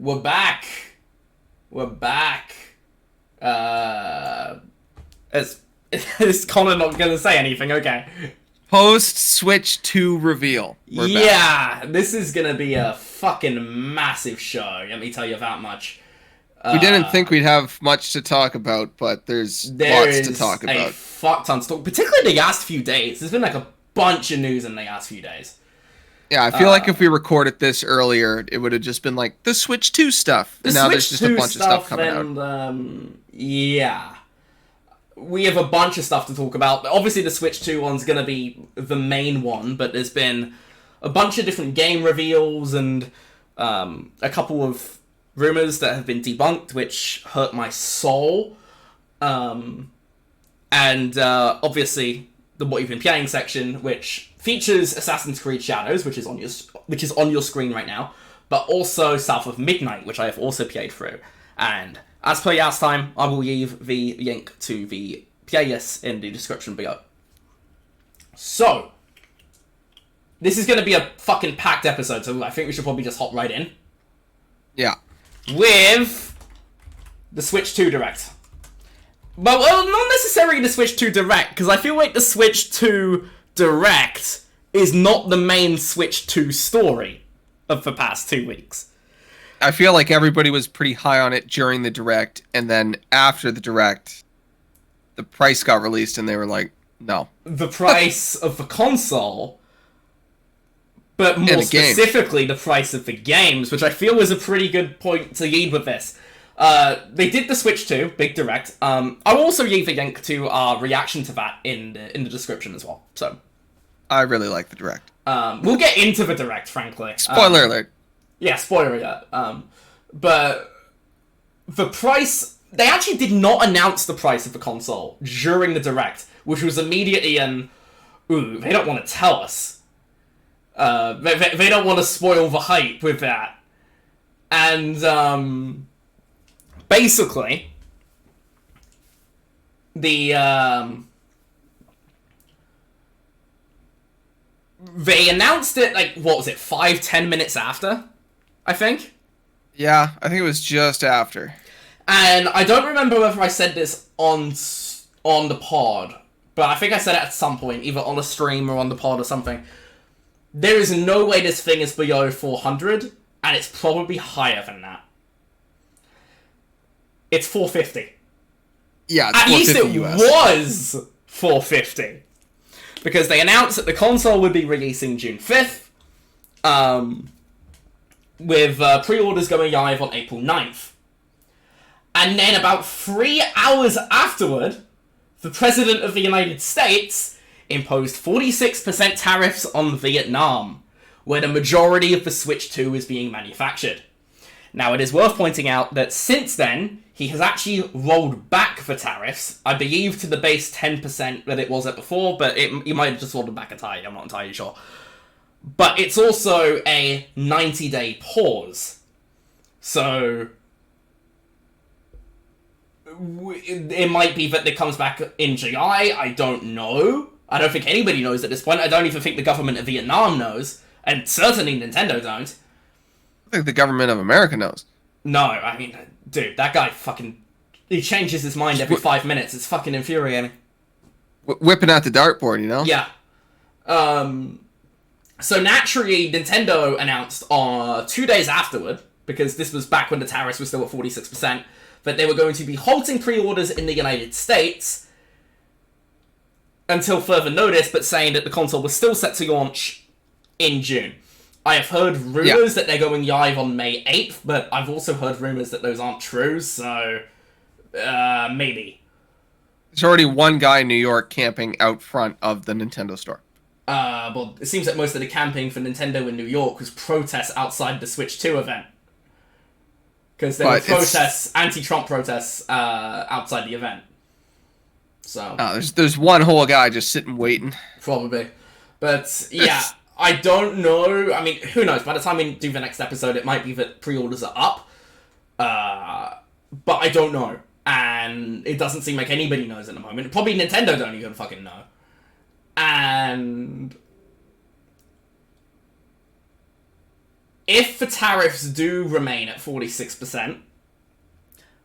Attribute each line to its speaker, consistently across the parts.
Speaker 1: We're back. We're back. Is Connor not gonna say anything? Okay.
Speaker 2: Post Switch 2 reveal. We're back.
Speaker 1: This is gonna be a fucking massive show. Let me tell you that much.
Speaker 2: We didn't think we'd have much to talk about, but there's lots to talk about.
Speaker 1: A fuck ton to talk, particularly the last few days. There's been like a bunch of news in the last few days.
Speaker 2: Yeah, I feel like if we recorded this earlier, it would have just been like the Switch 2 stuff. And now there's just a bunch of stuff coming out.
Speaker 1: Yeah. We have a bunch of stuff to talk about. Obviously, the Switch 2 one's going to be the main one, but there's been a bunch of different game reveals and a couple of rumors that have been debunked, which hurt my soul. And obviously, the What You've Been Playing section, which features Assassin's Creed Shadows, which is on your screen right now, but also South of Midnight, which I have also played through. And as per last time, I will leave the link to the playlist in the description below. So, this is going to be a fucking packed episode, so I think we should probably just hop right in.
Speaker 2: Yeah.
Speaker 1: With the Switch 2 Direct. Well, not necessarily the Switch 2 Direct, because I feel like the Switch 2 Direct is not the main Switch 2 story of the past 2 weeks.
Speaker 2: I feel like everybody was pretty high on it during the Direct, and then after the Direct, the price got released, and they were like, no.
Speaker 1: The price of the console, but more specifically the price of the games, which I feel was a pretty good point to lead with this. They did the Switch 2 big Direct. I'll also leave a link to our reaction to that in the description as well. So,
Speaker 2: I really like the Direct.
Speaker 1: We'll get into the Direct, frankly.
Speaker 2: Spoiler alert.
Speaker 1: Yeah, spoiler alert. But the price, they actually did not announce the price of the console during the Direct, which was immediately they don't want to tell us. They don't want to spoil the hype with that. And basically, they announced it, like, what was it, 5-10 minutes after, I think?
Speaker 2: Yeah, I think it was just after.
Speaker 1: And I don't remember whether I said this on the pod, but I think I said it at some point, either on a stream or on the pod or something. There is no way this thing is below 400, and it's probably higher than that. It's 450.
Speaker 2: Yeah, it's
Speaker 1: at least it
Speaker 2: US.
Speaker 1: Was 450. Because they announced that the console would be releasing June 5th, with pre-orders going live on April 9th. And then about 3 hours afterward, the President of the United States imposed 46% tariffs on Vietnam, where the majority of the Switch 2 is being manufactured. Now, it is worth pointing out that since then, he has actually rolled back the tariffs, I believe to the base 10% that it was at before, but he might have just rolled it back a tiny, I'm not entirely sure. But it's also a 90-day pause. So, it might be that it comes back in July, I don't know. I don't think anybody knows at this point. I don't even think the government of Vietnam knows, and certainly Nintendo don't.
Speaker 2: I think the government of America knows.
Speaker 1: No, I mean, dude, that guy he changes his mind every 5 minutes. It's fucking infuriating.
Speaker 2: Whipping out the dartboard, you know?
Speaker 1: Yeah. So naturally, Nintendo announced 2 days afterward, because this was back when the tariffs were still at 46%, that they were going to be halting pre-orders in the United States until further notice, but saying that the console was still set to launch in June. I have heard rumors that they're going live on May 8th, but I've also heard rumors that those aren't true, so maybe.
Speaker 2: There's already one guy in New York camping out front of the Nintendo store.
Speaker 1: Well, it seems that most of the camping for Nintendo in New York was protests outside the Switch 2 event. Because there were protests, anti-Trump protests, outside the event. So.
Speaker 2: There's one whole guy just sitting waiting.
Speaker 1: Probably. But, yeah, I don't know. I mean, who knows? By the time we do the next episode, it might be that pre-orders are up. But I don't know. And it doesn't seem like anybody knows at the moment. Probably Nintendo don't even fucking know. And if the tariffs do remain at 46%,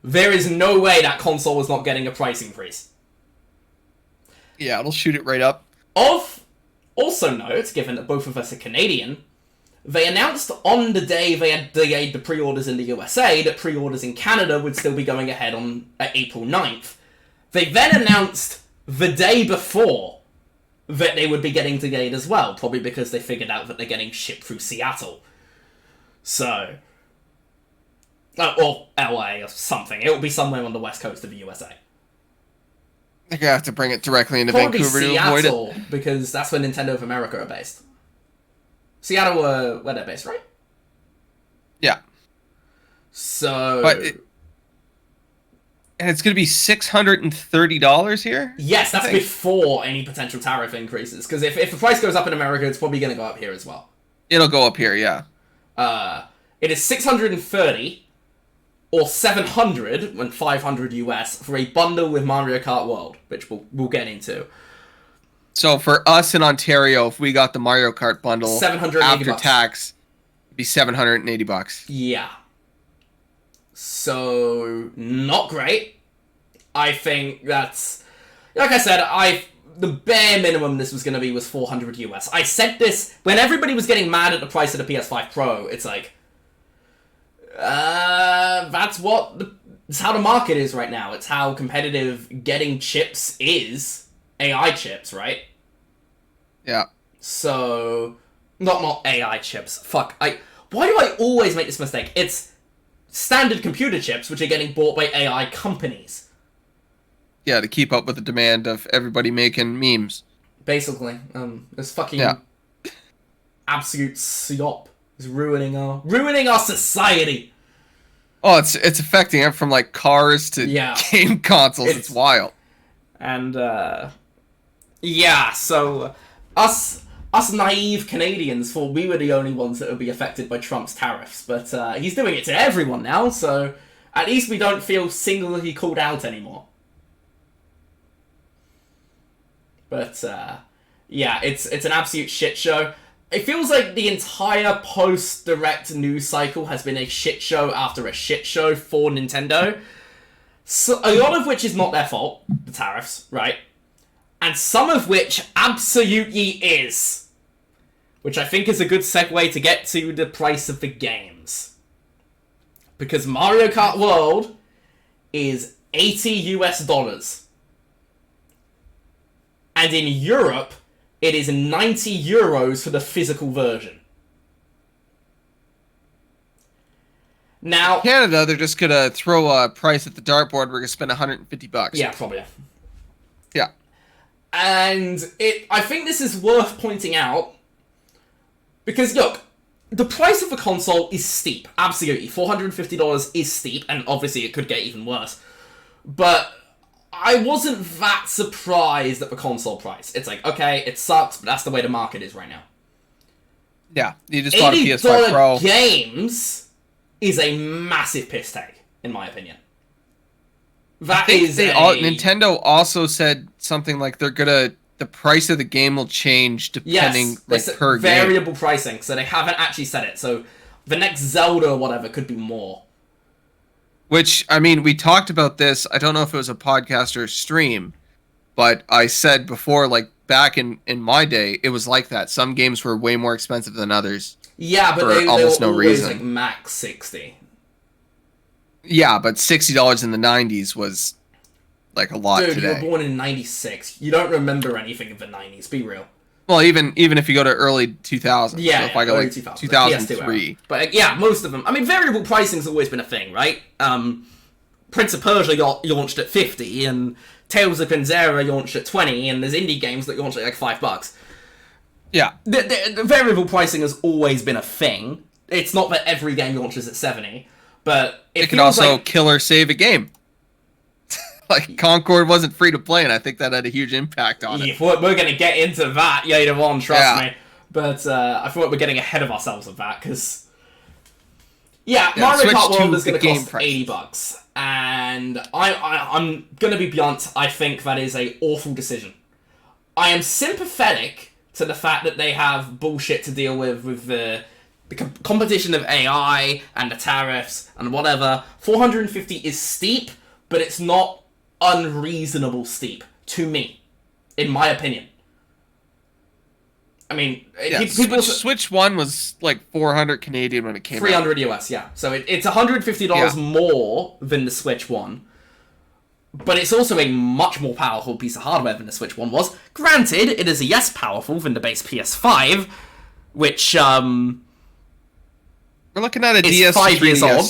Speaker 1: there is no way that console is not getting a price increase.
Speaker 2: Yeah, it'll shoot it right up.
Speaker 1: Of also note, given that both of us are Canadian, they announced on the day they had delayed the pre-orders in the USA that pre-orders in Canada would still be going ahead on April 9th. They then announced the day before that they would be getting delayed as well, probably because they figured out that they're getting shipped through Seattle. So, or LA or something. It'll be somewhere on the west coast of the USA.
Speaker 2: They're gonna have to bring it directly into
Speaker 1: Probably
Speaker 2: Vancouver
Speaker 1: Seattle,
Speaker 2: to avoid it.
Speaker 1: because that's where Nintendo of America are based. Seattle, where they're based, right?
Speaker 2: Yeah.
Speaker 1: So,
Speaker 2: and it's gonna be $630 here.
Speaker 1: Yes, that's before any potential tariff increases. Because if the price goes up in America, it's probably going to go up here as well.
Speaker 2: It'll go up here, yeah.
Speaker 1: It is $630 or $700 when $500 US for a bundle with Mario Kart World, which we'll get into.
Speaker 2: So for us in Ontario, if we got the Mario Kart bundle after tax, it'd be $780.
Speaker 1: Yeah. So not great. I think that's, like I said, the bare minimum this was going to be was $400 US. I said this when everybody was getting mad at the price of the PS5 Pro. It's like, that's how the market is right now. It's how competitive getting chips is. AI chips, right?
Speaker 2: Yeah.
Speaker 1: So, not AI chips. Fuck. Why do I always make this mistake? It's standard computer chips, which are getting bought by AI companies.
Speaker 2: Yeah, to keep up with the demand of everybody making memes.
Speaker 1: Basically, this fucking absolute slop is ruining our society.
Speaker 2: Oh, it's affecting it from like cars to game consoles. It's wild.
Speaker 1: And so us naive Canadians thought we were the only ones that would be affected by Trump's tariffs, but he's doing it to everyone now, so at least we don't feel singularly called out anymore. But it's an absolute shit show. It feels like the entire post-direct news cycle has been a shit show after a shit show for Nintendo. So a lot of which is not their fault, the tariffs, right? And some of which absolutely is. Which I think is a good segue to get to the price of the games. Because Mario Kart World is $80 US. And in Europe, it is 90 euros for the physical version. Now,
Speaker 2: Canada, they're just gonna throw a price at the dartboard. We're gonna spend $150.
Speaker 1: Yeah, probably.
Speaker 2: Yeah.
Speaker 1: And I think this is worth pointing out because look, the price of a console is steep. Absolutely, $450 is steep, and obviously it could get even worse. But I wasn't that surprised at the console price. It's like, okay, it sucks, but that's the way the market is right now.
Speaker 2: Yeah, you just bought a PS5 Pro.
Speaker 1: $80 games is a massive piss take, in my opinion.
Speaker 2: Nintendo also said something like the price of the game will change depending per game.
Speaker 1: Variable pricing, so they haven't actually said it. So the next Zelda or whatever could be more.
Speaker 2: Which, I mean, we talked about this, I don't know if it was a podcast or a stream, but I said before, like, back in my day, it was like that. Some games were way more expensive than others.
Speaker 1: Yeah, but they were always, like, max 60.
Speaker 2: Yeah, but $60 in the 90s was, like, a lot today.
Speaker 1: Dude, you were born in 96. You don't remember anything of the 90s, be real.
Speaker 2: Well, even if you go to early 2000s.
Speaker 1: Yeah,
Speaker 2: so if I go like 2003.
Speaker 1: But yeah, most of them. I mean, variable pricing's always been a thing, right? Prince of Persia launched at 50, and Tales of Panzera launched at 20, and there's indie games that launched at like $5.
Speaker 2: Yeah.
Speaker 1: The variable pricing has always been a thing. It's not that every game launches at 70, but it
Speaker 2: could also kill or save a game. Like, Concord wasn't free to play, and I think that had a huge impact on it.
Speaker 1: We're going to get into that later on, trust me. But I feel like we're getting ahead of ourselves with that, because... Mario Kart World is going to cost $80. And I'm going to be blunt, I think that is an awful decision. I am sympathetic to the fact that they have bullshit to deal with the the competition of AI and the tariffs and whatever, 450 is steep, but it's not unreasonable steep to me, in my opinion. I mean,
Speaker 2: yeah, Switch 1 was like 400 Canadian when it came
Speaker 1: 300
Speaker 2: out.
Speaker 1: US, yeah. So it's $150 more than the Switch 1. But it's also a much more powerful piece of hardware than the Switch 1 was. Granted, it is less powerful than the base PS5, which,
Speaker 2: we're looking at a DS
Speaker 1: 5 years old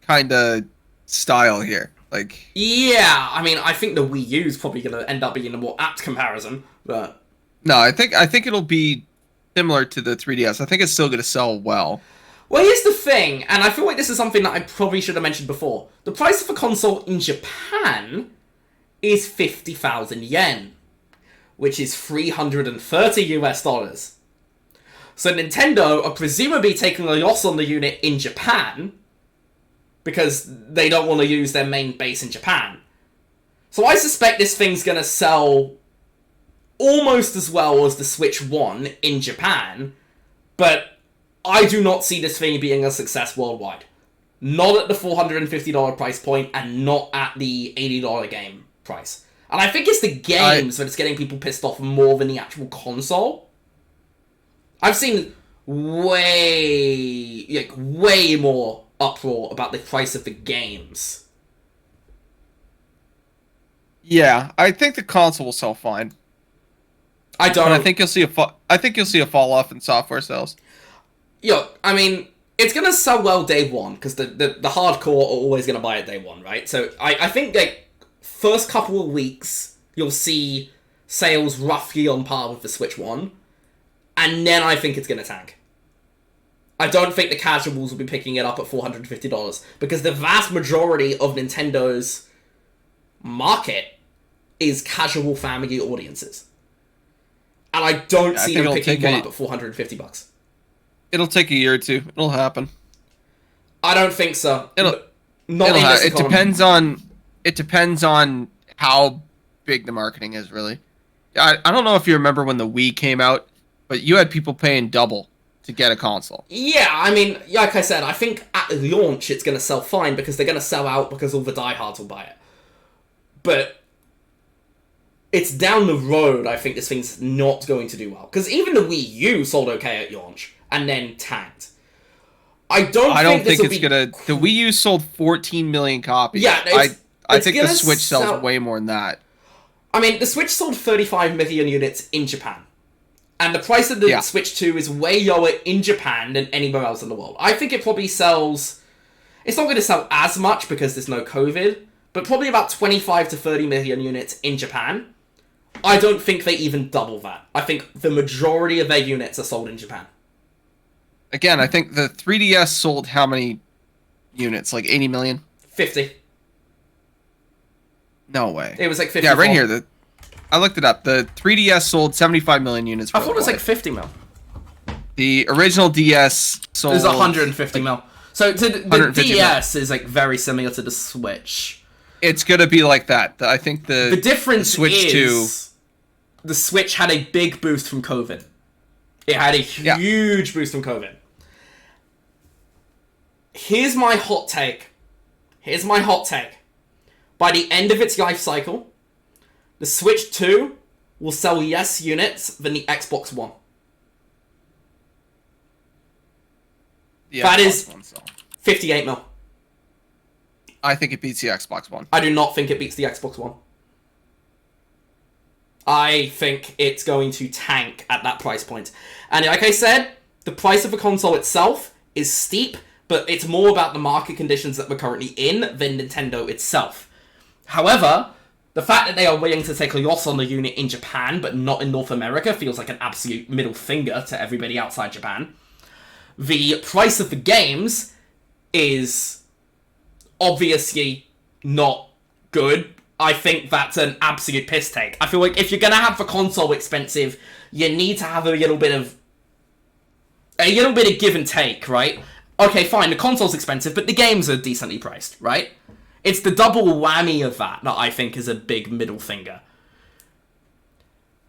Speaker 2: kind of style here. Like,
Speaker 1: yeah, I mean, I think the Wii U is probably going to end up being a more apt comparison, but...
Speaker 2: No, I think it'll be similar to the 3DS. I think it's still going to sell well.
Speaker 1: Well, here's the thing, and I feel like this is something that I probably should have mentioned before. The price of a console in Japan is 50,000 yen, which is $330. So Nintendo are presumably taking a loss on the unit in Japan because they don't want to use their main base in Japan. So I suspect this thing's going to sell almost as well as the Switch 1 in Japan, but I do not see this thing being a success worldwide. Not at the $450 price point, and not at the $80 game price. And I think it's the games that it's getting people pissed off more than the actual console. I've seen way more uproar about the price of the games.
Speaker 2: Yeah, I think the console will sell fine.
Speaker 1: I don't.
Speaker 2: But I think you'll see a fall off in software sales.
Speaker 1: Yo, I mean, it's gonna sell well day one because the hardcore are always gonna buy it day one, right? So I think like first couple of weeks you'll see sales roughly on par with the Switch 1, and then I think it's gonna tank. I don't think the casuals will be picking it up at $450 because the vast majority of Nintendo's market is casual family audiences. And I don't see them picking one up at $450.
Speaker 2: It'll take a year or two. It'll happen.
Speaker 1: I don't think so.
Speaker 2: It depends on how big the marketing is, really. I don't know if you remember when the Wii came out, but you had people paying double to get a console.
Speaker 1: Yeah, I mean, like I said, I think at launch it's going to sell fine because they're going to sell out because all the diehards will buy it. But it's down the road, I think this thing's not going to do well. Because even the Wii U sold okay at launch, and then tanked. I don't think it's gonna...
Speaker 2: The Wii U sold 14 million copies.
Speaker 1: Yeah,
Speaker 2: I think the Switch sells way more than that.
Speaker 1: I mean, the Switch sold 35 million units in Japan. And the price of the Switch 2 is way lower in Japan than anywhere else in the world. I think it probably sells... It's not going to sell as much because there's no COVID, but probably about 25 to 30 million units in Japan. I don't think they even double that. I think the majority of their units are sold in Japan.
Speaker 2: Again, I think the 3DS sold how many units? Like 80 million?
Speaker 1: 50.
Speaker 2: No way.
Speaker 1: It was like 50.
Speaker 2: Yeah, right here. I looked it up. The 3DS sold 75 million units.
Speaker 1: I thought it was like 50 mil.
Speaker 2: The original DS sold...
Speaker 1: It was 150 mil. So the DS is like very similar to the Switch.
Speaker 2: It's going to be like that. I think the
Speaker 1: difference Switch is the Switch had a big boost from COVID. It had a huge boost from COVID. Here's my hot take. By the end of its life cycle, the Switch 2 will sell less units than the Xbox One. That is 58 mil.
Speaker 2: I think it beats the Xbox One.
Speaker 1: I do not think it beats the Xbox One. I think it's going to tank at that price point. And like I said, the price of the console itself is steep, but it's more about the market conditions that we're currently in than Nintendo itself. However, the fact that they are willing to take a loss on the unit in Japan, but not in North America, feels like an absolute middle finger to everybody outside Japan. The price of the games is obviously not good. I think that's an absolute piss take. I feel like if you're going to have the console expensive, you need to have a little bit of give and take, right? Okay, fine, the console's expensive, but the games are decently priced, right? It's the double whammy of that I think is a big middle finger.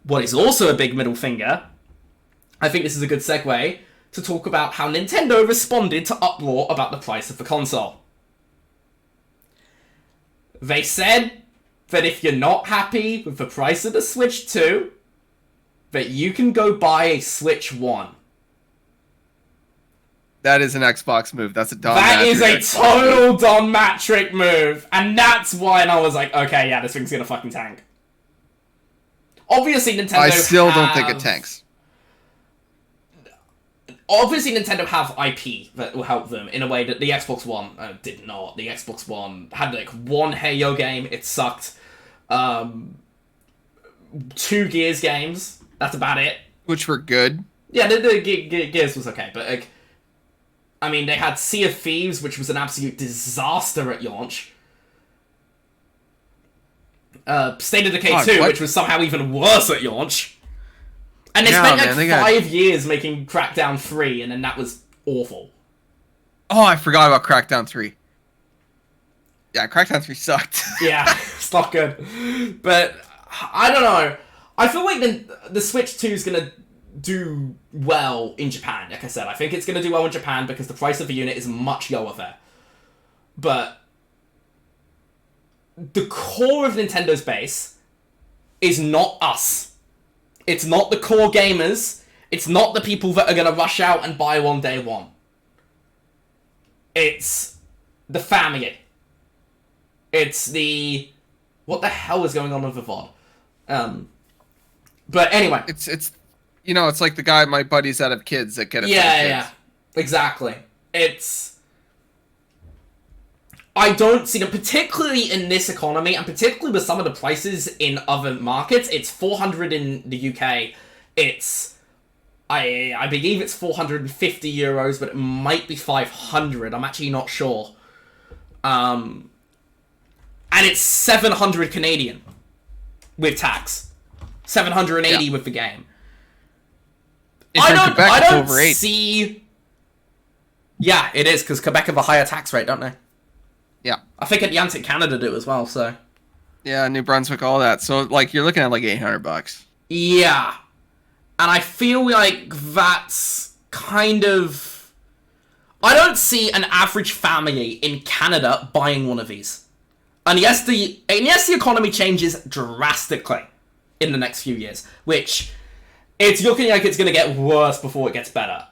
Speaker 1: What is also a big middle finger, I think this is a good segue, to talk about how Nintendo responded to uproar about the price of the console. They said that if you're not happy with the price of the Switch 2, that you can go buy a Switch 1.
Speaker 2: That is an Xbox move. That's a Don
Speaker 1: That
Speaker 2: Matrick
Speaker 1: is a
Speaker 2: Xbox
Speaker 1: total
Speaker 2: move.
Speaker 1: Don Matrick move. And that's why I was like, okay, yeah, this thing's gonna fucking tank. Obviously, Nintendo
Speaker 2: I still don't think it tanks.
Speaker 1: Obviously, Nintendo have IP that will help them in a way that the Xbox One did not. The Xbox One had like one Halo game, it sucked. 2 Gears games, that's about it.
Speaker 2: Which were good.
Speaker 1: Yeah, the Gears was okay, but like, I mean, they had Sea of Thieves, which was an absolute disaster at launch. State of Decay 2, which was somehow even worse at launch. And they spent like 5 years making Crackdown 3, and then that was awful.
Speaker 2: Oh, I forgot about Crackdown 3. Yeah, Crackdown 3 sucked.
Speaker 1: Yeah, it's not good. But, I don't know. I feel like the Switch 2 is going to do well in Japan, like I said. I think it's going to do well in Japan because the price of the unit is much lower there. But the core of Nintendo's base is not us. It's not the core gamers. It's not the people that are going to rush out and buy one day one. It's the family. It's the... What the hell is going on with the VOD? But anyway.
Speaker 2: It's you know, it's like the guy, my buddies that have kids that get it.
Speaker 1: Yeah. Exactly. It's... I don't see them, particularly in this economy, and particularly with some of the prices in other markets. It's 400 in the UK. It's... I believe it's 450 euros, but it might be 500. I'm actually not sure. And it's 700 Canadian with tax. 780 with the game. I don't see... Yeah, it is, because Quebec have a higher tax rate, don't they?
Speaker 2: Yeah.
Speaker 1: I think Atlantic Canada do as well, so...
Speaker 2: Yeah, New Brunswick, all that. So, like, you're looking at, like, $800.
Speaker 1: Yeah. And I feel like that's kind of... I don't see an average family in Canada buying one of these. And yes, the economy changes drastically in the next few years, which it's looking like it's going to get worse before it gets better.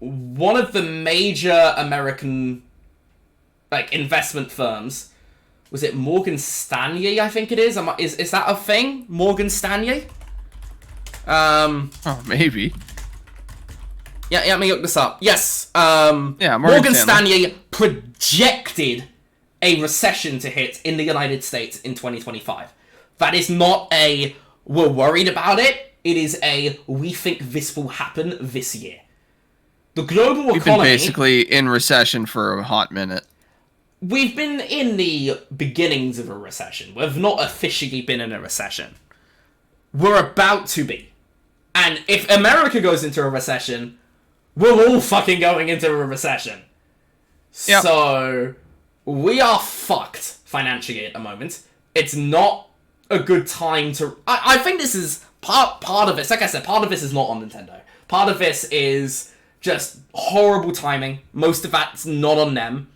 Speaker 1: One of the major American investment firms, was it Morgan Stanley, I think it is? Is that a thing? Morgan Stanley?
Speaker 2: Oh, maybe.
Speaker 1: Yeah, let me look this up. Yes.
Speaker 2: Yeah,
Speaker 1: Morgan Stanley projected a recession to hit in the United States in 2025. That is not a, we're worried about it. It is a, we think this will happen this year. The global economy... We've been
Speaker 2: basically in recession for a hot minute.
Speaker 1: We've been in the beginnings of a recession. We've not officially been in a recession. We're about to be. And if America goes into a recession, we're all fucking going into a recession. Yep. So, we are fucked financially at the moment. It's not a good time to... I think this is part of it. Like I said, part of this is not on Nintendo. Part of this is just horrible timing. Most of that's not on them.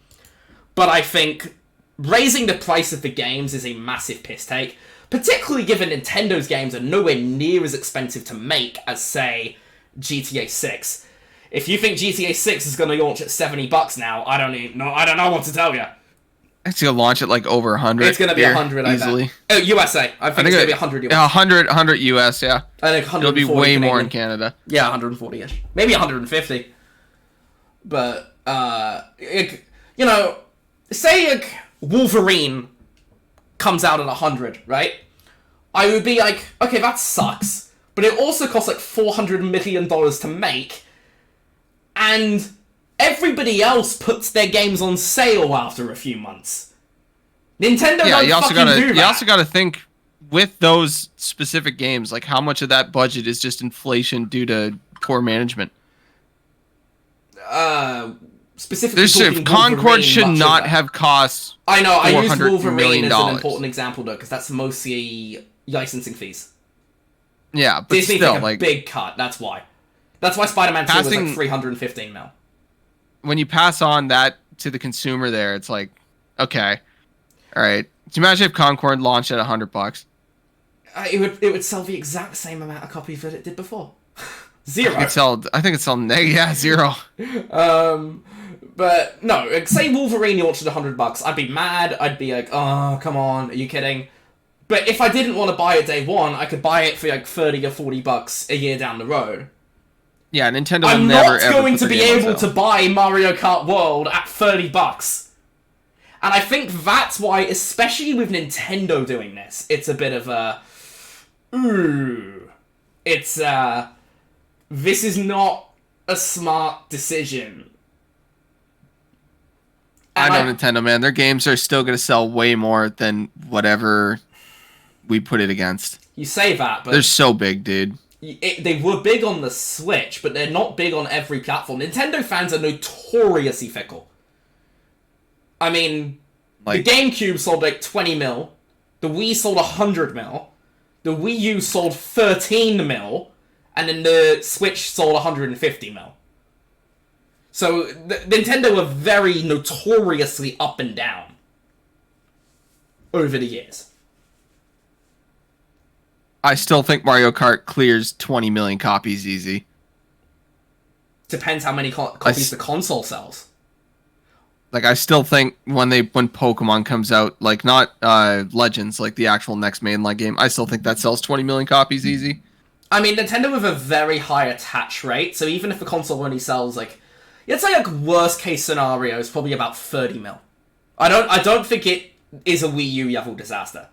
Speaker 1: But I think raising the price of the games is a massive piss take. Particularly given Nintendo's games are nowhere near as expensive to make as, say, GTA 6. If you think GTA 6 is going to launch at $70 now, I don't know what to tell you.
Speaker 2: It's going to launch at like over 100.
Speaker 1: It's going to be 100,
Speaker 2: easily.
Speaker 1: I bet. Oh, USA. I think it's going to be 100 US.
Speaker 2: Yeah, 100 US, yeah.
Speaker 1: I think 140
Speaker 2: It'll be way
Speaker 1: Canadian.
Speaker 2: more in Canada.
Speaker 1: Yeah, 140-ish. Maybe 150. But, you know, say Wolverine comes out at 100, right? I would be like, okay, that sucks. But it also costs like $400 million to make. And everybody else puts their games on sale after a few months. Nintendo don't fucking do that.
Speaker 2: You also gotta think, with those specific games, like how much of that budget is just inflation due to poor management?
Speaker 1: Specifically,
Speaker 2: Concord should not have cost.
Speaker 1: I know. I use
Speaker 2: $400 million
Speaker 1: as an important example though, because that's mostly licensing fees.
Speaker 2: Yeah, but
Speaker 1: Disney
Speaker 2: still,
Speaker 1: take a big cut. That's why. That's why Spider-Man 2 was like
Speaker 2: Passing-
Speaker 1: 315 mil.
Speaker 2: When you pass on that to the consumer there, it's like, okay, all right. Can you imagine if Concord launched at $100?
Speaker 1: It would sell the exact same amount of copies that it did before. Zero.
Speaker 2: I think it's sell zero.
Speaker 1: But no, like, say Wolverine launched at $100, I'd be mad. I'd be like, oh, come on, are you kidding? But if I didn't want to buy it day one, I could buy it for like $30 or $40 a year down the road.
Speaker 2: Yeah, Nintendo will
Speaker 1: I'm
Speaker 2: never
Speaker 1: not
Speaker 2: ever
Speaker 1: going
Speaker 2: put
Speaker 1: to
Speaker 2: the
Speaker 1: be
Speaker 2: game on
Speaker 1: able
Speaker 2: sale.
Speaker 1: to buy Mario Kart World at $30. And I think that's why, especially with Nintendo doing this, it's a bit of a... Ooh. It's, this is not a smart decision. And
Speaker 2: I know Nintendo, man. Their games are still going to sell way more than whatever we put it against.
Speaker 1: You say that, but...
Speaker 2: They're so big, dude.
Speaker 1: They were big on the Switch, but they're not big on every platform. Nintendo fans are notoriously fickle. I mean, the GameCube sold like 20 mil. The Wii sold 100 mil. The Wii U sold 13 mil. And then the Switch sold 150 mil. So, Nintendo were very notoriously up and down over the years.
Speaker 2: I still think Mario Kart clears 20 million copies easy.
Speaker 1: Depends how many copies the console sells.
Speaker 2: Like, I still think when Pokemon comes out, like, not Legends, like the actual next mainline game, I still think that sells 20 million copies easy.
Speaker 1: I mean, Nintendo have a very high attach rate, so even if the console only sells, like, let's say, like, worst case scenario is probably about 30 mil. I don't think it is a Wii U level disaster.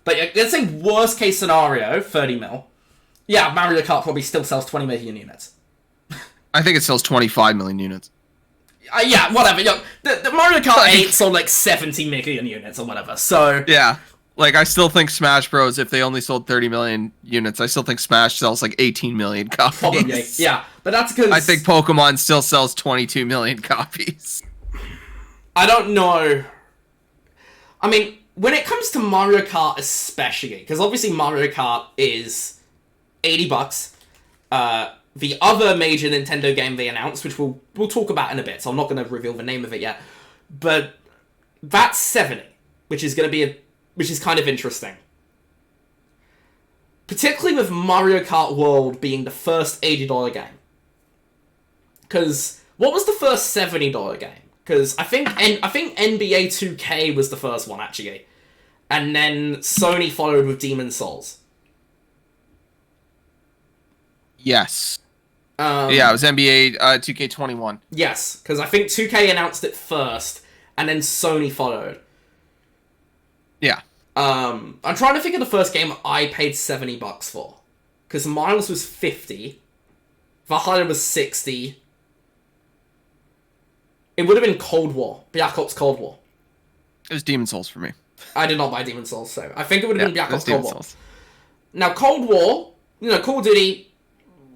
Speaker 1: But let's say worst case scenario, 30 mil. Yeah, Mario Kart probably still sells 20 million units.
Speaker 2: I think it sells 25 million units.
Speaker 1: Yeah, whatever. The Mario Kart 8 sold like 70 million units or whatever, so...
Speaker 2: Yeah. Like, I still think Smash Bros, if they only sold 30 million units, I still think Smash sells like 18 million copies.
Speaker 1: Probably, yeah. But that's because...
Speaker 2: I think Pokemon still sells 22 million copies.
Speaker 1: I don't know. I mean, when it comes to Mario Kart especially, because obviously Mario Kart is $80. The other major Nintendo game they announced, which we'll talk about in a bit, so I'm not going to reveal the name of it yet, but that's 70, which is going to be which is kind of interesting. Particularly with Mario Kart World being the first $80 game. Because what was the first $70 game? Because I think NBA 2K was the first one, actually. And then Sony followed with Demon's Souls.
Speaker 2: Yes. Yeah, it was NBA 2K21.
Speaker 1: Yes, because I think 2K announced it first, and then Sony followed.
Speaker 2: Yeah.
Speaker 1: I'm trying to think of the first game I paid $70 for. Because Miles was 50. Valhalla was 60. It would have been Cold War. Black Ops Cold War.
Speaker 2: It was Demon's Souls for me.
Speaker 1: I did not buy Demon's Souls, so I think it would have been Black Ops Cold War.
Speaker 2: Souls.
Speaker 1: Now, Cold War, Call of Duty,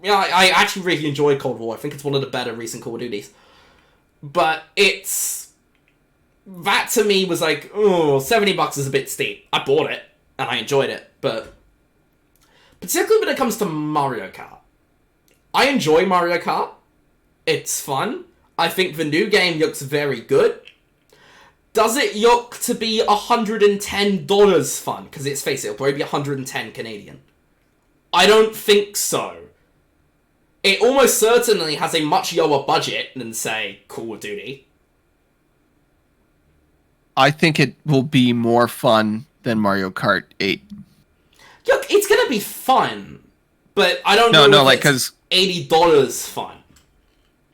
Speaker 1: I actually really enjoyed Cold War. I think it's one of the better recent Call of Duties. But that to me was like, oh, $70 is a bit steep. I bought it, and I enjoyed it, but particularly when it comes to Mario Kart. I enjoy Mario Kart. It's fun. I think the new game looks very good. Does it look to be $110 fun? Because let's face it, it'll probably be 110 Canadian. I don't think so. It almost certainly has a much lower budget than, say, Call of Duty.
Speaker 2: I think it will be more fun than Mario Kart 8.
Speaker 1: Look, it's gonna be fun, but I don't know if it's $80 fun.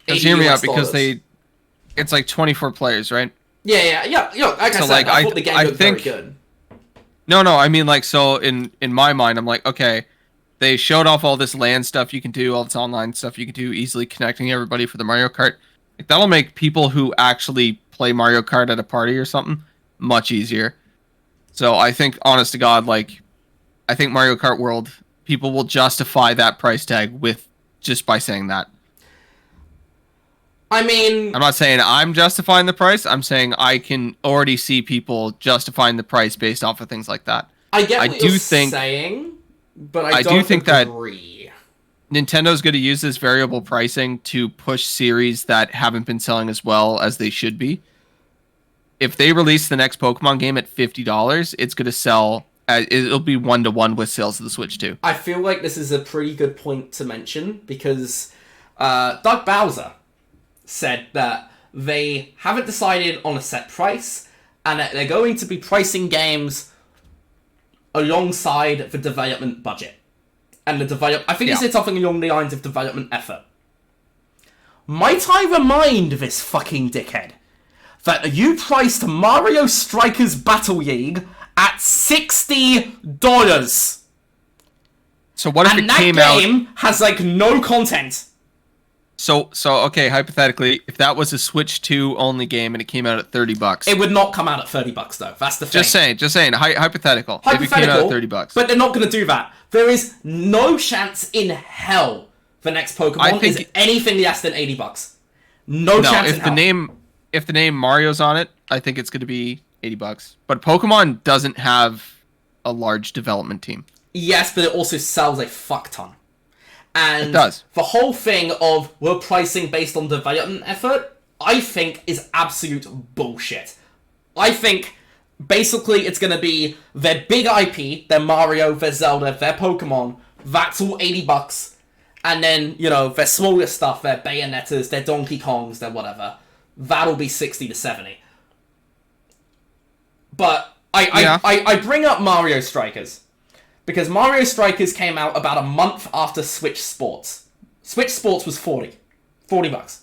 Speaker 2: Because hear me out, because it's like 24 players, right?
Speaker 1: Yeah. Like I said, I thought the game looked very good.
Speaker 2: No, I mean, like, so in my mind, I'm like, okay, they showed off all this LAN stuff you can do, all this online stuff you can do, easily connecting everybody for the Mario Kart. Like, that'll make people who actually play Mario Kart at a party or something much easier. So I think, honest to God, like, I think Mario Kart World, people will justify that price tag just by saying that.
Speaker 1: I mean...
Speaker 2: I'm not saying I'm justifying the price. I'm saying I can already see people justifying the price based off of things like that.
Speaker 1: I get what you're saying, but I don't agree.
Speaker 2: Nintendo's going to use this variable pricing to push series that haven't been selling as well as they should be. If they release the next Pokemon game at $50, it's going to sell. It'll be 1-to-1 with sales of the Switch 2.
Speaker 1: I feel like this is a pretty good point to mention because Doug Bowser said that they haven't decided on a set price and that they're going to be pricing games alongside the development budget. And I think he said something along the lines of development effort. Might I remind this fucking dickhead that you priced Mario Strikers Battle League at $60?
Speaker 2: So what if it came
Speaker 1: And
Speaker 2: out?
Speaker 1: that game has, like, no content.
Speaker 2: So okay, hypothetically, if that was a Switch 2 only game and it came out at $30,
Speaker 1: It would not come out at $30, though. That's the thing.
Speaker 2: Just saying, hypothetical. If it came out at $30,
Speaker 1: but they're not going to do that. There is no chance in hell the next Pokemon is anything less than $80. No chance in hell.
Speaker 2: If the name Mario's on it, I think it's going to be $80. But Pokemon doesn't have a large development team.
Speaker 1: Yes, but it also sells a fuck ton. And
Speaker 2: it does.
Speaker 1: The whole thing of we're pricing based on development effort, I think is absolute bullshit. I think basically it's going to be their big IP, their Mario, their Zelda, their Pokemon, that's all $80. And then, you know, their smaller stuff, their Bayonettas, their Donkey Kongs, their whatever, that'll be 60 to 70. But I bring up Mario Strikers because Mario Strikers came out about a month after Switch Sports. Switch Sports was $40.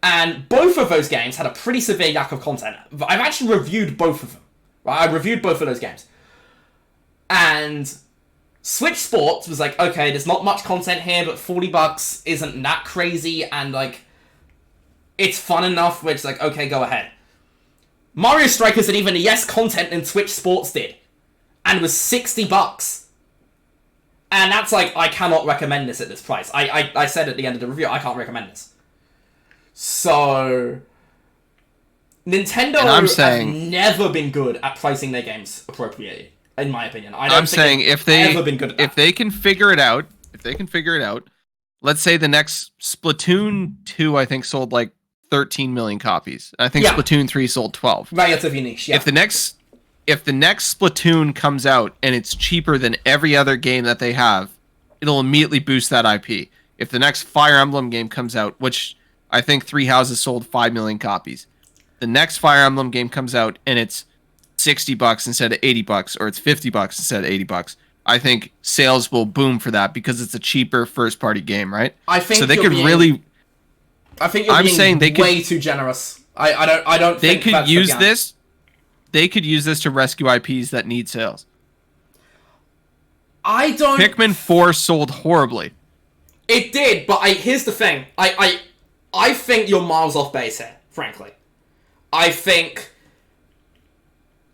Speaker 1: And both of those games had a pretty severe lack of content. I've actually reviewed both of them. Right? I reviewed both of those games. And Switch Sports was like, okay, there's not much content here, but $40 isn't that crazy, and, like, it's fun enough where it's like, okay, go ahead. Mario Strikers had even less content than Switch Sports did, and was $60. And that's like, I cannot recommend this at this price. I said at the end of the review, I can't recommend this. So Nintendo has never been good at pricing their games appropriately, in my opinion.
Speaker 2: I'm saying if they can figure it out, let's say the next Splatoon 2, I think, sold like 13 million copies. I think Splatoon 3 sold 12.
Speaker 1: Relatively niche, yeah.
Speaker 2: If the next Splatoon comes out and it's cheaper than every other game that they have, it'll immediately boost that IP. If the next Fire Emblem game comes out, which I think Three Houses sold 5 million copies, the next Fire Emblem game comes out and it's $60 instead of $80, or it's $50 instead of $80, I think sales will boom for that because it's a cheaper first party game, right?
Speaker 1: I think
Speaker 2: so they could really.
Speaker 1: I think you're being way too generous. I don't think
Speaker 2: they could use this. They could use this to rescue IPs that need sales.
Speaker 1: I don't.
Speaker 2: Pikmin 4 sold horribly.
Speaker 1: It did, but here's the thing. I think you're miles off base here, frankly. I think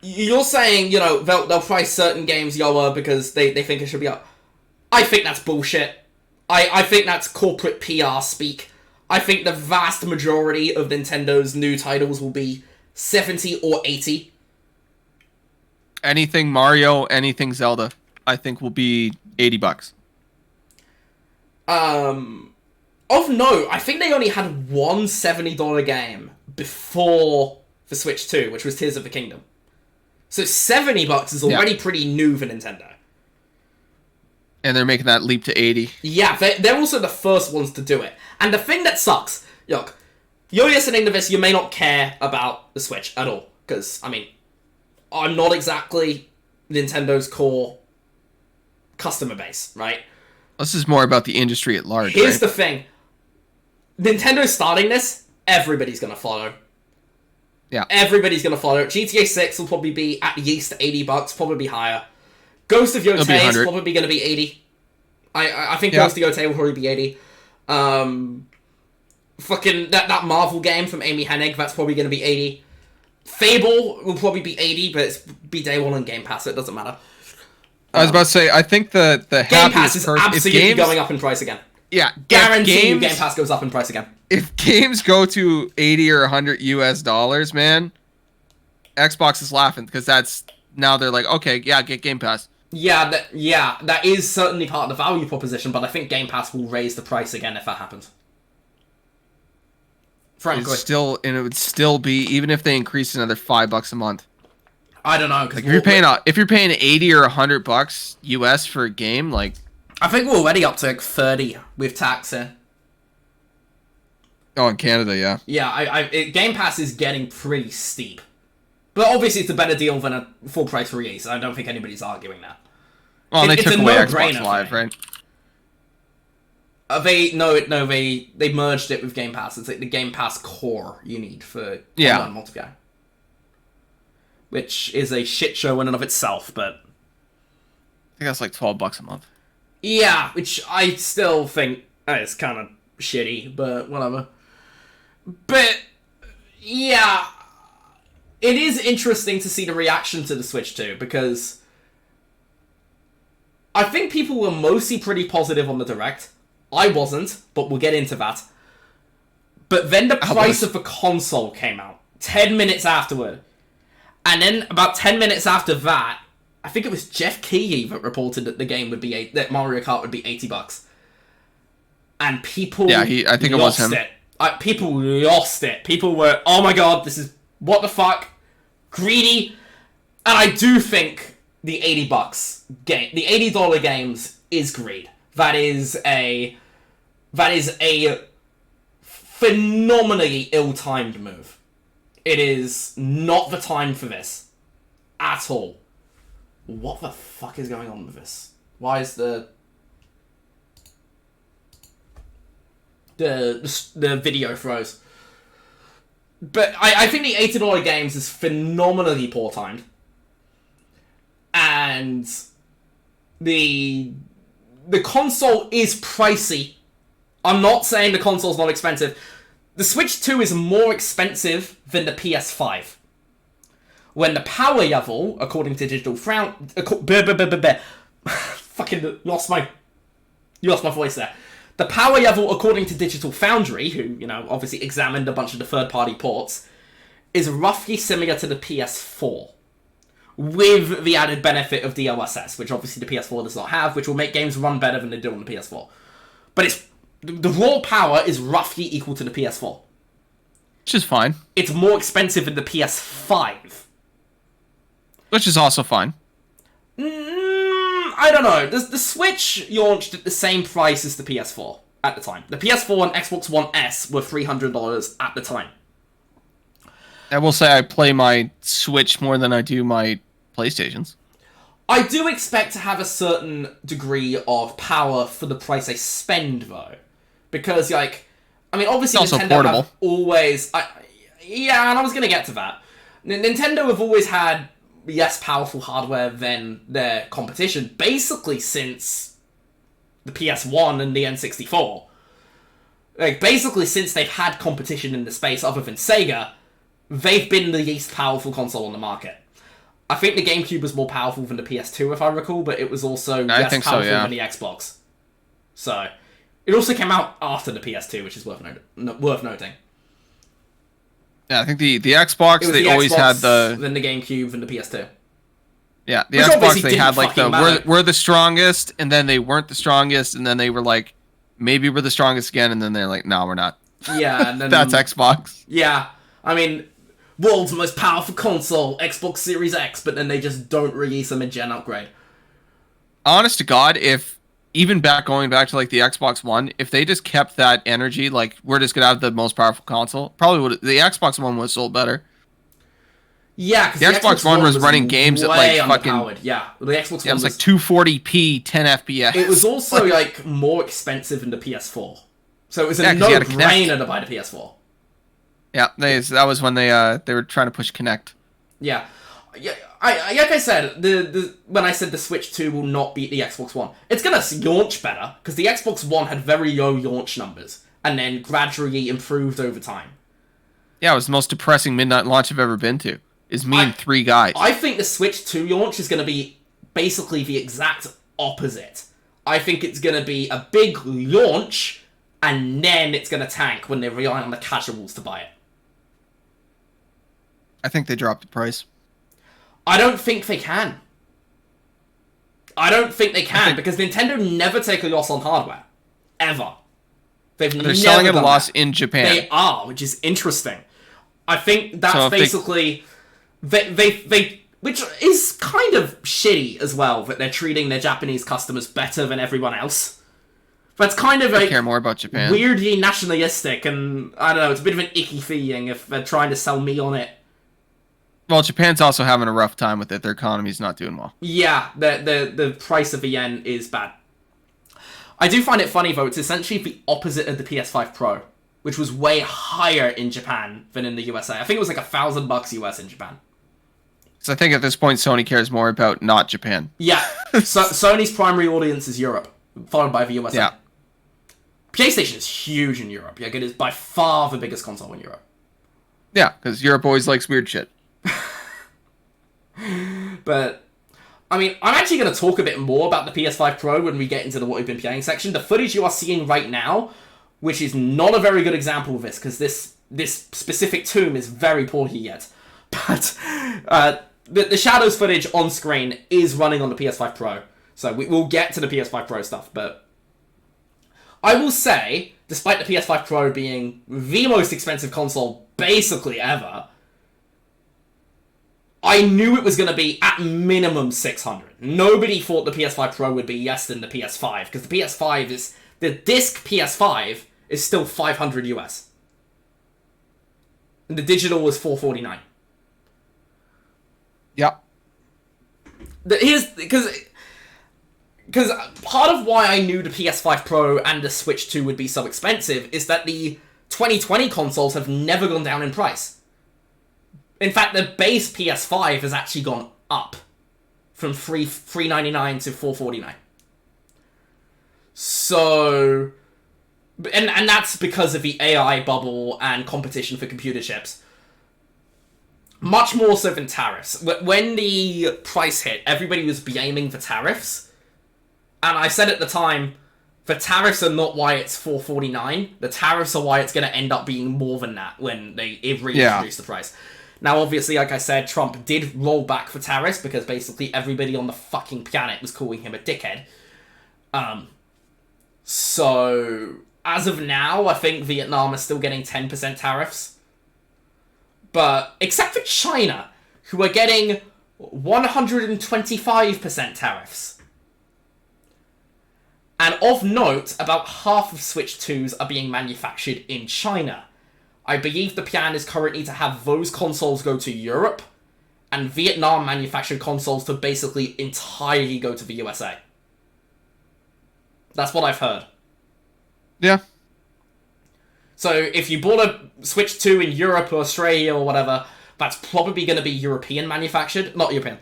Speaker 1: you're saying, you know, they'll price certain games lower because they think it should be up. I think that's bullshit. I think that's corporate PR speak. I think the vast majority of Nintendo's new titles will be 70 or 80.
Speaker 2: Anything Mario, anything Zelda, I think will be $80.
Speaker 1: Of note, I think they only had one $70 game before the Switch 2, which was Tears of the Kingdom. So $70 is already pretty new for Nintendo.
Speaker 2: And they're making that leap to 80.
Speaker 1: Yeah, they're also the first ones to do it. And the thing that sucks, look, you're listening to this, you may not care about the Switch at all. Because, I mean, I'm not exactly Nintendo's core customer base, right?
Speaker 2: This is more about the industry at large.
Speaker 1: Here's the thing. Nintendo's starting this, everybody's going to follow.
Speaker 2: Yeah.
Speaker 1: Everybody's going to follow. GTA 6 will probably be at least $80, probably higher. Ghost of Yotei is probably going to be 80. I think Ghost of Yotei will probably be 80. Fucking that Marvel game from Amy Hennig, that's probably going to be 80. Fable will probably be 80, but it's be day one on Game Pass, so it doesn't matter.
Speaker 2: I was about to say, I think the
Speaker 1: Game Pass is absolutely going up in price again.
Speaker 2: Yeah,
Speaker 1: guarantee you Game Pass goes up in price again.
Speaker 2: If games go to 80 or 100 US dollars, man, Xbox is laughing because that's now they're like, okay, yeah, get Game Pass.
Speaker 1: that is certainly part of the value proposition, but I think Game Pass will raise the price again if that happens. Frankly.
Speaker 2: It would still be, even if they increase another $5 a month.
Speaker 1: I don't know.
Speaker 2: Like, if you're paying 80 or $100 US for a game, like,
Speaker 1: I think we're already up to like 30 with tax here.
Speaker 2: Oh, in Canada, yeah.
Speaker 1: Yeah, Game Pass is getting pretty steep. But obviously it's a better deal than a full price release. I don't think anybody's arguing that.
Speaker 2: Well, they took away Xbox Live, right?
Speaker 1: They merged it with Game Pass. It's like the Game Pass core you need for online multiplayer. Which is a shit show in and of itself, but...
Speaker 2: I think that's like $12 a month.
Speaker 1: Yeah, which I still think is kind of shitty, but whatever. But, yeah... It is interesting to see the reaction to the Switch 2, because... I think people were mostly pretty positive on the Direct. I wasn't, but we'll get into that. But then the price of the console came out 10 minutes afterward. And then about 10 minutes after that, I think it was Jeff Keighley that reported that the game would be that Mario Kart would be $80. And people
Speaker 2: I think it was him.
Speaker 1: People lost it. People were, oh my god, this is what the fuck, greedy. And I do think the $80 game, the $80 games is greed. That is a phenomenally ill-timed move. It is not the time for this at all. What the fuck is going on with this? Why is the video froze? But I think the $80 games is phenomenally poor timed. And the console is pricey. I'm not saying the console's not expensive. The Switch 2 is more expensive than the PS5. When the power level, according to Digital fucking lost my voice there. The power level, according to Digital Foundry, who, obviously examined a bunch of the third-party ports, is roughly similar to the PS4. With the added benefit of DLSS, which obviously the PS4 does not have, which will make games run better than they do on the PS4. But the raw power is roughly equal to the PS4.
Speaker 2: Which is fine.
Speaker 1: It's more expensive than the PS5.
Speaker 2: Which is also fine.
Speaker 1: I don't know. The Switch launched at the same price as the PS4 at the time. The PS4 and Xbox One S were $300 at the time.
Speaker 2: I will say I play my Switch more than I do my PlayStations.
Speaker 1: I do expect to have a certain degree of power for the price I spend, though. Because, obviously
Speaker 2: it's also
Speaker 1: Nintendo
Speaker 2: portable.
Speaker 1: have always... and I was going to get to that. Nintendo have always had less powerful hardware than their competition, basically since the PS1 and the N64. Basically since they've had competition in the space other than Sega, they've been the least powerful console on the market. I think the GameCube was more powerful than the PS2, if I recall, but it was also less powerful than the Xbox. So, it also came out after the PS2, which is worth noting.
Speaker 2: Yeah, I think the Xbox, they always had
Speaker 1: then the GameCube, and the PS2.
Speaker 2: Yeah, the Xbox, they had we're the strongest, and then they weren't the strongest, and then they were like, maybe we're the strongest again, and then they're like, no, we're not.
Speaker 1: Yeah, and then...
Speaker 2: That's Xbox.
Speaker 1: Yeah, world's most powerful console, Xbox Series X, but then they just don't release a mid-gen upgrade.
Speaker 2: Honest to God, if even going back to the Xbox One, if they just kept that energy, we're just gonna have the most powerful console, probably would the Xbox One was sold better.
Speaker 1: Yeah, because
Speaker 2: the Xbox One was running games at fucking
Speaker 1: the Xbox One
Speaker 2: was 240p, 10 FPS.
Speaker 1: It was also more expensive than the PS4, so it was a no-brainer to buy the PS4.
Speaker 2: Yeah, that was when they were trying to push Kinect.
Speaker 1: Yeah. Like I said, when I said the Switch 2 will not beat the Xbox One, it's going to launch better, because the Xbox One had very low launch numbers, and then gradually improved over time.
Speaker 2: Yeah, it was the most depressing midnight launch I've ever been to. Is me and three guys.
Speaker 1: I think the Switch 2 launch is going to be basically the exact opposite. I think it's going to be a big launch, and then it's going to tank when they rely on the casuals to buy it.
Speaker 2: I think they dropped the price.
Speaker 1: I don't think they can. I don't think they can, because Nintendo never take a loss on hardware. Ever. They're never
Speaker 2: selling at a loss
Speaker 1: that.
Speaker 2: in Japan.
Speaker 1: They are, which is interesting. I think that's basically... They which is kind of shitty as well, that they're treating their Japanese customers better than everyone else. That's kind of
Speaker 2: I care more about Japan.
Speaker 1: Weirdly nationalistic, and I don't know, it's a bit of an icky feeling if they're trying to sell me on it.
Speaker 2: Well, Japan's also having a rough time with it. Their economy's not doing well.
Speaker 1: Yeah, the price of the yen is bad. I do find it funny, though. It's essentially the opposite of the PS5 Pro, which was way higher in Japan than in the USA. I think it was like $1,000 US in Japan.
Speaker 2: So I think at this point, Sony cares more about not Japan.
Speaker 1: Yeah, so Sony's primary audience is Europe, followed by the USA. Yeah. PlayStation is huge in Europe. Like, it is by far the biggest console in Europe.
Speaker 2: Yeah, because Europe always likes weird shit.
Speaker 1: But, I mean, I'm actually going to talk a bit more about the PS5 Pro when we get into the what we've been playing section. The footage you are seeing right now, which is not a very good example of this, because this specific tomb is very poorly yet. But, the Shadows footage on screen is running on the PS5 Pro. So we'll get to the PS5 Pro stuff, but I will say, despite the PS5 Pro being the most expensive console basically ever, I knew it was going to be at minimum $600. Nobody thought the PS5 Pro would be less than the PS5, because the PS5 is... The disc PS5 is still $500 US. And the digital was $449.
Speaker 2: Yeah.
Speaker 1: Here's... Because part of why I knew the PS5 Pro and the Switch 2 would be so expensive is that the 2020 consoles have never gone down in price. In fact, the base PS5 has actually gone up from $399 to $449. So, and that's because of the AI bubble and competition for computer chips. Much more so than tariffs. When the price hit, everybody was blaming the tariffs. And I said at the time, the tariffs are not why it's $449. The tariffs are why it's going to end up being more than that when they reintroduce the price. Now, obviously, like I said, Trump did roll back for tariffs because basically everybody on the fucking planet was calling him a dickhead. So, as of now, I think Vietnam is still getting 10% tariffs. But, except for China, who are getting 125% tariffs. And of note, about half of Switch 2s are being manufactured in China. I believe the plan is currently to have those consoles go to Europe, and Vietnam manufactured consoles to basically entirely go to the USA. That's what I've heard.
Speaker 2: Yeah.
Speaker 1: So if you bought a Switch 2 in Europe or Australia or whatever, that's probably going to be European manufactured. Not European.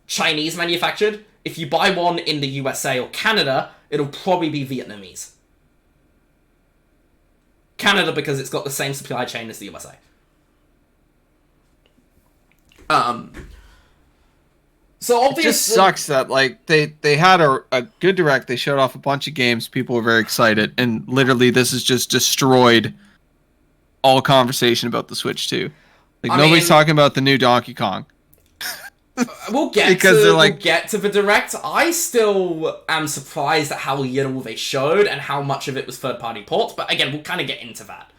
Speaker 1: Chinese manufactured. If you buy one in the USA or Canada, it'll probably be Vietnamese. Canada, because it's got the same supply chain as the USA. So obviously... It
Speaker 2: just sucks that, like, they had a good direct, they showed off a bunch of games, people were very excited, and literally this has just destroyed all conversation about the Switch 2. Like, nobody's talking about the new Donkey Kong.
Speaker 1: We'll get to the direct. I still am surprised at how little they showed and how much of it was third-party ports, but again, we'll kind of get into that.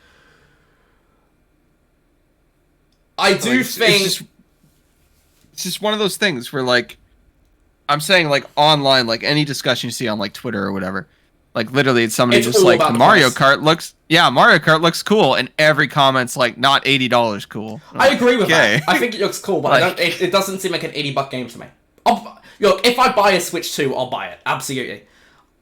Speaker 1: I do think...
Speaker 2: It's just one of those things where, like, I'm saying, like, online, like, any discussion you see on, like, Twitter or whatever, like, literally, it's somebody just like, Mario Kart looks cool, and every comment's like, not $80 cool.
Speaker 1: I agree with that. I think it looks cool, but like, it doesn't seem like an $80 game to me. Look, if I buy a Switch 2, I'll buy it. Absolutely.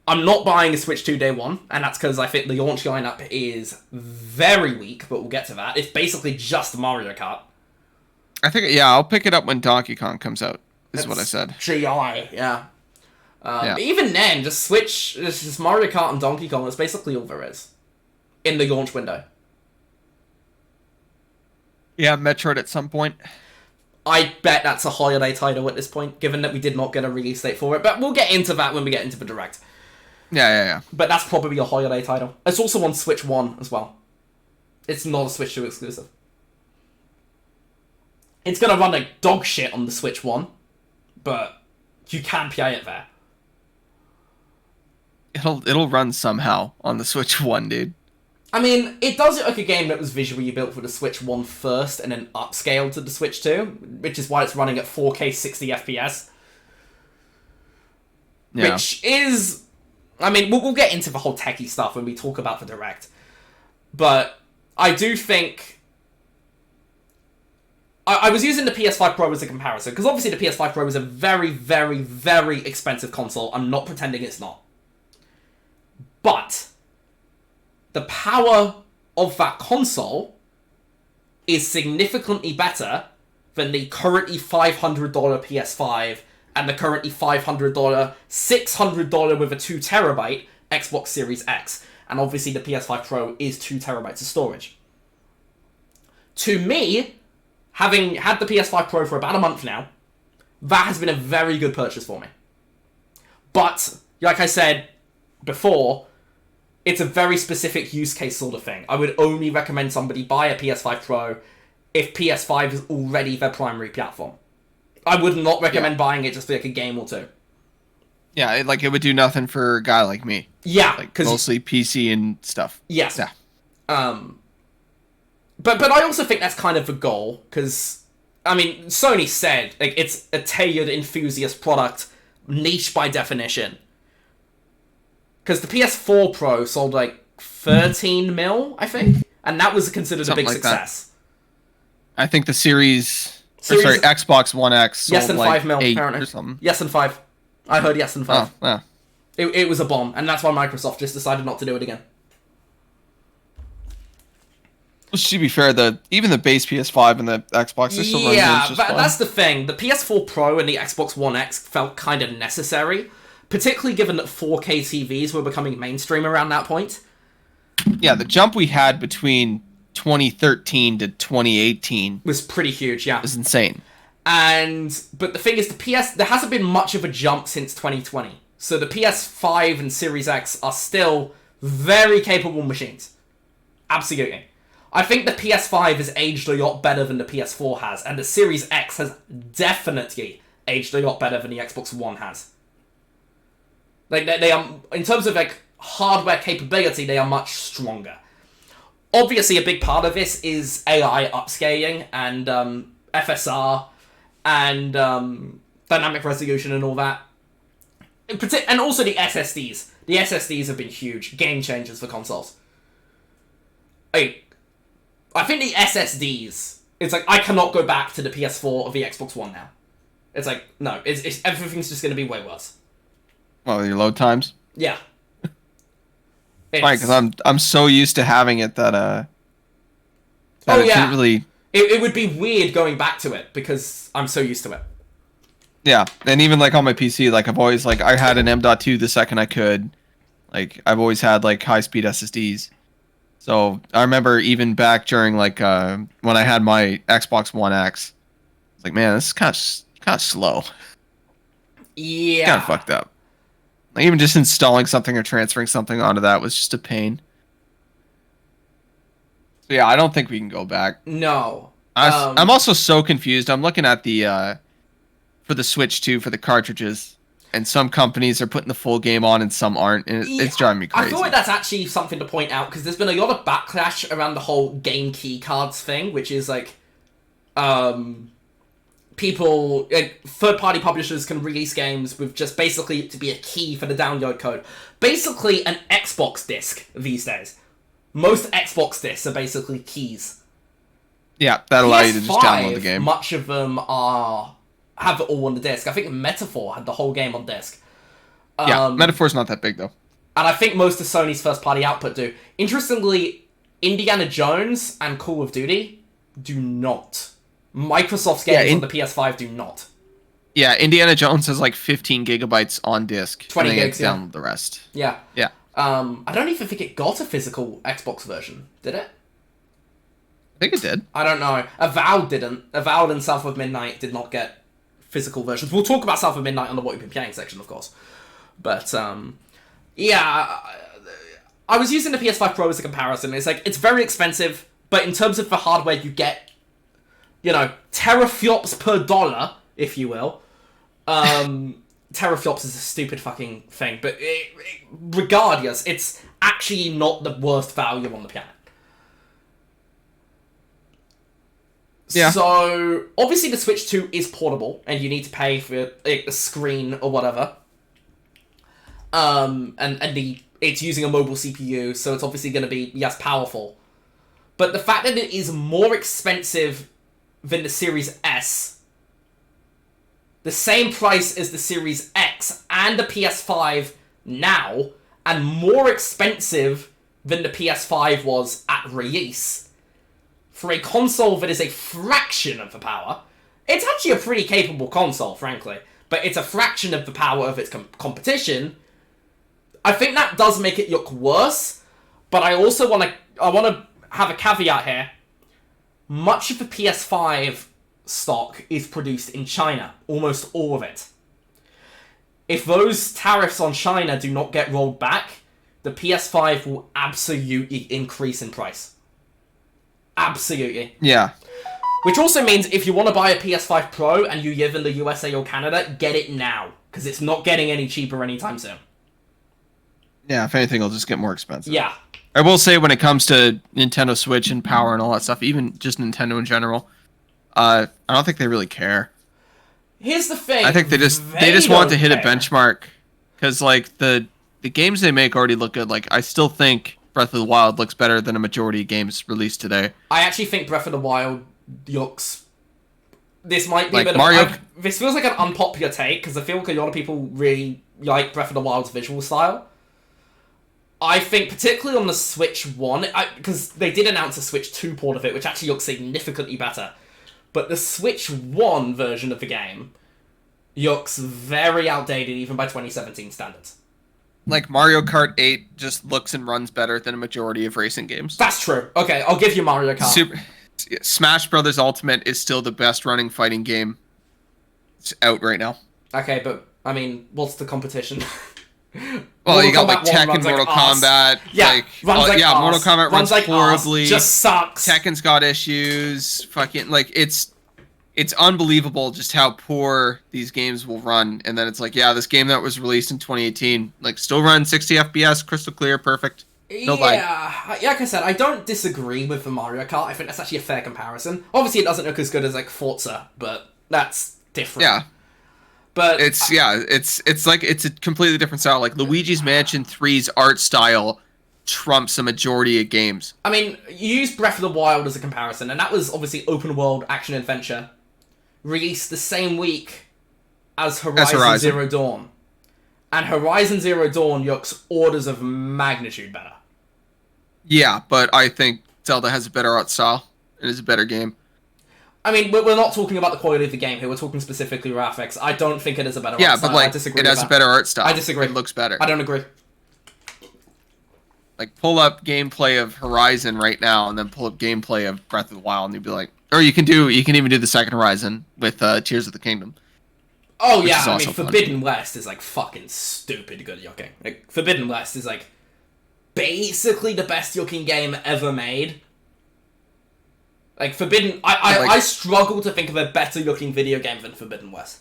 Speaker 1: I'm not buying a Switch 2 day one, and that's because I think the launch lineup is very weak, but we'll get to that. It's basically just Mario Kart.
Speaker 2: I think, yeah, I'll pick it up when Donkey Kong comes out, is what I said.
Speaker 1: GI, yeah. Even then, just Mario Kart and Donkey Kong, that's basically all there is in the launch window.
Speaker 2: Yeah, Metroid at some point.
Speaker 1: I bet that's a holiday title at this point, given that we did not get a release date for it, but we'll get into that when we get into the Direct.
Speaker 2: Yeah.
Speaker 1: But that's probably a holiday title. It's also on Switch 1 as well. It's not a Switch 2 exclusive. It's gonna run like dog shit on the Switch 1, but you can play it there.
Speaker 2: It'll run somehow on the Switch 1, dude.
Speaker 1: I mean, it does look like a game that was visually built for the Switch 1 first and then upscaled to the Switch 2, which is why it's running at 4K 60 FPS. Yeah. Which is... I mean, we'll get into the whole techie stuff when we talk about the Direct. But I do think... I was using the PS5 Pro as a comparison, because obviously the PS5 Pro is a very, very, very expensive console. I'm not pretending it's not. But the power of that console is significantly better than the currently $500 PS5 and the currently $500, $600 with a 2TB Xbox Series X. And obviously the PS5 Pro is 2TB of storage. To me, having had the PS5 Pro for about a month now, that has been a very good purchase for me. But, like I said before, it's a very specific use case sort of thing. I would only recommend somebody buy a PS5 Pro if PS5 is already their primary platform. I would not recommend buying it just for like a game or two.
Speaker 2: Yeah, it would do nothing for a guy like me.
Speaker 1: Yeah,
Speaker 2: like mostly PC and stuff.
Speaker 1: Yes.
Speaker 2: Yeah.
Speaker 1: But I also think that's kind of the goal, because I mean, Sony said like it's a tailored enthusiast product, niche by definition. Because the PS4 Pro sold like 13 mil, I think, and that was considered a big success.
Speaker 2: I think the Xbox One X sold
Speaker 1: yes and
Speaker 2: like
Speaker 1: 5 mil
Speaker 2: 8
Speaker 1: apparently.
Speaker 2: Or something.
Speaker 1: Yes and 5. I heard yes and 5.
Speaker 2: Oh, yeah.
Speaker 1: It was a bomb, and that's why Microsoft just decided not to do it again.
Speaker 2: Well, to be fair, even the base PS5 and the Xbox, they're still running just fine.
Speaker 1: That's the thing. The PS4 Pro and the Xbox One X felt kind of necessary, particularly given that 4K TVs were becoming mainstream around that point.
Speaker 2: Yeah, the jump we had between 2013 to 2018
Speaker 1: was pretty huge, yeah.
Speaker 2: It was insane.
Speaker 1: But the thing is, there hasn't been much of a jump since 2020. So the PS5 and Series X are still very capable machines. Absolutely. I think the PS5 has aged a lot better than the PS4 has, and the Series X has definitely aged a lot better than the Xbox One has. Like, they are, in terms of like hardware capability, they are much stronger. Obviously, a big part of this is AI upscaling and FSR and dynamic resolution and all that. And also the SSDs. The SSDs have been huge. Game changers for consoles. I think the SSDs, it's like, I cannot go back to the PS4 or the Xbox One now. It's like, no, it's everything's just going to be way worse.
Speaker 2: Well, your load times?
Speaker 1: Yeah.
Speaker 2: Right, because I'm so used to having it that
Speaker 1: yeah.
Speaker 2: Really...
Speaker 1: It would be weird going back to it, because I'm so used to it.
Speaker 2: Yeah, and even like on my PC, like I've always like I had an M.2 the second I could. Like I've always had like high-speed SSDs. So I remember even back during like when I had my Xbox One X, it's like, man, this is kind of slow.
Speaker 1: Yeah.
Speaker 2: Kind of fucked up. Like even just installing something or transferring something onto that was just a pain. So yeah, I don't think we can go back.
Speaker 1: No.
Speaker 2: I'm also so confused. I'm looking at the for the Switch 2 for the cartridges. And some companies are putting the full game on and some aren't. And it's driving me crazy.
Speaker 1: I feel like that's actually something to point out, because there's been a lot of backlash around the whole game key cards thing, which is like, people, like, third-party publishers can release games with just basically to be a key for the download code. Basically an Xbox disc these days. Most Xbox discs are basically keys.
Speaker 2: Yeah, that allows you to just download the game.
Speaker 1: Much of them have it all on the disc. I think Metaphor had the whole game on disc.
Speaker 2: Yeah, Metaphor's not that big, though.
Speaker 1: And I think most of Sony's first-party output do. Interestingly, Indiana Jones and Call of Duty do not. Microsoft's games on the PS5 do not.
Speaker 2: Yeah, Indiana Jones has like 15 gigabytes on disc.
Speaker 1: 20 gigs, yeah.
Speaker 2: Down the rest.
Speaker 1: Yeah.
Speaker 2: Yeah.
Speaker 1: I don't even think it got a physical Xbox version. Did it?
Speaker 2: I think it did.
Speaker 1: I don't know. Avowed didn't. Avowed and South of Midnight did not get physical versions. We'll talk about South of Midnight on the What You've Been Playing section, of course. But, yeah, I was using the PS5 Pro as a comparison. It's like, it's very expensive, but in terms of the hardware you get, you know, teraflops per dollar, if you will. teraflops is a stupid fucking thing, but regardless, it's actually not the worst value on the planet.
Speaker 2: Yeah.
Speaker 1: So, obviously the Switch 2 is portable, and you need to pay for a screen or whatever. It's using a mobile CPU, so it's obviously going to be, yes, powerful. But the fact that it is more expensive than the Series S, the same price as the Series X and the PS5 now, and more expensive than the PS5 was at release, for a console that is a fraction of the power, it's actually a pretty capable console, frankly, but it's a fraction of the power of its competition. I think that does make it look worse, but I also want to have a caveat here. Much of the PS5 stock is produced in China, almost all of it. If those tariffs on China do not get rolled back, the PS5 will absolutely increase in price. Absolutely.
Speaker 2: Yeah.
Speaker 1: Which also means if you want to buy a PS5 Pro and you live in the USA or Canada, get it now, because it's not getting any cheaper anytime soon.
Speaker 2: Yeah, if anything, it'll just get more expensive.
Speaker 1: Yeah.
Speaker 2: I will say when it comes to Nintendo Switch and power and all that stuff, even just Nintendo in general, I don't think they really care.
Speaker 1: Here's the thing.
Speaker 2: I think they just want to hit a benchmark, because like the games they make already look good. Like I still think Breath of the Wild looks better than a majority of games released today.
Speaker 1: I actually think Breath of the Wild looks... This might be
Speaker 2: like
Speaker 1: a bit
Speaker 2: Mario...
Speaker 1: of... This feels like an unpopular take, because I feel like a lot of people really like Breath of the Wild's visual style. I think, particularly on the Switch 1, because they did announce a Switch 2 port of it, which actually looks significantly better. But the Switch 1 version of the game looks very outdated, even by 2017 standards.
Speaker 2: Like Mario Kart 8 just looks and runs better than a majority of racing games.
Speaker 1: That's true. Okay, I'll give you Mario Kart.
Speaker 2: Smash Brothers Ultimate is still the best running fighting game. It's out right now.
Speaker 1: Okay, but, I mean, what's the competition?
Speaker 2: Well, you got like Tekken, Mortal Kombat.
Speaker 1: Yeah,
Speaker 2: Mortal Kombat runs like horribly.
Speaker 1: Just sucks.
Speaker 2: Tekken's got issues. Fucking like it's unbelievable just how poor these games will run. And then it's like, yeah, this game that was released in 2018, like still runs 60 FPS, crystal clear, perfect. No lag.
Speaker 1: Like I said, I don't disagree with the Mario Kart. I think that's actually a fair comparison. Obviously, it doesn't look as good as like Forza, but that's different.
Speaker 2: Yeah.
Speaker 1: But
Speaker 2: it's like it's a completely different style. Like Luigi's Mansion 3's art style trumps a majority of games.
Speaker 1: I mean, you use Breath of the Wild as a comparison, and that was obviously open world action adventure, released the same week as Horizon Zero Dawn. And Horizon Zero Dawn looks orders of magnitude better.
Speaker 2: Yeah, but I think Zelda has a better art style. It is a better game.
Speaker 1: I mean, we're not talking about the quality of the game here. We're talking specifically graphics. I don't think it is a better art style.
Speaker 2: Yeah, but like, it has a better art style.
Speaker 1: I disagree.
Speaker 2: It looks better.
Speaker 1: I don't agree.
Speaker 2: Like, pull up gameplay of Horizon right now, and then pull up gameplay of Breath of the Wild, and you'd be like... Or you can even do the second Horizon with Tears of the Kingdom.
Speaker 1: Oh, yeah, I mean, Forbidden West is, like, fucking stupid good looking. Like, Forbidden West is, like, basically the best looking game ever made. Like, Forbidden... I struggle to think of a better looking video game than Forbidden West.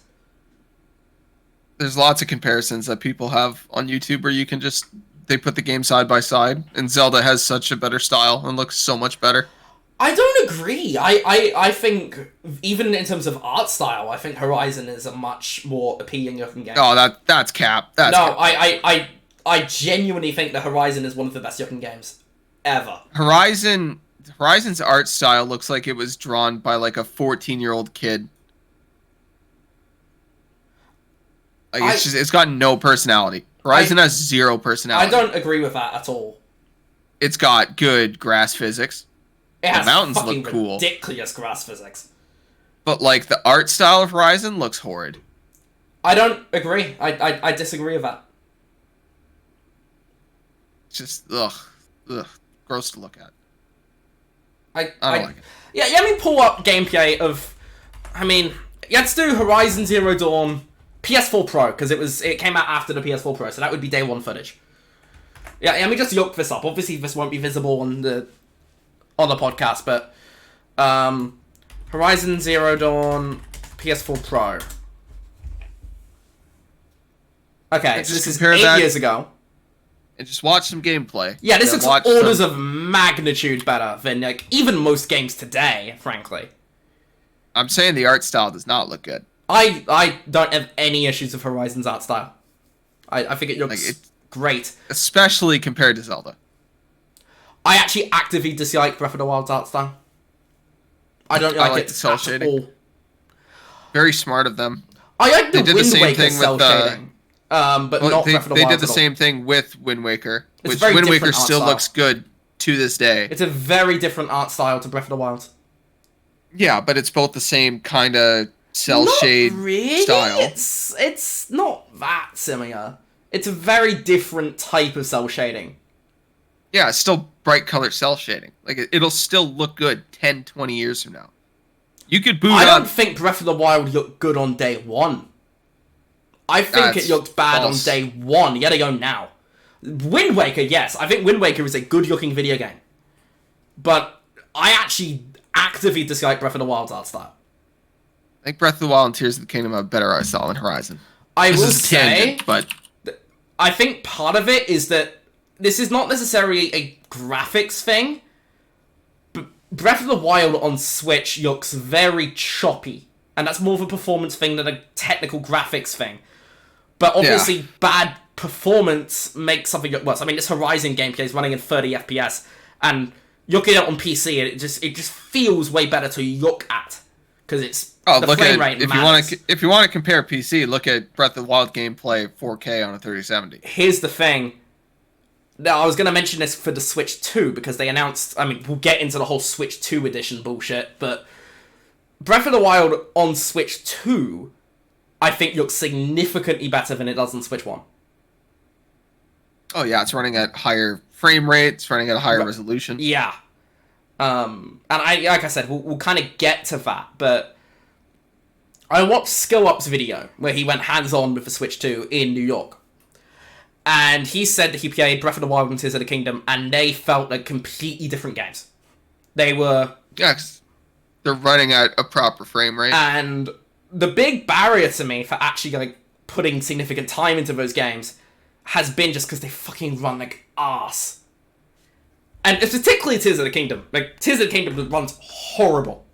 Speaker 2: There's lots of comparisons that people have on YouTube where you can just... They put the game side by side, and Zelda has such a better style and looks so much better.
Speaker 1: I don't agree. I think, even in terms of art style, I think Horizon is a much more appealing looking game.
Speaker 2: Oh, that's cap. That's
Speaker 1: no,
Speaker 2: cap.
Speaker 1: I genuinely think that Horizon is one of the best looking games ever.
Speaker 2: Horizon's art style looks like it was drawn by like a 14-year-old kid. Like it's got no personality. Horizon has zero personality.
Speaker 1: I don't agree with that at all.
Speaker 2: It's got good grass physics.
Speaker 1: It has
Speaker 2: the mountains
Speaker 1: fucking
Speaker 2: look cool.
Speaker 1: Ridiculous grass physics.
Speaker 2: But like the art style of Horizon looks horrid.
Speaker 1: I don't agree. I disagree with that.
Speaker 2: It's just gross to look at.
Speaker 1: I
Speaker 2: don't like it.
Speaker 1: Yeah, let me pull up gameplay of... I mean, let's do Horizon Zero Dawn PS4 Pro, because it came out after the PS4 Pro, so that would be day one footage. Yeah, let me just look this up. Obviously, this won't be visible on the podcast, but Horizon Zero Dawn PS4 Pro. Okay,
Speaker 2: And
Speaker 1: so
Speaker 2: just
Speaker 1: this is
Speaker 2: compare
Speaker 1: 8
Speaker 2: that-
Speaker 1: years ago.
Speaker 2: And just watch some gameplay.
Speaker 1: Yeah, this
Speaker 2: Then
Speaker 1: looks
Speaker 2: watch
Speaker 1: orders
Speaker 2: some-
Speaker 1: of magnitude better than like even most games today, frankly.
Speaker 2: I'm saying the art style does not look good.
Speaker 1: I don't have any issues with Horizon's art style. I think it looks great.
Speaker 2: Especially compared to Zelda.
Speaker 1: I actually actively dislike Breath of the Wild's art style. I don't like it
Speaker 2: the cell
Speaker 1: at
Speaker 2: shading.
Speaker 1: all.
Speaker 2: Very smart of them.
Speaker 1: I like the
Speaker 2: They did the
Speaker 1: Wind
Speaker 2: same
Speaker 1: Waker
Speaker 2: thing
Speaker 1: cell
Speaker 2: with,
Speaker 1: shading, but not Breath of the
Speaker 2: They
Speaker 1: Wild
Speaker 2: did the
Speaker 1: at all.
Speaker 2: same thing with Wind Waker,
Speaker 1: It's a
Speaker 2: which
Speaker 1: very
Speaker 2: Wind Waker
Speaker 1: different art
Speaker 2: still
Speaker 1: style.
Speaker 2: looks good to this day.
Speaker 1: It's a very different art style to Breath of the Wild.
Speaker 2: Yeah, but it's both the same kind of cell shade style.
Speaker 1: It's not that similar. It's a very different type of cell shading.
Speaker 2: Yeah, it's still bright color cell shading. Like it'll still look good 10, 20 years from now. You could boot
Speaker 1: I
Speaker 2: up.
Speaker 1: don't think Breath of the Wild looked good on day one. I think
Speaker 2: That's
Speaker 1: it looked bad
Speaker 2: false.
Speaker 1: on day one. You gotta go now. Wind Waker, yes. I think Wind Waker is a good-looking video game. But I actually actively dislike Breath of the Wild's art style.
Speaker 2: I think Breath of the Wild and Tears of the Kingdom have a better art style than Horizon.
Speaker 1: I
Speaker 2: This
Speaker 1: will
Speaker 2: is a
Speaker 1: say,
Speaker 2: tangent, but
Speaker 1: I think part of it is that this is not necessarily a graphics thing, but Breath of the Wild on Switch looks very choppy, and that's more of a performance thing than a technical graphics thing. But obviously, bad performance makes something look worse. I mean, this Horizon gameplay is running in 30 FPS, and looking at it on PC, it just feels way better to look at because it's the frame rate matters.
Speaker 2: If you want to compare PC, look at Breath of the Wild gameplay 4K on a 3070.
Speaker 1: Here's the thing. Now, I was going to mention this for the Switch 2 because they announced... I mean, we'll get into the whole Switch 2 edition bullshit, but Breath of the Wild on Switch 2, I think, looks significantly better than it does on Switch 1.
Speaker 2: Oh yeah, it's running at higher frame rate. It's running at a higher resolution.
Speaker 1: Yeah. And like I said, we'll kind of get to that, but I watched SkillUp's video where he went hands-on with the Switch 2 in New York. And he said that he played Breath of the Wild and Tears of the Kingdom, and they felt like completely different games. They were...
Speaker 2: Yeah, 'cause they're running at a proper frame rate.
Speaker 1: And the big barrier to me for actually like putting significant time into those games has been just because they fucking run like arse. And it's particularly Tears of the Kingdom. Like, Tears of the Kingdom runs horrible.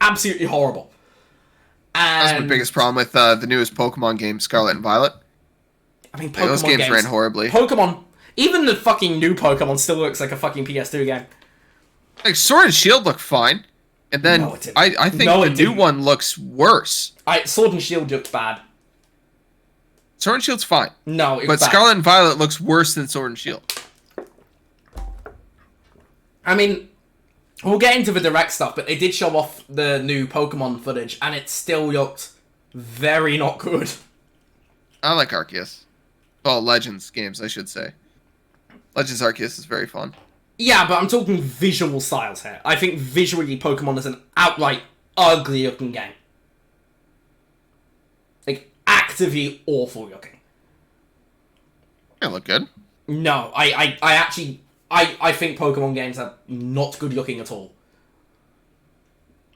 Speaker 1: Absolutely horrible. And
Speaker 2: That's my biggest problem with the newest Pokemon game, Scarlet and Violet.
Speaker 1: I mean, Pokemon
Speaker 2: Those games ran horribly.
Speaker 1: Pokemon, even the fucking new Pokemon still looks like a fucking PS2 game.
Speaker 2: Like Sword and Shield look fine, and then
Speaker 1: No, it didn't.
Speaker 2: I think
Speaker 1: No,
Speaker 2: the
Speaker 1: it
Speaker 2: new
Speaker 1: didn't.
Speaker 2: one looks worse.
Speaker 1: Sword and Shield looked bad.
Speaker 2: Sword and Shield's fine,
Speaker 1: No, it
Speaker 2: but
Speaker 1: was bad.
Speaker 2: Scarlet and Violet looks worse than Sword and Shield.
Speaker 1: I mean, we'll get into the direct stuff, but they did show off the new Pokemon footage, and it still looked very not good.
Speaker 2: I like Arceus. Well, Legends games, I should say. Legends Arceus is very fun.
Speaker 1: Yeah, but I'm talking visual styles here. I think visually Pokemon is an outright ugly looking game. Like, actively awful looking.
Speaker 2: They look good.
Speaker 1: No, I actually... I think Pokemon games are not good looking at all.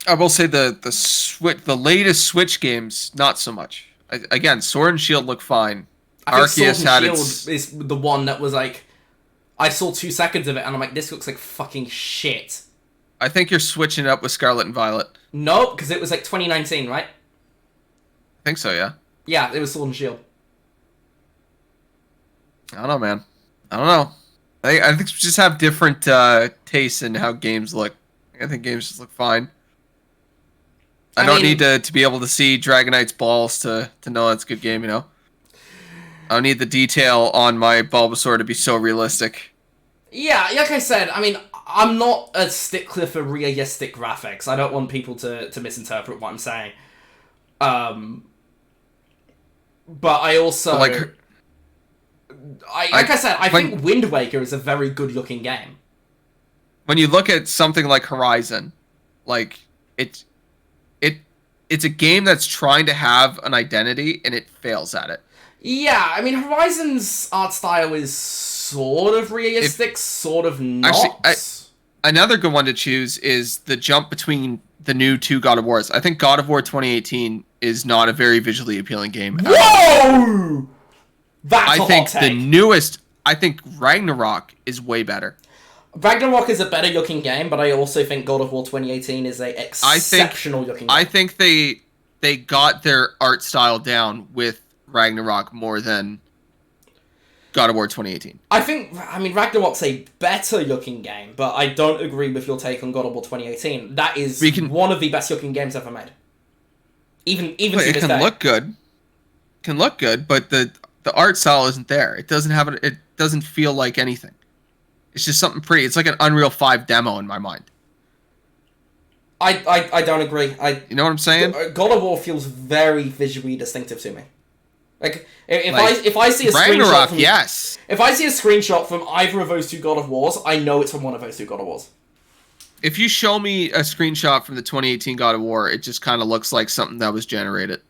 Speaker 2: I will say the latest Switch games, not so much. Again, Sword and Shield look fine.
Speaker 1: I think
Speaker 2: Arceus
Speaker 1: Sword
Speaker 2: had
Speaker 1: and
Speaker 2: its...
Speaker 1: Shield is the one that was like... I saw 2 seconds of it and I'm like, this looks like fucking shit.
Speaker 2: I think you're switching it up with Scarlet and Violet.
Speaker 1: Nope, because it was like 2019, right?
Speaker 2: I think so, yeah.
Speaker 1: Yeah, it was Sword and Shield.
Speaker 2: I don't know, man. I don't know. I think we just have different tastes in how games look. I think games just look fine. I don't need to be able to see Dragonite's balls to know it's a good game, you know? I don't need the detail on my Bulbasaur to be so realistic.
Speaker 1: Yeah, like I said, I mean, I'm not a stickler for realistic graphics. I don't want people to misinterpret what I'm saying. But I also...
Speaker 2: But
Speaker 1: like I said, I think Wind Waker is a very good looking game.
Speaker 2: When you look at something like Horizon, like it's a game that's trying to have an identity and it fails at it.
Speaker 1: Yeah, I mean, Horizon's art style is sort of realistic, sort of not.
Speaker 2: Actually, Another good one to choose is the jump between the new two God of Wars. I think God of War 2018 is not a very visually appealing game.
Speaker 1: Whoa! That's a hot take.
Speaker 2: The newest, I think Ragnarok is way better.
Speaker 1: Ragnarok is a better looking game, but I also think God of War 2018 is a exceptional looking game.
Speaker 2: I think they got their art style down with Ragnarok more than God of War 2018.
Speaker 1: I mean, Ragnarok's a better looking game, but I don't agree with your take on God of War 2018. That is one of the best looking games ever made. Even to this day.
Speaker 2: It can look good. Can look good, but the art style isn't there. It doesn't feel like anything. It's just something pretty. It's like an Unreal 5 demo in my mind.
Speaker 1: I don't agree.
Speaker 2: You know what I'm saying?
Speaker 1: God of War feels very visually distinctive to me. Like if I see a
Speaker 2: Ragnarok,
Speaker 1: screenshot if I see a screenshot from either of those two God of Wars, I know it's from one of those two God of Wars.
Speaker 2: If you show me a screenshot from the 2018 God of War, it just kind of looks like something that was generated.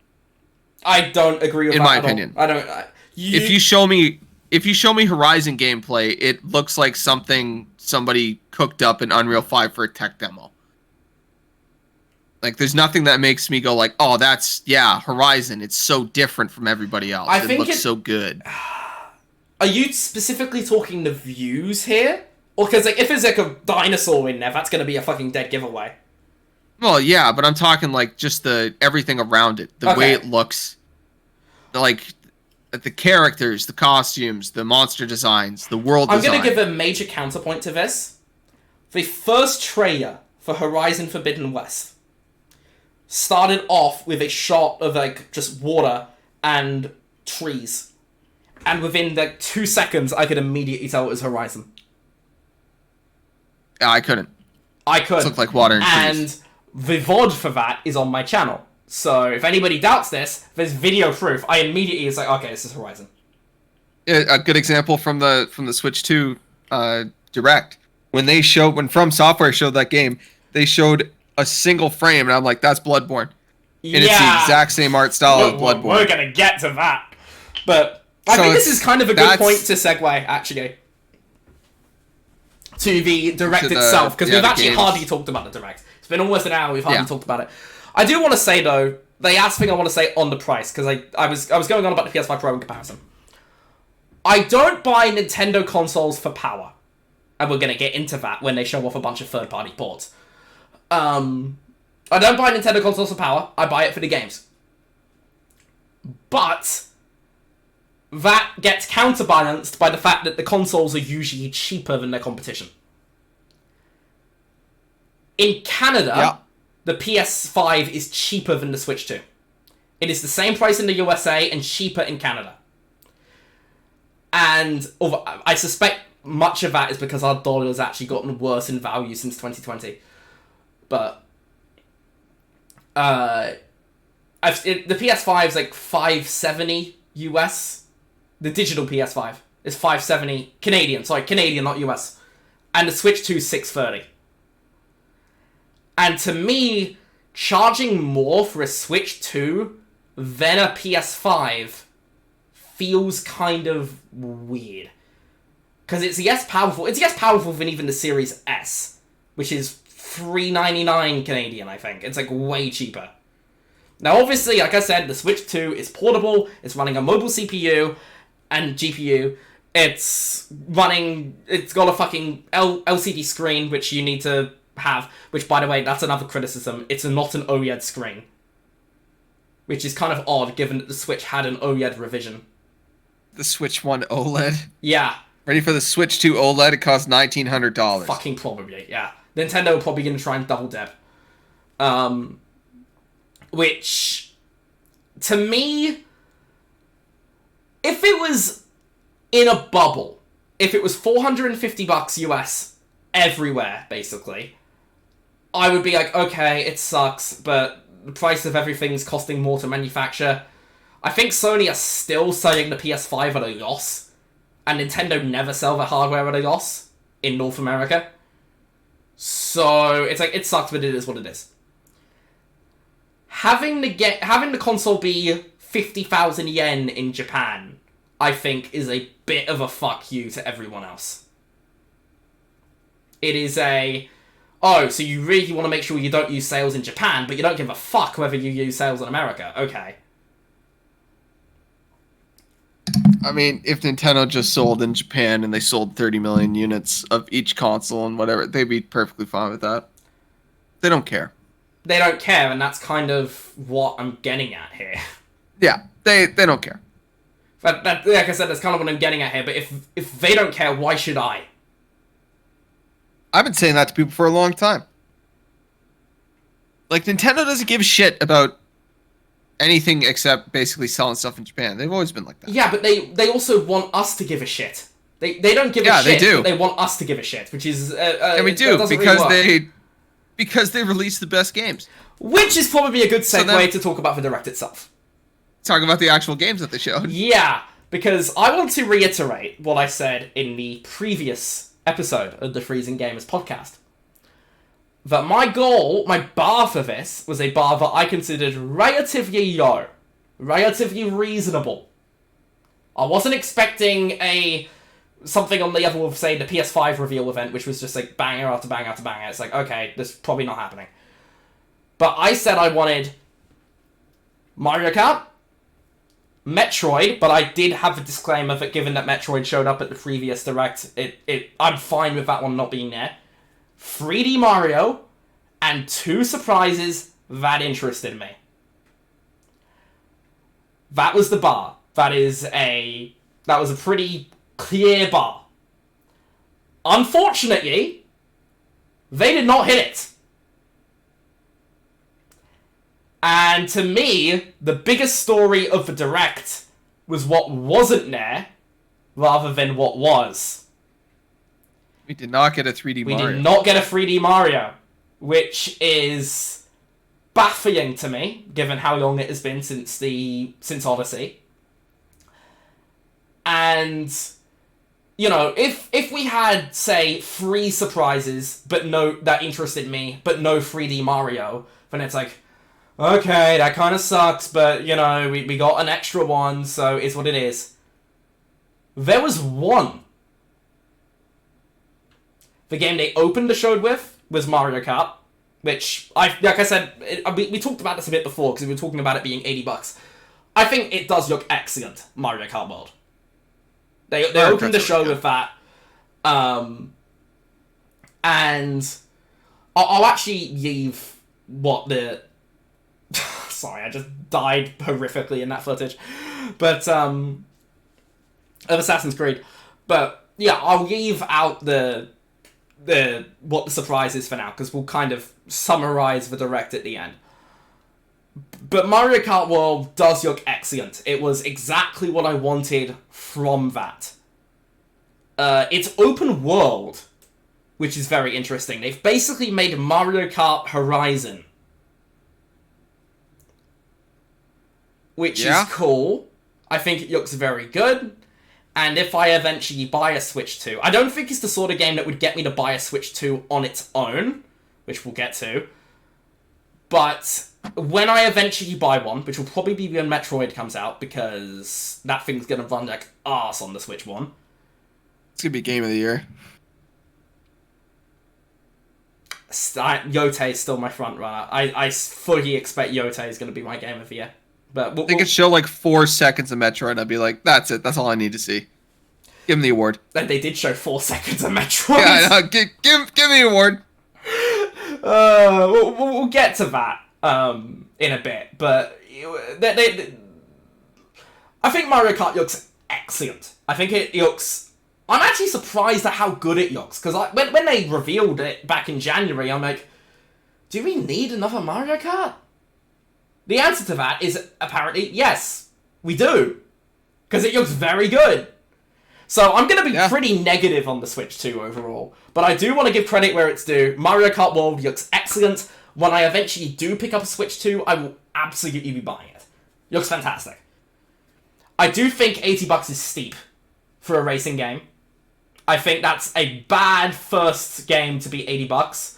Speaker 1: I don't agree with that. In my opinion. I don't.
Speaker 2: If you show me Horizon gameplay, it looks like something somebody cooked up in Unreal 5 for a tech demo. Like, there's nothing that makes me go like, oh, Horizon. It's so different from everybody else. It looks so good.
Speaker 1: Are you specifically talking the views here? Or because like, if there's like a dinosaur in there, that's going to be a fucking dead giveaway.
Speaker 2: Well, yeah, but I'm talking like just everything around it. The way it looks. Like, the characters, the costumes, the monster designs, the world design.
Speaker 1: I'm going to give a major counterpoint to this. The first trailer for Horizon Forbidden West started off with a shot of like just water and trees, and within like 2 seconds I could immediately tell it was Horizon.
Speaker 2: I couldn't.
Speaker 1: It
Speaker 2: looked like water and trees.
Speaker 1: And the VOD for that is on my channel, so if anybody doubts this, there's video proof. I immediately was like, okay, this is Horizon.
Speaker 2: A good example from the Switch 2 Direct, when From Software showed that game, they showed a single frame, and I'm like, that's Bloodborne. And it's the exact same art style of Bloodborne.
Speaker 1: We're going to get to that. But I think this is kind of a good point to segue, actually, to the Direct itself, because we've actually hardly talked about the Direct. It's been almost an hour, we've hardly talked about it. I do want to say, though, the last thing I want to say on the price, because I was going on about the PS5 Pro in comparison. I don't buy Nintendo consoles for power. And we're going to get into that when they show off a bunch of third-party ports. I don't buy Nintendo consoles for power. I buy it for the games. But that gets counterbalanced by the fact that the consoles are usually cheaper than their competition. In Canada, the PS5 is cheaper than the Switch 2. It is the same price in the USA and cheaper in Canada. And I suspect much of that is because our dollar has actually gotten worse in value since 2020. But the PS5 is like $570 US. The digital PS5 is $570 Canadian. Sorry, Canadian, not US. And the Switch 2 is $630. And to me, charging more for a Switch 2 than a PS5 feels kind of weird. Because it's less powerful. It's less powerful than even the Series S, which is $399 Canadian, I think. It's like way cheaper. Now, obviously, like I said, the Switch 2 is portable. It's running a mobile CPU and GPU. It's got a fucking LCD screen, which you need to have. Which, by the way, that's another criticism. It's not an OLED screen. Which is kind of odd, given that the Switch had an OLED revision.
Speaker 2: The Switch 1 OLED?
Speaker 1: Yeah.
Speaker 2: Ready for the Switch 2 OLED? It costs $1,900.
Speaker 1: Fucking probably, yeah. Nintendo are probably going to try and double dip. Which, to me, if it was in a bubble, if it was $450 US everywhere, basically, I would be like, okay, it sucks, but the price of everything's costing more to manufacture. I think Sony are still selling the PS5 at a loss, and Nintendo never sell their hardware at a loss in North America. So, it's like, it sucks, but it is what it is. Having the console be 50,000 yen in Japan, I think, is a bit of a fuck you to everyone else. It is oh, so you really want to make sure you don't use sales in Japan, but you don't give a fuck whether you use sales in America. Okay.
Speaker 2: I mean, if Nintendo just sold in Japan and they sold 30 million units of each console and whatever, they'd be perfectly fine with that. They don't care.
Speaker 1: They don't care, and that's kind of what I'm getting at here.
Speaker 2: Yeah, they don't care.
Speaker 1: But like I said, that's kind of what I'm getting at here, but if they don't care, why should I?
Speaker 2: I've been saying that to people for a long time. Like, Nintendo doesn't give a shit about anything except basically selling stuff in Japan. They've always been like that.
Speaker 1: Yeah, but they also want us to give a shit. They don't give a shit,
Speaker 2: they do.
Speaker 1: But they want us to give a shit, which is...
Speaker 2: and we do, because they release the best games.
Speaker 1: Which is probably a good segue to talk about the Direct itself.
Speaker 2: Talk about the actual games that they showed.
Speaker 1: Yeah, because I want to reiterate what I said in the previous episode of the Freezing Gamers podcast. That my goal, my bar for this, was a bar that I considered relatively low. Relatively reasonable. I wasn't expecting something on the level of, say, the PS5 reveal event, which was just like banger after banger after banger. It's like, okay, this is probably not happening. But I said I wanted Mario Kart, Metroid, but I did have a disclaimer that given that Metroid showed up at the previous Direct, I'm fine with that one not being there. 3D Mario, and 2 surprises that interested me. That was the bar. That was a pretty clear bar. Unfortunately, they did not hit it. And to me, the biggest story of the Direct was what wasn't there, rather than what was.
Speaker 2: We did not get a 3D Mario.
Speaker 1: We did not get a 3D Mario, which is baffling to me, given how long it has been since Odyssey. And, you know, if we had, say, 3 surprises that interested me, but no 3D Mario, then it's like, okay, that kind of sucks, but, you know, we got an extra one, so it's what it is. There was one. The game they opened the show with was Mario Kart, which, like I said, we talked about this a bit before, because we were talking about it being $80. I think it does look excellent, Mario Kart World. They opened the show with that, and I'll actually leave sorry, I just died horrifically in that footage, but, of Assassin's Creed. But, yeah, I'll leave out what the surprise is for now, because we'll kind of summarize the Direct at the end. But Mario Kart World does look excellent. It was exactly what I wanted from that. It's open world, which is very interesting. They've basically made Mario Kart Horizon, which is cool. I think it looks very good. And if I eventually buy a Switch 2... I don't think it's the sort of game that would get me to buy a Switch 2 on its own, which we'll get to. But when I eventually buy one, which will probably be when Metroid comes out, because that thing's going to run like arse on the Switch 1.
Speaker 2: It's going to be Game of the Year.
Speaker 1: Yote is still my front runner. I fully expect Yote is going to be my Game of the Year. But
Speaker 2: they could show like 4 seconds of Metroid and I'd be like, that's it. That's all I need to see. Give him the award.
Speaker 1: Then they did show 4 seconds of Metroid.
Speaker 2: Yeah, I know. Give me the award.
Speaker 1: We'll get to that in a bit. But I think Mario Kart looks excellent. I think it looks... I'm actually surprised at how good it looks. Because when they revealed it back in January, I'm like, do we need another Mario Kart? The answer to that is apparently yes, we do. Because it looks very good. So I'm going to be pretty negative on the Switch 2 overall. But I do want to give credit where it's due. Mario Kart World looks excellent. When I eventually do pick up a Switch 2, I will absolutely be buying it. It looks fantastic. I do think $80 is steep for a racing game. I think that's a bad first game to be $80.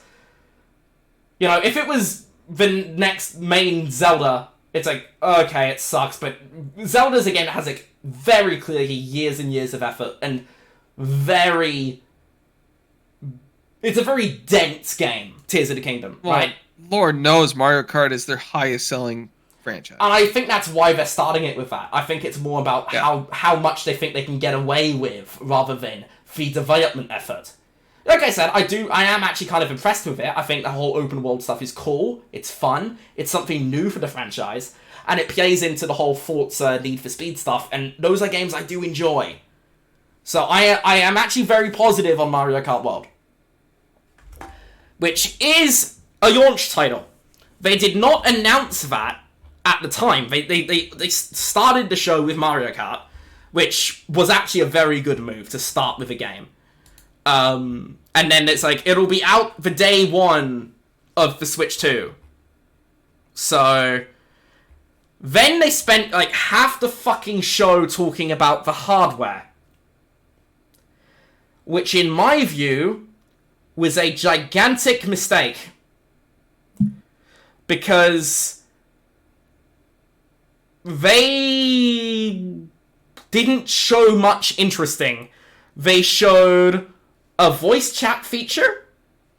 Speaker 1: You know, if it was the next main Zelda, it's like, okay, it sucks, but Zelda's a game that has, like, very clearly years and years of effort, and very It's a very dense game, Tears of the Kingdom,
Speaker 2: Well,
Speaker 1: right?
Speaker 2: Lord knows Mario Kart is their highest selling franchise.
Speaker 1: And I think that's why they're starting it with that. I think it's more about how much they think they can get away with, rather than the development effort. Like I said, I am actually kind of impressed with it. I think the whole open world stuff is cool. It's fun. It's something new for the franchise. And it plays into the whole Forza Need for Speed stuff. And those are games I do enjoy. So I am actually very positive on Mario Kart World. Which is a launch title. They did not announce that at the time. They started the show with Mario Kart, which was actually a very good move to start with a game. And then it's like, it'll be out the day one of the Switch 2. So then they spent like half the fucking show talking about the hardware, which in my view was a gigantic mistake, because they didn't show much interesting. They showed a voice chat feature,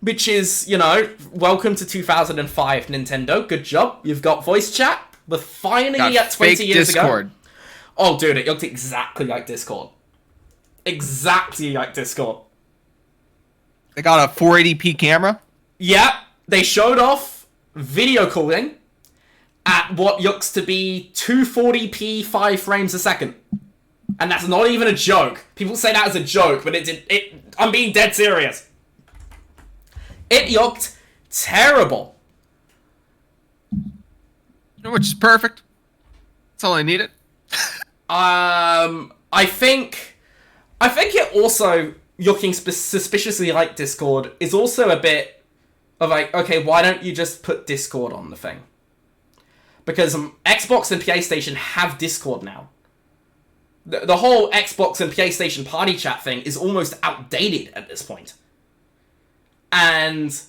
Speaker 1: which is, you know, welcome to 2005 Nintendo. Good job. You've got voice chat. But finally, at 20 years
Speaker 2: Discord.
Speaker 1: ago... Oh, dude, it looked exactly like Discord. Exactly like Discord.
Speaker 2: They got a 480p camera?
Speaker 1: Yeah, they showed off video calling at what looks to be 240p 5 frames a second. And that's not even a joke. People say that as a joke, but I'm being dead serious. It looked terrible.
Speaker 2: Which is perfect. That's all I needed.
Speaker 1: I think it also, looking suspiciously like Discord, is also a bit of like, okay, why don't you just put Discord on the thing? Because Xbox and PlayStation have Discord now. The whole Xbox and PlayStation party chat thing is almost outdated at this point. And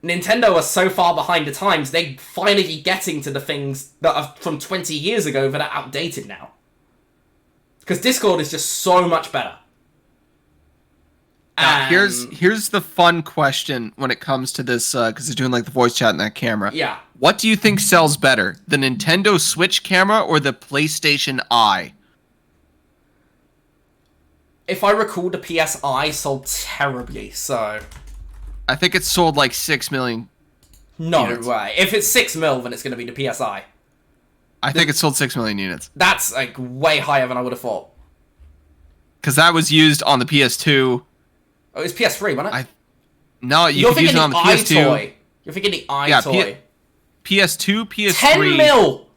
Speaker 1: Nintendo are so far behind the times, they're finally getting to the things that are from 20 years ago that are outdated now. Because Discord is just so much better.
Speaker 2: Now, here's the fun question when it comes to this, because they're doing like the voice chat in that camera.
Speaker 1: Yeah.
Speaker 2: What do you think sells better, the Nintendo Switch camera or the PlayStation Eye?
Speaker 1: If I recall, the PSI sold terribly, so...
Speaker 2: I think it sold like 6 million.
Speaker 1: No
Speaker 2: units.
Speaker 1: way. If it's 6 mil, then it's going to be the PSI.
Speaker 2: I think it sold 6 million units.
Speaker 1: That's like way higher than I would have thought.
Speaker 2: Because that was used on the PS2.
Speaker 1: Oh, it was PS3, wasn't it?
Speaker 2: No,
Speaker 1: You're
Speaker 2: could use it on the PS2.
Speaker 1: Toy. You're thinking the toy.
Speaker 2: PS2, PS3.
Speaker 1: 10 mil!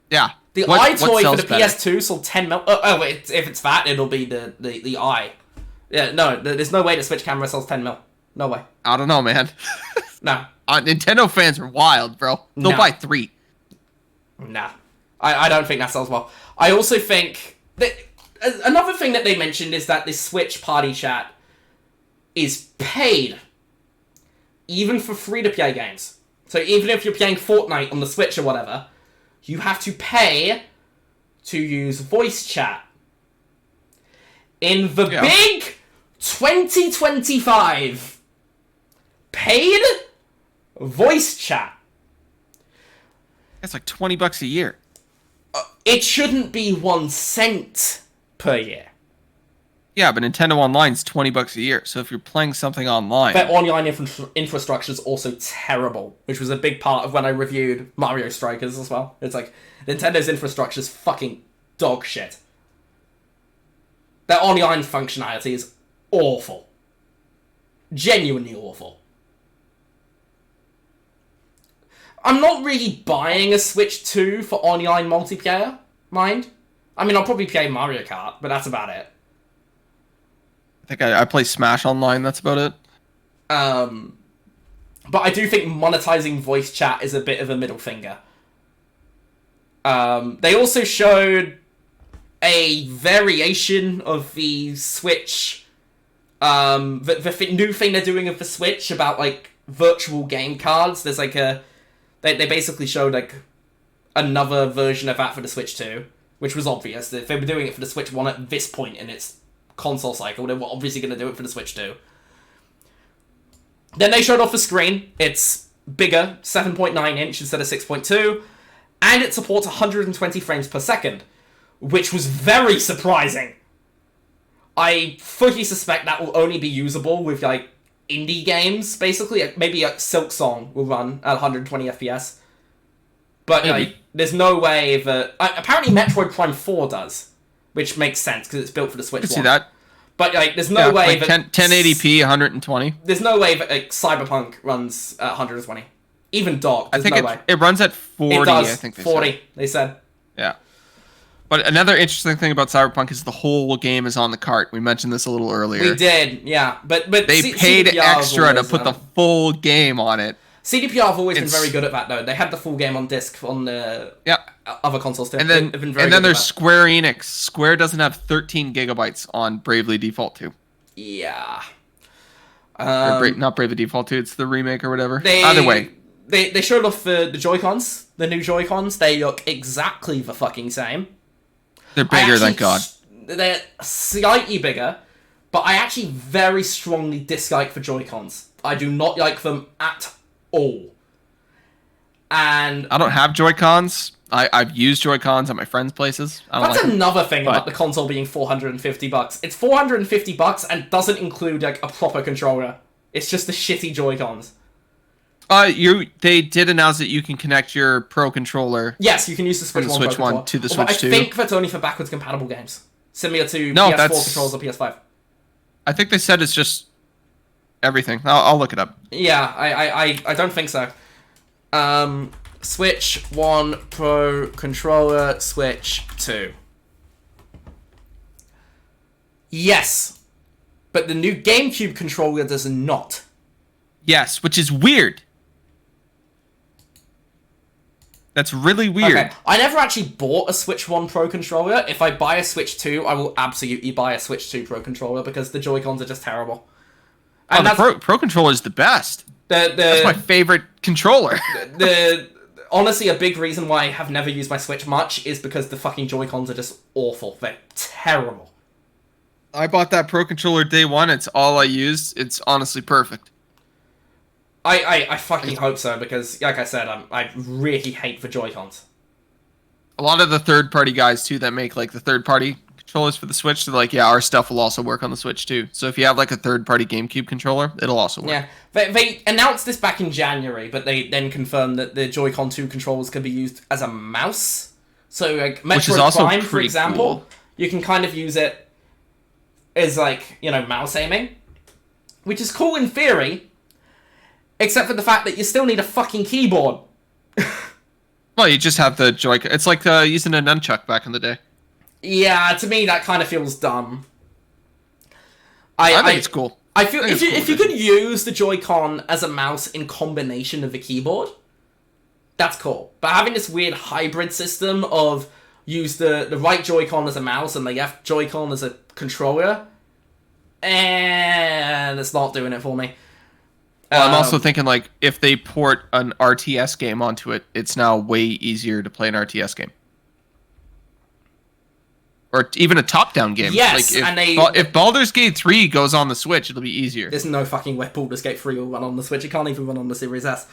Speaker 2: Yeah.
Speaker 1: The
Speaker 2: What
Speaker 1: toy for
Speaker 2: sells
Speaker 1: the
Speaker 2: better?
Speaker 1: PS2 sold 10 mil. Oh, wait, if it's that, it'll be the eye. Yeah, no, there's no way the Switch camera sells 10 mil. No way.
Speaker 2: I don't know, man.
Speaker 1: No.
Speaker 2: Nintendo fans are wild, bro. They'll
Speaker 1: No.
Speaker 2: buy 3.
Speaker 1: Nah. I don't think that sells well. I also think... Another thing that they mentioned is that this Switch party chat is paid. Even for free-to-play games. So even if you're playing Fortnite on the Switch or whatever, you have to pay to use voice chat. In the big 2025 paid voice chat.
Speaker 2: That's like $20 a year.
Speaker 1: It shouldn't be 1 cent per year.
Speaker 2: Yeah, but Nintendo Online's $20 a year. So if you're playing something online,
Speaker 1: Their online infrastructure is also terrible, which was a big part of when I reviewed Mario Strikers as well. It's like, Nintendo's infrastructure is fucking dog shit. Their online functionality is awful. Genuinely awful. I'm not really buying a Switch 2 for online multiplayer, mind. I mean, I'll probably play Mario Kart, but that's about it.
Speaker 2: I think I play Smash Online, that's about it.
Speaker 1: But I do think monetizing voice chat is a bit of a middle finger. They also showed a variation of the Switch, the new thing they're doing of the Switch about, like, virtual game cards. There's, like, They basically showed, like, another version of that for the Switch 2, which was obvious. If they were doing it for the Switch 1 at this point in its console cycle, they were obviously going to do it for the Switch 2. Then they showed off the screen. It's bigger, 7.9 inch instead of 6.2, and it supports 120 frames per second, which was very surprising. I fully suspect that will only be usable with, like, indie games, basically. Maybe a Silk Song will run at 120 FPS. But, like, there's no way that... apparently Metroid Prime 4 does, which makes sense, because it's built for the Switch 1.
Speaker 2: See that?
Speaker 1: But, like, there's no way
Speaker 2: like
Speaker 1: that...
Speaker 2: 1080p, 120.
Speaker 1: There's no way that, like, Cyberpunk runs at 120. Even Dock, there's no way.
Speaker 2: It runs at 40,
Speaker 1: it does,
Speaker 2: I think they
Speaker 1: 40,
Speaker 2: said.
Speaker 1: they said.
Speaker 2: Yeah. But another interesting thing about Cyberpunk is the whole game is on the cart. We mentioned this a little earlier.
Speaker 1: We did, yeah. But
Speaker 2: they paid
Speaker 1: CDPR
Speaker 2: extra to put the full game on it.
Speaker 1: CDPR have always been very good at that, though. They had the full game on disc on the other consoles too.
Speaker 2: And then, there's Square Enix. Square doesn't have 13 gigabytes on Bravely Default 2.
Speaker 1: Yeah.
Speaker 2: Not Bravely Default 2, it's the remake or whatever. Either way.
Speaker 1: They showed off the Joy-Cons, the new Joy-Cons. They look exactly the fucking same.
Speaker 2: They're bigger, thank God.
Speaker 1: They're slightly bigger, but I actually very strongly dislike the Joy-Cons. I do not like them at all. And
Speaker 2: I don't have Joy-Cons. I've used Joy-Cons at my friends' places.
Speaker 1: That's another thing about the console being $450. It's $450 and doesn't include like a proper controller. It's just the shitty Joy-Cons.
Speaker 2: They did announce that you can connect your Pro controller.
Speaker 1: Yes, you can use the Switch One
Speaker 2: to the Switch 2.
Speaker 1: I think that's only for backwards compatible games, similar to PS4 controls or PS5.
Speaker 2: I think they said it's just everything. I'll look it up.
Speaker 1: Yeah, I don't think so. Switch 1 Pro controller, Switch 2. Yes, but the new GameCube controller does not.
Speaker 2: Yes, which is weird. That's really weird.
Speaker 1: Okay. I never actually bought a Switch 1 Pro controller. If I buy a Switch 2, I will absolutely buy a Switch 2 Pro controller because the Joy-Cons are just terrible.
Speaker 2: And the Pro controller is the best. That's my favorite controller.
Speaker 1: Honestly, a big reason why I have never used my Switch much is because the fucking Joy-Cons are just awful. They're terrible.
Speaker 2: I bought that Pro controller day one. It's all I used. It's honestly perfect.
Speaker 1: I fucking hope so, because, like I said, I really hate the Joy-Cons.
Speaker 2: A lot of the third-party guys, too, that make, like, the third-party controllers for the Switch, they're like, yeah, our stuff will also work on the Switch, too. So if you have, like, a third-party GameCube controller, it'll also work. Yeah,
Speaker 1: they announced this back in January, but they then confirmed that the Joy-Con 2 controllers can be used as a mouse. So, like, Metroid Prime, for example, you can kind of use it as, like, you know, mouse aiming. Which is cool in theory, except for the fact that you still need a fucking keyboard.
Speaker 2: Well, you just have the Joy-Con. It's like using a nunchuck back in the day.
Speaker 1: Yeah, to me that kind of feels dumb.
Speaker 2: I think it's cool.
Speaker 1: I feel if you could use the Joy-Con as a mouse in combination with the keyboard, that's cool. But having this weird hybrid system of use the right Joy-Con as a mouse and the left Joy-Con as a controller, and it's not doing it for me.
Speaker 2: Well, I'm also thinking, like, if they port an RTS game onto it, it's now way easier to play an RTS game. Or even a top-down game.
Speaker 1: Yes,
Speaker 2: like if Baldur's Gate 3 goes on the Switch, it'll be easier.
Speaker 1: There's no fucking way Baldur's Gate 3 will run on the Switch. It can't even run on the Series S.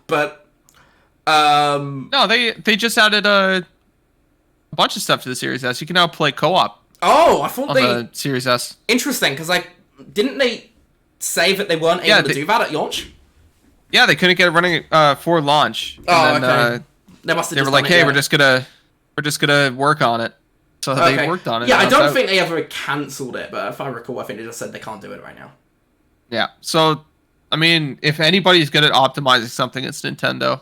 Speaker 1: But,
Speaker 2: no, they just added a bunch of stuff to the Series S. You can now play co-op.
Speaker 1: Oh, I thought
Speaker 2: the Series S.
Speaker 1: Interesting, because, like, didn't they say that they weren't able to do that at launch?
Speaker 2: Yeah, they couldn't get it running for launch.
Speaker 1: And then, okay.
Speaker 2: They were like, "Hey, we're just gonna work on it." So they worked on it.
Speaker 1: Yeah, I don't think they ever cancelled it, but if I recall, I think they just said they can't do it right now.
Speaker 2: Yeah. So, I mean, if anybody's good at optimizing something, it's Nintendo.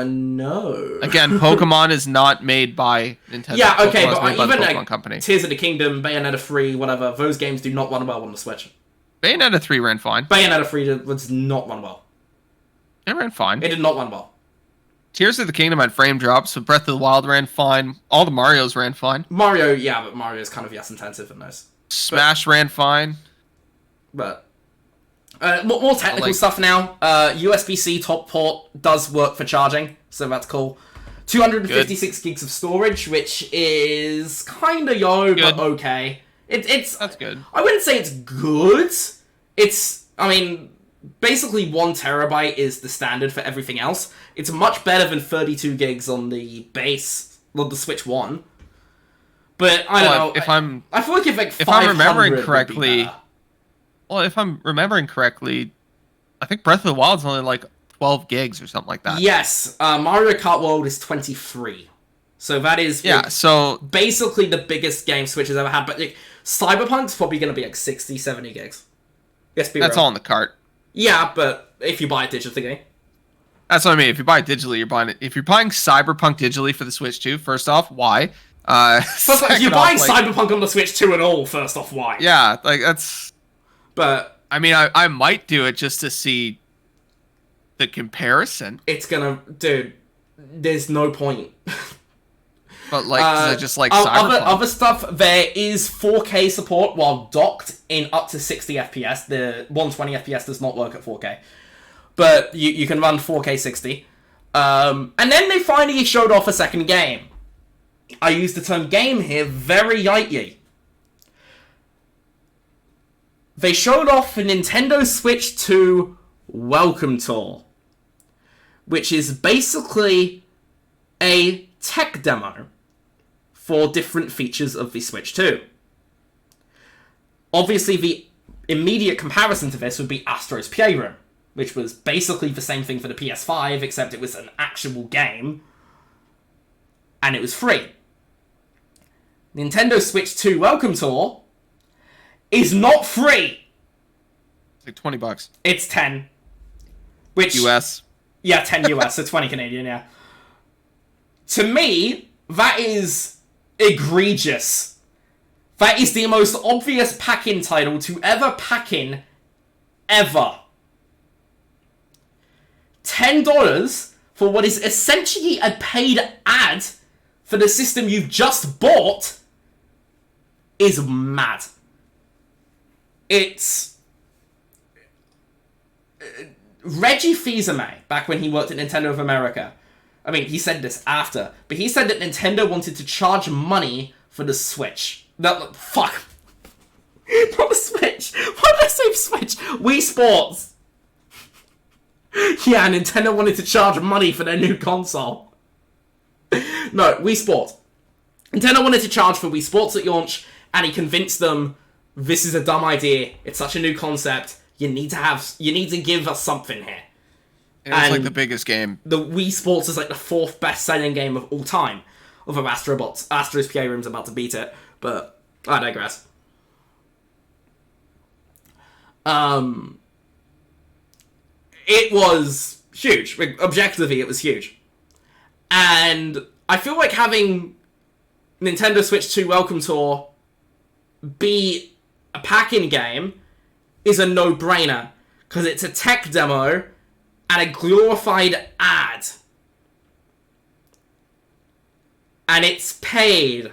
Speaker 1: No.
Speaker 2: Again, Pokemon is not made by Nintendo.
Speaker 1: Yeah, okay, but even
Speaker 2: like company.
Speaker 1: Tears of the Kingdom, Bayonetta 3, whatever, those games do not run well on the Switch.
Speaker 2: Bayonetta 3 ran fine.
Speaker 1: Bayonetta 3 does not run well.
Speaker 2: It ran fine.
Speaker 1: It did not run well.
Speaker 2: Tears of the Kingdom had frame drops, so Breath of the Wild ran fine. All the Marios ran fine.
Speaker 1: Mario, yeah, but Mario is kind of yes-intensive in those.
Speaker 2: Smash ran fine.
Speaker 1: But more technical stuff now. USB-C top port does work for charging, so that's cool. 256 gigs of storage, which is kind of but okay. It's
Speaker 2: That's good.
Speaker 1: I wouldn't say it's good. It's, I mean, basically 1 terabyte is the standard for everything else. It's much better than 32 gigs on the base, on the Switch 1. But I don't know. I feel like if
Speaker 2: I'm remembering
Speaker 1: correctly,
Speaker 2: if I'm remembering correctly, I think Breath of the Wild's only like 12 gigs or something like that.
Speaker 1: Yes, Mario Kart World is 23. So that is
Speaker 2: so
Speaker 1: basically the biggest game Switch has ever had. But like, Cyberpunk's probably going to be like 60, 70 gigs.
Speaker 2: That's all in the cart.
Speaker 1: Yeah, but if you buy it digitally.
Speaker 2: That's what I mean. If you buy it digitally, you're buying it. If you're buying Cyberpunk digitally for the Switch 2, first off, why?
Speaker 1: First off, if you're buying Cyberpunk on the Switch 2 at all, first off, why?
Speaker 2: Yeah, like that's...
Speaker 1: But...
Speaker 2: I mean, I might do it just to see the comparison.
Speaker 1: It's gonna... Dude, there's no point.
Speaker 2: But, like, I just like Cyberpunk.
Speaker 1: Other stuff, there is 4K support while docked in up to 60 FPS. The 120 FPS does not work at 4K. But you can run 4K 60. And then they finally showed off a second game. I use the term game here very lightly. They showed off a Nintendo Switch 2 Welcome Tour, which is basically a tech demo for different features of the Switch 2. Obviously, the immediate comparison to this would be Astro's Playroom, which was basically the same thing for the PS5, except it was an actual game, and it was free. Nintendo Switch 2 Welcome Tour is not free.
Speaker 2: It's like $20.
Speaker 1: It's 10. Which...
Speaker 2: US.
Speaker 1: Yeah, 10 US, so 20 Canadian, yeah. To me, that is egregious. That is the most obvious pack-in title to ever pack in, ever. $10 for what is essentially a paid ad for the system you've just bought is mad. It's... Reggie Fils-Aimé, back when he worked at Nintendo of America, I mean, he said this after, but he said that Nintendo wanted to charge money for the Switch. No, fuck. Not the Switch. Why did I say Switch? Wii Sports. Yeah, Nintendo wanted to charge money for their new console. No, Wii Sports. Nintendo wanted to charge for Wii Sports at launch, and he convinced them, this is a dumb idea, it's such a new concept, you need to give us something here.
Speaker 2: It's like the biggest game.
Speaker 1: The Wii Sports is like the 4th best-selling game of all time. Although Astro's Playroom's about to beat it, but I digress. It was huge. Objectively, it was huge. And I feel like having Nintendo Switch 2 Welcome Tour be a pack-in game is a no-brainer, because it's a tech demo and a glorified ad. And it's paid.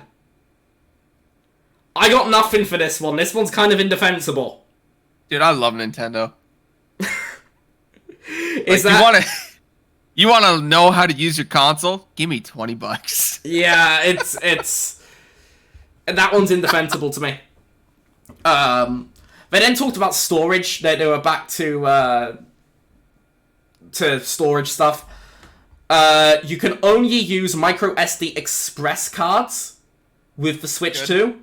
Speaker 1: I got nothing for this one. This one's kind of indefensible.
Speaker 2: Dude, I love Nintendo.
Speaker 1: Is
Speaker 2: like,
Speaker 1: that...
Speaker 2: You want to know how to use your console? Give me $20.
Speaker 1: Yeah, it's... That one's indefensible to me. They then talked about storage. They were back to storage stuff. You can only use micro SD express cards with the Switch 2.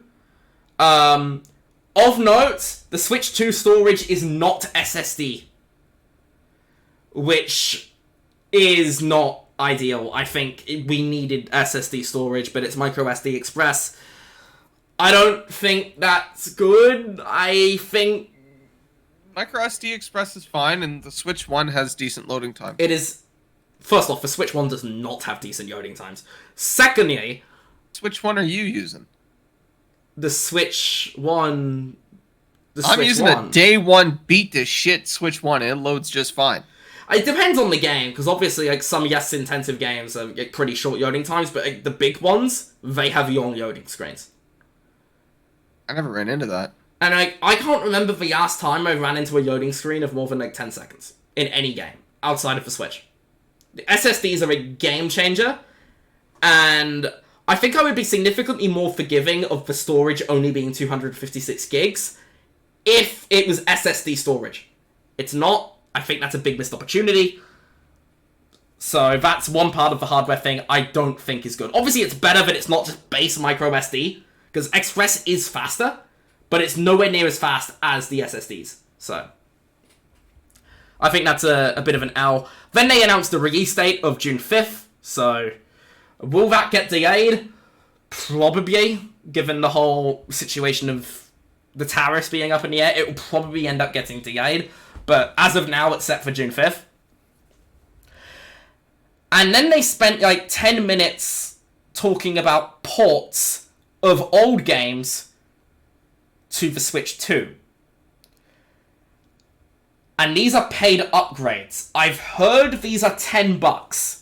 Speaker 1: Of note, the Switch 2 storage is not SSD, which is not ideal. I think we needed SSD storage, but it's micro SD express. I don't think that's good. I think
Speaker 2: micro SD express is fine, and the Switch 1 has decent loading time.
Speaker 1: It is... First off, the Switch 1 does not have decent loading times. Secondly...
Speaker 2: Which one are you using?
Speaker 1: The Switch 1...
Speaker 2: I'm using a day 1 beat to shit Switch 1, and it loads just fine.
Speaker 1: It depends on the game, because obviously like some yes-intensive games have pretty short loading times, but like, the big ones, they have long loading screens.
Speaker 2: I never ran into that.
Speaker 1: And I can't remember the last time I ran into a loading screen of more than like 10 seconds in any game outside of the Switch. The SSDs are a game changer, and I think I would be significantly more forgiving of the storage only being 256 gigs if it was SSD storage. It's not. I think that's a big missed opportunity. So that's one part of the hardware thing I don't think is good. Obviously, it's better that it's not just base micro SD, because Express is faster, but it's nowhere near as fast as the SSDs. So I think that's a bit of an L. Then they announced the release date of June 5th, so will that get delayed? Probably, given the whole situation of the tariffs being up in the air, it will probably end up getting delayed. But as of now, it's set for June 5th. And then they spent like 10 minutes talking about ports of old games to the Switch 2. And these are paid upgrades. I've heard these are $10.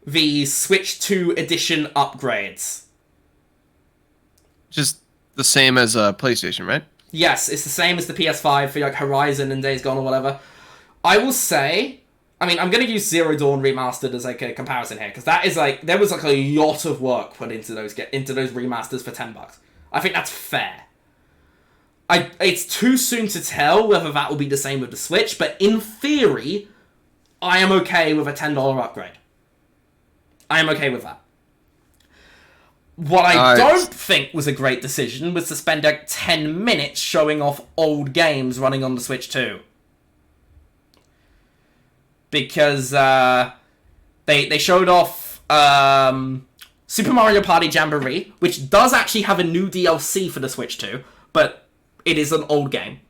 Speaker 1: The Switch 2 edition upgrades.
Speaker 2: Just the same as a PlayStation, right?
Speaker 1: Yes, it's the same as the PS5 for like Horizon and Days Gone or whatever. I will say, I mean, I'm going to use Zero Dawn Remastered as like a comparison here, because that is like, there was like a lot of work put into those remasters for $10. I think that's fair. It's too soon to tell whether that will be the same with the Switch, but in theory, I am okay with a $10 upgrade. I am okay with that. What I don't think was a great decision was to spend like 10 minutes showing off old games running on the Switch 2. Because they showed off Super Mario Party Jamboree, which does actually have a new DLC for the Switch 2, but it is an old game.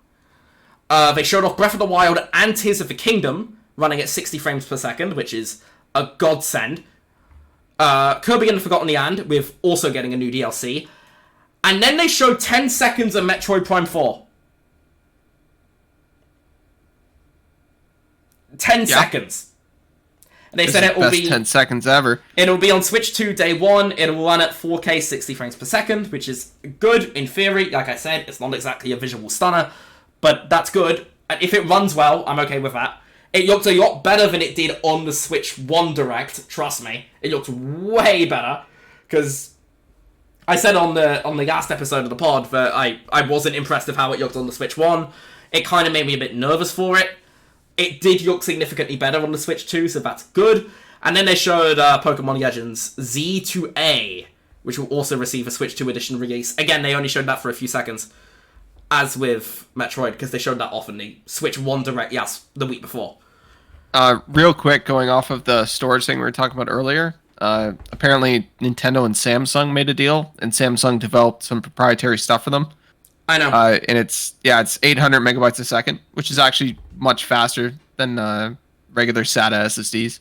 Speaker 1: They showed off Breath of the Wild and Tears of the Kingdom, running at 60 frames per second, which is a godsend. Kirby and the Forgotten Land, with also getting a new DLC. And then they showed 10 seconds of Metroid Prime 4. 10 seconds. And they said it will be
Speaker 2: 10 seconds ever.
Speaker 1: It'll be on Switch 2 day one. It'll run at 4K 60 frames per second, which is good in theory. Like I said, it's not exactly a visual stunner, but that's good. And if it runs well, I'm okay with that. It looked a lot better than it did on the Switch 1 Direct, trust me. It looked way better, because I said on the last episode of the pod that I wasn't impressed with how it looked on the Switch 1. It kind of made me a bit nervous for it. It did look significantly better on the Switch 2, so that's good. And then they showed Pokemon Legends Z2A, which will also receive a Switch 2 edition release. Again, they only showed that for a few seconds, as with Metroid, because they showed that off in the Switch 1 Direct, the week before.
Speaker 2: Real quick, going off of the storage thing we were talking about earlier, apparently Nintendo and Samsung made a deal, and Samsung developed some proprietary stuff for them.
Speaker 1: I know.
Speaker 2: And it's 800 megabytes a second, which is actually much faster than regular SATA SSDs.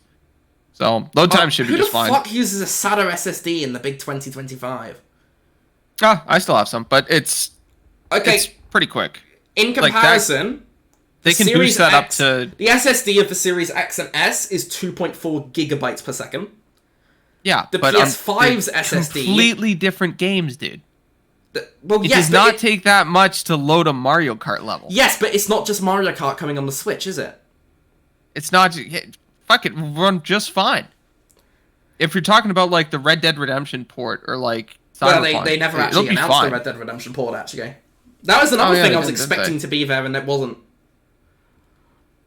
Speaker 2: So load time should be just fine.
Speaker 1: Who the fuck uses a SATA SSD in the big 2025?
Speaker 2: I still have some, but it's pretty quick.
Speaker 1: In comparison,
Speaker 2: they can boost that up to...
Speaker 1: The SSD of the Series X and S is 2.4 gigabytes per second.
Speaker 2: Yeah,
Speaker 1: the PS5's SSD...
Speaker 2: completely different games, dude. It
Speaker 1: does
Speaker 2: not take that much to load a Mario Kart level.
Speaker 1: Yes, but it's not just Mario Kart coming on the Switch, is it?
Speaker 2: It's not... Fuck it, run just fine. If you're talking about, like, the Red Dead Redemption port, or, like...
Speaker 1: Well, they never actually announced the Red Dead Redemption port, actually. That was another thing I was expecting to be there, and it wasn't.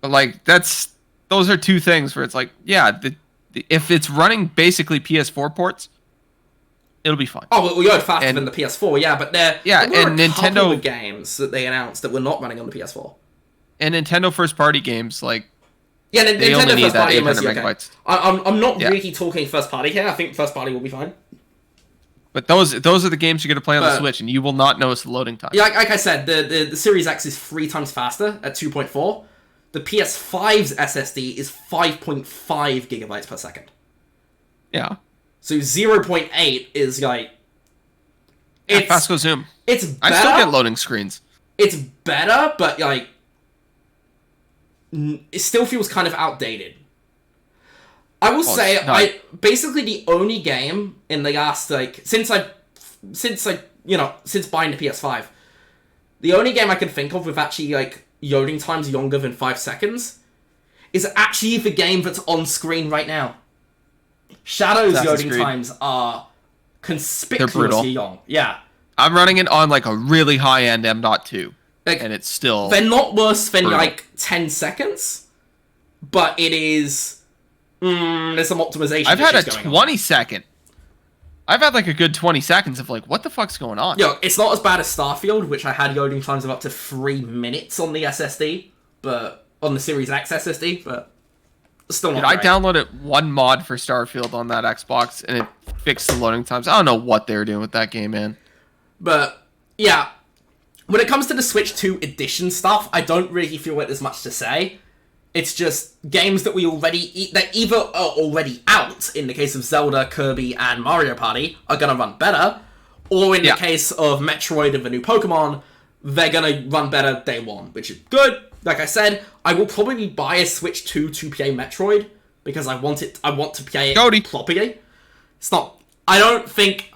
Speaker 2: But, like, those are two things where it's like, yeah, if it's running basically PS4 ports, it'll be fine.
Speaker 1: Oh, well, you're faster than the PS4, yeah, but there were
Speaker 2: and
Speaker 1: a
Speaker 2: Nintendo
Speaker 1: couple of games that they announced that were not running on the PS4.
Speaker 2: And Nintendo first-party games, like,
Speaker 1: yeah,
Speaker 2: they
Speaker 1: Nintendo
Speaker 2: only need that
Speaker 1: first-party
Speaker 2: 800
Speaker 1: okay.
Speaker 2: megabytes.
Speaker 1: I'm not really talking first-party here. I think first-party will be fine.
Speaker 2: But those are the games you're going to play on the Switch, and you will not notice the loading time.
Speaker 1: Yeah, like I said, the Series X is 3 times faster at 2.4. The PS5's SSD is 5.5 gigabytes per second.
Speaker 2: Yeah.
Speaker 1: So 0.8 is like...
Speaker 2: fast go zoom.
Speaker 1: It's better.
Speaker 2: I still get loading screens.
Speaker 1: It's better, but like... It still feels kind of outdated. I will say, basically the only game in the last, like, since buying the PS5, the only game I can think of with actually, like, loading times longer than 5 seconds is actually the game that's on screen right now. Shadow's
Speaker 2: Assassin's
Speaker 1: loading
Speaker 2: Creed.
Speaker 1: times are
Speaker 2: brutal.
Speaker 1: conspicuously long. Yeah.
Speaker 2: I'm running it on like a really high-end M.2,
Speaker 1: Like,
Speaker 2: and it's still...
Speaker 1: they're not worse than
Speaker 2: brutal.
Speaker 1: like 10 seconds, but it is... there's some optimization
Speaker 2: I've had a
Speaker 1: issues going on.
Speaker 2: 20-second. I've had like a good 20 seconds of like, what the fuck's going on?
Speaker 1: Yo, it's not as bad as Starfield, which I had loading times of up to 3 minutes on the SSD, but on the Series X SSD, but still not
Speaker 2: Dude, I
Speaker 1: great.
Speaker 2: downloaded one mod for Starfield on that Xbox, and it fixed the loading times. I don't know what they were doing with that game, man.
Speaker 1: But, yeah, when it comes to the Switch 2 edition stuff, I don't really feel like there's much to say. It's just games that we already... that either are already out, in the case of Zelda, Kirby, and Mario Party, are going to run better, or in the case of Metroid and the new Pokemon, they're going to run better day one, which is good. Like I said, I will probably buy a Switch 2 to play Metroid, because I want to play it
Speaker 2: GOTY.
Speaker 1: properly. It's not... I don't think...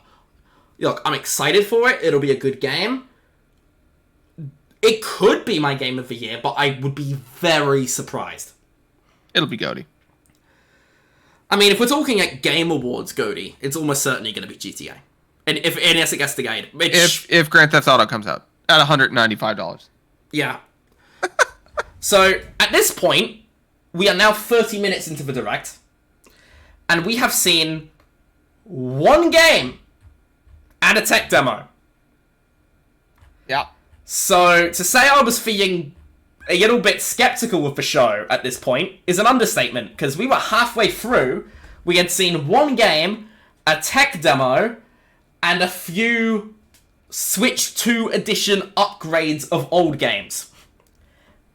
Speaker 1: Look, I'm excited for it. It'll be a good game. It could be my game of the year, but I would be very surprised.
Speaker 2: It'll be GOTY.
Speaker 1: I mean, if we're talking at Game Awards GOTY, it's almost certainly going to be GTA. And unless it gets the game.
Speaker 2: If Grand Theft Auto comes out at $195.
Speaker 1: Yeah. So, at this point, we are now 30 minutes into the Direct, and we have seen one game and a tech demo.
Speaker 2: Yeah.
Speaker 1: So, to say I was feeling a little bit skeptical of the show at this point is an understatement, because we were halfway through, we had seen one game, a tech demo, and a few Switch 2 edition upgrades of old games.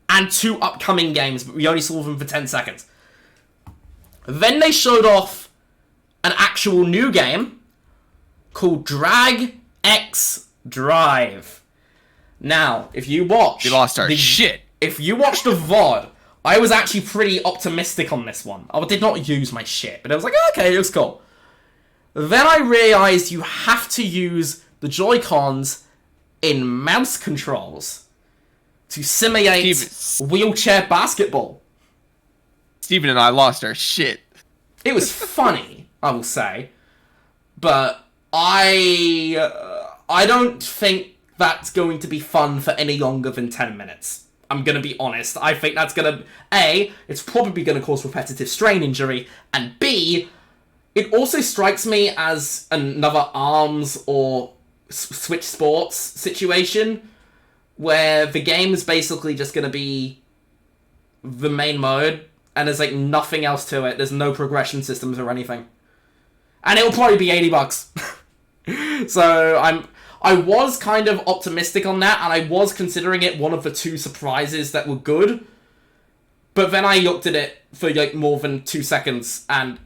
Speaker 1: And 2 upcoming games, but we only saw them for 10 seconds. Then they showed off an actual new game called Drag X Drive. Now, if you watch...
Speaker 2: We lost our shit.
Speaker 1: If you watch the VOD, I was actually pretty optimistic on this one. I did not use my shit, but I was like, okay, it looks cool. Then I realised you have to use the Joy-Cons in mouse controls to simulate wheelchair basketball.
Speaker 2: Steven and I lost our shit.
Speaker 1: It was funny, I will say, but I don't think that's going to be fun for any longer than 10 minutes. I'm going to be honest. I think that's going to... A, it's probably going to cause repetitive strain injury, and B, it also strikes me as another ARMS or Switch Sports situation, where the game is basically just going to be the main mode, and there's like nothing else to it. There's no progression systems or anything. And it'll probably be $80. So I was kind of optimistic on that, and I was considering it one of the 2 surprises that were good. But then I looked at it for like more than 2 seconds, and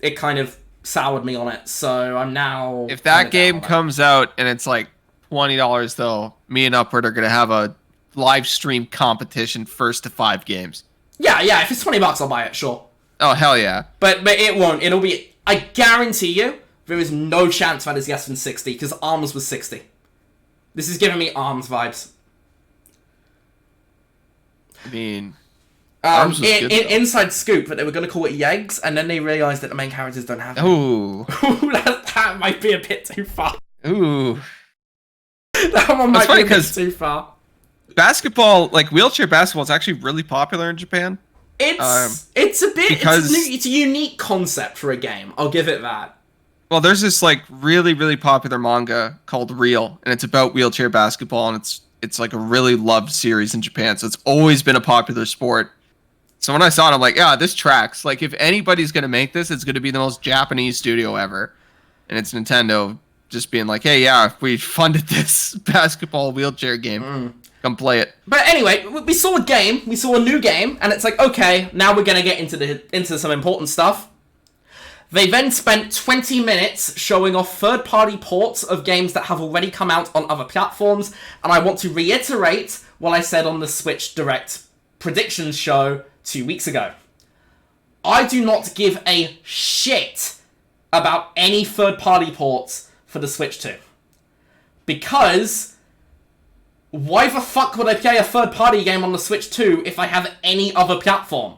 Speaker 1: it kind of soured me on it. So I'm now...
Speaker 2: If that game comes out and it's like $20 though, me and Upward are gonna have a live stream competition first to 5 games.
Speaker 1: Yeah, if it's $20, I'll buy it, sure.
Speaker 2: Oh, hell yeah.
Speaker 1: But it won't. It'll be... I guarantee you, there is no chance that is less than 60, because ARMS was 60. This is giving me ARMS vibes.
Speaker 2: I mean... ARMS was good,
Speaker 1: inside scoop that they were going to call it Yeggs, and then they realised that the main characters don't have them.
Speaker 2: Ooh.
Speaker 1: that might be a bit too far.
Speaker 2: Ooh.
Speaker 1: That one might be a bit too far.
Speaker 2: Basketball, like wheelchair basketball, is actually really popular in Japan.
Speaker 1: It's a unique concept for a game. I'll give it that.
Speaker 2: Well, there's this like really, really popular manga called Real, and it's about wheelchair basketball, and it's like a really loved series in Japan. So it's always been a popular sport. So when I saw it, I'm like, yeah, this tracks. Like, if anybody's gonna make this, it's gonna be the most Japanese studio ever, and it's Nintendo just being like, hey, yeah, if we funded this basketball wheelchair game, come play it.
Speaker 1: But anyway, we saw a game, we saw a new game, and it's like, okay, now we're gonna get into some important stuff. They then spent 20 minutes showing off third-party ports of games that have already come out on other platforms, and I want to reiterate what I said on the Switch Direct predictions show 2 weeks ago. I do not give a shit about any third-party ports for the Switch 2. Because why the fuck would I play a third-party game on the Switch 2 if I have any other platform?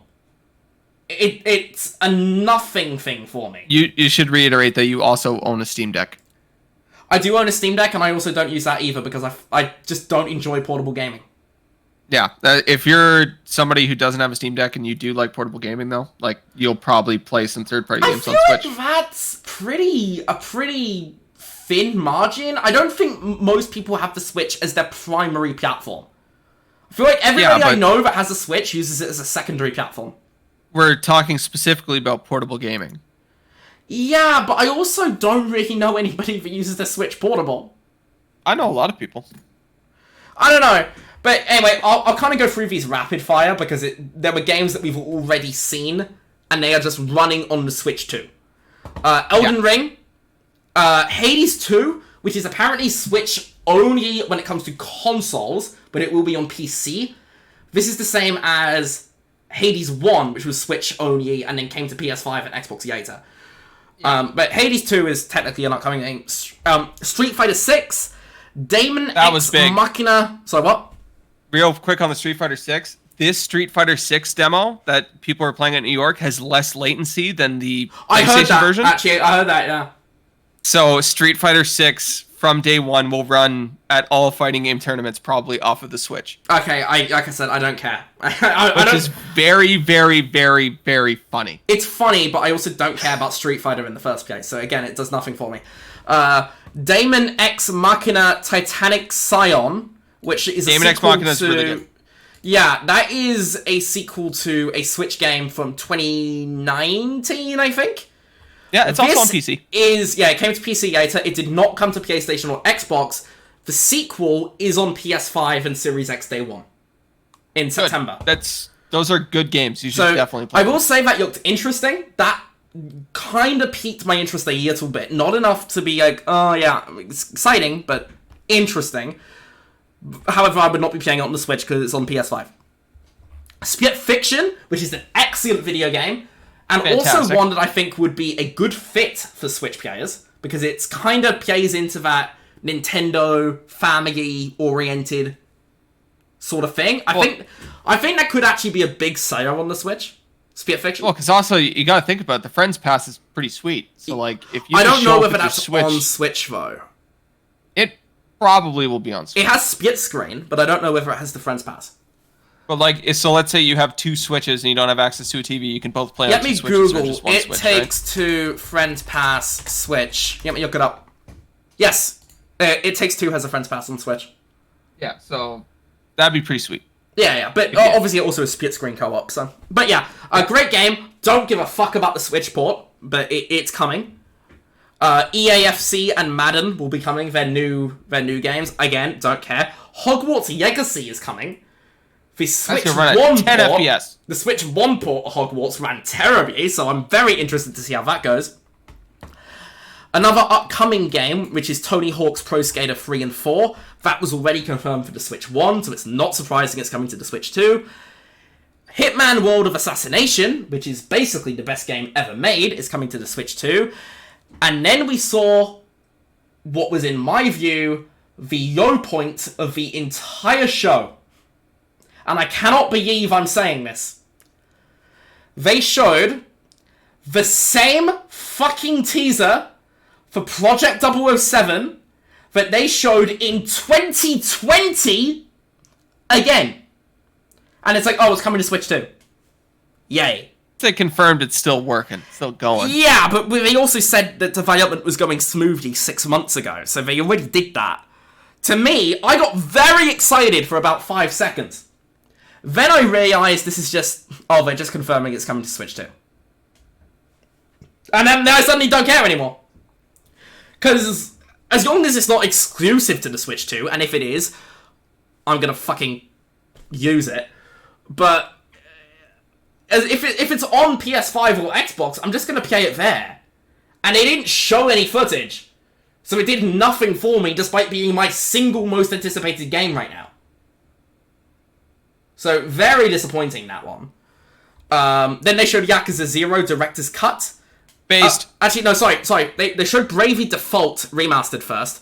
Speaker 1: it's a nothing thing for me.
Speaker 2: You should reiterate that you also own a Steam Deck.
Speaker 1: I do own a Steam Deck, and I also don't use that either because I just don't enjoy portable gaming.
Speaker 2: Yeah, if you're somebody who doesn't have a Steam Deck and you do like portable gaming, though, like you'll probably play some third-party games on Switch.
Speaker 1: I feel like that's a pretty thin margin. I don't think most people have the Switch as their primary platform. I feel like everybody I know that has a Switch uses it as a secondary platform.
Speaker 2: We're talking specifically about portable gaming.
Speaker 1: Yeah, but I also don't really know anybody that uses their Switch portable.
Speaker 2: I know a lot of people.
Speaker 1: I don't know. But anyway, I'll kind of go through these rapid fire because there were games that we've already seen, and they are just running on the Switch too. Elden Ring, Hades 2, which is apparently Switch only when it comes to consoles, but it will be on PC. This is the same as Hades 1, which was Switch only, and then came to PS5 and Xbox later. But Hades 2 is technically an upcoming game. Street Fighter 6, Daemon X Machina. Sorry, what?
Speaker 2: Real quick on the Street Fighter 6. This Street Fighter 6 demo that people are playing in New York has less latency than the PlayStation version.
Speaker 1: Actually, I heard that, yeah.
Speaker 2: So Street Fighter 6 from day one will run at all fighting game tournaments probably off of the Switch.
Speaker 1: Okay, like I said, I don't care.
Speaker 2: Which is very, very, very, very funny.
Speaker 1: It's funny, but I also don't care about Street Fighter in the first place. So again, it does nothing for me. Daemon X Machina Titanic Scion, which is
Speaker 2: Daemon X Machina is really good.
Speaker 1: Yeah, that is a sequel to a Switch game from 2019, I think.
Speaker 2: Yeah, it's also on PC.
Speaker 1: It came to PC later. It did not come to PlayStation or Xbox. The sequel is on PS5 and Series X Day 1 in September.
Speaker 2: Those are good games. You should definitely play.
Speaker 1: I will say that looked interesting. That kind of piqued my interest a little bit. Not enough to be like, oh yeah, it's exciting, but interesting. However, I would not be playing it on the Switch because it's on PS5. Split Fiction, which is an excellent video game, and also one that I think would be a good fit for Switch players, because it's kind of plays into that Nintendo family-oriented sort of thing. I think that could actually be a big sale on the Switch. Split Fiction.
Speaker 2: Well, because also you got to think about it, the Friends Pass is pretty sweet. So like, if you
Speaker 1: I don't know whether that's on Switch though.
Speaker 2: It probably will be on Switch.
Speaker 1: It has split screen, but I don't know whether it has the Friends Pass.
Speaker 2: But like, so let's say you have two Switches and you don't have access to a TV, you can both play on two Switches.
Speaker 1: Let me Google. It takes two Friends Pass Switch. Let me look it up. Yes, It Takes Two has a Friends Pass on Switch.
Speaker 2: Yeah, so that'd be pretty sweet.
Speaker 1: Yeah, but obviously it also is split screen co-op. So, but yeah, a great game. Don't give a fuck about the Switch port, but it's coming. EAFC and Madden will be coming. Their new games. Again, don't care. Hogwarts Legacy is coming. The Switch 1 port,
Speaker 2: 10 FPS.
Speaker 1: The Switch 1 port of Hogwarts ran terribly, so I'm very interested to see how that goes. Another upcoming game, which is Tony Hawk's Pro Skater 3 and 4. That was already confirmed for the Switch 1, so it's not surprising it's coming to the Switch 2. Hitman World of Assassination, which is basically the best game ever made, is coming to the Switch 2. And then we saw what was, in my view, the low point of the entire show. And I cannot believe I'm saying this. They showed the same fucking teaser for Project 007 that they showed in 2020 again. And it's like, oh, it's coming to Switch 2. Yay.
Speaker 2: They confirmed it's still working, still going.
Speaker 1: Yeah, but they also said that development was going smoothly 6 months ago, so they already did that. To me, I got very excited for about 5 seconds. Then I realised this is just... Oh, they're just confirming it's coming to Switch 2. And then I suddenly don't care anymore. Because as long as it's not exclusive to the Switch 2, and if it is, I'm going to fucking use it. But if it's on PS5 or Xbox, I'm just going to play it there. And they didn't show any footage. So it did nothing for me, despite being my single most anticipated game right now. So, very disappointing, that one. Then they showed Yakuza 0 Director's Cut.
Speaker 2: Based.
Speaker 1: Actually, no, sorry. They showed Bravely Default Remastered first.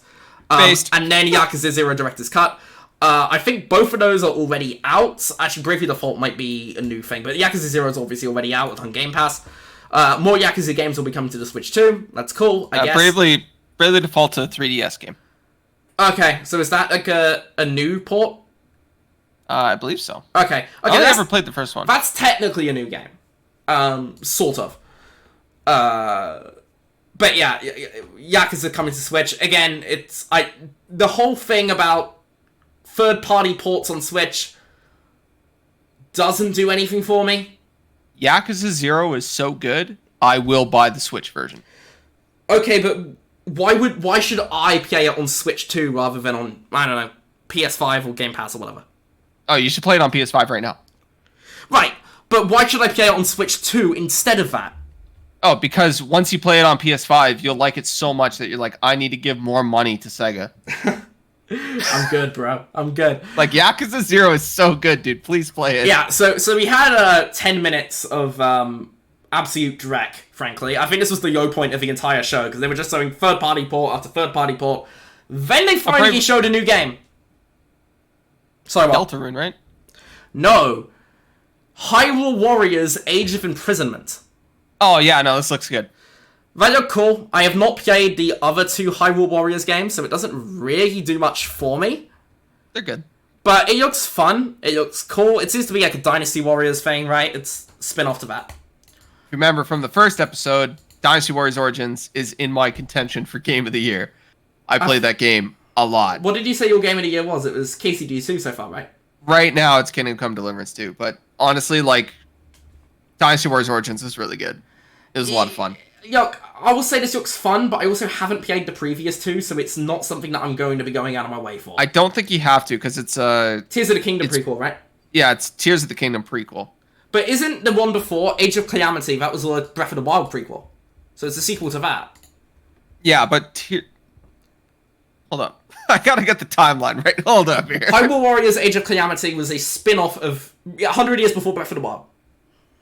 Speaker 2: Based.
Speaker 1: And then Yakuza 0 Director's Cut. I think both of those are already out. Actually, Bravely Default might be a new thing, but Yakuza 0 is obviously already out on Game Pass. More Yakuza games will be coming to the Switch too. That's cool, I guess.
Speaker 2: Bravely Default's a 3DS game.
Speaker 1: Okay, so is that like a new port?
Speaker 2: I believe so.
Speaker 1: Okay,
Speaker 2: I never played the first one.
Speaker 1: That's technically a new game. Sort of. But yeah, Yakuza coming to Switch. Again, the whole thing about third-party ports on Switch doesn't do anything for me.
Speaker 2: Yakuza 0 is so good, I will buy the Switch version.
Speaker 1: Okay, but why should I play it on Switch 2 rather than on, I don't know, PS5 or Game Pass or whatever?
Speaker 2: Oh, you should play it on PS5 right now.
Speaker 1: Right, but why should I play it on Switch 2 instead of that?
Speaker 2: Oh, because once you play it on PS5, you'll like it so much that you're like, I need to give more money to Sega.
Speaker 1: I'm good, bro. I'm good.
Speaker 2: Like, Yakuza 0 is so good, dude. Please play it.
Speaker 1: Yeah, so we had 10 minutes of absolute dreck, frankly. I think this was the low point of the entire show, because they were just showing third-party port after third-party port. Then they finally showed a new game. Sorry, what?
Speaker 2: Deltarune, right?
Speaker 1: No. Hyrule Warriors Age of Imprisonment.
Speaker 2: Oh, yeah, no, this looks good.
Speaker 1: They look cool. I have not played the other two Hyrule Warriors games, so it doesn't really do much for me.
Speaker 2: They're good.
Speaker 1: But it looks fun. It looks cool. It seems to be like a Dynasty Warriors thing, right? It's a spin-off to that.
Speaker 2: Remember, from the first episode, Dynasty Warriors Origins is in my contention for Game of the Year. I played that game a lot.
Speaker 1: What did you say your Game of the Year was? It was KCD2 so far, right?
Speaker 2: Right now, it's Kingdom Come Deliverance 2, but honestly, like, Dynasty Warriors Origins is really good. It was a lot of fun.
Speaker 1: Yo, I will say this looks fun, but I also haven't played the previous two, so it's not something that I'm going to be going out of my way for.
Speaker 2: I don't think you have to, because it's
Speaker 1: Tears of the Kingdom prequel, right?
Speaker 2: Yeah, it's Tears of the Kingdom prequel.
Speaker 1: But isn't the one before, Age of Calamity, that was a Breath of the Wild prequel? So it's a sequel to that.
Speaker 2: Yeah, but... Hold up. I gotta get the timeline right. Hold up here.
Speaker 1: Hyrule Warriors Age of Calamity was a spin-off of 100 years before Breath of the Wild.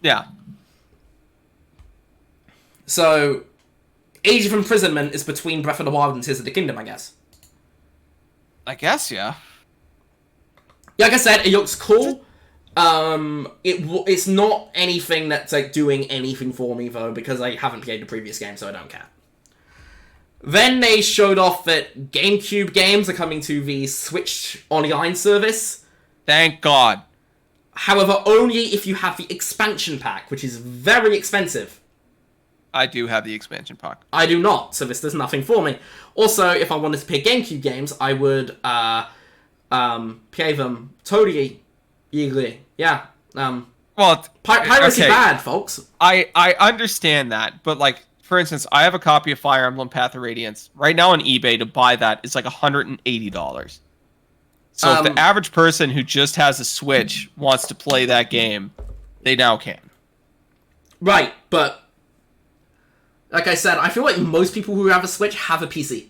Speaker 2: Yeah.
Speaker 1: So, Age of Imprisonment is between Breath of the Wild and Tears of the Kingdom, I guess.
Speaker 2: I guess, yeah.
Speaker 1: Like I said, it looks cool. It's not anything that's like doing anything for me, though, because I haven't played the previous game, so I don't care. Then they showed off that GameCube games are coming to the Switch Online service.
Speaker 2: Thank God.
Speaker 1: However, only if you have the expansion pack, which is very expensive.
Speaker 2: I do have the expansion pack.
Speaker 1: I do not, so this does nothing for me. Also, if I wanted to play GameCube games, I would play them totally legally. Yeah.
Speaker 2: Well,
Speaker 1: piracy bad, folks.
Speaker 2: I understand that, but like, for instance, I have a copy of Fire Emblem Path of Radiance. Right now on eBay to buy that is like $180. So if the average person who just has a Switch wants to play that game, they now can.
Speaker 1: Right, but like I said, I feel like most people who have a Switch have a PC.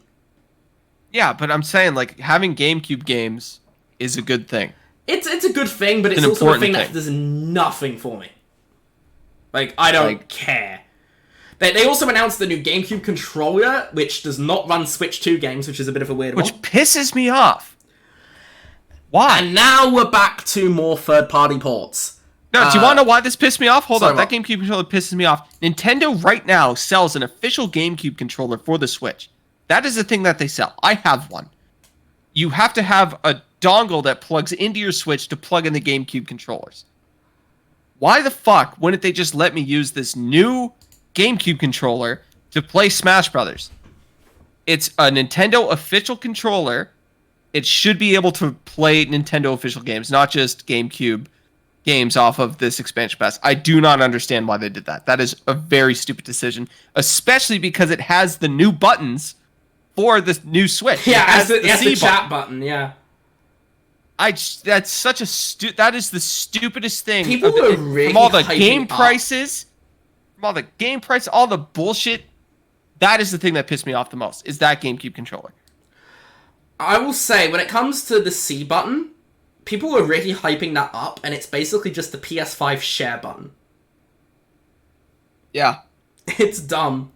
Speaker 2: Yeah, but I'm saying, like, having GameCube games is a good thing.
Speaker 1: It's a good thing, but it's also a thing that does nothing for me. Like, I don't care. They also announced the new GameCube controller, which does not run Switch 2 games, which is a bit of a weird one.
Speaker 2: Which pisses me off. Why?
Speaker 1: And now we're back to more third-party ports.
Speaker 2: No, do you want to know why this pissed me off? Hold on,
Speaker 1: what?
Speaker 2: That GameCube controller pisses me off. Nintendo right now sells an official GameCube controller for the Switch. That is the thing that they sell. I have one. You have to have a dongle that plugs into your Switch to plug in the GameCube controllers. Why the fuck wouldn't they just let me use this new GameCube controller to play Smash Brothers? It's a Nintendo official controller. It should be able to play Nintendo official games, not just GameCube games off of this expansion pass. I do not understand why they did that. That is a very stupid decision, especially because it has the new buttons for the new Switch.
Speaker 1: Yeah, it has the chat button, yeah.
Speaker 2: That's such a that is the stupidest thing.
Speaker 1: People were really
Speaker 2: from all the game prices, all the bullshit. That is the thing that pissed me off the most, is that GameCube controller.
Speaker 1: I will say, when it comes to the C button, people were really hyping that up, and it's basically just the PS5 share button.
Speaker 2: Yeah.
Speaker 1: It's dumb.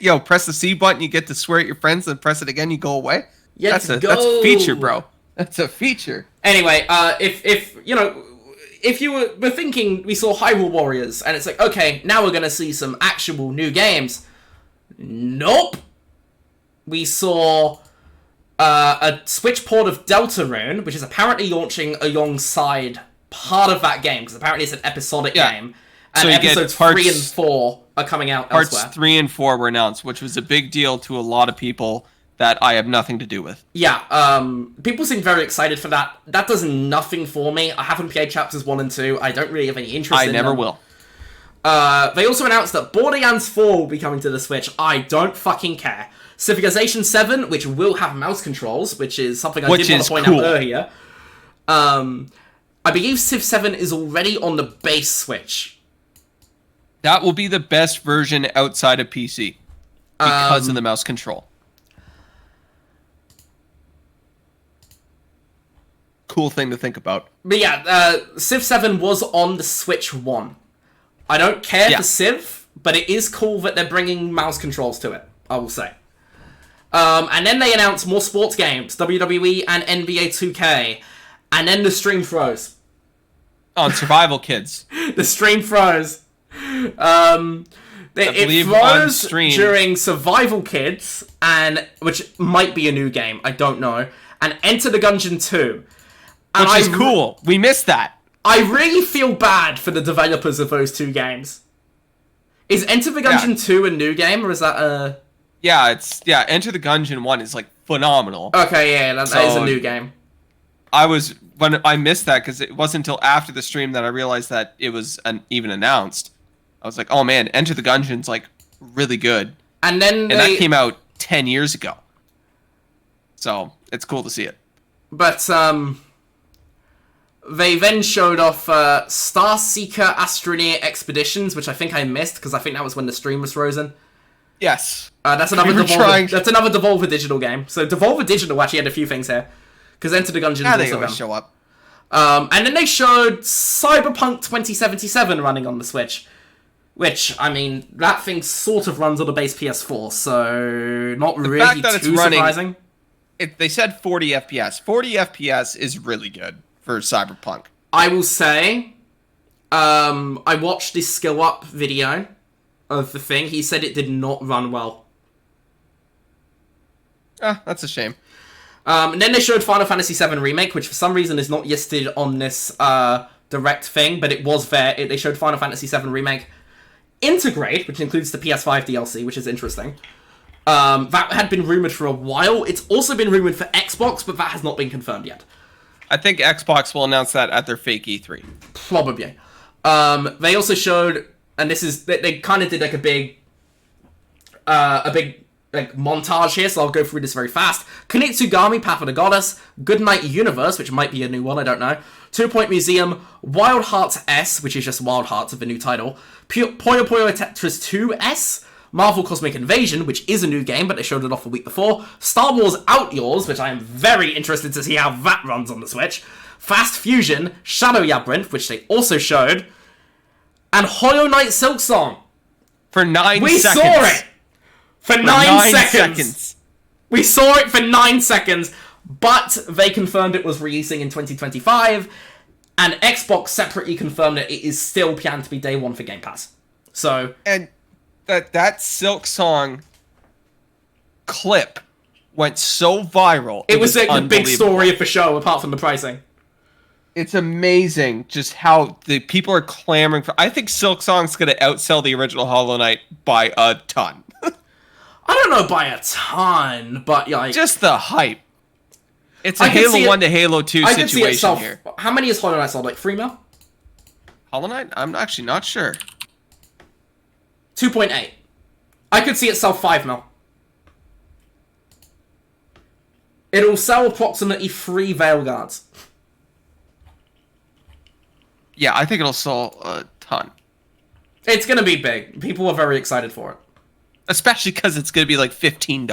Speaker 2: Yo, press the C button, you get to swear at your friends, and press it again, you go away.
Speaker 1: Let's go.
Speaker 2: That's a feature, bro. That's a feature.
Speaker 1: Anyway, if you know, if you were thinking we saw Hyrule Warriors, and it's like, okay, now we're gonna see some actual new games. Nope. We saw a Switch port of Deltarune, which is apparently launching alongside part of that game, because apparently it's an episodic game. And
Speaker 2: so
Speaker 1: episodes 3 and 4 are coming out elsewhere.
Speaker 2: Parts 3 and 4 were announced, which was a big deal to a lot of people that I have nothing to do with.
Speaker 1: Yeah, people seem very excited for that. That does nothing for me. I haven't played chapters 1 and 2. I don't really have any interest in them.
Speaker 2: I never will.
Speaker 1: They also announced that Borderlands 4 will be coming to the Switch. I don't fucking care. Civilization 7, which will have mouse controls, which is something I did want to point out earlier. I believe Civ 7 is already on the base Switch.
Speaker 2: That will be the best version outside of PC because of the mouse control. Cool thing to think about.
Speaker 1: But yeah, Civ 7 was on the Switch 1. I don't care for Civ, but it is cool that they're bringing mouse controls to it, I will say. And then they announced more sports games, WWE and NBA 2K. And then the stream froze.
Speaker 2: On Survival Kids.
Speaker 1: The stream froze. It froze during Survival Kids, and which might be a new game, I don't know, and Enter the Gungeon 2. And
Speaker 2: which is cool. We missed that.
Speaker 1: I really feel bad for the developers of those two games. Is Enter the Gungeon 2 a new game, or is that a...
Speaker 2: Yeah, Enter the Gungeon 1 is, like, phenomenal.
Speaker 1: Okay, yeah, that is a new game.
Speaker 2: When I missed that, because it wasn't until after the stream that I realized that it was even announced. I was like, oh man, Enter the Gungeon's, like, really good.
Speaker 1: And then
Speaker 2: that came out 10 years ago. So, it's cool to see it.
Speaker 1: But, they then showed off Star Seeker Astroneer Expeditions, which I think I missed, because I think that was when the stream was frozen.
Speaker 2: Yes.
Speaker 1: That's another Devolver Digital game. So Devolver Digital actually had a few things here. Because Enter the Gungeon
Speaker 2: is also show up.
Speaker 1: And then they showed Cyberpunk 2077 running on the Switch. Which, I mean, that thing sort of runs on the base PS4, so not really too surprising.
Speaker 2: They said 40 FPS. 40 FPS is really good for Cyberpunk.
Speaker 1: I will say, I watched this skill up video of the thing. He said it did not run well.
Speaker 2: That's a shame.
Speaker 1: And then they showed Final Fantasy VII Remake, which for some reason is not listed on this direct thing, but it was there. They showed Final Fantasy VII Remake Integrate, which includes the PS5 DLC, which is interesting. That had been rumored for a while. It's also been rumored for Xbox, but that has not been confirmed yet.
Speaker 2: I think Xbox will announce that at their fake E3.
Speaker 1: Probably. They also showed, and this is, they kind of did like a big like montage here, so I'll go through this very fast. Kunitsugami, Path of the Goddess, Goodnight Universe, which might be a new one, I don't know. 2 Point Museum, Wild Hearts S, which is just Wild Hearts of the new title. Puyo Puyo Tetris 2 S, Marvel Cosmic Invasion, which is a new game, but they showed it off a week before. Star Wars Outlaws, which I am very interested to see how that runs on the Switch. Fast Fusion, Shadow Labyrinth, which they also showed. And Hollow Knight Silksong.
Speaker 2: For 9 seconds.
Speaker 1: We saw it! For 9 seconds. We saw it for 9 seconds, but they confirmed it was releasing in 2025, and Xbox separately confirmed that it is still planned to be day one for Game Pass. So...
Speaker 2: And that Silksong clip went so viral.
Speaker 1: It was like the big story of the show, apart from the pricing.
Speaker 2: It's amazing just how the people are clamoring for... I think Silksong's going to outsell the original Hollow Knight by a ton.
Speaker 1: I don't know by a ton, but like...
Speaker 2: Just the hype. It's a Halo 1 to Halo 2 situation here.
Speaker 1: How many is Hollow Knight sold? Like 3 mil?
Speaker 2: Hollow Knight? I'm actually not sure.
Speaker 1: 2.8. I could see it sell 5 mil. It'll sell approximately 3 Veil Guards.
Speaker 2: Yeah, I think it'll sell a ton.
Speaker 1: It's going to be big. People are very excited for it.
Speaker 2: Especially because it's going to be like $15.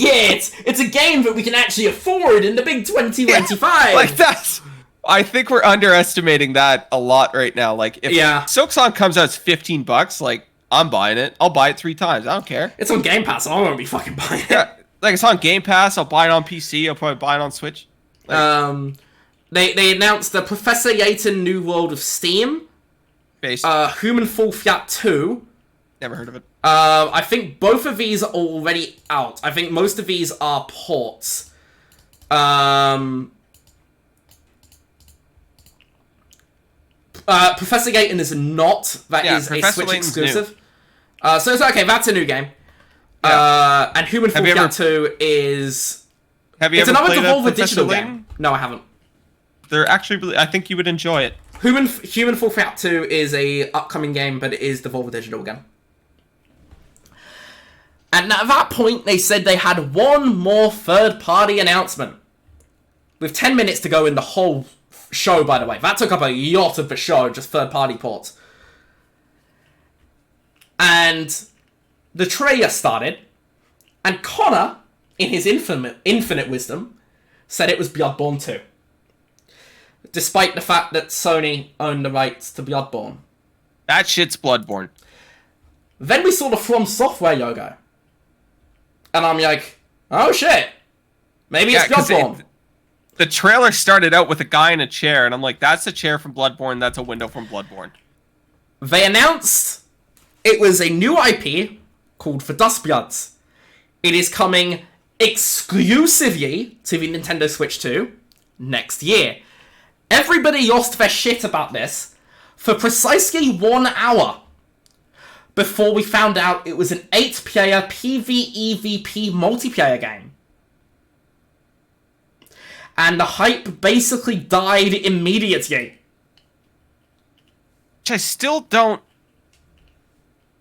Speaker 1: Yeah, it's a game that we can actually afford in the big 2025.
Speaker 2: Yeah, like that's... I think we're underestimating that a lot right now. Like, if Silksong comes out as $15, like, I'm buying it. I'll buy it 3 times. I don't care.
Speaker 1: It's on Game Pass, so I won't be fucking buying it.
Speaker 2: Yeah, Like, it's on Game Pass. I'll buy it on PC. I'll probably buy it on Switch.
Speaker 1: Like, they announced the Professor Layton New World of Steam.
Speaker 2: Based.
Speaker 1: Human Fall Flat 2.
Speaker 2: Never heard of it.
Speaker 1: I think both of these are already out. I think most of these are ports. Professor Layton is not. That is
Speaker 2: Professor
Speaker 1: a Switch
Speaker 2: Layton's
Speaker 1: exclusive. So it's okay. That's a new game.
Speaker 2: Yeah.
Speaker 1: And Human Fall Flat 2 is.
Speaker 2: Have you
Speaker 1: It's
Speaker 2: ever
Speaker 1: another
Speaker 2: played
Speaker 1: Devolver
Speaker 2: Professor
Speaker 1: Digital
Speaker 2: Layton?
Speaker 1: game. No, I haven't.
Speaker 2: They're actually really, I think you would enjoy it.
Speaker 1: Human Fall Flat 2 is a upcoming game, but it is Devolver Digital again. And at that point, they said they had one more third-party announcement. With 10 minutes to go in the whole show, by the way. That took up a lot of the show, just third-party ports. And the trailer started, and Connor, in his infinite wisdom, said it was Bloodborne 2. Despite the fact that Sony owned the rights to Bloodborne.
Speaker 2: That shit's Bloodborne.
Speaker 1: Then we saw the From Software logo. And I'm like, oh shit. Maybe it's Bloodborne.
Speaker 2: The trailer started out with a guy in a chair, and I'm like, that's a chair from Bloodborne, that's a window from Bloodborne.
Speaker 1: They announced it was a new IP called For Dustbloods. It is coming exclusively to the Nintendo Switch 2 next year. Everybody lost their shit about this for precisely 1 hour before we found out it was an 8-player PvEVP multiplayer game. And the hype basically died immediately.
Speaker 2: Which I still don't...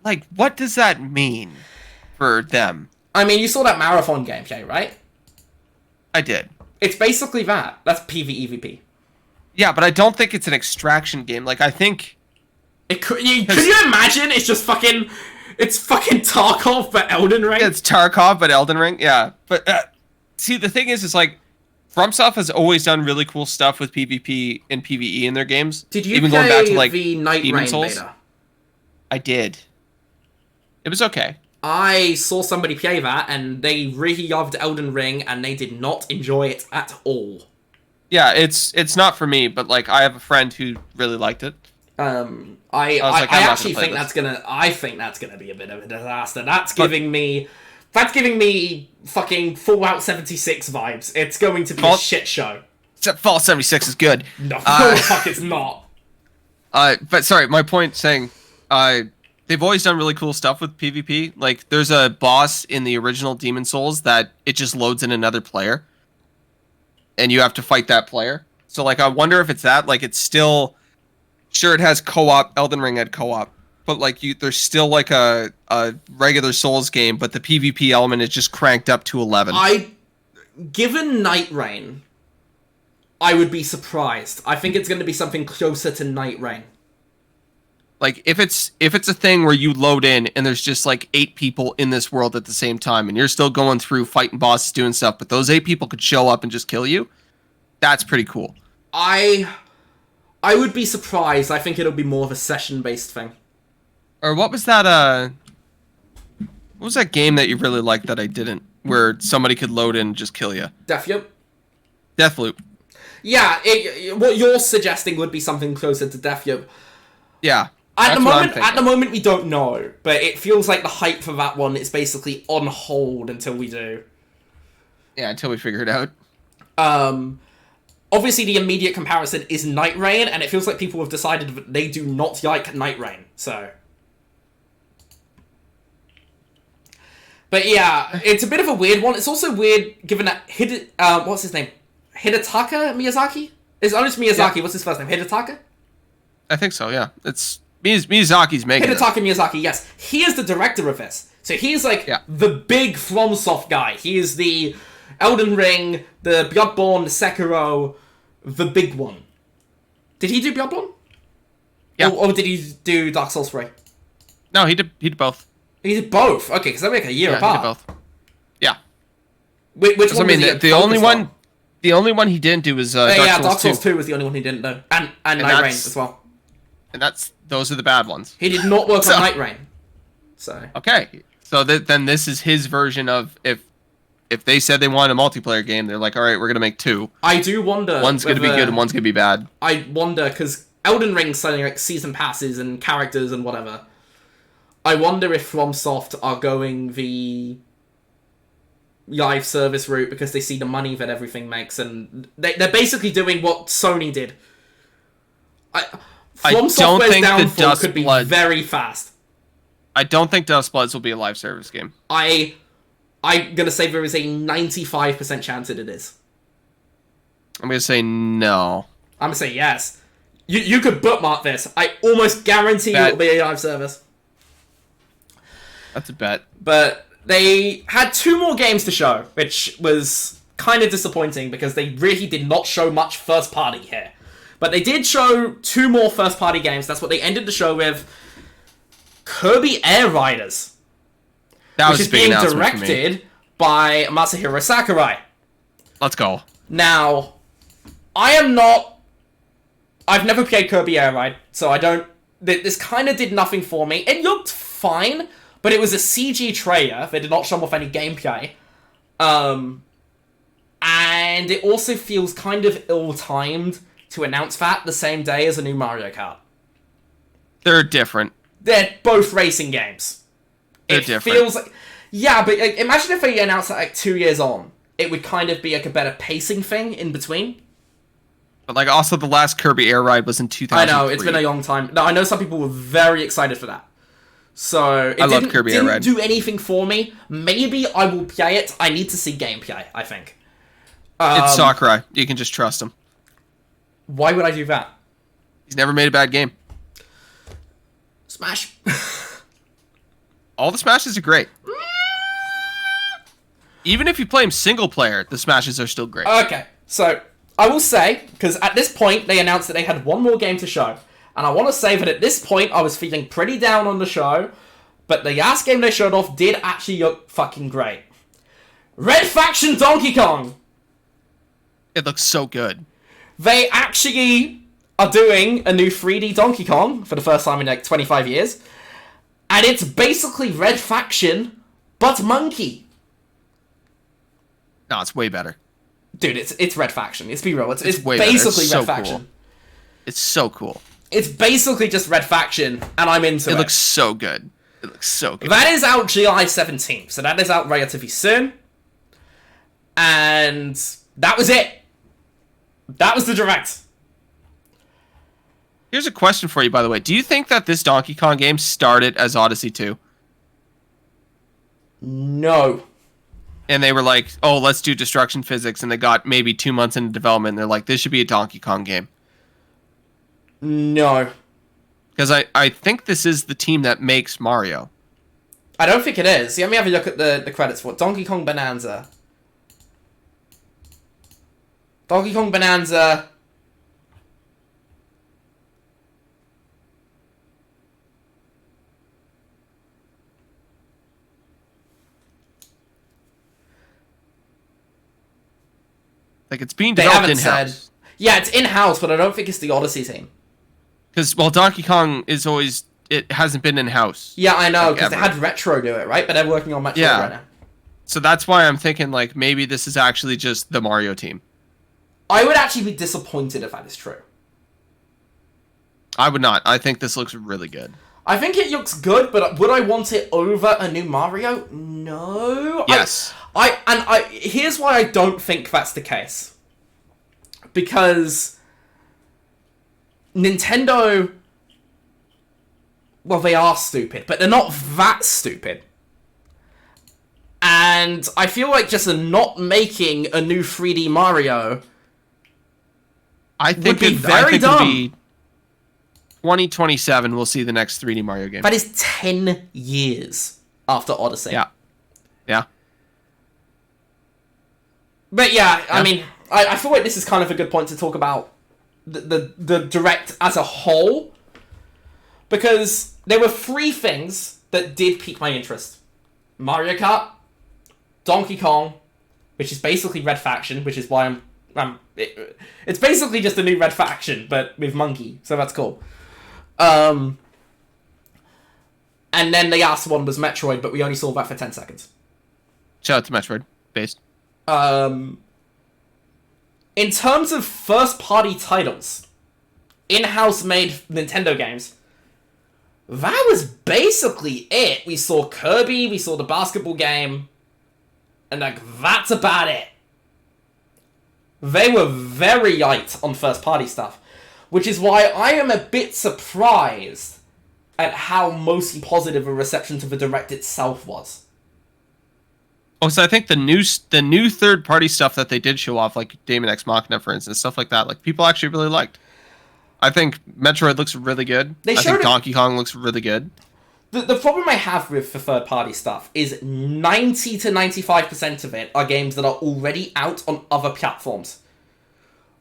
Speaker 2: Like, what does that mean for them?
Speaker 1: I mean, you saw that Marathon gameplay, right?
Speaker 2: I did.
Speaker 1: It's basically that. That's PvEVP.
Speaker 2: Yeah, but I don't think it's an extraction game. Like, I think...
Speaker 1: Can you imagine? It's just fucking... It's fucking Tarkov, but Elden Ring?
Speaker 2: It's Tarkov, but Elden Ring, yeah. But, see, the thing is like... FromSoft has always done really cool stuff with PvP and PvE in their games.
Speaker 1: Did you
Speaker 2: even
Speaker 1: play
Speaker 2: going back to, like,
Speaker 1: the Night
Speaker 2: Demon
Speaker 1: Rain
Speaker 2: Souls?
Speaker 1: beta?
Speaker 2: I did. It was okay.
Speaker 1: I saw somebody play that, and they really loved Elden Ring, and they did not enjoy it at all.
Speaker 2: Yeah, it's not for me, but like I have a friend who really liked it.
Speaker 1: I actually think that's gonna be a bit of a disaster. That's giving me fucking Fallout 76 vibes. It's going to be a shit show.
Speaker 2: Except Fallout 76 is good.
Speaker 1: No, the fuck it's not.
Speaker 2: But sorry, my point saying, they've always done really cool stuff with PvP. Like, there's a boss in the original Demon Souls that it just loads in another player, and you have to fight that player. So, like, I wonder if it's that. Like, it's still... Sure, it has co-op. Elden Ring had co-op. But, like, there's still, like, a regular Souls game, but the PvP element is just cranked up to 11.
Speaker 1: Given Night Rain, I would be surprised. I think it's going to be something closer to Night Rain.
Speaker 2: Like, if it's a thing where you load in and there's just, like, 8 people in this world at the same time, and you're still going through fighting bosses, doing stuff, but those 8 people could show up and just kill you, that's pretty cool.
Speaker 1: I would be surprised. I think it'll be more of a session-based thing.
Speaker 2: Or what was that, what was that game that you really liked that I didn't? Where somebody could load in and just kill you?
Speaker 1: Deathloop?
Speaker 2: Deathloop.
Speaker 1: Yeah, what you're suggesting would be something closer to Deathloop.
Speaker 2: Yeah.
Speaker 1: At the moment, we don't know, but it feels like the hype for that one is basically on hold until we do.
Speaker 2: Yeah, until we figure it out.
Speaker 1: Obviously, the immediate comparison is Night Rain, and it feels like people have decided that they do not like Night Rain, so... But yeah, it's a bit of a weird one. It's also weird, given that what's his name? Hidetaka Miyazaki? It's honest Miyazaki, yeah. What's his first name? Hidetaka?
Speaker 2: I think so, yeah. It's... Miyazaki's making
Speaker 1: Hidetaka Miyazaki, yes. He is the director of this. So he's like the big FromSoft guy. He is the Elden Ring, the Bloodborne, the Sekiro, the big one. Did he do Bloodborne?
Speaker 2: Yeah.
Speaker 1: Or did he do Dark Souls 3?
Speaker 2: No, he did both.
Speaker 1: He did both? Okay, because they're like a year apart.
Speaker 2: He did both. Yeah.
Speaker 1: Which one?
Speaker 2: I mean, the only one he didn't do was
Speaker 1: Dark Souls 2 was the only one he didn't do. And Night Rain as well.
Speaker 2: And those are the bad ones.
Speaker 1: He did not work on Night Rain. So
Speaker 2: okay, so then this is his version of if if they said they wanted a multiplayer game, they're like, all right, we're gonna make 2.
Speaker 1: I do wonder.
Speaker 2: One's gonna be good and one's gonna be bad.
Speaker 1: I wonder because Elden Ring's selling like season passes and characters and whatever. I wonder if FromSoft are going the live service route because they see the money that everything makes, and they're basically doing what Sony did. From Software's downfall could be very fast.
Speaker 2: I don't think Dustbloods will be a live service game.
Speaker 1: I'm gonna say there is a 95% chance that it is.
Speaker 2: I'm gonna say no.
Speaker 1: I'm gonna say yes. You could bookmark this. I almost guarantee it'll be a live service.
Speaker 2: That's a bet.
Speaker 1: But they had 2 more games to show, which was kind of disappointing because they really did not show much first party here. But they did show 2 more first party games. That's what they ended the show with. Kirby Air Riders. Which is being directed by Masahiro Sakurai.
Speaker 2: Let's go.
Speaker 1: Now, I've never played Kirby Air Ride, so I don't... This kind of did nothing for me. It looked fine, but it was a CG trailer. They did not show off any gameplay. And it also feels kind of ill-timed to announce that the same day as a new Mario Kart.
Speaker 2: They're different.
Speaker 1: They're both racing games.
Speaker 2: They're different.
Speaker 1: Feels like... Yeah, but like, imagine if they announced that like 2 years on. It would kind of be like a better pacing thing in between.
Speaker 2: But like also the last Kirby Air Ride was in 2003.
Speaker 1: I know, it's been a long time. No, I know some people were very excited for that. So
Speaker 2: I love Kirby Air Ride.
Speaker 1: It didn't do anything for me. Maybe I will play it. I need to see gameplay, I think.
Speaker 2: It's Sakurai. You can just trust him.
Speaker 1: Why would I do that?
Speaker 2: He's never made a bad game.
Speaker 1: Smash.
Speaker 2: All the Smashes are great. Even if you play him single player, the Smashes are still great.
Speaker 1: Okay, so I will say, because at this point they announced that they had 1 more game to show, and I want to say that at this point I was feeling pretty down on the show, but the last game they showed off did actually look fucking great. Red Faction Donkey Kong!
Speaker 2: It looks so good.
Speaker 1: They actually are doing a new 3D Donkey Kong for the first time in like 25 years, and it's basically Red Faction, but monkey.
Speaker 2: No, it's way better.
Speaker 1: Dude, it's Red Faction. Let's be real. It's
Speaker 2: way
Speaker 1: basically
Speaker 2: better.
Speaker 1: Red Faction.
Speaker 2: Cool. It's so cool.
Speaker 1: It's basically just Red Faction, and I'm into it.
Speaker 2: It looks so good. It looks so good.
Speaker 1: That is out July 17th, so that is out relatively soon. And that was it. That was the direct.
Speaker 2: Here's a question for you, by the way. Do you think that this Donkey Kong game started as Odyssey 2?
Speaker 1: No.
Speaker 2: And they were like, oh, let's do destruction physics. And they got maybe 2 months into development. And they're like, this should be a Donkey Kong game.
Speaker 1: No.
Speaker 2: Because I think this is the team that makes Mario.
Speaker 1: I don't think it is. Let me have a look at the credits for it. Donkey Kong Bonanza. Donkey Kong Bonanza.
Speaker 2: Like, it's being developed in-house.
Speaker 1: Yeah, it's in-house, but I don't think it's the Odyssey team.
Speaker 2: Because, well, Donkey Kong is always... It hasn't been in-house.
Speaker 1: Yeah, I know, because they had Retro do it, right? But they're working on Metro right now.
Speaker 2: So that's why I'm thinking, like, maybe this is actually just the Mario team.
Speaker 1: I would actually be disappointed if that is true.
Speaker 2: I would not. I think this looks really good.
Speaker 1: I think it looks good, but would I want it over a new Mario? No.
Speaker 2: Yes.
Speaker 1: Here's why I don't think that's the case. Because Nintendo, well, they are stupid, but they're not that stupid. And I feel like just not making a new 3D Mario would be very dumb.
Speaker 2: 2027, we'll see the next 3D Mario game.
Speaker 1: That is 10 years after Odyssey.
Speaker 2: Yeah. Yeah.
Speaker 1: But yeah, I mean, I feel like this is kind of a good point to talk about the Direct as a whole. Because there were 3 things that did pique my interest. Mario Kart, Donkey Kong, which is basically Red Faction, which is why it's basically just a new Red Faction, but with Monkey, so that's cool. And then the last one was Metroid, but we only saw that for 10 seconds.
Speaker 2: Shout out to Metroid. based.
Speaker 1: In terms of first-party titles, in-house made Nintendo games, that was basically it. We saw Kirby, we saw the basketball game, and like that's about it. They were very light on first-party stuff, which is why I am a bit surprised at how mostly positive a reception to the Direct itself was.
Speaker 2: Oh, so I think the new third-party stuff that they did show off, like Daemon X Machina, for instance, stuff like that, like people actually really liked. I think Metroid looks really good. I think Donkey Kong looks really good.
Speaker 1: The problem I have with the third-party stuff is 90 to 95% of it are games that are already out on other platforms.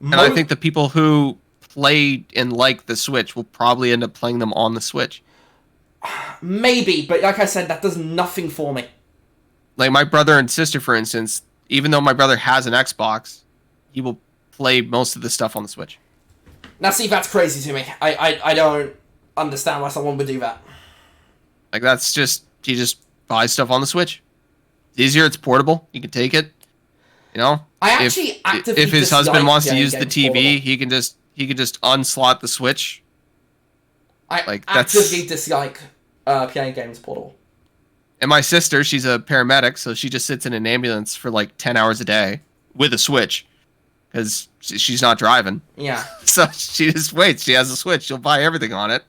Speaker 2: And I think the people who play and like the Switch will probably end up playing them on the Switch.
Speaker 1: Maybe, but like I said, that does nothing for me.
Speaker 2: Like my brother and sister, for instance, even though my brother has an Xbox, he will play most of the stuff on the Switch.
Speaker 1: Now, see, that's crazy to me. I don't understand why someone would do that.
Speaker 2: Like, that's just... He just buys stuff on the Switch. It's easier, it's portable. You can take it. You know?
Speaker 1: I actually actively
Speaker 2: if his husband wants to use the TV,
Speaker 1: portable.
Speaker 2: he can just unslot the Switch.
Speaker 1: I actively dislike playing games portable.
Speaker 2: And my sister, she's a paramedic, so she just sits in an ambulance for like 10 hours a day with a Switch. Because she's not driving.
Speaker 1: Yeah.
Speaker 2: So she just waits. She has a Switch. She'll buy everything on it.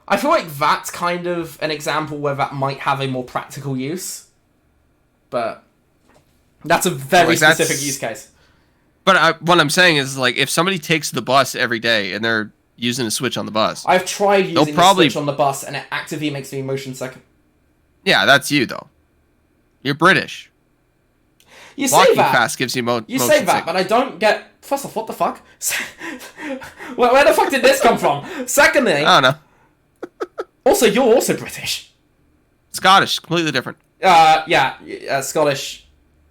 Speaker 1: I feel like that's kind of an example where that might have a more practical use. But that's a very specific use case.
Speaker 2: But what I'm saying is, like, if somebody takes the bus every day and they're using a Switch on the bus...
Speaker 1: I've tried using the Switch on the bus, and it actively makes me motion sick.
Speaker 2: Yeah, that's you, though. You're British.
Speaker 1: You say
Speaker 2: Walking
Speaker 1: that.
Speaker 2: fast gives you motion
Speaker 1: You say that, but I don't get... First off, what the fuck? Where the fuck did this come from? Secondly...
Speaker 2: I don't know.
Speaker 1: Also, you're also British.
Speaker 2: Scottish, completely different.
Speaker 1: Yeah, Scottish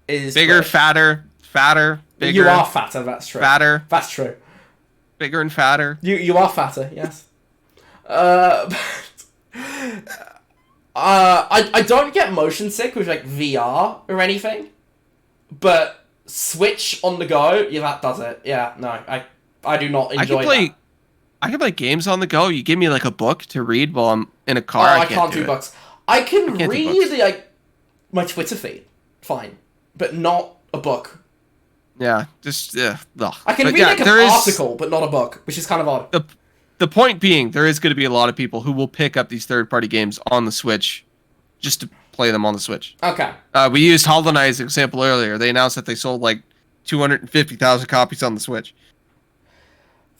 Speaker 1: is...
Speaker 2: Bigger,
Speaker 1: British.
Speaker 2: fatter, bigger.
Speaker 1: You are fatter, that's true.
Speaker 2: Fatter.
Speaker 1: That's true.
Speaker 2: Bigger and fatter.
Speaker 1: You are fatter, yes. I don't get motion sick with, like, VR or anything. But Switch on the go, yeah, that does it. Yeah, no, I do not enjoy that.
Speaker 2: I can play games on the go. You give me like a book to read while I'm in a car.
Speaker 1: I can't do books. I can read like my Twitter feed, fine, but not a book.
Speaker 2: Yeah, just ugh.
Speaker 1: I can read like an article, but not a book, which is kind of odd.
Speaker 2: The point being, there is going to be a lot of people who will pick up these third-party games on the Switch just to play them on the Switch.
Speaker 1: Okay.
Speaker 2: We used Hollow Knight as an example earlier. They announced that they sold like 250,000 copies on the Switch.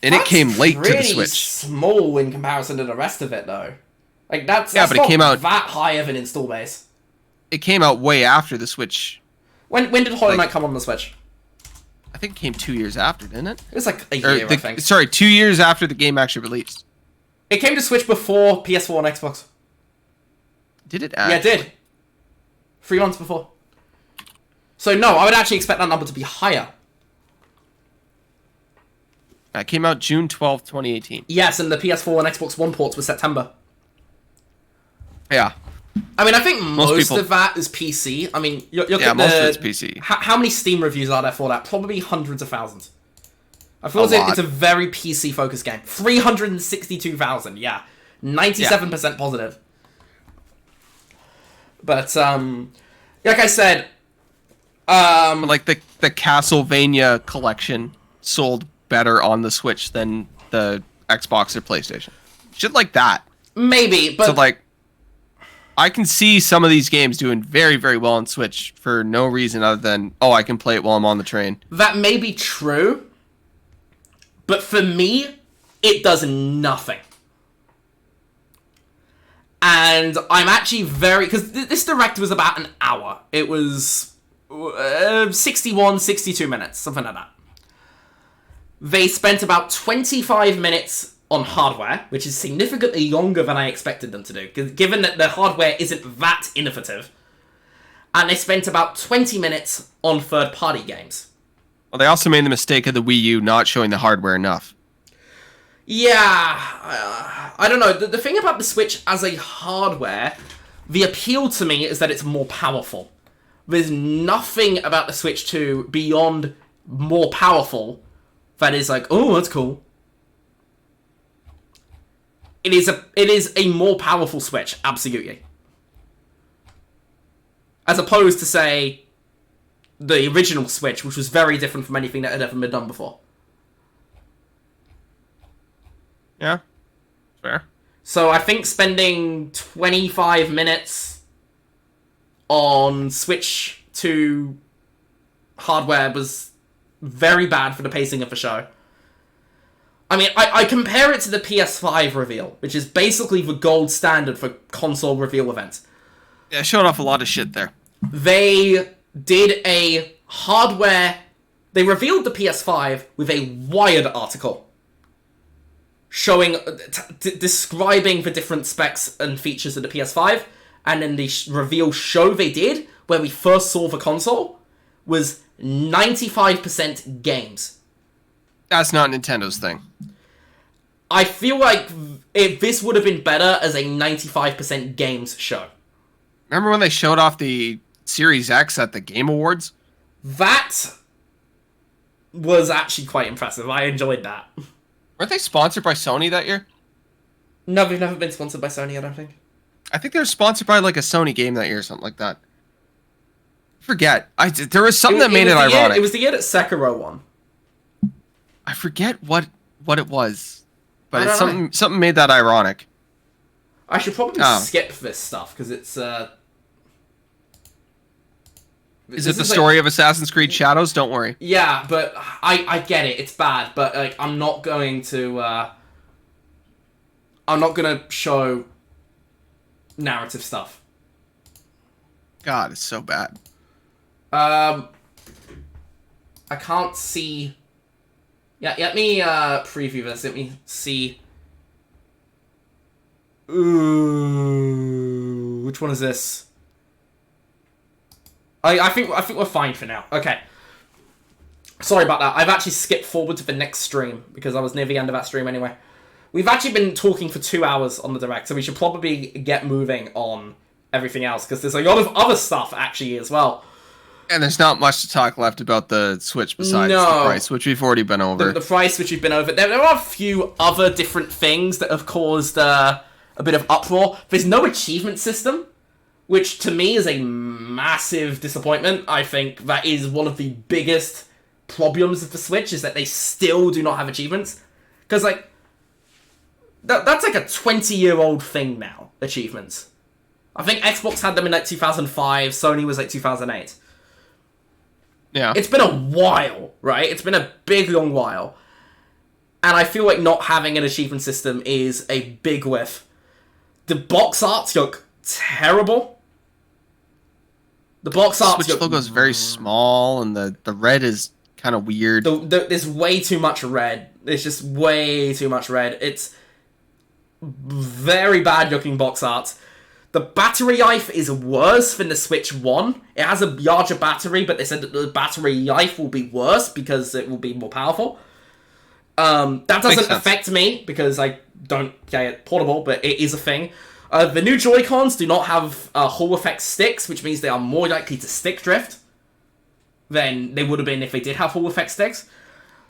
Speaker 2: And it came late to the Switch.
Speaker 1: Small in comparison to the rest of it, though. Like that's
Speaker 2: but it came out
Speaker 1: that high of an install base.
Speaker 2: It came out way after the Switch.
Speaker 1: When did Hollow Knight come on the Switch?
Speaker 2: I think it came 2 years after, didn't it?
Speaker 1: It was like a year, I think.
Speaker 2: Sorry, 2 years after the game actually released.
Speaker 1: It came to Switch before PS4 and Xbox.
Speaker 2: Did it actually?
Speaker 1: Yeah, it did. 3 months before. So no, I would actually expect that number to be higher.
Speaker 2: It came out June 12th, 2018.
Speaker 1: Yes, and the PS4 and Xbox One ports were September.
Speaker 2: Yeah.
Speaker 1: I mean, I think most of that is PC. I mean, most of
Speaker 2: it's PC.
Speaker 1: How many Steam reviews are there for that? Probably hundreds of thousands. I feel as if it's a very PC-focused game. 362,000, yeah. 97% positive. But, like I said...
Speaker 2: like, the Castlevania collection sold better on the Switch than the Xbox or PlayStation. Shit like that.
Speaker 1: Maybe, but...
Speaker 2: So, like, I can see some of these games doing very, very well on Switch for no reason other than, oh, I can play it while I'm on the train.
Speaker 1: That may be true, but for me, it does nothing. And I'm actually very... Because this Direct was about an hour. It was 61, 62 minutes, something like that. They spent about 25 minutes on hardware, which is significantly longer than I expected them to do, given that the hardware isn't that innovative. And they spent about 20 minutes on third-party games.
Speaker 2: Well, they also made the mistake of the Wii U not showing the hardware enough.
Speaker 1: Yeah, I don't know. The thing about the Switch as a hardware, the appeal to me is that it's more powerful. there's nothing about the Switch 2 beyond more powerful that is like, oh, that's cool. It is a more powerful Switch, absolutely. As opposed to, say, the original Switch, which was very different from anything that had ever been done before.
Speaker 2: Yeah, fair.
Speaker 1: So I think spending 25 minutes on Switch 2 hardware was very bad for the pacing of the show. I mean, I compare it to the PS5 reveal, which is basically the gold standard for console reveal events.
Speaker 2: Yeah, showed off a lot of shit there.
Speaker 1: They did a hardware... They revealed the PS5 with a Wired article showing, describing the different specs and features of the PS5, and then the reveal show they did, where we first saw the console, was 95% games.
Speaker 2: That's not Nintendo's thing.
Speaker 1: I feel like this would have been better as a 95% games show.
Speaker 2: Remember when they showed off the Series X at the Game Awards?
Speaker 1: That was actually quite impressive. I enjoyed that.
Speaker 2: Weren't they sponsored by Sony that year?
Speaker 1: No, we've never been sponsored by Sony, I don't think.
Speaker 2: I think they were sponsored by like a Sony game that year or something like that. Forget. There was something that made it ironic.
Speaker 1: It was the year that Sekiro won.
Speaker 2: I forget what it was, but it's something made that ironic.
Speaker 1: I should probably skip this stuff because it's.
Speaker 2: Is it the story of Assassin's Creed Shadows? Don't worry.
Speaker 1: Yeah, but I get it. It's bad, but like I'm not going to show narrative stuff.
Speaker 2: God, it's so bad.
Speaker 1: I can't see. Yeah, let me preview this. Let me see. Ooh, which one is this? I think we're fine for now. Okay. Sorry about that. I've actually skipped forward to the next stream because I was near the end of that stream anyway. We've actually been talking for 2 hours on the Direct, so we should probably get moving on everything else because there's a lot of other stuff actually as well.
Speaker 2: And there's not much to talk left about the Switch besides the price, which we've already been over.
Speaker 1: The price, which we've been over. There are a few other different things that have caused a bit of uproar. There's no achievement system, which to me is a massive disappointment. I think that is one of the biggest problems of the Switch, is that they still do not have achievements. Because, like, that's like a 20-year-old thing now, achievements. I think Xbox had them in, like, 2005, Sony was, like, 2008.
Speaker 2: Yeah.
Speaker 1: It's been a while, right? It's been a big, long while. And I feel like not having an achievement system is a big whiff. The box arts look terrible. The box arts
Speaker 2: Switch logo is very small, and the red is kind of weird.
Speaker 1: There's way too much red. There's just way too much red. It's very bad looking box art. The battery life is worse than the Switch 1. It has a larger battery, but they said that the battery life will be worse because it will be more powerful. That doesn't affect me because I don't get it portable, but it is a thing. The new Joy-Cons do not have Hall effect sticks, which means they are more likely to stick drift than they would have been if they did have Hall effect sticks.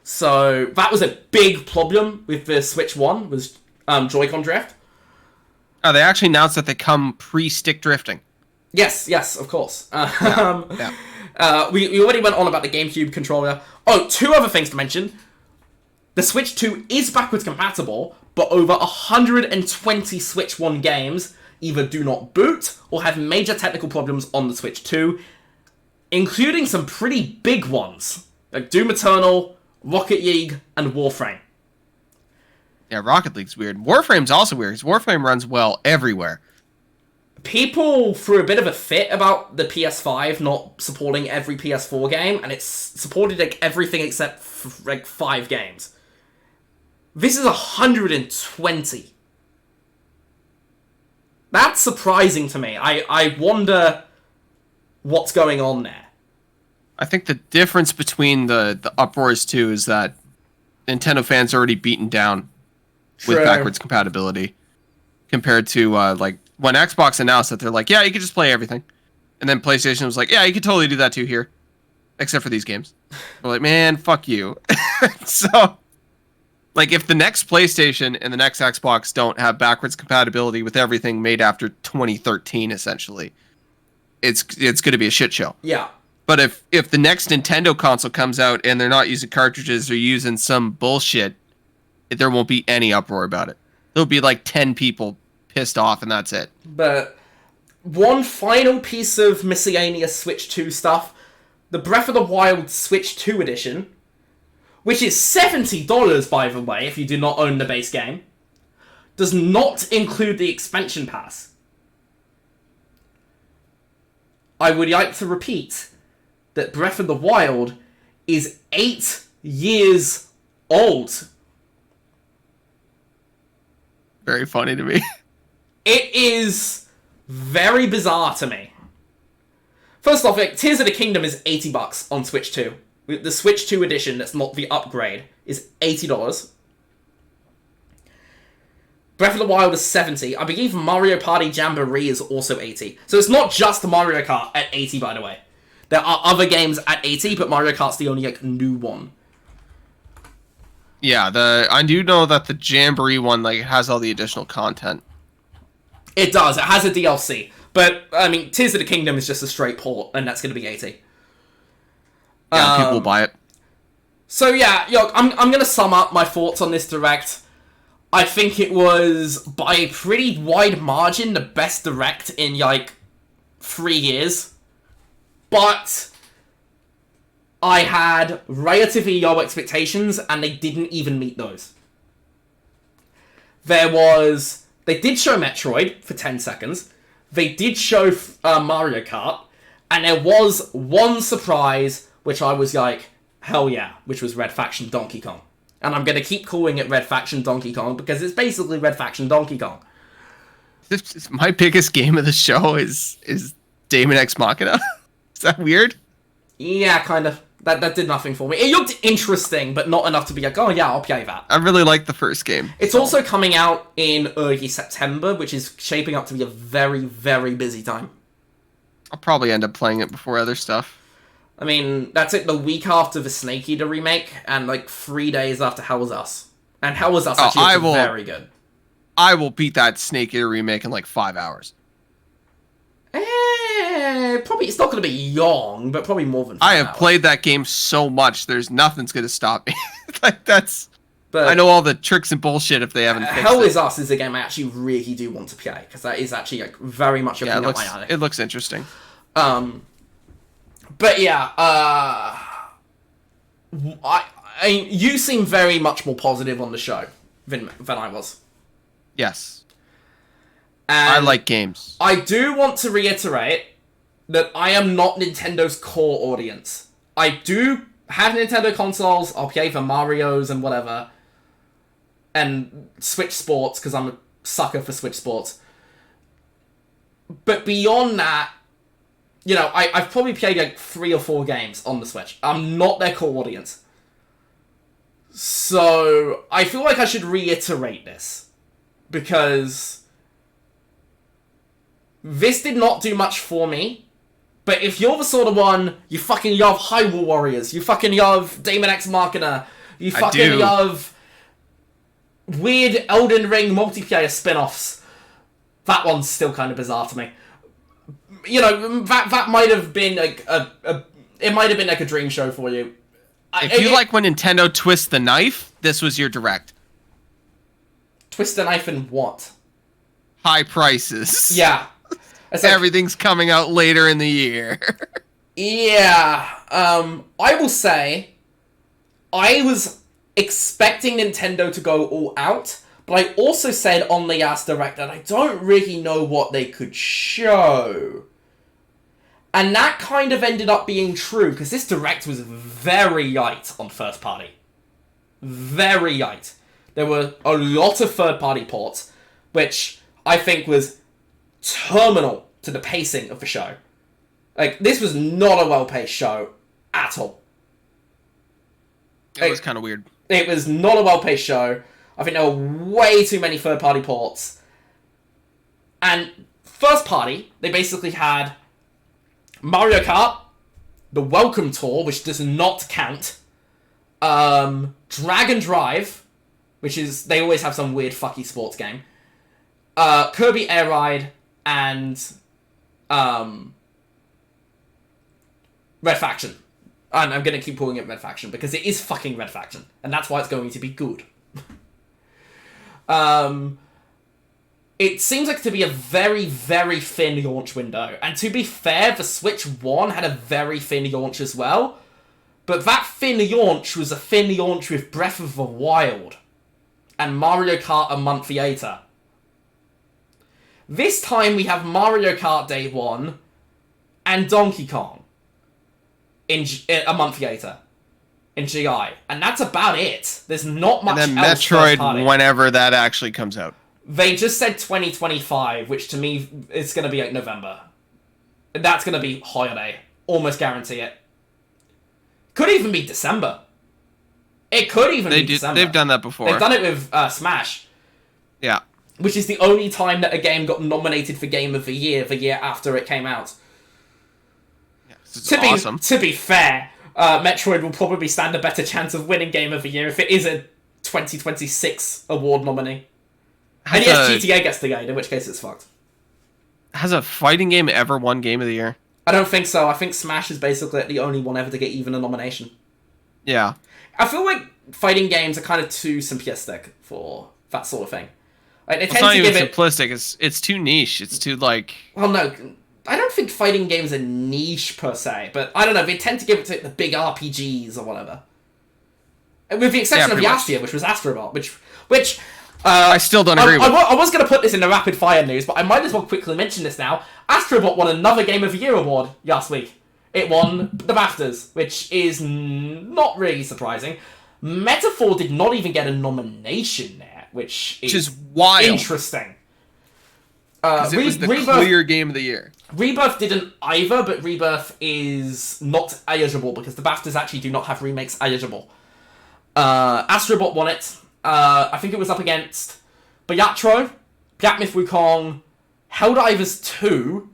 Speaker 1: So that was a big problem with the Switch 1, was Joy-Con drift.
Speaker 2: Oh, they actually announced that they come pre-stick drifting.
Speaker 1: Yes, of course.
Speaker 2: Yeah.
Speaker 1: We already went on about the GameCube controller. Oh, two other things to mention. The Switch 2 is backwards compatible, but over 120 Switch 1 games either do not boot or have major technical problems on the Switch 2, including some pretty big ones, like Doom Eternal, Rocket League, and Warframe.
Speaker 2: Yeah, Rocket League's weird. Warframe's also weird, because Warframe runs well everywhere.
Speaker 1: People threw a bit of a fit about the PS5 not supporting every PS4 game, and it's supported like everything except like 5 games. This is 120. That's surprising to me. I wonder what's going on there.
Speaker 2: I think the difference between the uproars two is that Nintendo fans are already beaten down with backwards compatibility compared to like when Xbox announced that they're like, yeah, you can just play everything. And then PlayStation was like, yeah, you could totally do that too here. Except for these games. We're like, man, fuck you. So, like, if the next PlayStation and the next Xbox don't have backwards compatibility with everything made after 2013, essentially, it's going to be a shit show.
Speaker 1: Yeah.
Speaker 2: But if the next Nintendo console comes out and they're not using cartridges, they're using some bullshit, there won't be any uproar about it. There'll be like 10 people pissed off, and that's it.
Speaker 1: But one final piece of miscellaneous Switch 2 stuff. The Breath of the Wild Switch 2 edition, which is $70, by the way, if you do not own the base game, does not include the expansion pass. I would like to repeat that Breath of the Wild is 8 years old.
Speaker 2: Very funny to me.
Speaker 1: It is very bizarre to me. First off, Tears of the Kingdom is $80 on Switch 2. The Switch 2 edition, that's not the upgrade, is $80. Breath of the Wild is $70. I believe Mario Party Jamboree is also $80. So it's not just Mario Kart at $80, by the way. There are other games at $80, but Mario Kart's the only new one.
Speaker 2: Yeah, I do know that the Jamboree one has all the additional content.
Speaker 1: It does. It has a DLC. But, I mean, Tears of the Kingdom is just a straight port, and that's going to be $80.
Speaker 2: Yeah, people will buy it.
Speaker 1: So, yeah, I'm going to sum up my thoughts on this Direct. I think it was, by a pretty wide margin, the best Direct in, 3 years. But I had relatively low expectations, and they didn't even meet those. They did show Metroid for 10 seconds. They did show Mario Kart, and there was one surprise, which I was like, hell yeah, which was Red Faction Donkey Kong. And I'm going to keep calling it Red Faction Donkey Kong, because it's basically Red Faction Donkey Kong.
Speaker 2: My biggest game of the show is Daemon X Machina. Is that weird?
Speaker 1: Yeah, kind of. That did nothing for me. It looked interesting, but not enough to be like, oh yeah, I'll play that.
Speaker 2: I really liked the first game.
Speaker 1: It's also coming out in early September, which is shaping up to be a very, very busy time.
Speaker 2: I'll probably end up playing it before other stuff.
Speaker 1: I mean, that's it the week after the Snake Eater remake, and 3 days after Hell Was Us. And Hell Was Us actually looks very good.
Speaker 2: I will beat that Snake Eater remake in 5 hours.
Speaker 1: Probably, it's not going to be long, but probably more than 5
Speaker 2: I have
Speaker 1: hours.
Speaker 2: played that game so much, there's nothing's going to stop me.
Speaker 1: But
Speaker 2: I know all the tricks and bullshit if they haven't fixed
Speaker 1: Hell
Speaker 2: it.
Speaker 1: Is Us is a game I actually really do want to play, because that is actually very much up my alley.
Speaker 2: It looks interesting.
Speaker 1: But yeah, you seem very much more positive on the show than I was.
Speaker 2: Yes.
Speaker 1: And
Speaker 2: I like games.
Speaker 1: I do want to reiterate that I am not Nintendo's core audience. I do have Nintendo consoles, I'll play for Marios and whatever, and Switch Sports, because I'm a sucker for Switch Sports. But beyond that, I've probably played 3 or 4 games on the Switch. I'm not their core audience. So, I feel like I should reiterate this. Because this did not do much for me. But if you're the sort of one, you fucking love Hyrule Warriors, you fucking love Daemon X Machina, you fucking love weird Elden Ring multiplayer spin-offs, that one's still kind of bizarre to me. That might have been it might have been a dream show for you.
Speaker 2: If you like when Nintendo twists the knife, this was your Direct.
Speaker 1: Twist the knife in what?
Speaker 2: High prices.
Speaker 1: Yeah.
Speaker 2: Everything's coming out later in the year.
Speaker 1: Yeah. I will say, I was expecting Nintendo to go all out, but I also said on the last Direct that I don't really know what they could show. And that kind of ended up being true, because this Direct was very light on first party. Very light. There were a lot of third-party ports, which I think was terminal to the pacing of the show. This was not a well-paced show at all.
Speaker 2: It was kind of weird.
Speaker 1: It was not a well-paced show. I think there were way too many third-party ports. And first party, they basically had Mario Kart, the Welcome Tour, which does not count, Dragon Drive, which is, they always have some weird fucky sports game, Kirby Air Ride, and Red Faction. And I'm going to keep calling it Red Faction because it is fucking Red Faction, and that's why it's going to be good. It seems like to be a very, very thin launch window. And to be fair, the Switch 1 had a very thin launch as well. But that thin launch was a thin launch with Breath of the Wild and Mario Kart a month later. This time we have Mario Kart Day 1 and Donkey Kong in a month later. In July. And that's about it. There's not much else.
Speaker 2: And then Metroid, whenever that actually comes out.
Speaker 1: They just said 2025, which to me, it's going to be like November. That's going to be holiday. Almost guarantee it. Could even be December. It could even be December.
Speaker 2: They've done that before.
Speaker 1: They've done it with Smash.
Speaker 2: Yeah.
Speaker 1: Which is the only time that a game got nominated for Game of the year after it came out.
Speaker 2: Yeah, it's awesome.
Speaker 1: To be fair, Metroid will probably stand a better chance of winning Game of the Year if it is a 2026 award nominee. And yes, GTA gets the game, in which case it's fucked.
Speaker 2: Has a fighting game ever won Game of the Year?
Speaker 1: I don't think so. I think Smash is basically the only one ever to get even a nomination.
Speaker 2: Yeah.
Speaker 1: I feel like fighting games are kind of too simplistic for that sort of thing. Like,
Speaker 2: it's not even simplistic. It's too niche. It's too, like...
Speaker 1: Well, no. I don't think fighting games are niche, per se. But, I don't know. They tend to give it to the big RPGs or whatever. With the exception of last year, which was Astro Bot, which
Speaker 2: I still don't agree with.
Speaker 1: I was going to put this in the rapid fire news, but I might as well quickly mention this now. Astro Bot won another Game of the Year award last week. It won the BAFTAs, which is not really surprising. Metaphor did not even get a nomination there, which is
Speaker 2: wild.
Speaker 1: Interesting.
Speaker 2: Because it was the clear Game of the Year.
Speaker 1: Rebirth didn't either, but Rebirth is not eligible because the BAFTAs actually do not have remakes eligible. Astro Bot won it. I think it was up against Bayatro, Black Myth Wukong, Helldivers 2.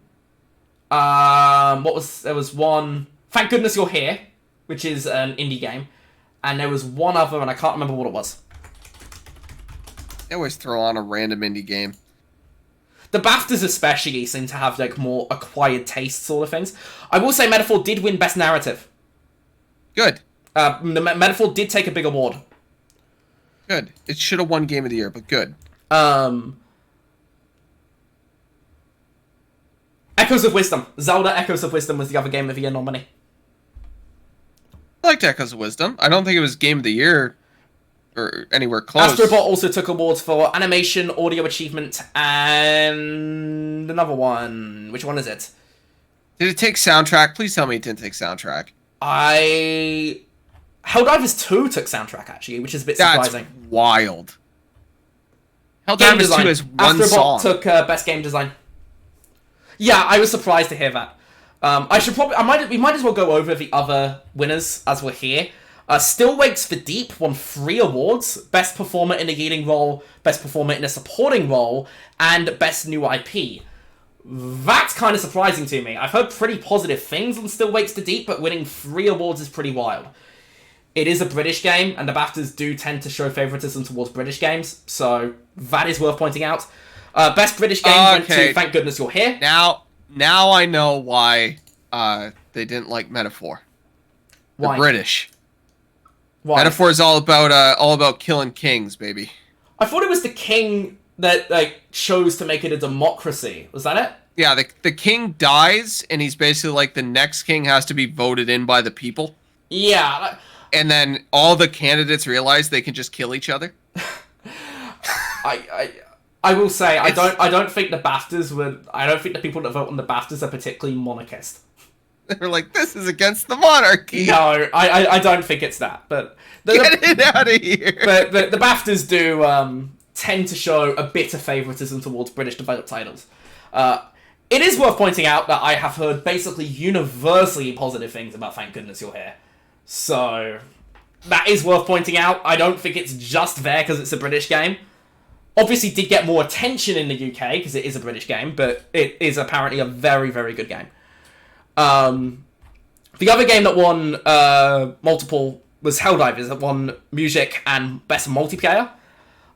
Speaker 1: There was one, Thank Goodness You're Here, which is an indie game, and there was one other, and I can't remember what it was.
Speaker 2: They always throw on a random indie game.
Speaker 1: The BAFTAs especially seem to have like more acquired taste sort of things. I will say Metaphor did win Best Narrative.
Speaker 2: Good.
Speaker 1: Metaphor did take a big award.
Speaker 2: Good. It should have won Game of the Year, but good.
Speaker 1: Echoes of Wisdom. Zelda Echoes of Wisdom was the other Game of the Year nominee.
Speaker 2: I liked Echoes of Wisdom. I don't think it was Game of the Year or anywhere close.
Speaker 1: Astro Bot also took awards for animation, audio achievement, and another one. Which one is it?
Speaker 2: Did it take soundtrack? Please tell me it didn't take soundtrack.
Speaker 1: Helldivers 2 took soundtrack, actually, which is a bit surprising.
Speaker 2: That's wild. Helldivers 2 is one
Speaker 1: Astro
Speaker 2: song.
Speaker 1: Bot took Best Game Design. Yeah, I was surprised to hear that. We might as well go over the other winners as we're here. Still Wakes for Deep won 3 awards: Best Performer in a Leading Role, Best Performer in a Supporting Role, and Best New IP. That's kind of surprising to me. I've heard pretty positive things on Still Wakes for Deep, but winning 3 awards is pretty wild. It is a British game, and the BAFTAs do tend to show favoritism towards British games, so that is worth pointing out. Best British game went to Thank Goodness You're Here.
Speaker 2: Now I know why they didn't like Metaphor. They're
Speaker 1: Why?
Speaker 2: British.
Speaker 1: Why?
Speaker 2: Metaphor is all about killing kings, baby.
Speaker 1: I thought it was the king that chose to make it a democracy. Was that it?
Speaker 2: Yeah, the king dies, and he's basically like the next king has to be voted in by the people.
Speaker 1: Yeah.
Speaker 2: And then all the candidates realize they can just kill each other.
Speaker 1: I will say I don't think the BAFTAs I don't think the people that vote on the BAFTAs are particularly monarchist.
Speaker 2: They're like, this is against the monarchy.
Speaker 1: No, I don't think it's that. But
Speaker 2: get it out of here.
Speaker 1: But the BAFTAs do tend to show a bit of favoritism towards British developed titles. It is worth pointing out that I have heard basically universally positive things about Thank Goodness You're Here. So that is worth pointing out. I don't think it's just there because it's a British game. Obviously did get more attention in the UK because it is a British game, but it is apparently a very, very good game. The other game that won multiple was Helldivers, that won music and best multiplayer.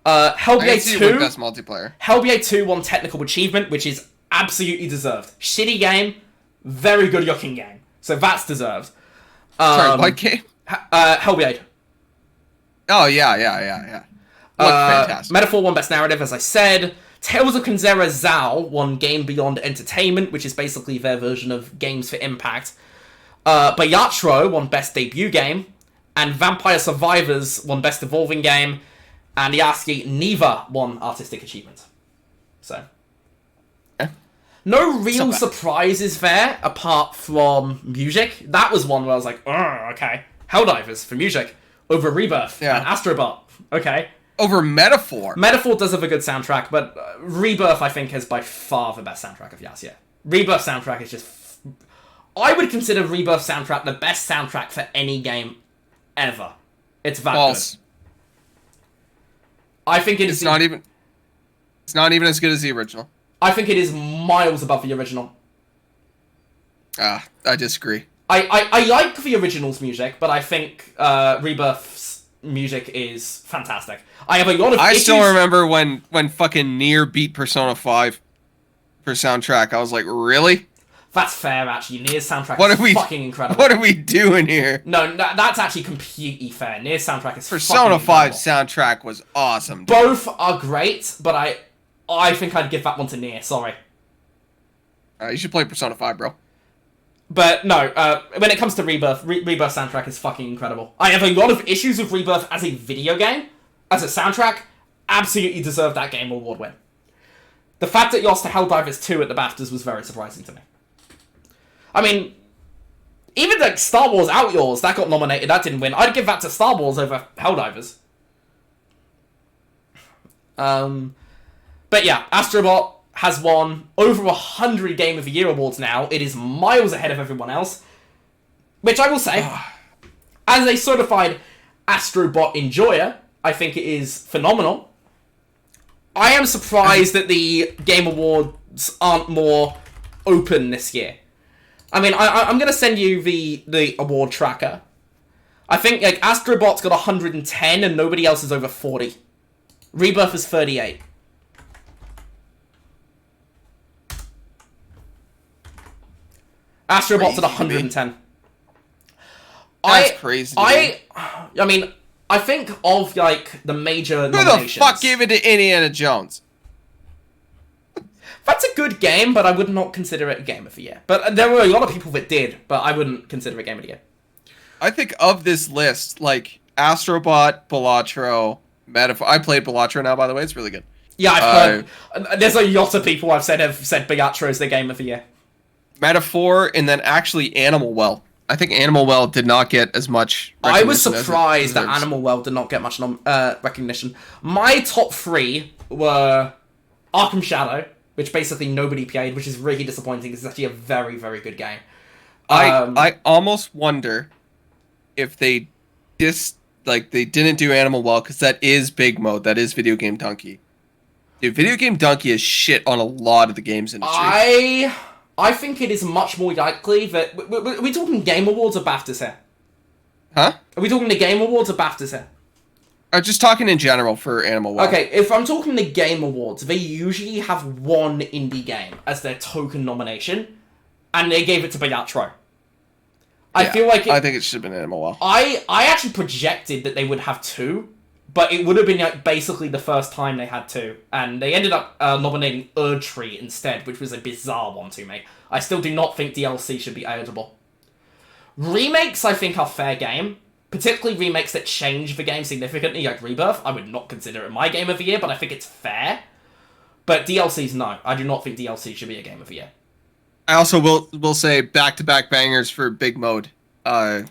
Speaker 1: Hellblade 2
Speaker 2: best multiplayer.
Speaker 1: Hellblade 2 won technical achievement, which is absolutely deserved. Shitty game, very good looking game. So that's deserved.
Speaker 2: Sorry, what game?
Speaker 1: Hellblade.
Speaker 2: Oh, yeah. Looked fantastic.
Speaker 1: Metaphor won best narrative, as I said. Tales of Kenzera Zao won Game Beyond Entertainment, which is basically their version of Games for Impact. Bayatro won best debut game. And Vampire Survivors won best evolving game. And Yasuki neither won artistic achievement. So, no real surprises there apart from music. That was one where I was like, oh, okay. Helldivers for music over Rebirth and Astro Bot. Okay.
Speaker 2: Over Metaphor.
Speaker 1: Metaphor does have a good soundtrack, but Rebirth I think has by far the best soundtrack of Yasuo. Rebirth soundtrack is just. I would consider Rebirth soundtrack the best soundtrack for any game ever. It's that
Speaker 2: False.
Speaker 1: good. I think
Speaker 2: It's not even as good as the original.
Speaker 1: I think it is miles above the original.
Speaker 2: I disagree.
Speaker 1: I like the original's music, but I think Rebirth's music is fantastic. I have a lot of issues.
Speaker 2: Still remember when fucking Nier beat Persona 5 for soundtrack. I was like, really?
Speaker 1: That's fair, actually. Nier's soundtrack is fucking incredible.
Speaker 2: What are we doing here?
Speaker 1: No, that's actually completely fair. Nier's soundtrack is
Speaker 2: Persona
Speaker 1: fucking
Speaker 2: 5
Speaker 1: incredible.
Speaker 2: soundtrack was awesome. Dude.
Speaker 1: Both are great, but I think I'd give that one to Nier. Sorry.
Speaker 2: You should play Persona 5, bro.
Speaker 1: But no, when it comes to Rebirth, Rebirth soundtrack is fucking incredible. I have a lot of issues with Rebirth as a video game. As a soundtrack, absolutely deserved that Game Award win. The fact that you lost to Helldivers 2 at the BAFTAs was very surprising to me. I mean, even like Star Wars Outlaws, that got nominated, that didn't win. I'd give that to Star Wars over Helldivers. But yeah, Astro Bot has won over 100 Game of the Year awards now. It is miles ahead of everyone else. Which I will say, as a certified Astro Bot enjoyer, I think it is phenomenal. I am surprised that the Game Awards aren't more open this year. I mean, I'm going to send you the award tracker. I think like Astro Bot's got 110 and nobody else is over 40. Rebirth is 38. Astro Bot's at 110.
Speaker 2: That's crazy.
Speaker 1: I mean, I think of like the major nominations.
Speaker 2: Who the fuck gave it to Indiana Jones?
Speaker 1: That's a good game, but I would not consider it a Game of the Year. But there were a lot of people that did, but I wouldn't consider it a Game of the Year.
Speaker 2: I think of this list, like Astro Bot, Balatro, Metaphor. I played Balatro now, by the way. It's really good.
Speaker 1: Yeah, I've heard. There's a lot of people have said Balatro is their Game of the Year.
Speaker 2: Metaphor, and then actually Animal Well. I think Animal Well did not get as much recognition.
Speaker 1: I was surprised that Animal Well did not get much recognition. My top three were Arkham Shadow, which basically nobody played, which is really disappointing because it's actually a very, very good game.
Speaker 2: I almost wonder if they didn't do Animal Well, because that is Big Mode, that is Video Game Donkey. Dude, Video Game Donkey is shit on a lot of the games industry.
Speaker 1: I think it is much more likely that... Are we talking Game Awards or BAFTAs here?
Speaker 2: Huh?
Speaker 1: Are we talking the Game Awards or BAFTAs here?
Speaker 2: I'm just talking in general for Animal Well.
Speaker 1: Okay, if I'm talking the Game Awards, they usually have one indie game as their token nomination, and they gave it to Bayatro. I
Speaker 2: think it should have been Animal Well.
Speaker 1: I actually projected that they would have two, but it would have been like basically the first time they had two, and they ended up nominating Erdtree instead, which was a bizarre one to me. I still do not think DLC should be eligible. Remakes, I think, are fair game. Particularly remakes that change the game significantly, like Rebirth. I would not consider it my Game of the Year, but I think it's fair. But DLCs, no. I do not think DLC should be a Game of the Year.
Speaker 2: I also will say back-to-back bangers for Big Mode. Both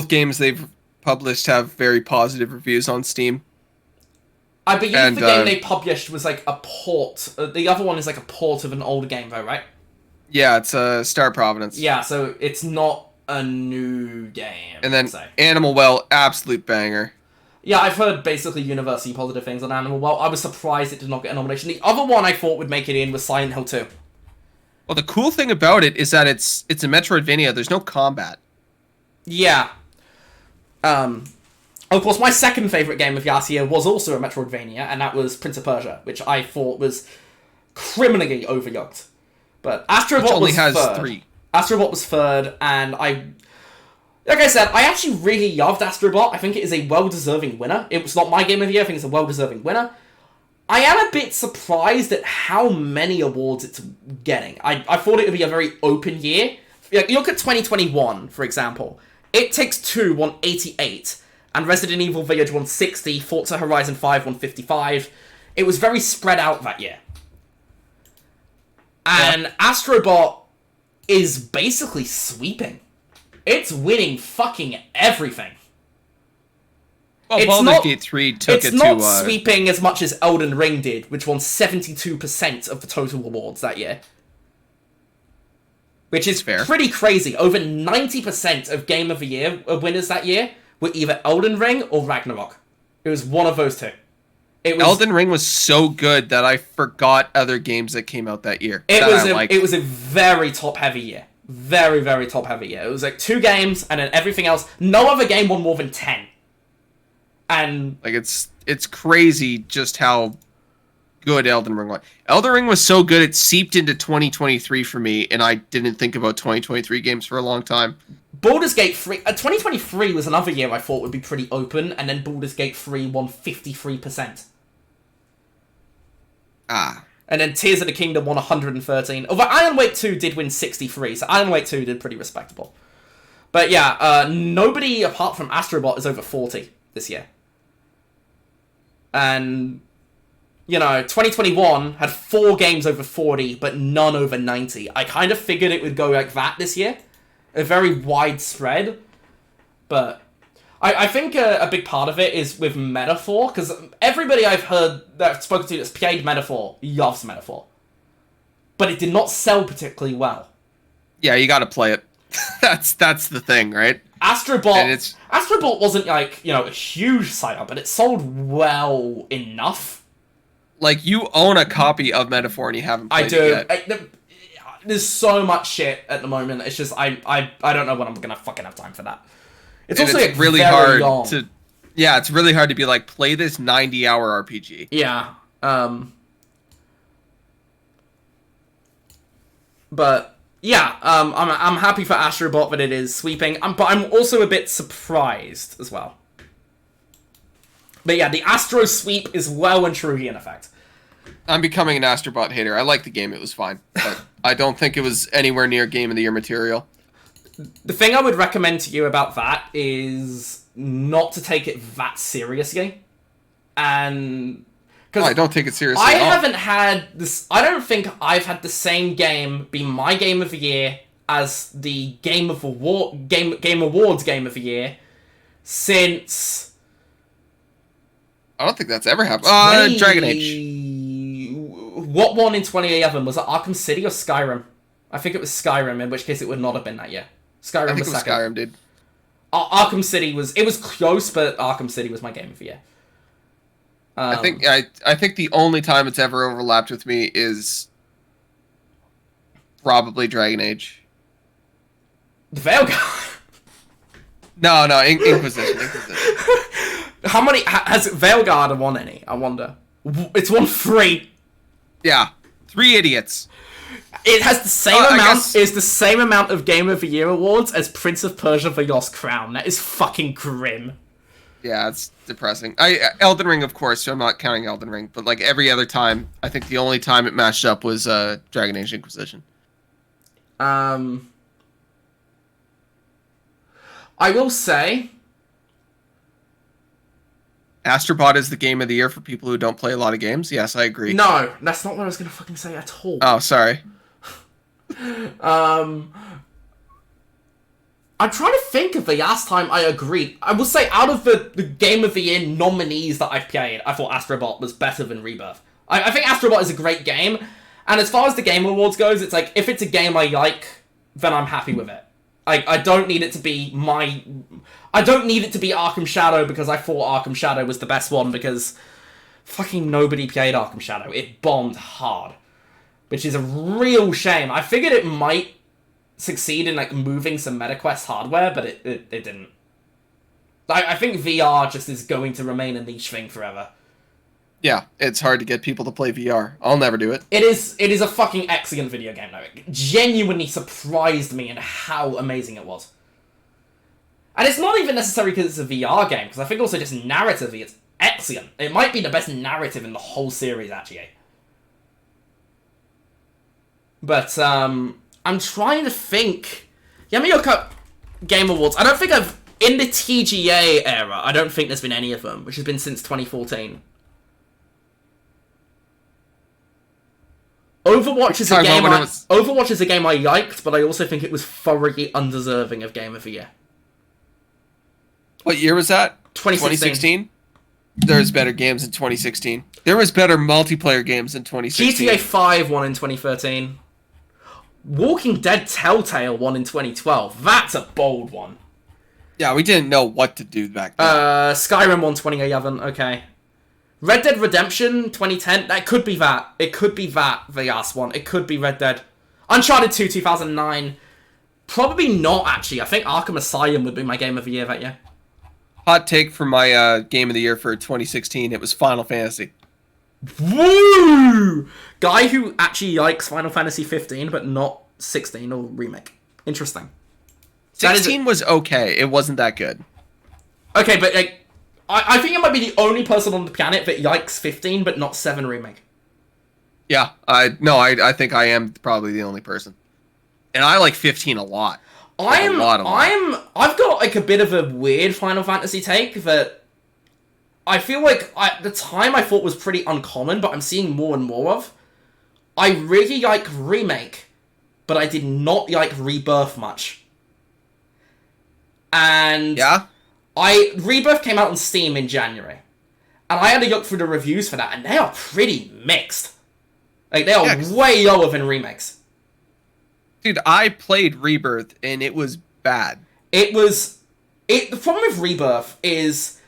Speaker 2: games they've published have very positive reviews on Steam.
Speaker 1: I believe the game they published was like a port. The other one is like a port of an old game, though, right?
Speaker 2: Yeah, it's Star Providence.
Speaker 1: Yeah, so it's not a new game.
Speaker 2: And then Animal Well, absolute banger.
Speaker 1: Yeah, I've heard basically universally positive things on Animal Well. I was surprised it did not get a nomination. The other one I thought would make it in was Silent Hill 2.
Speaker 2: Well, the cool thing about it is that it's a Metroidvania. There's no combat.
Speaker 1: Yeah. Of course, my second favourite game of last year was also a Metroidvania, and that was Prince of Persia, which I thought was criminally overlooked. But Astro Bot was third.
Speaker 2: 3.
Speaker 1: Astro Bot was third, and like I said, I actually really loved Astro Bot. I think it is a well-deserving winner. It was not my game of the year. I think it's a well-deserving winner. I am a bit surprised at how many awards it's getting. I thought it would be a very open year. Like, you look at 2021, for example. It Takes Two won 88, and Resident Evil Village won 60, Forza Horizon 5 won 55. It was very spread out that year. And Astro Bot is basically sweeping. It's winning fucking everything.
Speaker 2: Well, Baldur's Gate 3 took it to...
Speaker 1: It's not sweeping as much as Elden Ring did, which won 72% of the total awards that year. Which is pretty crazy. Over 90% of Game of the Year winners that year were either Elden Ring or Ragnarok. It was one of those two.
Speaker 2: Elden Ring was so good that I forgot other games that came out that year.
Speaker 1: It was a very top-heavy year. Very, very top-heavy year. It was like 2 games, and then everything else. No other game won more than 10. And
Speaker 2: like it's crazy just how good Elden Ring was. Elden Ring was so good it seeped into 2023 for me, and I didn't think about 2023 games for a long time.
Speaker 1: Baldur's Gate 3... 2023 was another year I thought would be pretty open, and then Baldur's Gate 3 won 53%. And then Tears of the Kingdom won 113. Although Iron Wake 2 did win 63, so Iron Wake 2 did pretty respectable. But yeah, nobody apart from Astro Bot is over 40 this year. And, 2021 had 4 games over 40, but none over 90. I kind of figured it would go like that this year. A very widespread. But I think a big part of it is with Metaphor, because everybody I've heard that I've spoken to that's played Metaphor loves Metaphor. But it did not sell particularly well.
Speaker 2: Yeah, you gotta play it. That's the thing, right?
Speaker 1: Astro Bot wasn't like, a huge site-up, but it sold well enough.
Speaker 2: Like, you own a copy of Metaphor and you haven't played it yet.
Speaker 1: There's so much shit at the moment. It's just, I don't know when I'm gonna fucking have time for that. It's also
Speaker 2: it's really hard long. It's really hard to be like, play this 90-hour RPG.
Speaker 1: Yeah. But yeah, I'm happy for Astro Bot that it is sweeping. But I'm also a bit surprised as well. But yeah, the Astro sweep is well and truly in effect.
Speaker 2: I'm becoming an Astro Bot hater. I like the game; it was fine, but I don't think it was anywhere near Game of the Year material.
Speaker 1: The thing I would recommend to you about that is not to take it that seriously. And...
Speaker 2: I don't take it seriously
Speaker 1: I
Speaker 2: at all.
Speaker 1: haven't had this... I don't think I've had the same game be my Game of the Year as the Game Awards Game of the Year since...
Speaker 2: I don't think that's ever happened. Dragon Age.
Speaker 1: What won in 2011? Was it Arkham City or Skyrim? I think it was Skyrim, in which case it would not have been that year. Skyrim was second.
Speaker 2: Skyrim, dude.
Speaker 1: Arkham City was... It was close, but Arkham City was my Game of the Year.
Speaker 2: I think the only time it's ever overlapped with me is probably Dragon Age.
Speaker 1: The Veilguard?
Speaker 2: No, Inquisition.
Speaker 1: How many... Has Veilguard won any? I wonder. It's won 3.
Speaker 2: Yeah. 3 idiots.
Speaker 1: It has the same amount. It's the same amount of Game of the Year awards as Prince of Persia: The Lost Crown. That is fucking grim.
Speaker 2: Yeah, it's depressing. Elden Ring, of course. So I'm not counting Elden Ring, but like every other time, I think the only time it matched up was Dragon Age Inquisition.
Speaker 1: I will say,
Speaker 2: Astro Bot is the Game of the Year for people who don't play a lot of games. Yes, I agree.
Speaker 1: No, that's not what I was gonna fucking say at all.
Speaker 2: Oh, sorry.
Speaker 1: I'm trying to think of the last time I agreed. I will say, out of the Game of the Year nominees that I've played, I thought Astro Bot was better than Rebirth. I think Astro Bot is a great game, and as far as the Game Awards goes, it's like, if it's a game I like, then I'm happy with it. I don't need it to be I don't need it to be Arkham Shadow because I thought Arkham Shadow was the best one, because fucking nobody played Arkham Shadow. It bombed hard. which is a real shame. I figured it might succeed in like moving some MetaQuest hardware, but it didn't. I think VR just is going to remain a niche thing forever.
Speaker 2: Yeah, it's hard to get people to play VR. I'll never do it.
Speaker 1: It is a fucking excellent video game, though. It genuinely surprised me in how amazing it was. And it's not even necessarily because it's a VR game, because I think also just narratively it's excellent. It might be the best narrative in the whole series, actually. But, I'm trying to think. Yamiyo Cup Game Awards, I don't think in the TGA era, I don't think there's been any of them, which has been since 2014. Overwatch is a game I liked, but I also think it was thoroughly undeserving of Game of the Year.
Speaker 2: What year was that?
Speaker 1: 2016.
Speaker 2: There's better games in 2016. There was better multiplayer games in 2016.
Speaker 1: GTA 5 won in 2013. Walking Dead Telltale won in 2012. That's a bold one.
Speaker 2: Yeah, we didn't know what to do back then.
Speaker 1: Skyrim won 2011, okay. Red Dead Redemption 2010, that could be that. It could be that, the last one. It could be Red Dead. Uncharted 2 2009. Probably not, actually. I think Arkham Asylum would be my Game of the Year that year.
Speaker 2: Hot take for my Game of the Year for 2016, it was Final Fantasy.
Speaker 1: Woo! Guy who actually likes Final Fantasy 15, but not 16 or Remake. Interesting.
Speaker 2: 16 was okay. It wasn't that good.
Speaker 1: Okay, but like, I think I might be the only person on the planet that likes 15, but not 7 Remake.
Speaker 2: Yeah, I think I am probably the only person. And I like 15 a lot.
Speaker 1: I've got like a bit of a weird Final Fantasy take that I feel like at the time I thought was pretty uncommon, but I'm seeing more and more of. I really like Remake, but I did not like Rebirth much. And
Speaker 2: yeah,
Speaker 1: Rebirth came out on Steam in January, and I had to look through the reviews for that, and they are pretty mixed. Like, they are way lower than Remakes.
Speaker 2: Dude, I played Rebirth, and it was bad.
Speaker 1: The problem with Rebirth is,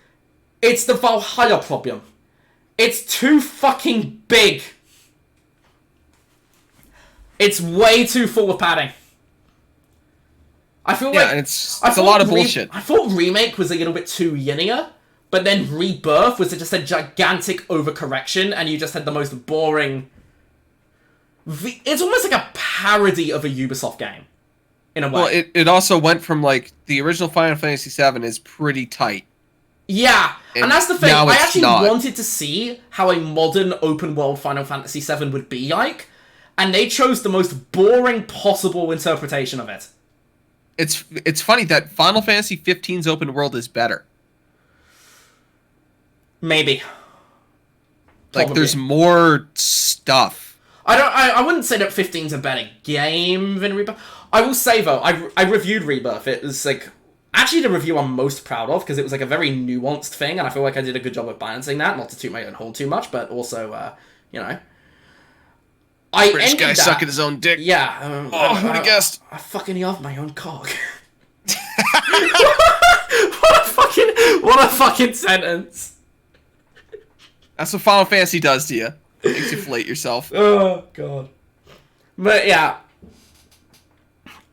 Speaker 1: it's the Valhalla problem. It's too fucking big. It's way too full of padding. I feel like
Speaker 2: it's a lot of bullshit.
Speaker 1: I thought Remake was a little bit too linear, but then Rebirth was just a gigantic overcorrection, and you just had the most boring. It's almost like a parody of a Ubisoft game, in a way.
Speaker 2: Well, it also went from like the original Final Fantasy VII is pretty tight.
Speaker 1: Yeah, and that's the thing. I actually
Speaker 2: not.
Speaker 1: wanted to see how a modern open world Final Fantasy VII would be like, and they chose the most boring possible interpretation of it.
Speaker 2: It's funny that Final Fantasy 15's open world is better.
Speaker 1: Maybe.
Speaker 2: Like, there's more stuff.
Speaker 1: I wouldn't say that 15's a better game than Rebirth. I will say, though, I reviewed Rebirth. It was, like, actually the review I'm most proud of, because it was, like, a very nuanced thing, and I feel like I did a good job of balancing that, not to toot my own horn too much, but also, you know.
Speaker 2: British guy sucking his own dick.
Speaker 1: Yeah.
Speaker 2: Who'd have guessed?
Speaker 1: I fucking love my own cock. What a fucking sentence.
Speaker 2: That's what Final Fantasy does to you. Makes you flate yourself.
Speaker 1: Oh, God. But, yeah.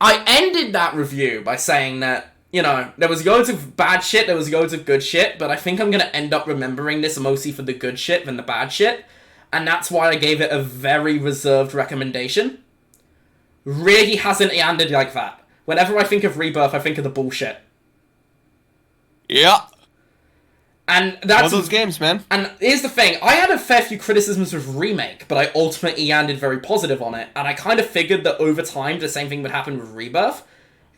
Speaker 1: I ended that review by saying that, you know, there was loads of bad shit, there was loads of good shit, but I think I'm going to end up remembering this mostly for the good shit than the bad shit. And that's why I gave it a very reserved recommendation. Really hasn't ended like that. Whenever I think of Rebirth, I think of the bullshit.
Speaker 2: Yeah.
Speaker 1: And that's
Speaker 2: one of those games, man.
Speaker 1: And here's the thing. I had a fair few criticisms with Remake, but I ultimately landed very positive on it. And I kind of figured that over time, the same thing would happen with Rebirth.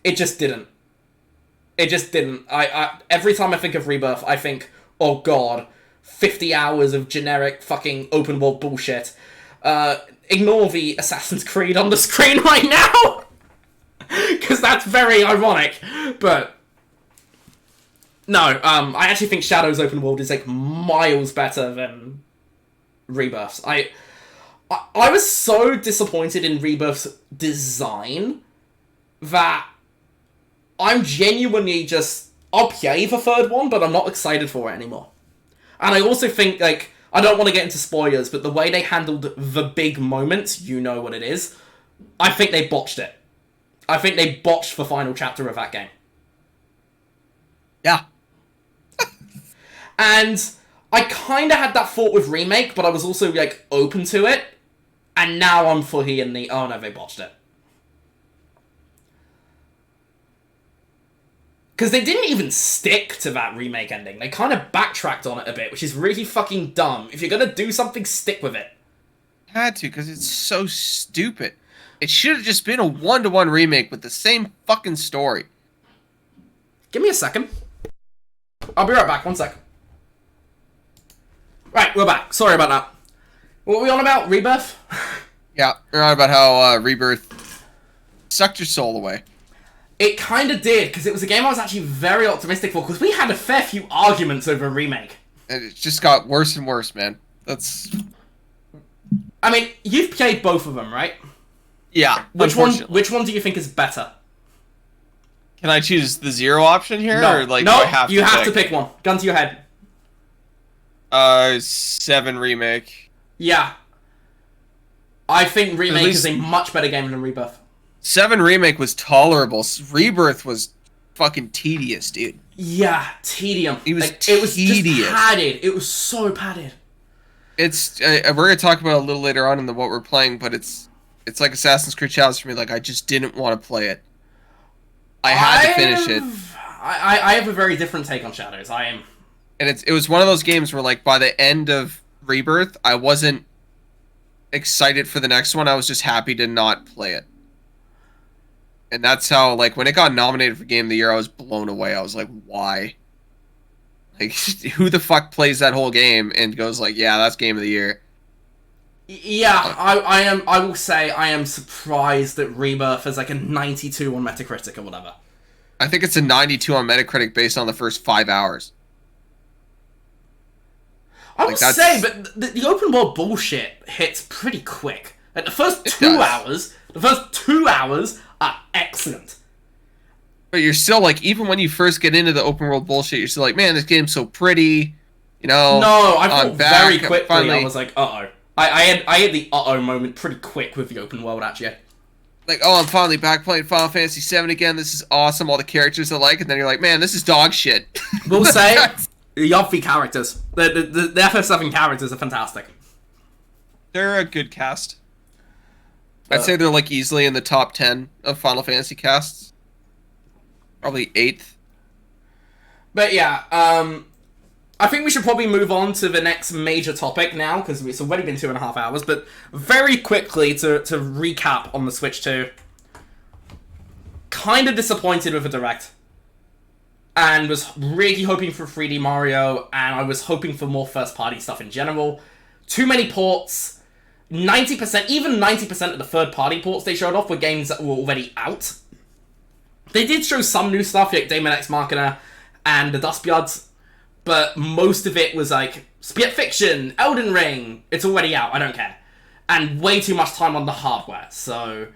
Speaker 1: It just didn't. It just didn't. Every time I think of Rebirth, I think, oh God, 50 hours of generic fucking open world bullshit. Ignore the Assassin's Creed on the screen right now! Because that's very ironic. But no, I actually think Shadow's open world is like miles better than Rebirth's. I was so disappointed in Rebirth's design that I'm genuinely just... I'll play the third one, but I'm not excited for it anymore. And I also think, like, I don't want to get into spoilers, but the way they handled the big moments, you know what it is. I think they botched it. I think they botched the final chapter of that game.
Speaker 2: Yeah.
Speaker 1: And I kind of had that thought with Remake, but I was also, like, open to it. And now I'm fully in the, oh no, they botched it. Because they didn't even stick to that Remake ending. They kind of backtracked on it a bit, which is really fucking dumb. If you're gonna do something, stick with it.
Speaker 2: Had to, because it's so stupid. It should have just been a 1-to-1 remake with the same fucking story.
Speaker 1: Give me a second. I'll be right back, 1 sec. Right, we're back. Sorry about that. What were we on about? Rebirth?
Speaker 2: Yeah, we're on about how Rebirth sucked your soul away.
Speaker 1: It kind of did, because it was a game I was actually very optimistic for, because we had a fair few arguments over a remake.
Speaker 2: And it just got worse and worse, man. That's...
Speaker 1: I mean, you've played both of them, right?
Speaker 2: Yeah,
Speaker 1: Which one do you think is better?
Speaker 2: Can I choose the 0 option here?
Speaker 1: No,
Speaker 2: or like,
Speaker 1: no,
Speaker 2: do I have
Speaker 1: you
Speaker 2: to
Speaker 1: have
Speaker 2: pick?
Speaker 1: to pick one. Gun to your head.
Speaker 2: 7 remake.
Speaker 1: Yeah. I think Remake is a much better game than Rebirth.
Speaker 2: 7 remake was tolerable. Rebirth was fucking tedious, dude.
Speaker 1: Yeah, tedium.
Speaker 2: It was
Speaker 1: It was
Speaker 2: tedious.
Speaker 1: just padded. It was so padded.
Speaker 2: It's we're gonna talk about it a little later on in what we're playing, but it's like Assassin's Creed Shadows for me. Like, I just didn't want to play it. I had to finish it.
Speaker 1: I have a very different take on Shadows.
Speaker 2: And it was one of those games where, like, by the end of Rebirth, I wasn't excited for the next one. I was just happy to not play it. And that's how, like, when it got nominated for Game of the Year, I was blown away. I was like, why? Like, who the fuck plays that whole game and goes like, yeah, that's Game of the Year?
Speaker 1: Yeah, I will say I am surprised that Rebirth is like a 92 on Metacritic or whatever.
Speaker 2: I think it's a 92 on Metacritic based on the first 5 hours.
Speaker 1: I would say, but the open world bullshit hits pretty quick. Like, the first 2 hours are excellent.
Speaker 2: But you're still, like, even when you first get into the open world bullshit, you're still like, man, this game's so pretty, you know?
Speaker 1: No, I thought very quickly,
Speaker 2: finally...
Speaker 1: I was like, uh-oh. I had the uh-oh moment pretty quick with the open world, actually.
Speaker 2: Like, oh, I'm finally back playing Final Fantasy VII again, this is awesome, all the characters I like, and then you're like, man, this is dog shit.
Speaker 1: We'll say, the Yuffie characters, the FF7 characters are fantastic.
Speaker 2: They're a good cast. I'd say they're, like, easily in the top 10 of Final Fantasy casts. Probably 8th.
Speaker 1: But yeah, I think we should probably move on to the next major topic now, because it's already been 2.5 hours, but very quickly to recap on the Switch 2. Kind of disappointed with the Direct. And was really hoping for 3D Mario, and I was hoping for more first-party stuff in general. Too many ports. 90%, even 90% of the third-party ports they showed off were games that were already out. They did show some new stuff, like Daemon X Machina and the Dustbloods, but most of it was like, Spirit Fiction, Elden Ring, it's already out, I don't care. And way too much time on the hardware, so...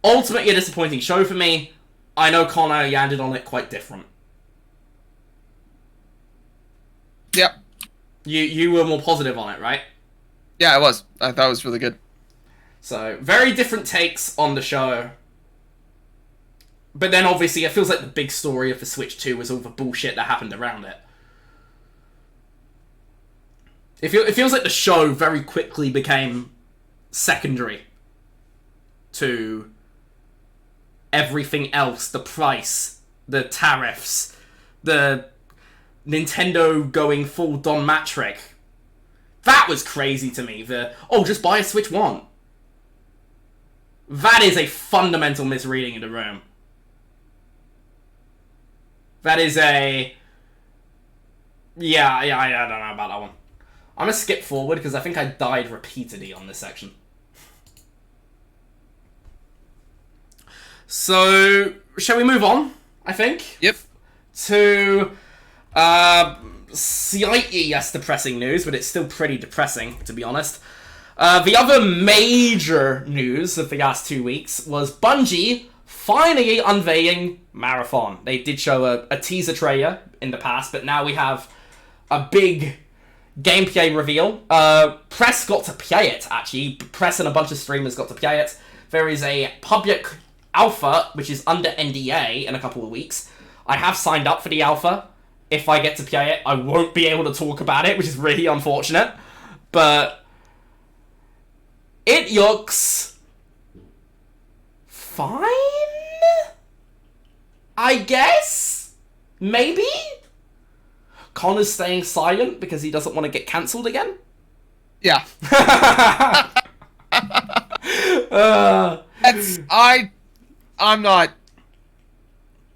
Speaker 1: Ultimately a disappointing show for me. I know Connor landed on it quite different.
Speaker 2: Yep.
Speaker 1: You were more positive on it, right?
Speaker 2: Yeah, I was. I thought it was really good.
Speaker 1: So, very different takes on the show. But then, obviously, it feels like the big story of the Switch 2 was all the bullshit that happened around it. It feels like the show very quickly became secondary to everything else. The price, the tariffs, the Nintendo going full Don Matrick. That was crazy to me. Just buy a Switch 1. That is a fundamental misreading of the room. That is a... Yeah, I don't know about that one. I'm gonna skip forward because I think I died repeatedly on this section. So, shall we move on, I think?
Speaker 2: Yep.
Speaker 1: To, slightly less depressing news, but it's still pretty depressing, to be honest. The other major news of the last 2 weeks was Bungie finally unveiling Marathon. They did show a teaser trailer in the past, but now we have a big gameplay reveal. Press got to play it, actually. Press and a bunch of streamers got to play it. There is a public alpha, which is under NDA in a couple of weeks. I have signed up for the alpha. If I get to play it, I won't be able to talk about it, which is really unfortunate. But it looks fine, I guess? Maybe? Connor's staying silent because he doesn't want to get cancelled again?
Speaker 2: Yeah.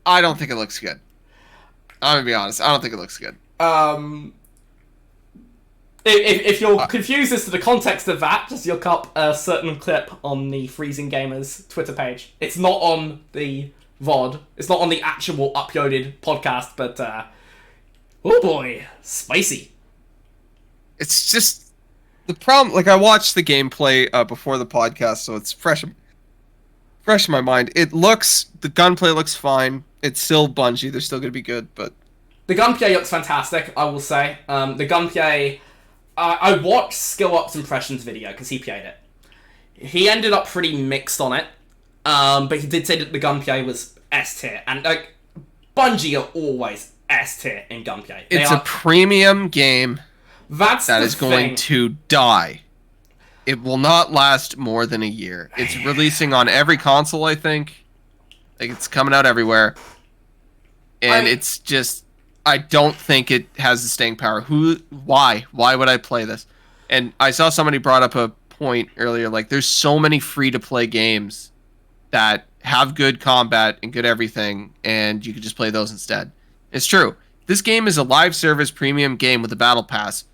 Speaker 2: I don't think it looks good. I'm gonna be honest. I don't think it looks good.
Speaker 1: If you're confused as to the context of that, just look up a certain clip on the Freezing Gamers Twitter page. It's not on the VOD. It's not on the actual uploaded podcast, but oh boy, spicy.
Speaker 2: It's just the problem. Like, I watched the gameplay before the podcast, so it's fresh in my mind. The gunplay looks fine. It's still Bungie. They're still gonna be good, but
Speaker 1: the gunplay looks fantastic, I will say. The gunplay, I watched Skill Up's impressions video because he played it. He ended up pretty mixed on it, but he did say that the gunplay was S tier, and like Bungie are always S tier in gunplay.
Speaker 2: It's a premium game that is going to die. It will not last more than a year. It's releasing on every console, I think. Like, it's coming out everywhere. And it's just, I don't think it has the staying power. Why would I play this? And I saw somebody brought up a point earlier, like, there's so many free-to-play games that have good combat and good everything, and you could just play those instead. It's true. This game is a live service premium game with a battle pass.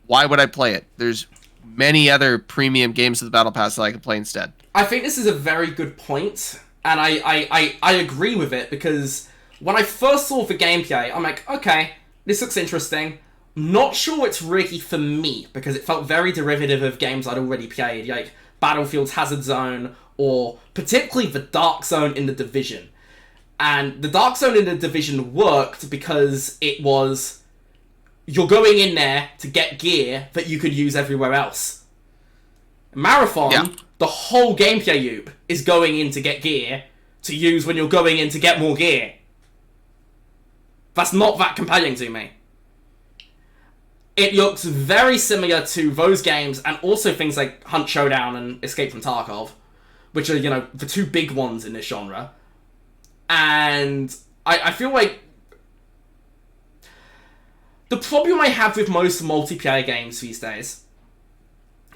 Speaker 2: Why would I play it? There's many other premium games with the battle pass that I could play instead.
Speaker 1: I think this is a very good point, and I agree with it, because when I first saw the gameplay, I'm like, okay, this looks interesting. Not sure it's really for me, because it felt very derivative of games I'd already played, like Battlefield's Hazard Zone, or particularly the Dark Zone in The Division. And the Dark Zone in The Division worked because it was, you're going in there to get gear that you could use everywhere else. Marathon, the whole gameplay loop is going in to get gear to use when you're going in to get more gear. That's not that compelling to me. It looks very similar to those games, and also things like Hunt Showdown and Escape from Tarkov, which are, you know, the two big ones in this genre. And I feel like the problem I have with most multiplayer games these days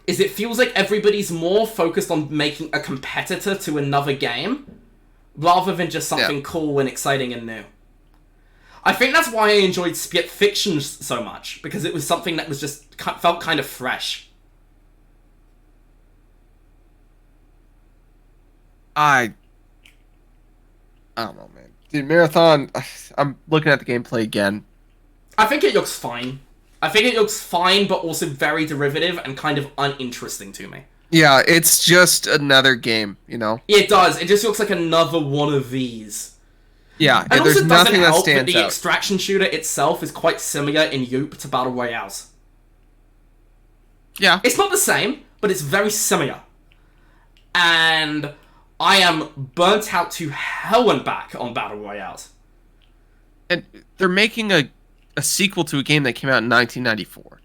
Speaker 1: is it feels like everybody's more focused on making a competitor to another game rather than just something cool and exciting and new. I think that's why I enjoyed Split Fiction so much, because it was something that was just felt kind of fresh.
Speaker 2: I don't know, man. Dude, Marathon, I'm looking at the gameplay again.
Speaker 1: I think it looks fine. I think it looks fine, but also very derivative and kind of uninteresting to me.
Speaker 2: Yeah, it's just another game, you know?
Speaker 1: It does. It just looks like another one of these.
Speaker 2: Yeah,
Speaker 1: and
Speaker 2: there's
Speaker 1: also
Speaker 2: nothing
Speaker 1: doesn't
Speaker 2: that
Speaker 1: help
Speaker 2: stands
Speaker 1: that the
Speaker 2: out.
Speaker 1: extraction shooter itself is quite similar in Yup to Battle Royales.
Speaker 2: Yeah.
Speaker 1: It's not the same, but it's very similar. And I am burnt out to hell and back on Battle Royales.
Speaker 2: And they're making a sequel to a game that came out in 1994.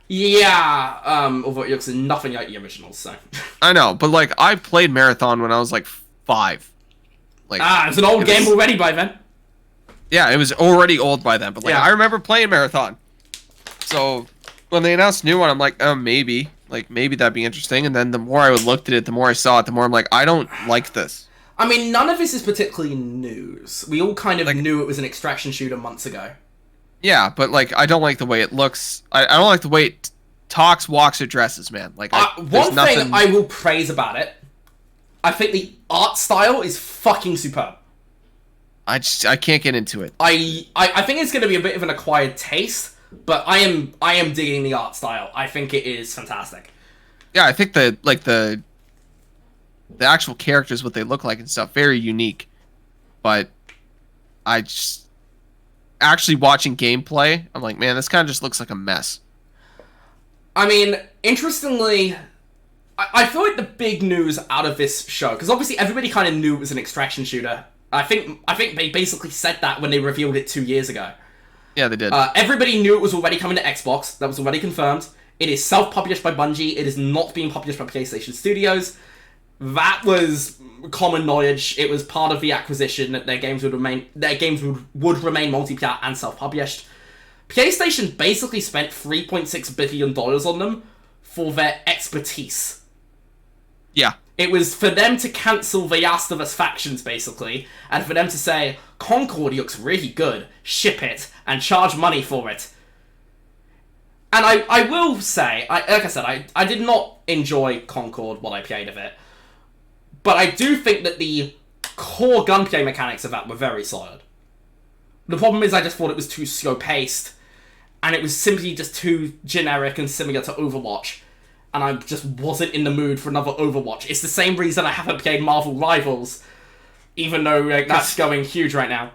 Speaker 1: Yeah, although it looks nothing like the originals, so.
Speaker 2: I know, but like, I played Marathon when I was like 5. Like,
Speaker 1: it's an old game already by then.
Speaker 2: Yeah, it was already old by then, but like,
Speaker 1: Yeah.
Speaker 2: I remember playing Marathon. So when they announced a new one, I'm like, oh, maybe that'd be interesting. And then the more I looked at it, the more I saw it, the more I'm like, I don't like this.
Speaker 1: I mean, none of this is particularly news. We all kind of knew it was an extraction shooter months ago.
Speaker 2: Yeah, but like, I don't like the way it looks. I don't like the way it talks, walks, or dresses, man. Like,
Speaker 1: one thing I will praise about it, I think the art style is fucking superb.
Speaker 2: I can't get into it.
Speaker 1: I think it's going to be a bit of an acquired taste, but I am digging the art style. I think it is fantastic.
Speaker 2: Yeah, I think the actual characters, what they look like and stuff, very unique. But I just actually watching gameplay, I'm like, man, this kind of just looks like a mess.
Speaker 1: I mean, interestingly, I feel like the big news out of this show, because obviously everybody kind of knew it was an extraction shooter. I think they basically said that when they revealed it 2 years ago.
Speaker 2: Yeah, they did.
Speaker 1: Everybody knew it was already coming to Xbox. That was already confirmed. It is self-published by Bungie. It is not being published by PlayStation Studios. That was common knowledge. It was part of the acquisition that their games would remain multiplayer and self-published. PlayStation basically spent $3.6 billion on them for their expertise.
Speaker 2: Yeah.
Speaker 1: It was for them to cancel the Last of Us factions, basically, and for them to say, Concord looks really good, ship it, and charge money for it. And I will say, like I said, I did not enjoy Concord while I played of it, but I do think that the core gunplay mechanics of that were very solid. The problem is I just thought it was too slow-paced, and it was simply just too generic and similar to Overwatch. And I just wasn't in the mood for another Overwatch. It's the same reason I haven't played Marvel Rivals, even though that's going huge right now.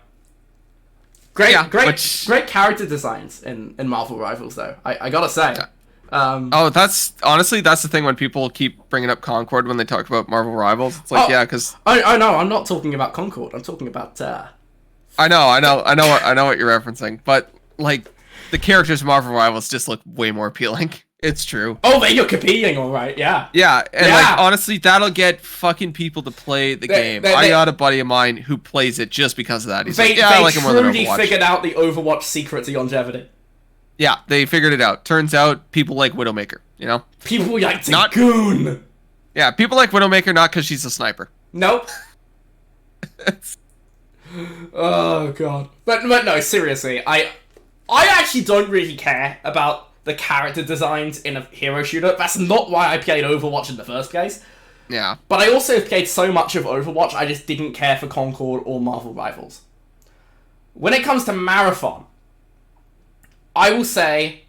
Speaker 1: Great character designs in Marvel Rivals, though. I gotta say.
Speaker 2: Yeah. That's the thing when people keep bringing up Concord when they talk about Marvel Rivals. It's like, because
Speaker 1: I know I'm not talking about Concord. I'm talking about.
Speaker 2: I know what you're referencing, but like the characters in Marvel Rivals just look way more appealing. It's true.
Speaker 1: Oh, you're competing, all right, yeah.
Speaker 2: Yeah, and like, honestly, that'll get fucking people to play the game. I got a buddy of mine who plays it just because of that. He's like, I like it more than Overwatch. They truly
Speaker 1: figured out the Overwatch secret to longevity.
Speaker 2: Yeah, they figured it out. Turns out, people like Widowmaker, you know?
Speaker 1: People like Goon!
Speaker 2: Yeah, people like Widowmaker not because she's a sniper.
Speaker 1: Nope. Oh, God. But no, seriously, I actually don't really care about the character designs in a hero shooter. That's not why I played Overwatch in the first place.
Speaker 2: Yeah.
Speaker 1: But I also played so much of Overwatch, I just didn't care for Concord or Marvel Rivals. When it comes to Marathon, I will say,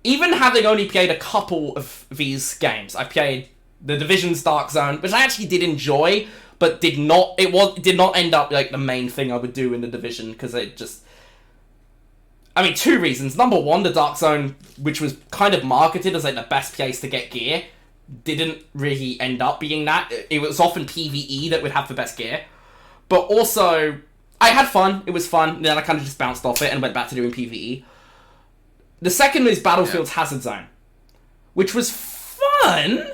Speaker 1: even having only played a couple of these games, I played The Division's Dark Zone, which I actually did enjoy, but did not end up like the main thing I would do in The Division, because it just... I mean, 2 reasons. Number 1, the Dark Zone, which was kind of marketed as like the best place to get gear, didn't really end up being that. It was often PvE that would have the best gear. But also, I had fun. It was fun. Then I kind of just bounced off it and went back to doing PvE. The second is Battlefield's Hazard Zone, which was fun,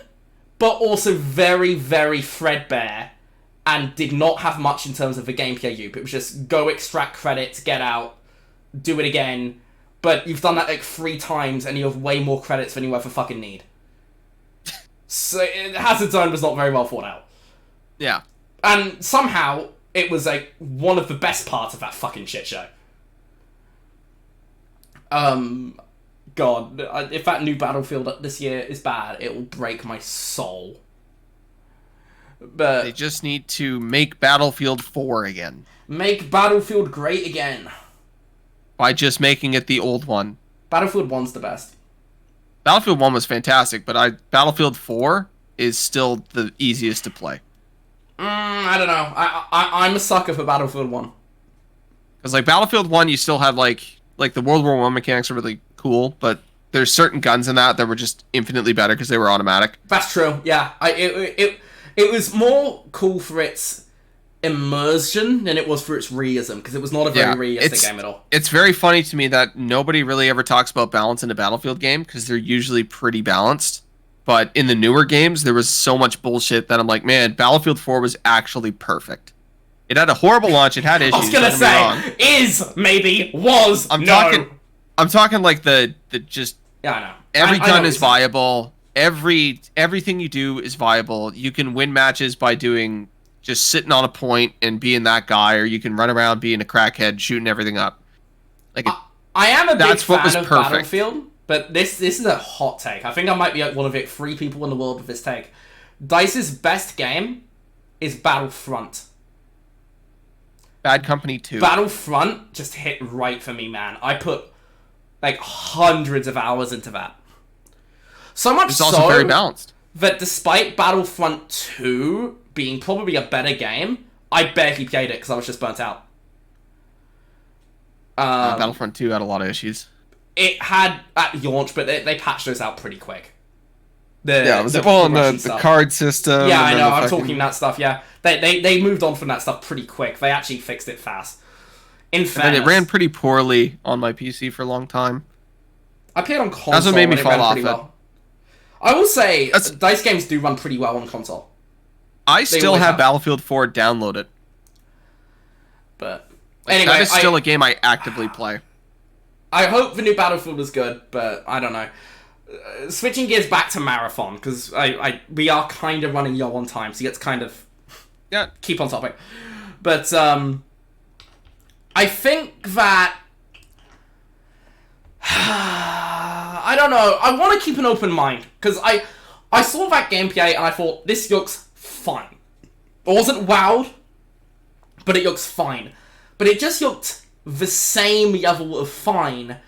Speaker 1: but also very, very threadbare and did not have much in terms of the gameplay loop. It was just go extract credits, get out, do it again, but you've done that like 3 times and you have way more credits than you ever fucking need. So Hazard Zone was not very well thought out.
Speaker 2: Yeah.
Speaker 1: And somehow it was like one of the best parts of that fucking shit show. God, if that new Battlefield this year is bad, it will break my soul. But
Speaker 2: they just need to make Battlefield 4 again.
Speaker 1: Make Battlefield great again.
Speaker 2: By just making it the old one.
Speaker 1: Battlefield 1's the best.
Speaker 2: Battlefield 1 was fantastic, but Battlefield 4 is still the easiest to play.
Speaker 1: I don't know. I'm a sucker for Battlefield 1.
Speaker 2: Because like Battlefield 1, you still had like the World War 1 mechanics are really cool, but there's certain guns in that were just infinitely better because they were automatic.
Speaker 1: That's true, yeah. It was more cool for its immersion than it was for its realism, because it was not a very realistic game at all.
Speaker 2: It's very funny to me that nobody really ever talks about balance in a Battlefield game, because they're usually pretty balanced. But in the newer games, there was so much bullshit that I'm like, man, Battlefield 4 was actually perfect. It had a horrible launch, it had issues.
Speaker 1: I was gonna say,
Speaker 2: I'm talking like the just...
Speaker 1: Yeah, I know.
Speaker 2: Every gun is viable. Everything you do is viable. You can win matches by doing... just sitting on a point and being that guy, or you can run around being a crackhead shooting everything up. Like
Speaker 1: I am a big fan of Battlefield, but this is a hot take. I think I might be one of the 3 people in the world with this take. DICE's best game is Battlefront.
Speaker 2: Bad Company 2.
Speaker 1: Battlefront just hit right for me, man. I put like hundreds of hours into that. So much
Speaker 2: it's also very balanced.
Speaker 1: That despite Battlefront 2 being probably a better game, I barely played it because I was just burnt out.
Speaker 2: Battlefront 2 had a lot of issues.
Speaker 1: it had at launch, but they patched those out pretty quick.
Speaker 2: It was all in the card system.
Speaker 1: Yeah, I know. I'm talking that stuff. Yeah, they moved on from that stuff pretty quick. They actually fixed it fast. In fairness,
Speaker 2: it ran pretty poorly on my PC for a long time.
Speaker 1: I played on console.
Speaker 2: That's what made me fall off it.
Speaker 1: Well. I will say, DICE games do run pretty well on console.
Speaker 2: I still have Battlefield 4 downloaded.
Speaker 1: But anyway,
Speaker 2: that is still a game I actively play.
Speaker 1: I hope the new Battlefield is good, but I don't know. Switching gears back to Marathon, because we are kind of running low on time, so you get to kind of keep on topic. But I think that I don't know. I want to keep an open mind, because I saw that gameplay and I thought, this looks fine. It wasn't wowed, but it looks fine. But it just looked the same level of fine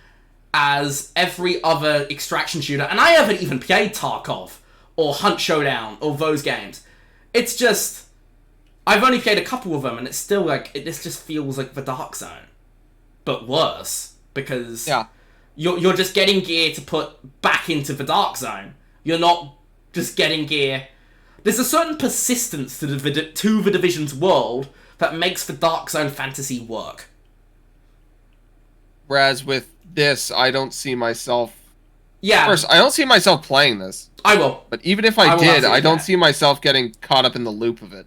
Speaker 1: as every other extraction shooter. And I haven't even played Tarkov, or Hunt Showdown, or those games. It's just, I've only played a couple of them, and it's still like, this just feels like the Dark Zone. But worse, because you're just getting gear to put back into the Dark Zone. You're not just getting gear. There's a certain persistence to the Division's world that makes the Dark Zone fantasy work.
Speaker 2: Whereas with this, I don't see myself...
Speaker 1: Yeah.
Speaker 2: First, I don't see myself playing this.
Speaker 1: I will.
Speaker 2: But even if I did, I don't see myself getting caught up in the loop of it.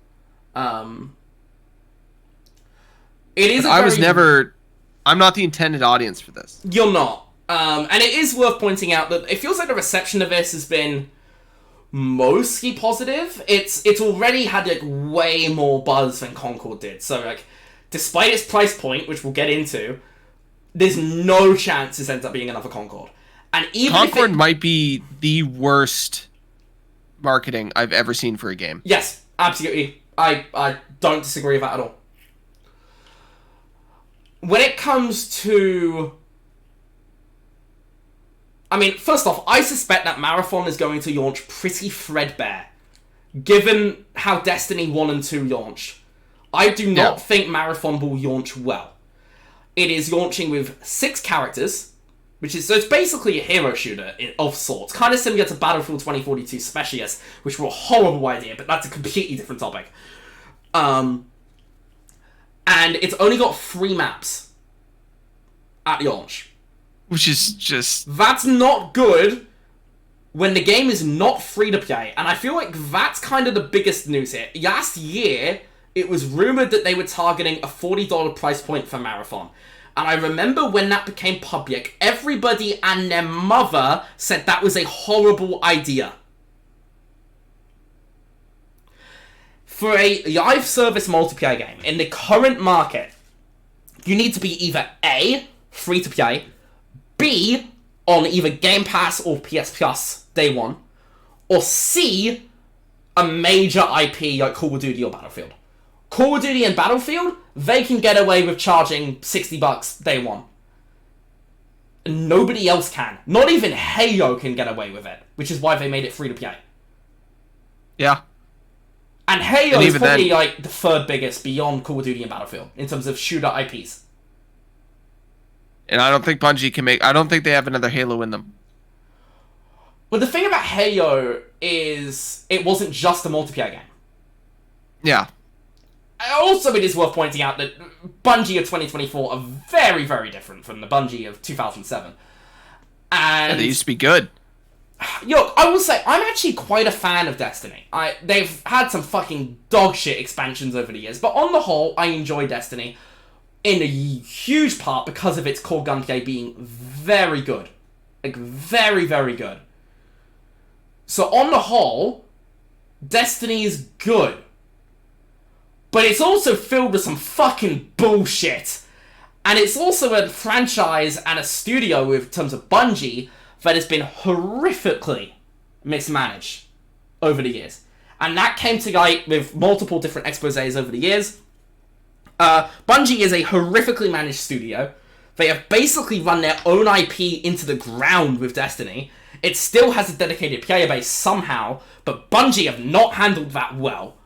Speaker 1: It is.
Speaker 2: I'm not the intended audience for this.
Speaker 1: You're not. And it is worth pointing out that it feels like the reception of this has been mostly positive. It's already had like way more buzz than Concord did. So like, despite its price point, which we'll get into, there's no chance this ends up being another Concord. And even
Speaker 2: Concord might be the worst marketing I've ever seen for a game.
Speaker 1: Yes, absolutely. I don't disagree with that at all. When it comes to... I mean, first off, I suspect that Marathon is going to launch pretty threadbare, given how Destiny 1 and 2 launched. I do not think Marathon will launch well. It is launching with 6 characters, so it's basically a hero shooter of sorts, kind of similar to Battlefield 2042 Specialists, which were a horrible idea, but that's a completely different topic. And it's only got 3 maps at launch.
Speaker 2: Which is just...
Speaker 1: That's not good when the game is not free to play, and I feel like that's kind of the biggest news here. Last year, it was rumored that they were targeting a $40 price point for Marathon. And I remember when that became public, everybody and their mother said that was a horrible idea. For a live service multiplayer game, in the current market, you need to be either A, free to play, B, on either Game Pass or PS Plus day one, or C, a major IP like Call of Duty or Battlefield. Call of Duty and Battlefield, they can get away with charging $60 day one. Nobody else can. Not even Halo can get away with it, which is why they made it free to play.
Speaker 2: Yeah.
Speaker 1: And Halo is probably like the third biggest beyond Call of Duty and Battlefield in terms of shooter IPs.
Speaker 2: And I don't think Bungie can I don't think they have another Halo in them.
Speaker 1: Well, the thing about Halo is it wasn't just a multiplayer game.
Speaker 2: Yeah.
Speaker 1: Also, it is worth pointing out that Bungie of 2024 are very, very different from the Bungie of 2007. And
Speaker 2: they used to be good.
Speaker 1: Yo, I will say, I'm actually quite a fan of Destiny. They've had some fucking dog shit expansions over the years, but on the whole, I enjoy Destiny in a huge part because of its core gunplay being very good. Like, very, very good. So on the whole, Destiny is good. But it's also filled with some fucking bullshit. And it's also a franchise and a studio in terms of Bungie that has been horrifically mismanaged over the years. And that came to light with multiple different exposés over the years. Bungie is a horrifically managed studio. They have basically run their own IP into the ground with Destiny. It still has a dedicated player base somehow, but Bungie have not handled that well.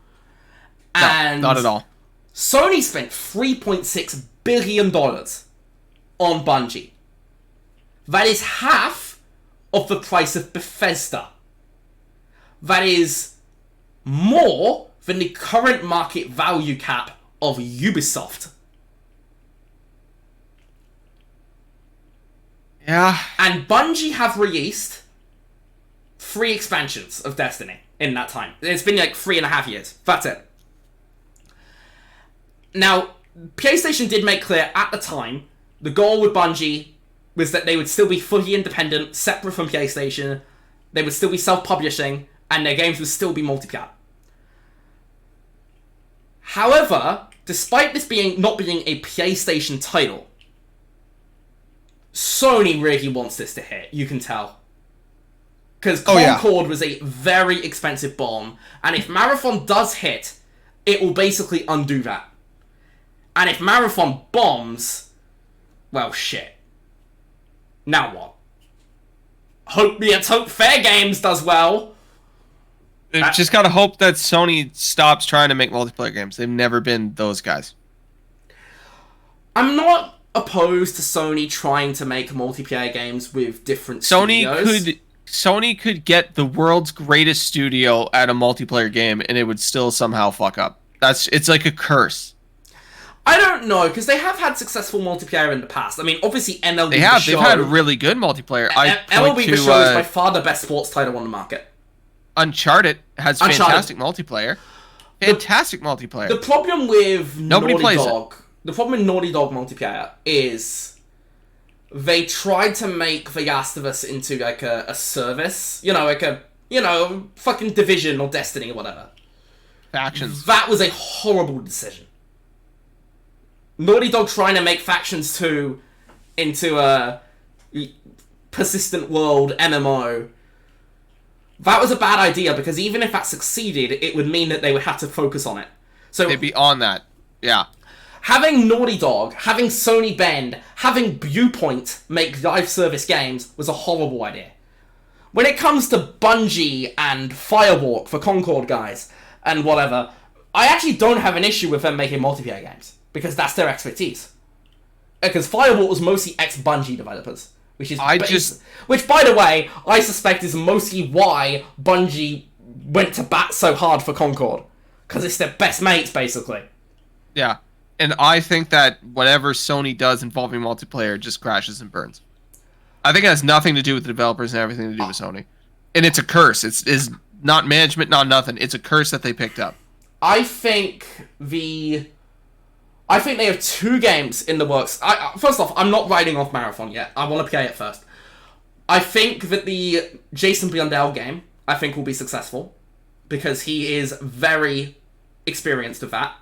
Speaker 1: And
Speaker 2: no, not at all.
Speaker 1: Sony spent $3.6 billion on Bungie. That is half of the price of Bethesda. That is more than the current market value cap of Ubisoft.
Speaker 2: Yeah.
Speaker 1: And Bungie have released 3 expansions of Destiny in that time. It's been like 3.5 years. That's it. Now, PlayStation did make clear at the time, the goal with Bungie was that they would still be fully independent, separate from PlayStation, they would still be self-publishing, and their games would still be multiplayer. However, despite this not being a PlayStation title, Sony really wants this to hit, you can tell. Because Concord was a very expensive bomb, and if Marathon does hit, it will basically undo that. And if Marathon bombs, well, shit. Now what? Let's hope Fair Games does well.
Speaker 2: We've just gotta hope that Sony stops trying to make multiplayer games. They've never been those guys.
Speaker 1: I'm not opposed to Sony trying to make multiplayer games with different studios.
Speaker 2: Sony could get the world's greatest studio at a multiplayer game and it would still somehow fuck up. It's like a curse.
Speaker 1: I don't know, because they have had successful multiplayer in the past. I mean, obviously, MLB
Speaker 2: They've had really good multiplayer.
Speaker 1: MLB The Show is by far the best sports title on the market.
Speaker 2: Uncharted has fantastic multiplayer. Fantastic multiplayer.
Speaker 1: The problem with Naughty Dog multiplayer is they tried to make The Last of Us into like a service. Fucking Division or Destiny or whatever.
Speaker 2: Factions.
Speaker 1: That was a horrible decision. Naughty Dog trying to make Factions 2 into a persistent world MMO. That was a bad idea, because even if that succeeded, it would mean that they would have to focus on it. So
Speaker 2: they'd be on that. Yeah.
Speaker 1: Having Naughty Dog, having Sony Bend, having Viewpoint make live service games was a horrible idea. When it comes to Bungie and Firewalk for Concord guys and whatever, I actually don't have an issue with them making multiplayer games, because that's their expertise. Because Firewalk was mostly ex-Bungie developers, which, by the way, I suspect is mostly why Bungie went to bat so hard for Concord. Because it's their best mates, basically.
Speaker 2: Yeah. And I think that whatever Sony does involving multiplayer just crashes and burns. I think it has nothing to do with the developers and everything to do with Sony. And it's a curse. It's not management, not nothing. It's a curse that they picked up.
Speaker 1: I think they have 2 games in the works. First off, I'm not writing off Marathon yet. I want to play it first. I think that the Jason Blundell game, I think, will be successful, because he is very experienced with that.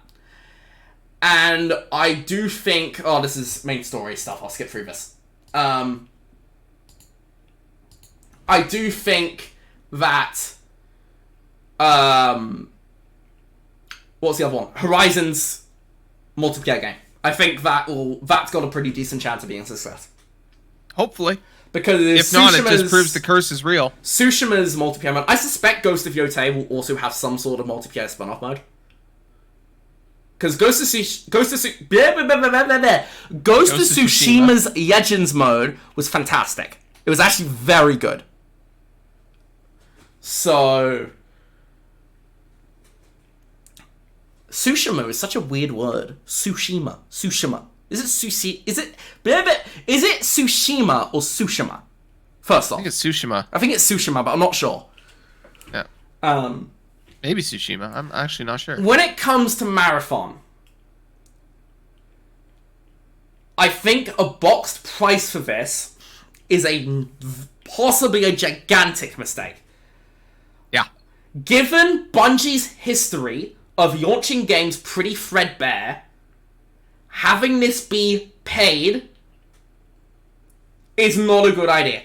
Speaker 1: And I do think... Oh, this is main story stuff. I'll skip through this. I do think that... what's the other one? Horizon's multiplayer game. I think that's got a pretty decent chance of being a success.
Speaker 2: Hopefully.
Speaker 1: Because
Speaker 2: if not, it just proves the curse is real.
Speaker 1: Tsushima's multiplayer mode. I suspect Ghost of Yotei will also have some sort of multiplayer spin-off mode. Because Ghost of Tsushima's Legends mode was fantastic. It was actually very good. So... Tsushima is such a weird word. Tsushima. Is it Tsushima or Tsushima? First off.
Speaker 2: I think it's Tsushima.
Speaker 1: I think it's Tsushima, but I'm not sure.
Speaker 2: Yeah. Maybe Tsushima. I'm actually not sure.
Speaker 1: When it comes to Marathon, I think a boxed price for this is possibly a gigantic mistake.
Speaker 2: Yeah.
Speaker 1: Given Bungie's history of launching games pretty threadbare, having this be paid is not a good idea.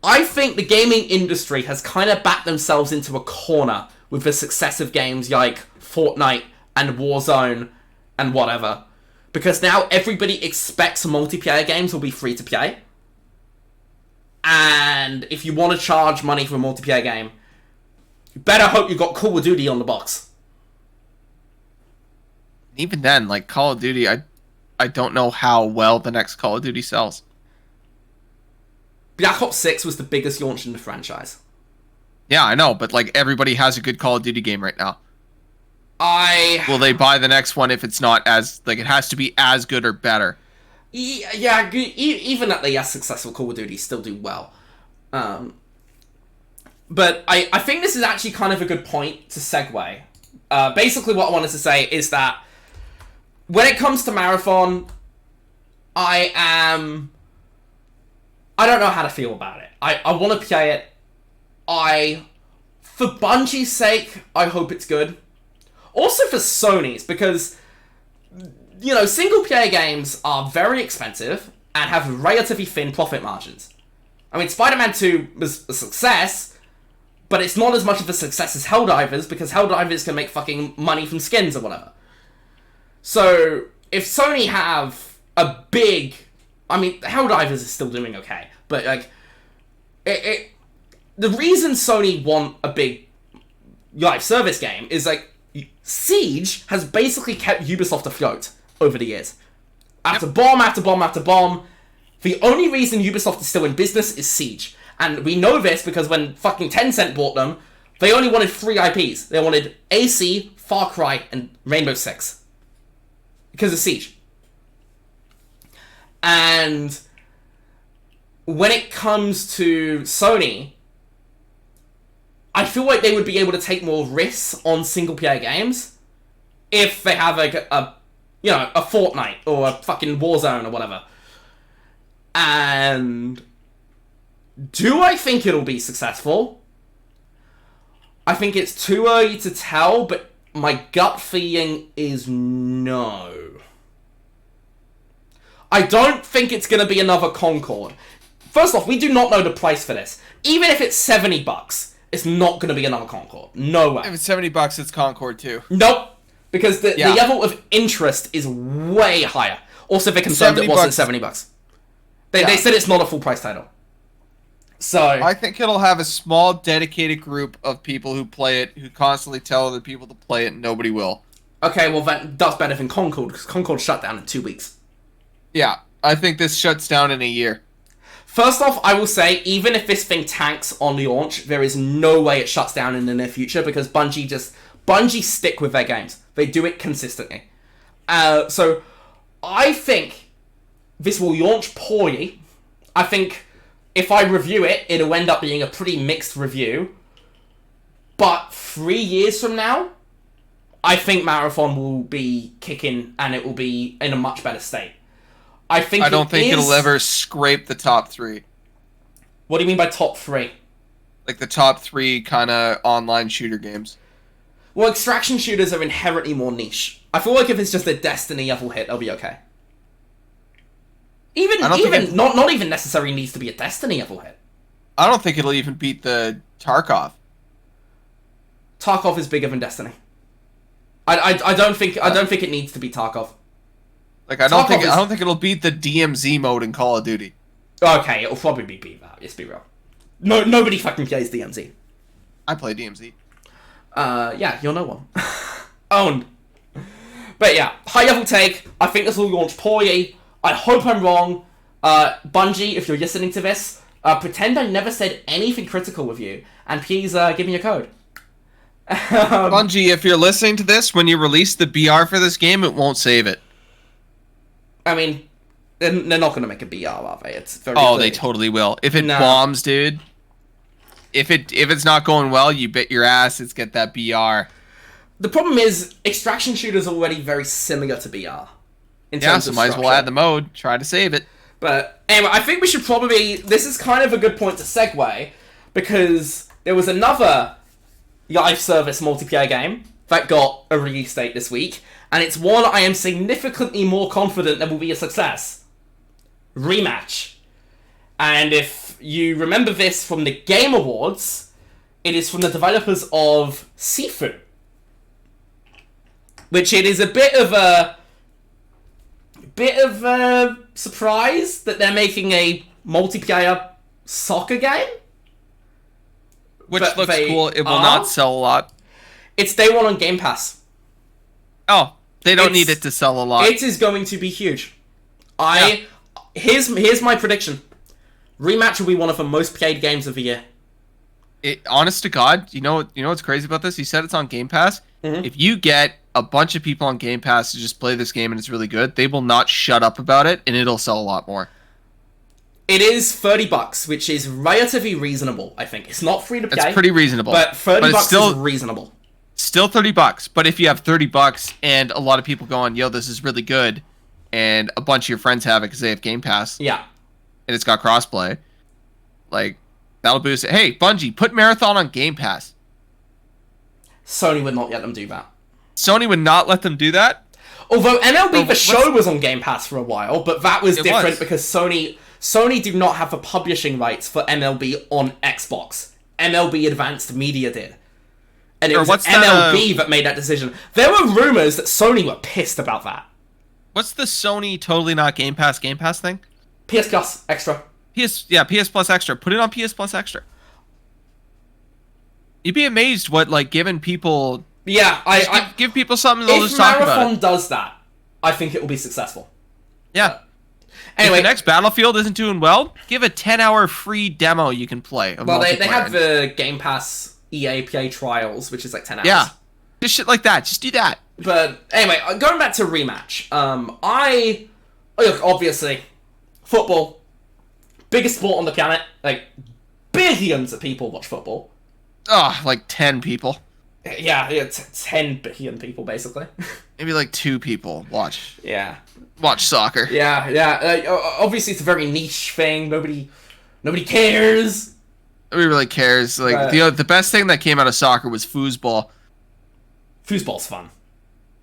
Speaker 1: I think the gaming industry has kind of backed themselves into a corner with the success of games like Fortnite and Warzone and whatever. Because now everybody expects multiplayer games will be free to play. And if you want to charge money for a multiplayer game, you better hope you got Call of Duty on the box.
Speaker 2: Even then, like Call of Duty, I don't know how well the next Call of Duty sells.
Speaker 1: Black Ops 6 was the biggest launch in the franchise.
Speaker 2: Yeah, I know, but like everybody has a good Call of Duty game right now. Will they buy the next one if it's not as like it has to be as good or better?
Speaker 1: Yeah, even at the successful Call of Duty still do well. But I think this is actually kind of a good point to segue. Basically what I wanted to say is that when it comes to Marathon, I don't know how to feel about it. I want to play it. For Bungie's sake, I hope it's good. Also for Sony's, because, you know, single-player games are very expensive and have relatively thin profit margins. I mean, Spider-Man 2 was a success, but it's not as much of a success as Helldivers, because Helldivers can make fucking money from skins or whatever. So, if Sony have a big... I mean, Helldivers is still doing okay, but, like... The reason Sony want a big live service game is, like, Siege has basically kept Ubisoft afloat over the years. After bomb, after bomb, after bomb. The only reason Ubisoft is still in business is Siege. And we know this because when fucking Tencent bought them, they only wanted 3 IPs. They wanted AC, Far Cry, and Rainbow Six. Because of Siege. And when it comes to Sony, I feel like they would be able to take more risks on single-player games if they have like a Fortnite or a fucking Warzone or whatever. And do I think it'll be successful? I think it's too early to tell, but my gut feeling is no. I don't think it's going to be another Concord. First off, we do not know the price for this. Even if it's $70, it's not going to be another Concord. No way.
Speaker 2: If it's $70, it's Concord too.
Speaker 1: Nope. Because the level of interest is way higher. Also, they're concerned it wasn't $70. They said it's not a full price title. So
Speaker 2: I think it'll have a small, dedicated group of people who play it, who constantly tell other people to play it, and nobody will.
Speaker 1: Okay, well, that's better than Concord, because Concord shut down in 2 weeks.
Speaker 2: Yeah, I think this shuts down in a year.
Speaker 1: First off, I will say, even if this thing tanks on launch, there is no way it shuts down in the near future, because Bungie stick with their games. They do it consistently. So, I think this will launch poorly. I think if I review it, it'll end up being a pretty mixed review. But 3 years from now, I think Marathon will be kicking, and it will be in a much better state. I don't think it'll ever
Speaker 2: scrape the top 3.
Speaker 1: What do you mean by top 3?
Speaker 2: Like the top 3 kind of online shooter games.
Speaker 1: Well, extraction shooters are inherently more niche. I feel like if it's just a Destiny level hit, they'll be okay. Not even necessarily needs to be a Destiny level hit.
Speaker 2: I don't think it'll even beat the Tarkov.
Speaker 1: Tarkov is bigger than Destiny. I don't think it needs to be Tarkov.
Speaker 2: Like I don't think it'll beat the DMZ mode in Call of Duty.
Speaker 1: Okay, it'll probably beat that. Let's be real. No, nobody fucking plays DMZ.
Speaker 2: I play DMZ.
Speaker 1: Yeah, you're no one. Owned. But yeah, high level take. I think this will launch poorly. I hope I'm wrong. Bungie, if you're listening to this, pretend I never said anything critical with you, and please give me a code.
Speaker 2: Bungie, if you're listening to this, when you release the BR for this game, it won't save it.
Speaker 1: I mean, they're not going to make a BR, are they? It's very
Speaker 2: they totally will. If it bombs, dude. If it's not going well, you bet your ass it's get that BR.
Speaker 1: The problem is, extraction shooters are already very similar to BR.
Speaker 2: So might as well add the mode. Try to save it.
Speaker 1: But anyway, I think we should probably... This is kind of a good point to segue, because there was another live service multiplayer game that got a release date this week, and it's one I am significantly more confident that will be a success. Rematch. And if you remember this from the Game Awards, it is from the developers of Sifu. Which it is a bit of a surprise that they're making a multiplayer soccer game.
Speaker 2: Which looks cool. It will not sell a lot.
Speaker 1: It's day one on Game Pass.
Speaker 2: Oh, they don't need it to sell a lot.
Speaker 1: It is going to be huge. Here's my prediction. Rematch will be one of the most played games of the year.
Speaker 2: Honest to God, you know what's crazy about this? You said it's on Game Pass.
Speaker 1: Mm-hmm.
Speaker 2: If you get a bunch of people on Game Pass to just play this game and it's really good, they will not shut up about it, and it'll sell a lot more.
Speaker 1: It is $30, which is relatively reasonable, I think. It's not free to play.
Speaker 2: It's pretty reasonable.
Speaker 1: But $30 is reasonable.
Speaker 2: Still $30. But if you have $30 and a lot of people going, yo, this is really good, and a bunch of your friends have it because they have Game Pass.
Speaker 1: Yeah.
Speaker 2: And it's got crossplay. Like, that'll boost it. Hey, Bungie, put Marathon on Game Pass.
Speaker 1: Sony would not let them do that.
Speaker 2: Sony would not let them do that?
Speaker 1: Although MLB The Show was on Game Pass for a while, but that was different because Sony did not have the publishing rights for MLB on Xbox. MLB Advanced Media did. And it was MLB that made that decision. There were rumors that Sony were pissed about that.
Speaker 2: What's the Sony totally not Game Pass thing?
Speaker 1: PS Plus Extra.
Speaker 2: PS Plus Extra. Put it on PS Plus Extra. You'd be amazed what, like, giving people...
Speaker 1: Yeah,
Speaker 2: give people something they'll just talk about it.
Speaker 1: If Marathon does that, I think it will be successful.
Speaker 2: Yeah.
Speaker 1: Anyway,
Speaker 2: if the next Battlefield isn't doing well, give a 10-hour free demo you can play.
Speaker 1: Well, they have the Game Pass EA Play trials, which is like 10 hours.
Speaker 2: Yeah. Just shit like that. Just do that.
Speaker 1: But anyway, going back to Rematch, look, obviously, football, biggest sport on the planet. Like, billions of people watch football.
Speaker 2: Oh, like 10 people.
Speaker 1: Yeah, 10 billion people, basically.
Speaker 2: Maybe like 2 people watch.
Speaker 1: Yeah.
Speaker 2: Watch soccer.
Speaker 1: Yeah. Obviously, it's a very niche thing. Nobody cares.
Speaker 2: Nobody really cares. Like, the best thing that came out of soccer was foosball.
Speaker 1: Foosball's fun.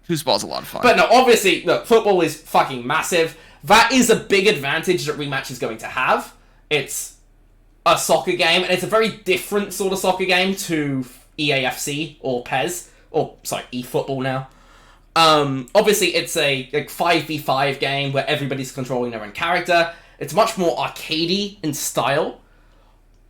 Speaker 2: Foosball's a lot of fun.
Speaker 1: But no, obviously, look, football is fucking massive. That is a big advantage that Rematch is going to have. It's a soccer game, and it's a very different sort of soccer game to EAFC or PES, or sorry, eFootball now. Obviously, it's a 5v5 game where everybody's controlling their own character. It's much more arcadey in style.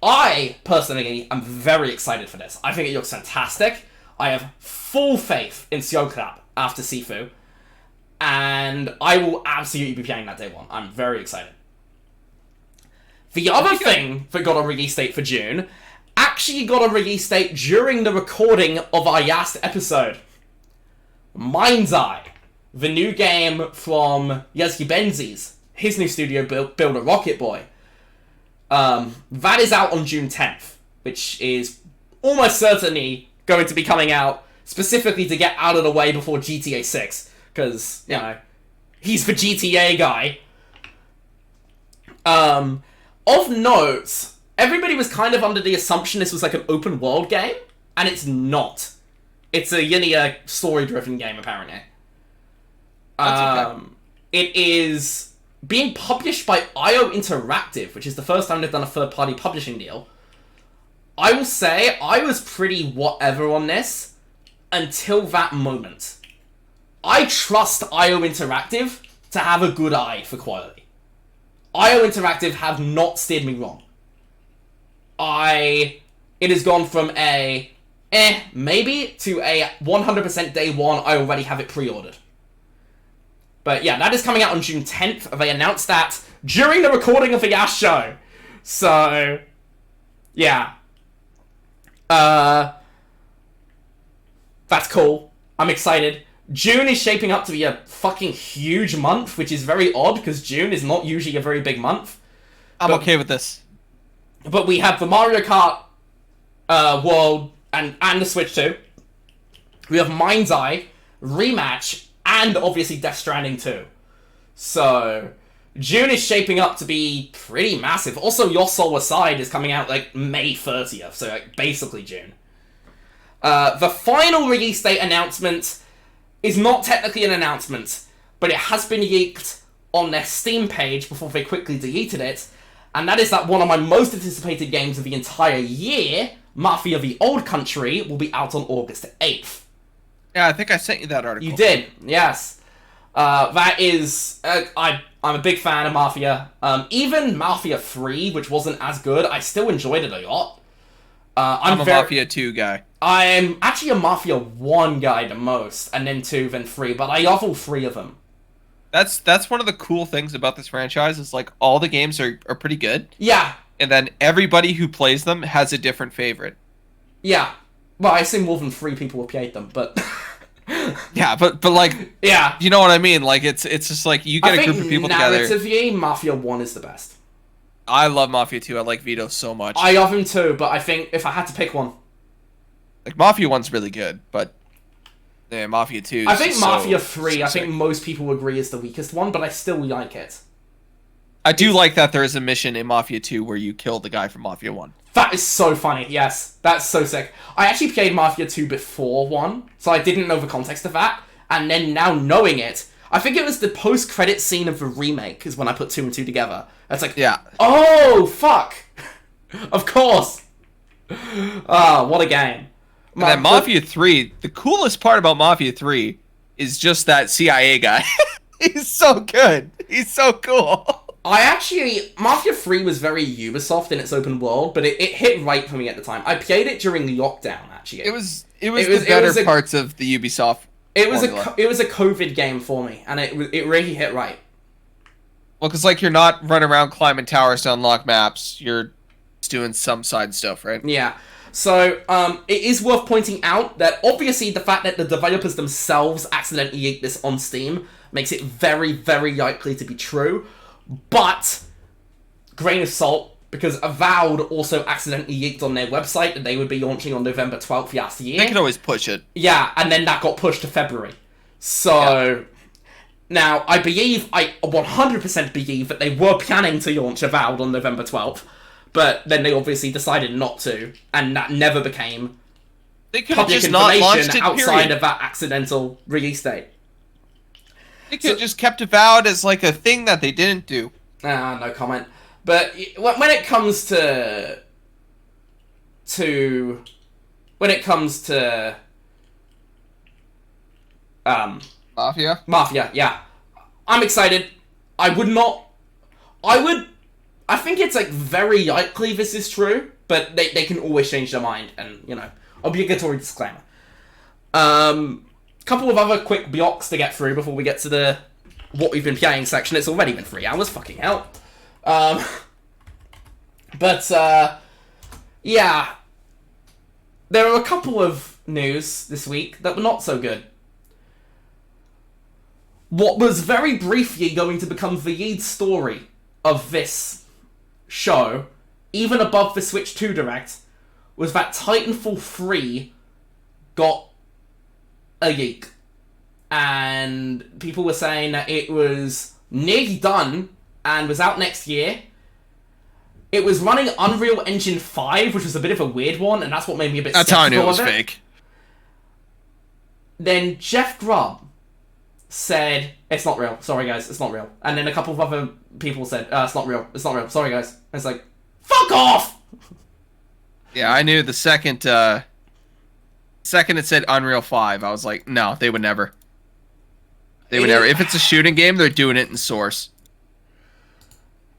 Speaker 1: I personally am very excited for this. I think it looks fantastic. I have full faith in Sioclap after Sifu, and I will absolutely be playing that day one. I'm very excited. The other thing that got a release date for June actually got a release date during the recording of our last episode. MindsEye, the new game from Yezgi Benzies, his new studio builder Rocket Boy. That is out on June 10th, which is almost certainly going to be coming out specifically to get out of the way before GTA 6, because, you know, he's the GTA guy. Of note, everybody was kind of under the assumption this was like an open world game, and it's not. It's a linear story-driven game, apparently.
Speaker 2: That's okay.
Speaker 1: It is being published by IO Interactive, which is the first time they've done a third-party publishing deal. I will say, I was pretty whatever on this until that moment. I trust IO Interactive to have a good eye for quality. IO Interactive have not steered me wrong. It has gone from a maybe to a 100% day one. I already have it pre-ordered. But yeah, that is coming out on June 10th. They announced that during the recording of the last show. So, yeah. That's cool. I'm excited. June is shaping up to be a fucking huge month, which is very odd, because June is not usually a very big month.
Speaker 2: I'm okay with this.
Speaker 1: But we have the Mario Kart World and the Switch 2. We have MindsEye, Rematch, and obviously Death Stranding 2. So, June is shaping up to be pretty massive. Also, Your Soul Aside is coming out like May 30th, so like basically June. The final release date announcement is not technically an announcement, but it has been leaked on their Steam page before they quickly deleted it, and that is that one of my most anticipated games of the entire year, Mafia the Old Country, will be out on August 8th.
Speaker 2: Yeah, I think I sent you that article.
Speaker 1: You did, yes. That is... I'm a big fan of Mafia. Even Mafia 3, which wasn't as good, I still enjoyed it a lot. I'm
Speaker 2: a Mafia 2 guy.
Speaker 1: I'm actually a Mafia 1 guy the most, and then 2, then 3, but I love all 3 of them.
Speaker 2: That's one of the cool things about this franchise is like all the games are pretty good,
Speaker 1: Yeah,
Speaker 2: and then everybody who plays them has a different favorite.
Speaker 1: yeah. Well, I assume more than 3 people have played them, but
Speaker 2: Yeah, but like,
Speaker 1: yeah.
Speaker 2: you know what I mean? Like it's just like you get
Speaker 1: I
Speaker 2: a
Speaker 1: think
Speaker 2: group of people together.
Speaker 1: narratively, Mafia 1 is the best.
Speaker 2: I love Mafia 2. I like Vito so much.
Speaker 1: I love him too, but I think if I had to pick one,
Speaker 2: Like Mafia 1's really good, but yeah, Mafia 2 is
Speaker 1: I think
Speaker 2: just
Speaker 1: Mafia
Speaker 2: so,
Speaker 1: 3,
Speaker 2: so
Speaker 1: I think
Speaker 2: sick.
Speaker 1: most people agree is the weakest one, but I still like it.
Speaker 2: I do like that there is a mission in Mafia 2 where you kill the guy from Mafia 1.
Speaker 1: That is so funny, yes. That's so sick. I actually played Mafia 2 before 1, so I didn't know the context of that, and then now knowing it, I think it was the post-credit scene of the remake is when I put 2 and 2 together. It's like,
Speaker 2: Yeah.
Speaker 1: oh, fuck! Of course! Ah, what a game.
Speaker 2: And then Mafia 3, the coolest part about Mafia 3 is just that CIA guy. He's so good. He's so cool.
Speaker 1: Mafia 3 was very Ubisoft in its open world, but it hit right for me at the time. I played it during lockdown, actually.
Speaker 2: It was the better parts of the Ubisoft formula.
Speaker 1: It was a COVID game for me, and it really hit right.
Speaker 2: Well, because like you're not running around climbing towers to unlock maps. You're just doing some side stuff, right?
Speaker 1: Yeah. So, it is worth pointing out that obviously the fact that the developers themselves accidentally leaked this on Steam makes it very, very likely to be true. But, grain of salt, because Avowed also accidentally leaked on their website that they would be launching on November 12th last year.
Speaker 2: They can always push it.
Speaker 1: Yeah, and then that got pushed to February. So, now, I 100% believe that they were planning to launch Avowed on November 12th, but then they obviously decided not to, and that never became
Speaker 2: They could have
Speaker 1: public
Speaker 2: just not launched
Speaker 1: information
Speaker 2: it,
Speaker 1: outside
Speaker 2: period.
Speaker 1: of that accidental release date.
Speaker 2: They could have just kept Avowed as like a thing that they didn't do.
Speaker 1: No comment. But when it comes to
Speaker 2: Mafia?
Speaker 1: yeah, I'm excited. I think it's like very likely this is true, but they can always change their mind, and you know, obligatory disclaimer. Couple of other quick blocks to get through before we get to the what we've been playing section. It's already been 3 hours, fucking hell. Yeah. There are a couple of news this week that were not so good. What was very briefly going to become the lead story of this show, even above the Switch 2 Direct, was that Titanfall 3 got a leak. And people were saying that it was nearly done and was out next year. It was running Unreal Engine 5, which was a bit of a weird one, and that's what made me a bit
Speaker 2: That's
Speaker 1: skeptical
Speaker 2: how I knew it was
Speaker 1: of
Speaker 2: fake.
Speaker 1: Then Jeff Grubb said, it's not real. Sorry, guys, it's not real. And then a couple of other people said, it's not real. It's not real. Sorry, guys. And it's like, fuck off!
Speaker 2: Yeah, I knew the second it said Unreal 5, I was like, no, they would never. They would never. If it's a shooting game, they're doing it in Source.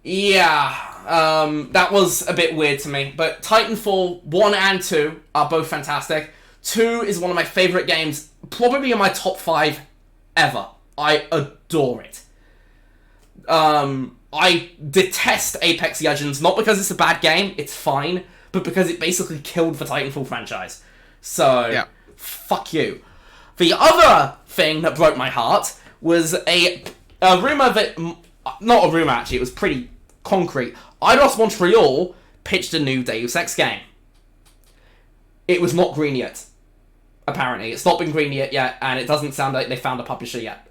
Speaker 1: Yeah, that was a bit weird to me. But Titanfall 1 and 2 are both fantastic. 2 is one of my favourite games, probably in my top 5 ever. I adore it. I detest Apex Legends, not because it's a bad game, it's fine, but because it basically killed the Titanfall franchise. So,
Speaker 2: yeah.
Speaker 1: Fuck you. The other thing that broke my heart was a rumour that... Not a rumour, actually, it was pretty concrete. Eidos Montreal pitched a new Deus Ex game. It was not green yet. Apparently. It's not been green yet, and it doesn't sound like they found a publisher yet.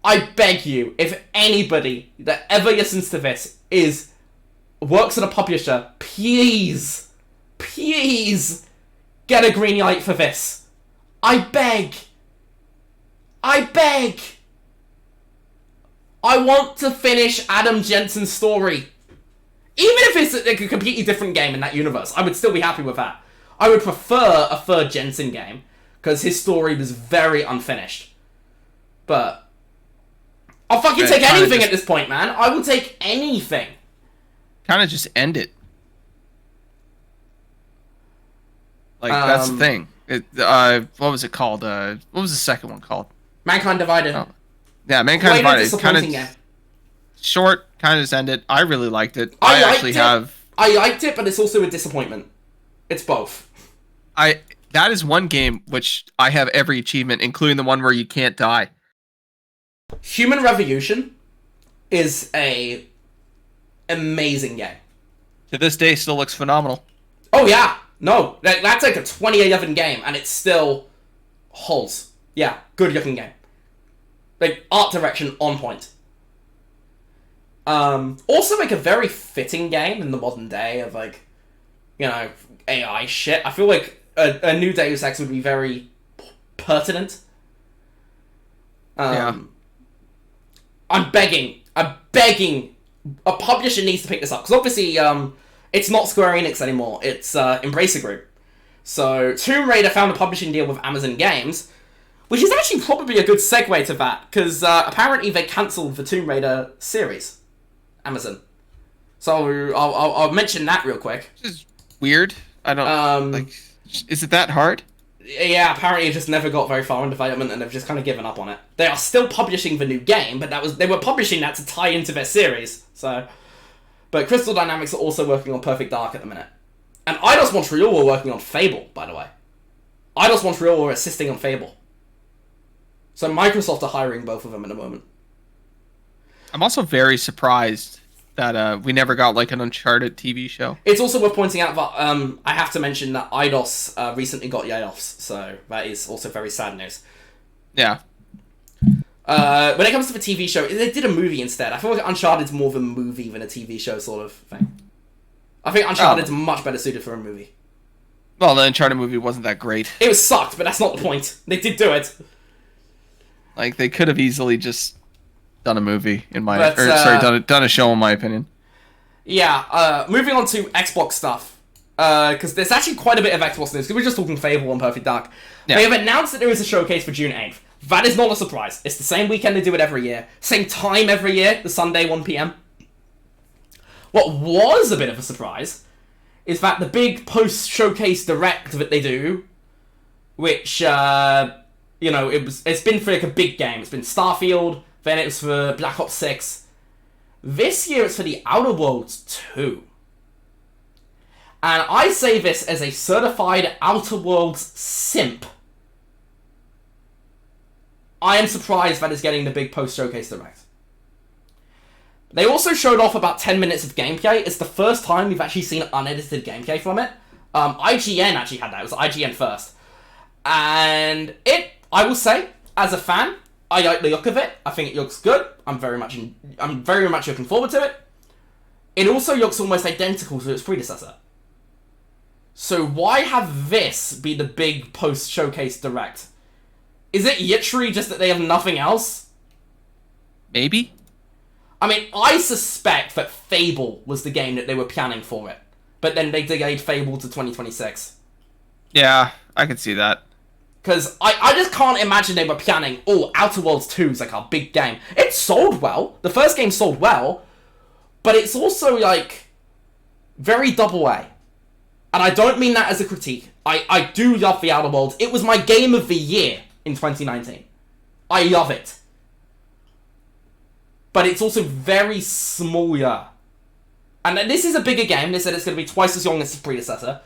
Speaker 1: I beg you, if anybody that ever listens to this works at a publisher, please get a green light for this. I beg. I want to finish Adam Jensen's story. Even if it's a completely different game in that universe, I would still be happy with that. I would prefer a third Jensen game, because his story was very unfinished. But I'll fucking take anything at this point, man. I will take anything.
Speaker 2: Kind of just end it. Like, that's the thing. What was it called? What was the second one called?
Speaker 1: Mankind Divided.
Speaker 2: Oh. Yeah, Mankind
Speaker 1: Quite a
Speaker 2: Divided
Speaker 1: disappointing game.
Speaker 2: short, kind of just ended. I really liked it.
Speaker 1: I liked it, but it's also a disappointment. It's both.
Speaker 2: That is one game which I have every achievement, including the one where you can't die.
Speaker 1: Human Revolution is a amazing game.
Speaker 2: To this day, still looks phenomenal.
Speaker 1: Oh yeah, no, that's like a 2011 game, and it still holds. Yeah, good looking game. Like art direction on point. Also like a very fitting game in the modern day of like, you know, AI shit. I feel like a new Deus Ex would be very pertinent.
Speaker 2: Yeah.
Speaker 1: I'm begging. A publisher needs to pick this up because obviously, it's not Square Enix anymore. It's Embracer Group. So Tomb Raider found a publishing deal with Amazon Games, which is actually probably a good segue to that because apparently they cancelled the Tomb Raider series. Amazon. So I'll mention that real quick.
Speaker 2: Which is weird. I don't like. Is it that hard?
Speaker 1: Yeah, apparently it just never got very far in development and they've just kind of given up on it. They are still publishing the new game, but they were publishing that to tie into their series. So, but Crystal Dynamics are also working on Perfect Dark at the minute. And Eidos Montreal were working on Fable, by the way. Eidos Montreal were assisting on Fable. So Microsoft are hiring both of them at the moment.
Speaker 2: I'm also very surprised that we never got like an Uncharted TV show.
Speaker 1: It's also worth pointing out that I have to mention that Eidos recently got layoffs, so that is also very sad news.
Speaker 2: Yeah.
Speaker 1: When it comes to the TV show, they did a movie instead. I feel like Uncharted's more of a movie than a TV show sort of thing. I think Uncharted's much better suited for a movie.
Speaker 2: Well, the Uncharted movie wasn't that great.
Speaker 1: It was sucked, but that's not the point. They did do it.
Speaker 2: Like, they could have easily just done a movie, done a show, in my opinion.
Speaker 1: Yeah, moving on to Xbox stuff. Because there's actually quite a bit of Xbox news, because we're just talking Fable and Perfect Dark. Yeah. They have announced that there is a showcase for June 8th. That is not a surprise. It's the same weekend they do it every year. Same time every year, the Sunday, 1 PM. What was a bit of a surprise is that the big post-showcase direct that they do, which, it's been for like a big game. It's been Starfield, then it was for Black Ops 6. This year it's for the Outer Worlds 2. And I say this as a certified Outer Worlds simp. I am surprised that it's getting the big post-showcase direct. They also showed off about 10 minutes of gameplay. It's the first time we've actually seen unedited gameplay from it. IGN actually had that. It was IGN first. And I will say, as a fan, I like the look of it. I think it looks good. I'm very much looking forward to it. It also looks almost identical to its predecessor. So why have this be the big post-showcase direct? Is it literally just that they have nothing else?
Speaker 2: Maybe.
Speaker 1: I mean, I suspect that Fable was the game that they were planning for it. But then they delayed Fable to 2026.
Speaker 2: Yeah, I can see that.
Speaker 1: Because I just can't imagine they were planning, Outer Worlds 2 is like our big game. It sold well. The first game sold well. But it's also, like, very double A. And I don't mean that as a critique. I do love the Outer Worlds. It was my game of the year in 2019. I love it. But it's also very smaller. And this is a bigger game. They said it's going to be twice as long as its predecessor.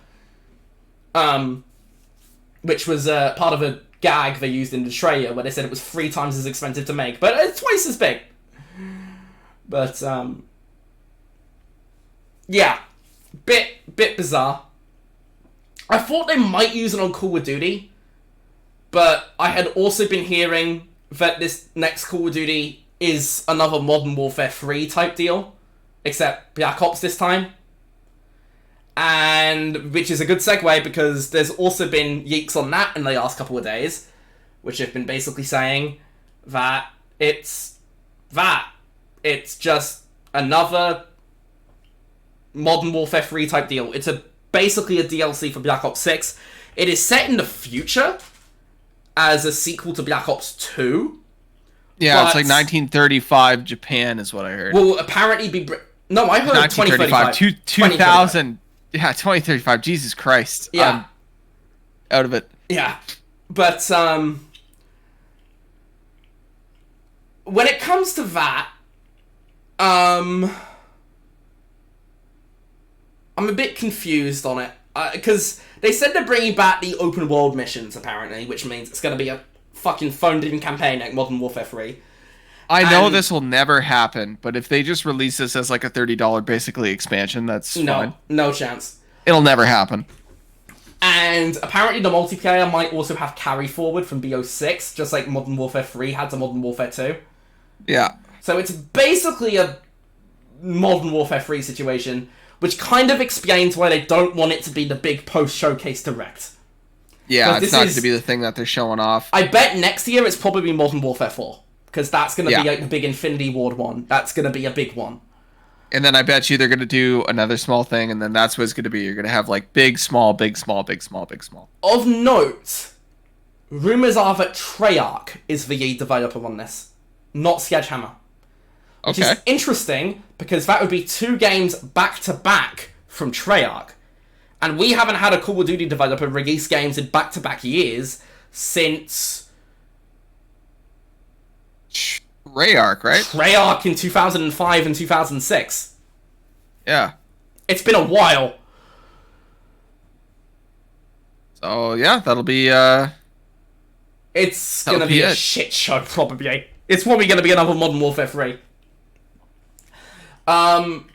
Speaker 1: Which was part of a gag they used in the trailer where they said it was 3 times as expensive to make. But it's twice as big. But, yeah. Bit bizarre. I thought they might use it on Call of Duty. But I had also been hearing that this next Call of Duty is another Modern Warfare 3 type deal, except Black Ops this time. And which is a good segue because there's also been leaks on that in the last couple of days, which have been basically saying that it's just another Modern Warfare 3 type deal. It's basically a DLC for Black Ops 6. It is set in the future as a sequel to Black Ops 2.
Speaker 2: Yeah, it's like 1935 Japan is what I heard.
Speaker 1: Will apparently be... No, I heard 2035.
Speaker 2: 2000. Yeah, 2035. Jesus Christ.
Speaker 1: Yeah.
Speaker 2: I'm out of it.
Speaker 1: Yeah. But, when it comes to that, I'm a bit confused on it. Because they said they're bringing back the open world missions, apparently, which means it's going to be a fucking phoned-in campaign like Modern Warfare 3.
Speaker 2: I know this will never happen, but if they just release this as like a $30 basically expansion, that's fine.
Speaker 1: No chance.
Speaker 2: It'll never happen.
Speaker 1: And apparently the multiplayer might also have carry forward from BO6, just like Modern Warfare 3 had to Modern Warfare 2.
Speaker 2: Yeah.
Speaker 1: So it's basically a Modern Warfare 3 situation, which kind of explains why they don't want it to be the big post-showcase direct.
Speaker 2: Yeah, it's not going to be the thing that they're showing off.
Speaker 1: I bet next year it's probably Modern Warfare 4. Because that's going to be like the big Infinity Ward one. That's going to be a big one.
Speaker 2: And then I bet you they're going to do another small thing, and then that's what it's going to be. You're going to have like big, small, big, small, big, small, big, small.
Speaker 1: Of note, rumors are that Treyarch is the lead developer on this, not Sledgehammer. Which is interesting, because that would be 2 games back-to-back from Treyarch. And we haven't had a Call of Duty developer release games in back-to-back years since...
Speaker 2: Treyarch, right?
Speaker 1: Treyarch in 2005 and 2006.
Speaker 2: Yeah.
Speaker 1: It's been a while.
Speaker 2: So, yeah, that'll be,
Speaker 1: It's gonna be a shit show, probably. It's probably gonna be another Modern Warfare 3. Another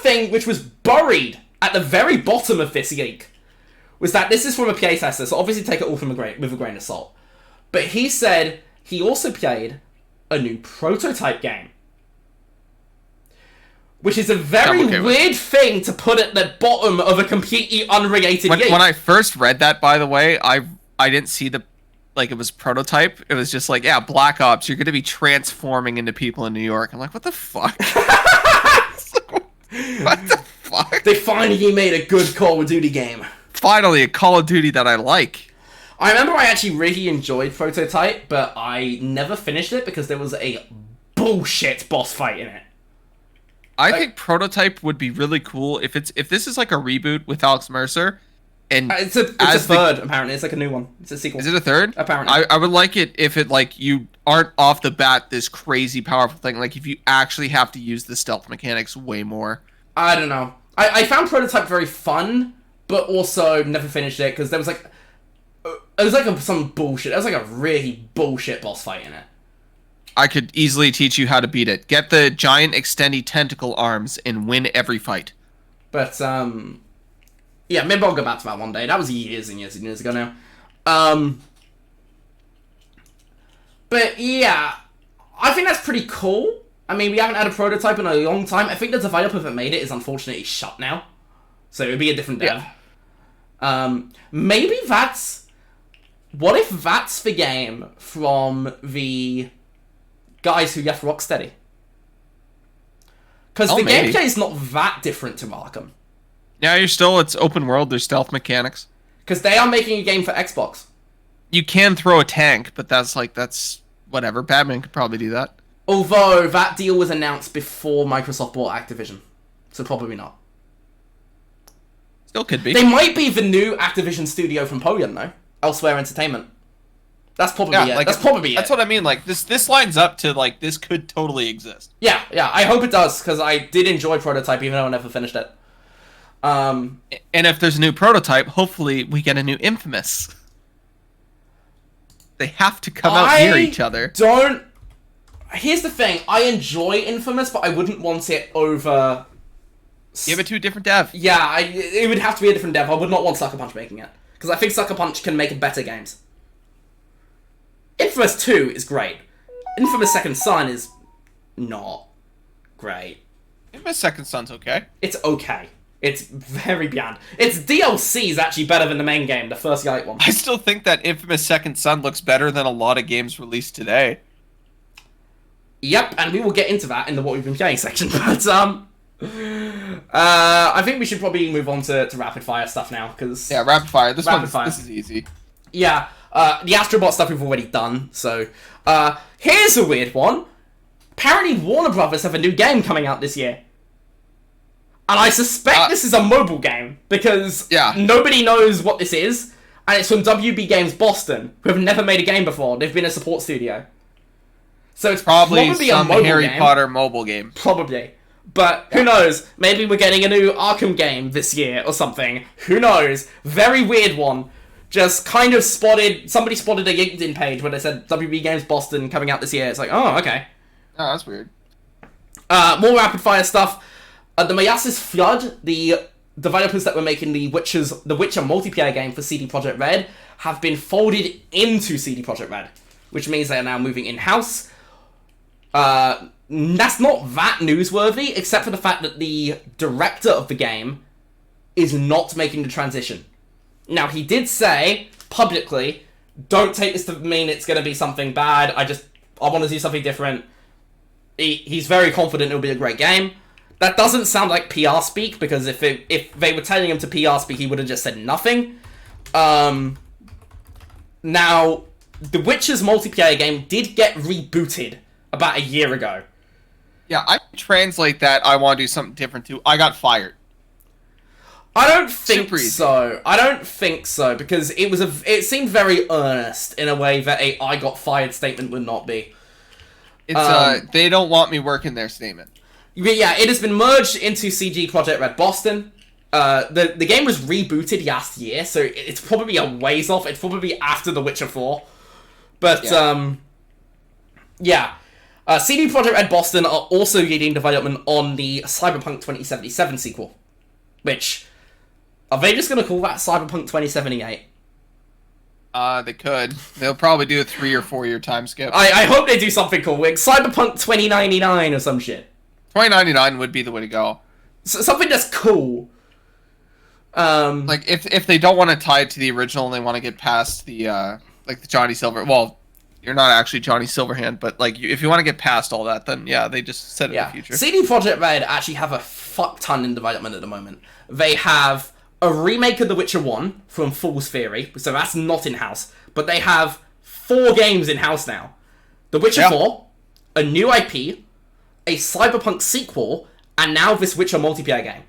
Speaker 1: thing which was buried at the very bottom of this leak was that this is from a PA tester, so obviously take it all with a grain of salt. But he said he also played a new prototype game. Which is a very weird thing to put at the bottom of a completely unrelated game.
Speaker 2: When I first read that, by the way, I didn't see it was prototype. It was just like, yeah, Black Ops, you're going to be transforming into people in New York. I'm like, what the fuck? What the fuck?
Speaker 1: They finally made a good Call of Duty game.
Speaker 2: Finally, a Call of Duty that I like.
Speaker 1: I remember I actually really enjoyed Prototype, but I never finished it because there was a bullshit boss fight in it.
Speaker 2: I think Prototype would be really cool if this is like a reboot with Alex Mercer, and
Speaker 1: it's a third. Apparently, it's like a new one. It's a sequel.
Speaker 2: Is it a third?
Speaker 1: Apparently,
Speaker 2: I would like it if it like you aren't off the bat this crazy powerful thing. Like if you actually have to use the stealth mechanics way more.
Speaker 1: I don't know. I found Prototype very fun, but also never finished it because there was like. It was like some bullshit. There was like a really bullshit boss fight in it.
Speaker 2: I could easily teach you how to beat it. Get the giant extendy tentacle arms and win every fight.
Speaker 1: But, yeah, maybe I'll go back to that one day. That was years and years and years ago now. But, yeah, I think that's pretty cool. I mean, we haven't had a prototype in a long time. I think the developer that made it is unfortunately shut now. So it would be a different dev. Yeah. Maybe that's... What if that's the game from the guys who left Rocksteady? Because the gameplay is not that different to Arkham.
Speaker 2: Yeah, it's open world, there's stealth mechanics.
Speaker 1: Because they are making a game for Xbox.
Speaker 2: You can throw a tank, but that's whatever. Batman could probably do that.
Speaker 1: Although, that deal was announced before Microsoft bought Activision. So probably not.
Speaker 2: Still could be.
Speaker 1: They might be the new Activision studio from Poland, though. Elsewhere Entertainment. That's probably it.
Speaker 2: Like,
Speaker 1: that's probably it.
Speaker 2: That's what I mean. Like, this lines up to, like, this could totally exist.
Speaker 1: Yeah. I hope it does, because I did enjoy Prototype, even though I never finished it.
Speaker 2: And if there's a new Prototype, hopefully we get a new Infamous. They have to come out near each other.
Speaker 1: Here's the thing. I enjoy Infamous, but I wouldn't want it over...
Speaker 2: Give it to a different dev.
Speaker 1: Yeah, it would have to be a different dev. I would not want Sucker Punch making it. Because I think Sucker Punch can make better games. Infamous 2 is great. Infamous Second Son is not great.
Speaker 2: Infamous Second Son's okay.
Speaker 1: It's okay. It's very beyond. Its DLC is actually better than the main game, the first Light one.
Speaker 2: I still think that Infamous Second Son looks better than a lot of games released today.
Speaker 1: Yep, and we will get into that in the what we've been playing section, but I think we should probably move on to rapid fire stuff now, because...
Speaker 2: Yeah, rapid fire. This is easy.
Speaker 1: Yeah, the Astro Bot stuff we've already done, so... here's a weird one. Apparently Warner Brothers have a new game coming out this year. And I suspect this is a mobile game, because nobody knows what this is, and it's from WB Games Boston, who have never made a game before. They've been a support studio. So it's
Speaker 2: Probably
Speaker 1: probably
Speaker 2: some
Speaker 1: a mobile
Speaker 2: Harry
Speaker 1: game.
Speaker 2: Potter mobile game.
Speaker 1: Probably. But who knows? Maybe we're getting a new Arkham game this year or something. Who knows? Very weird one. Just kind of somebody spotted a LinkedIn page where they said WB Games Boston coming out this year. It's like, oh, okay.
Speaker 2: Oh, that's weird.
Speaker 1: More rapid fire stuff. The Mias's Flood, the developers that were making the Witcher multiplayer game for CD Projekt Red, have been folded into CD Projekt Red, which means they are now moving in-house. That's not that newsworthy, except for the fact that the director of the game is not making the transition. Now, he did say, publicly, don't take this to mean it's going to be something bad, I want to do something different. He's very confident it'll be a great game. That doesn't sound like PR speak, because if they were telling him to PR speak, he would have just said nothing. Now, The Witcher's multiplayer game did get rebooted about a year ago.
Speaker 2: Yeah, I translate that, I want to do something different too. I got fired.
Speaker 1: I don't think so. I don't think so, because it seemed very earnest in a way that a "I got fired" statement would not be.
Speaker 2: It's they don't want me working their statement.
Speaker 1: Yeah, it has been merged into CG Projekt Red Boston. The game was rebooted last year, so it's probably a ways off. It's probably after The Witcher 4. But CD Projekt Red Boston are also leading development on the Cyberpunk 2077 sequel, which. Are they just going to call that Cyberpunk 2078?
Speaker 2: They could. They'll probably do a 3 or 4 year time skip.
Speaker 1: I hope they do something cool, like Cyberpunk 2099 or some shit.
Speaker 2: 2099 would be the way to go.
Speaker 1: Something that's cool.
Speaker 2: Like, if they don't want to tie it to the original and they want to get past the, like, the Johnny Silver... Well, you're not actually Johnny Silverhand, but, like, if you want to get past all that, then, yeah, they just set it in the future.
Speaker 1: CD Projekt Red actually have a fuck ton in development at the moment. They have a remake of The Witcher 1 from Fool's Theory, so that's not in-house, but they have 4 games in-house now. The Witcher 4, a new IP, a Cyberpunk sequel, and now this Witcher multiplayer game.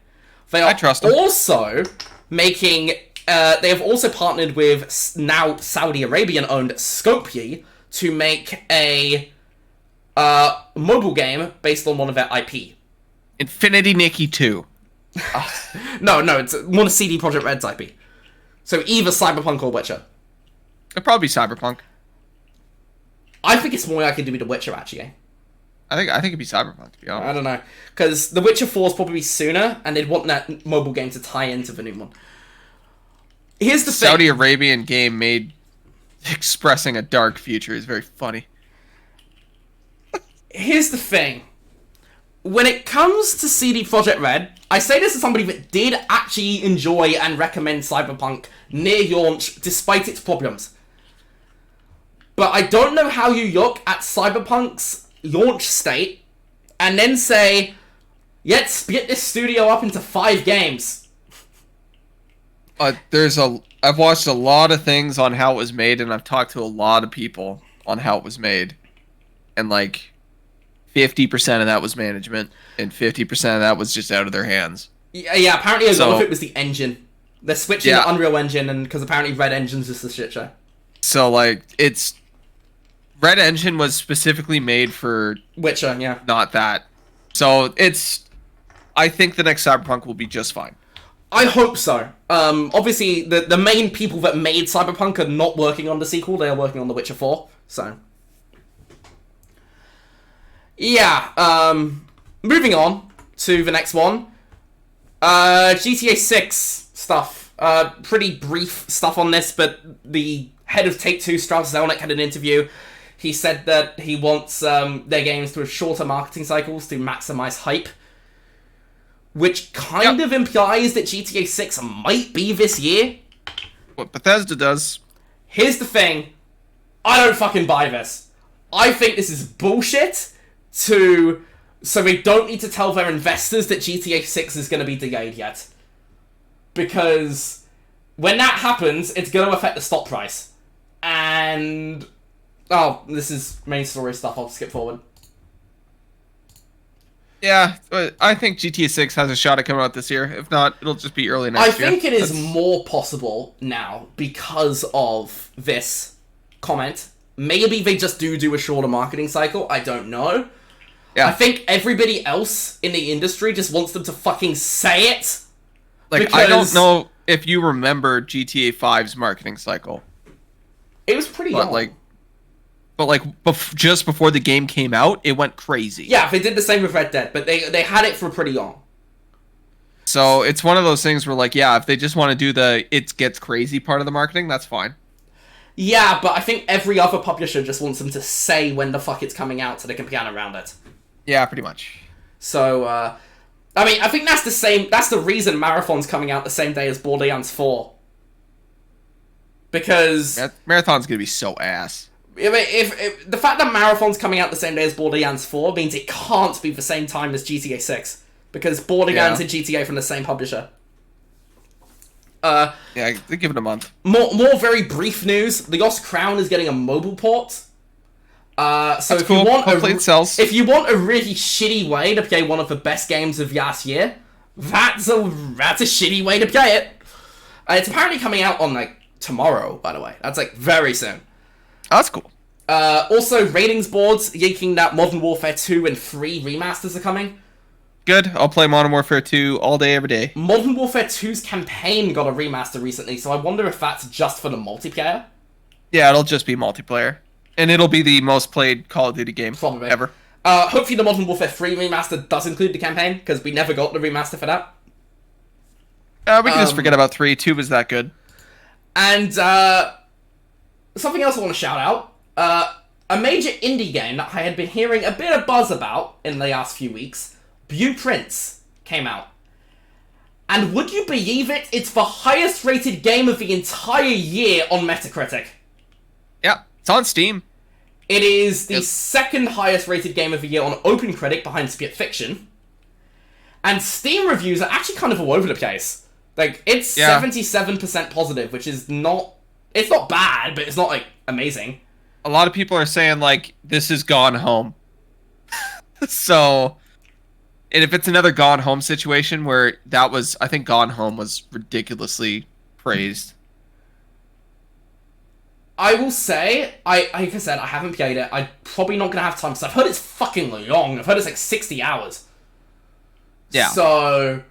Speaker 1: They are also making... they have also partnered with now Saudi Arabian-owned Scopely to make a mobile game based on one of their IP.
Speaker 2: Infinity Nikki 2.
Speaker 1: No, it's one of CD Projekt Red's IP. So either Cyberpunk or Witcher.
Speaker 2: It'll probably be Cyberpunk.
Speaker 1: I think it's more likely to be The Witcher, actually.
Speaker 2: I think it'd be Cyberpunk, to be honest.
Speaker 1: I don't know. Because The Witcher 4 is probably sooner, and they'd want that mobile game to tie into the new one. Here's the thing.
Speaker 2: Saudi Arabian game made expressing a dark future is very funny.
Speaker 1: Here's the thing. When it comes to CD Projekt Red, I say this as somebody that did actually enjoy and recommend Cyberpunk near launch, despite its problems. But I don't know how you look at Cyberpunk's launch state and then say, let's split this studio up into 5 games.
Speaker 2: I've watched a lot of things on how it was made, and I've talked to a lot of people on how it was made. And, like, 50% of that was management, and 50% of that was just out of their hands.
Speaker 1: Yeah, apparently a lot of it was the engine. They're switching to Unreal Engine, and because apparently Red Engine's just a shit show.
Speaker 2: So, like, it's... Red Engine was specifically made for...
Speaker 1: Witcher, yeah.
Speaker 2: Not that. So, it's... I think the next Cyberpunk will be just fine.
Speaker 1: I hope so. Obviously, the main people that made Cyberpunk are not working on the sequel. They are working on The Witcher 4, so... Yeah, moving on to the next one. GTA 6 stuff. Pretty brief stuff on this, but the head of Take-Two, Strauss Zelnick, had an interview. He said that he wants their games to have shorter marketing cycles to maximize hype. Which kind of implies that GTA 6 might be this year.
Speaker 2: What Bethesda does.
Speaker 1: Here's the thing. I don't fucking buy this. I think this is bullshit. So they don't need to tell their investors that GTA 6 is going to be delayed yet. Because when that happens, it's going to affect the stock price. And... Oh, this is main story stuff. I'll skip forward.
Speaker 2: Yeah, I think GTA 6 has a shot at coming out this year. If not, it'll just be early next year.
Speaker 1: I think it is more possible now because of this comment Maybe they just do a shorter marketing cycle. I don't know.
Speaker 2: Yeah.
Speaker 1: I think everybody else in the industry just wants them to fucking say it.
Speaker 2: Like, I don't know if you remember GTA 5's marketing cycle.
Speaker 1: It was pretty long.
Speaker 2: Just before the game came out, it went crazy.
Speaker 1: Yeah, they did the same with Red Dead, but they had it for pretty long.
Speaker 2: So it's one of those things where, like, yeah, if they just want to do the it gets crazy part of the marketing, that's fine.
Speaker 1: Yeah, but I think every other publisher just wants them to say when the fuck it's coming out so they can plan around it.
Speaker 2: Yeah, pretty much.
Speaker 1: So, I mean, I think that's the reason Marathon's coming out the same day as Borderlands 4. Because...
Speaker 2: Marathon's gonna be so ass.
Speaker 1: If the fact that Marathon's coming out the same day as Borderlands 4 means it can't be the same time as GTA 6. Because Borderlands and GTA from the same publisher.
Speaker 2: Yeah, they give it a month.
Speaker 1: More very brief news. The Lost Crown is getting a mobile port. So
Speaker 2: That's
Speaker 1: if
Speaker 2: cool.
Speaker 1: you want
Speaker 2: Hopefully it sells.
Speaker 1: If you want a really shitty way to play one of the best games of last year, that's a shitty way to play it. It's apparently coming out on like tomorrow, by the way. That's like very soon.
Speaker 2: Oh, that's cool.
Speaker 1: Also, ratings boards leaking that Modern Warfare 2 and 3 remasters are coming.
Speaker 2: Good. I'll play Modern Warfare 2 all day, every day.
Speaker 1: Modern Warfare 2's campaign got a remaster recently, so I wonder if that's just for the multiplayer.
Speaker 2: Yeah, it'll just be multiplayer. And it'll be the most played Call of Duty game
Speaker 1: Probably.
Speaker 2: ever.
Speaker 1: Hopefully the Modern Warfare 3 remaster does include the campaign, because we never got the remaster for that.
Speaker 2: We can just forget about 3. 2 was that good.
Speaker 1: And, something else I want to shout out. A major indie game that I had been hearing a bit of buzz about in the last few weeks, Blueprints, came out. And would you believe it? It's the highest rated game of the entire year on Metacritic.
Speaker 2: Yeah, it's on Steam.
Speaker 1: It is the second highest rated game of the year on OpenCritic behind Split Fiction. And Steam reviews are actually kind of all over the place. Like, it's 77% positive, which is not... It's not bad, but it's not, like, amazing.
Speaker 2: A lot of people are saying, like, this is Gone Home. So... And if it's another Gone Home situation where that was... I think Gone Home was ridiculously praised.
Speaker 1: I will say, like I said, I haven't played it. I'm probably not going to have time, because I've heard it's fucking long. I've heard it's like 60 hours.
Speaker 2: Yeah.
Speaker 1: So...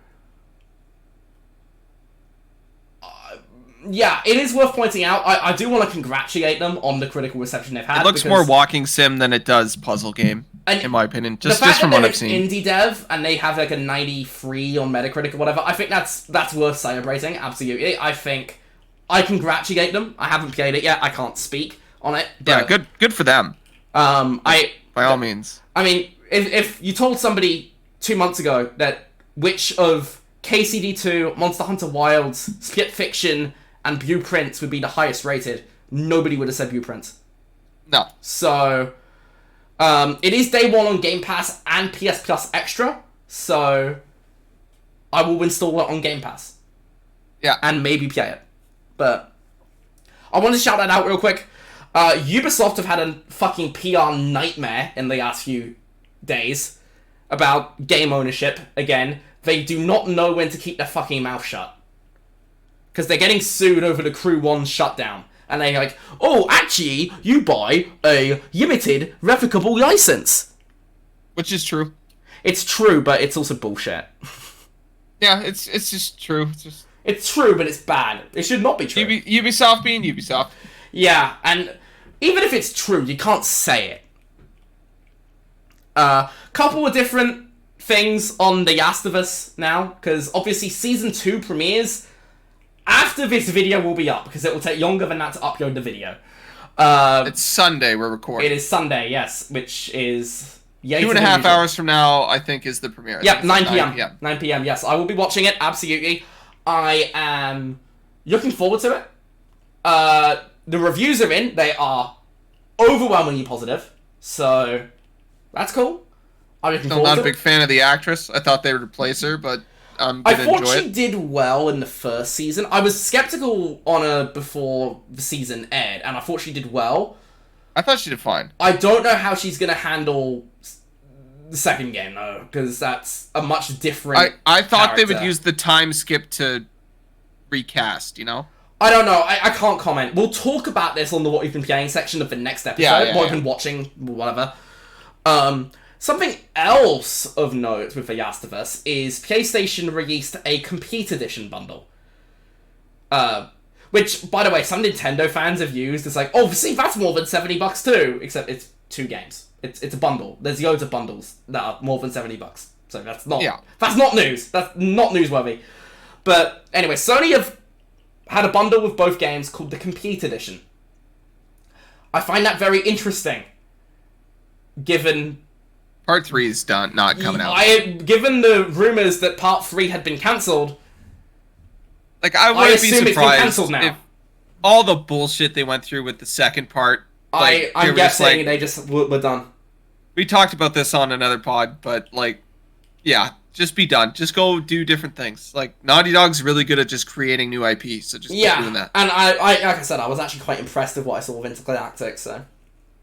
Speaker 1: yeah, it is worth pointing out. I do want to congratulate them on the critical reception they've had.
Speaker 2: It looks more walking sim than it does puzzle game, in my opinion. Just from what I've seen.
Speaker 1: Indie dev and they have like a 93 on Metacritic or whatever. I think that's worth celebrating. Absolutely. I congratulate them. I haven't played it yet. I can't speak on it. But,
Speaker 2: yeah, good for them. By all means.
Speaker 1: I mean, if you told somebody 2 months ago that which of KCD2, Monster Hunter Wilds, Split Fiction, and Blueprints would be the highest rated, nobody would have said Blueprints.
Speaker 2: No.
Speaker 1: So, it is day one on Game Pass and PS Plus Extra, so I will install it on Game Pass.
Speaker 2: Yeah.
Speaker 1: And maybe play it. But I want to shout that out real quick. Ubisoft have had a fucking PR nightmare in the last few days about game ownership again. They do not know when to keep their fucking mouth shut. Because they're getting sued over the Crew 1 shutdown. And they're like, oh, actually, you buy a limited replicable license.
Speaker 2: Which is true.
Speaker 1: It's true, but it's also bullshit.
Speaker 2: Yeah, it's just true.
Speaker 1: It's true, but it's bad. It should not be true.
Speaker 2: Ubisoft being Ubisoft.
Speaker 1: Yeah, and even if it's true, you can't say it. Couple of different things on The Last of Us now, because obviously Season 2 premieres after this video will be up, because it will take longer than that to upload the video.
Speaker 2: It's Sunday we're recording.
Speaker 1: It is Sunday, yes, which is...
Speaker 2: 2.5 hours from now, I think, is the premiere.
Speaker 1: Yep, 9 p.m. 9 p.m, yes. I will be watching it, absolutely. I am looking forward to it. The reviews are in. They are overwhelmingly positive. So, that's cool. I'm looking forward to it.
Speaker 2: I'm not a big fan of the actress. I thought they would replace her, but I'm going to enjoy it.
Speaker 1: I thought she did well in the first season. I was skeptical on her before the season aired, and I thought she did well.
Speaker 2: I thought she did fine.
Speaker 1: I don't know how she's going to handle the second game, though, because that's a much different
Speaker 2: I thought
Speaker 1: character.
Speaker 2: they would use the time skip to recast, you know?
Speaker 1: I don't know. I can't comment. We'll talk about this on the What We've Been Playing section of the next episode. What we've been watching, whatever. Something else of note with The Last of Us is PlayStation released a Complete Edition bundle. Which, by the way, some Nintendo fans have used. It's like, oh, see, that's more than $70 too. Except it's 2 games. It's a bundle. There's loads of bundles that are more than $70. So that's not news. That's not newsworthy. But anyway, Sony have had a bundle with both games called the Complete Edition. I find that very interesting, given
Speaker 2: Part 3 is not coming out.
Speaker 1: Given the rumors that Part 3 had been cancelled.
Speaker 2: Like, I wouldn't be surprised
Speaker 1: if
Speaker 2: all the bullshit they went through with the second part. Like,
Speaker 1: I'm guessing they just were done.
Speaker 2: We talked about this on another pod, but like, yeah, just be done. Just go do different things. Like, Naughty Dog's really good at just creating new IP, so just keep doing that.
Speaker 1: And I like I said, I was actually quite impressed with what I saw with Intergalactic, so.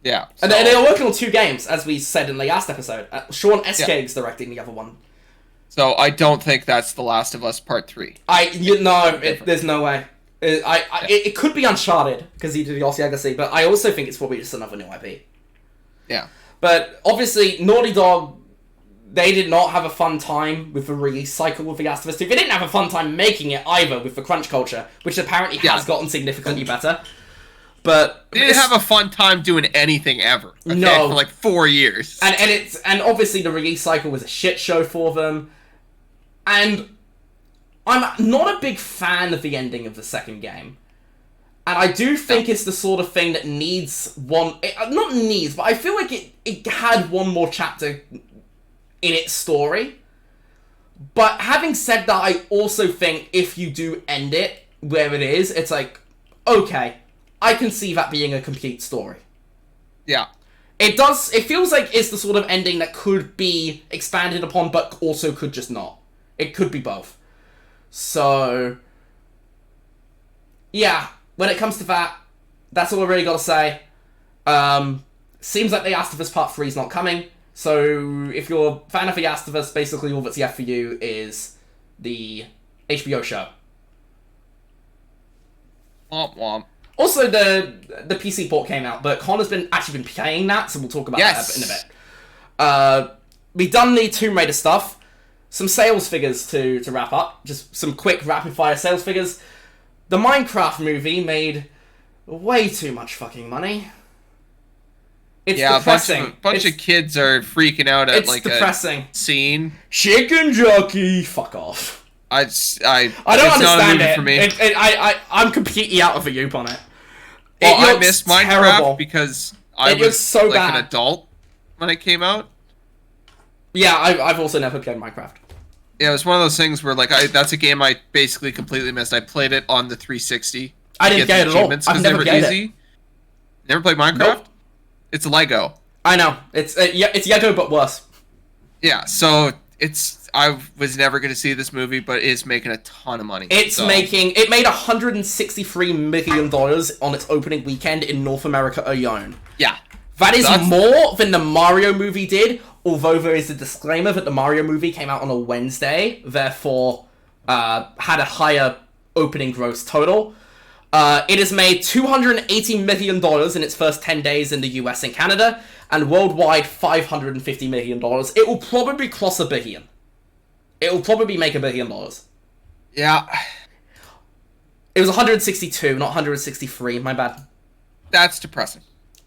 Speaker 2: Yeah. So.
Speaker 1: And they are working on 2 games, as we said in the last episode. Sean Eskeg's directing the other one.
Speaker 2: So I don't think that's The Last of Us Part 3.
Speaker 1: There's no way. It could be Uncharted, because he did the Lost Legacy, but I also think it's probably just another new IP.
Speaker 2: Yeah.
Speaker 1: But obviously, Naughty Dog, they did not have a fun time with the release cycle with The Last of Us 2. They didn't have a fun time making it either with the crunch culture, which apparently has gotten significantly better. But
Speaker 2: they didn't have a fun time doing anything ever. Okay?
Speaker 1: No.
Speaker 2: For like 4 years.
Speaker 1: And obviously the release cycle was a shit show for them. And I'm not a big fan of the ending of the second game. And I do think it's the sort of thing that needs not needs, but I feel like it had one more chapter in its story. But having said that, I also think if you do end it where it is, it's like, okay, I can see that being a complete story.
Speaker 2: Yeah.
Speaker 1: It feels like it's the sort of ending that could be expanded upon, but also could just not. It could be both. So, yeah, when it comes to that, that's all I really got to say. Seems like The Last of Us Part 3 is not coming. So, if you're a fan of The Last of Us, basically all that's left for you is the HBO show.
Speaker 2: Womp womp.
Speaker 1: Also, the PC port came out, but Connor's actually been playing that, so we'll talk about that in a bit. We've done the Tomb Raider stuff. Some sales figures to wrap up. Just some quick rapid-fire sales figures. The Minecraft movie made way too much fucking money. It's depressing.
Speaker 2: A bunch of kids are freaking out at like
Speaker 1: depressing.
Speaker 2: A scene.
Speaker 1: Chicken jockey, fuck off.
Speaker 2: I don't
Speaker 1: understand
Speaker 2: not a movie
Speaker 1: it.
Speaker 2: For me.
Speaker 1: I'm completely out of the loop on it.
Speaker 2: Well, I missed Minecraft
Speaker 1: terrible.
Speaker 2: because I was
Speaker 1: so
Speaker 2: like
Speaker 1: bad.
Speaker 2: an adult when it came out.
Speaker 1: Yeah, I've also never played Minecraft.
Speaker 2: Yeah, it was one of those things where like that's a game I basically completely missed. I played it on the 360.
Speaker 1: I didn't get it at all. I've never played it.
Speaker 2: Never played Minecraft?
Speaker 1: Nope.
Speaker 2: It's Lego.
Speaker 1: I know. It's Lego but worse.
Speaker 2: Yeah, so I was never going to see this movie, but it's making a ton of money.
Speaker 1: It made $163 million on its opening weekend in North America alone.
Speaker 2: Yeah.
Speaker 1: That is more than the Mario movie did, although there is a disclaimer that the Mario movie came out on a Wednesday, therefore had a higher opening gross total. It has made $280 million in its first 10 days in the US and Canada, and worldwide $550 million. It will probably cross $1 billion. It will probably make $1 billion.
Speaker 2: Yeah.
Speaker 1: It was 162, not 163, my bad.
Speaker 2: That's depressing.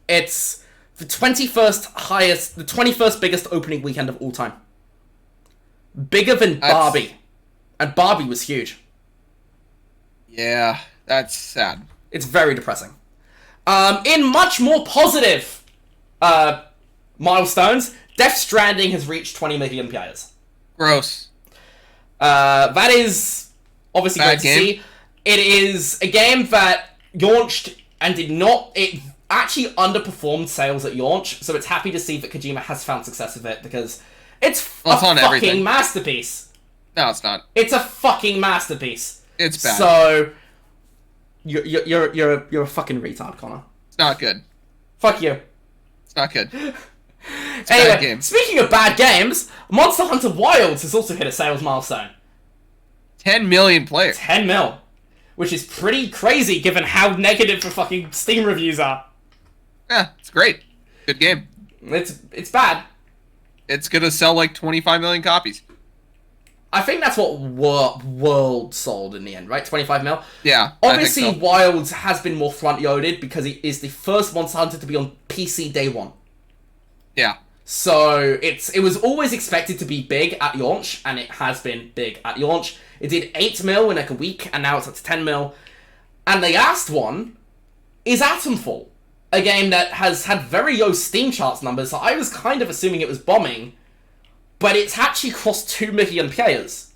Speaker 1: It's the 21st biggest opening weekend of all time. Bigger than Barbie. And Barbie was huge.
Speaker 2: Yeah, that's sad.
Speaker 1: It's very depressing. In much more positive milestones, Death Stranding has reached 20 million players.
Speaker 2: Gross.
Speaker 1: That is obviously great to see. It is a game that launched and it actually underperformed sales at launch, so it's happy to see that Kojima has found success with it, because it's a fucking masterpiece.
Speaker 2: No, it's not.
Speaker 1: It's a fucking masterpiece.
Speaker 2: It's bad.
Speaker 1: So you're a fucking retard, Connor.
Speaker 2: It's not good.
Speaker 1: Fuck you.
Speaker 2: It's not good. It's
Speaker 1: anyway,
Speaker 2: bad game.
Speaker 1: Speaking of bad games, Monster Hunter Wilds has also hit a sales milestone.
Speaker 2: 10 million players.
Speaker 1: 10 mil. which is pretty crazy given how negative the fucking Steam reviews are.
Speaker 2: Yeah, it's great. Good game.
Speaker 1: It's bad.
Speaker 2: It's gonna sell like 25 million copies.
Speaker 1: I think that's what World sold in the end, right? 25 mil?
Speaker 2: Yeah,
Speaker 1: Obviously,
Speaker 2: I think so.
Speaker 1: Wilds has been more front-loaded because it is the first Monster Hunter to be on PC day one.
Speaker 2: Yeah.
Speaker 1: So, it was always expected to be big at launch, and it has been big at launch. It did 8 mil in like a week, and now it's up to 10 mil. And the last one is Titanfall, a game that has had very low Steam charts numbers, so I was kind of assuming it was bombing, but it's actually crossed 2 million players.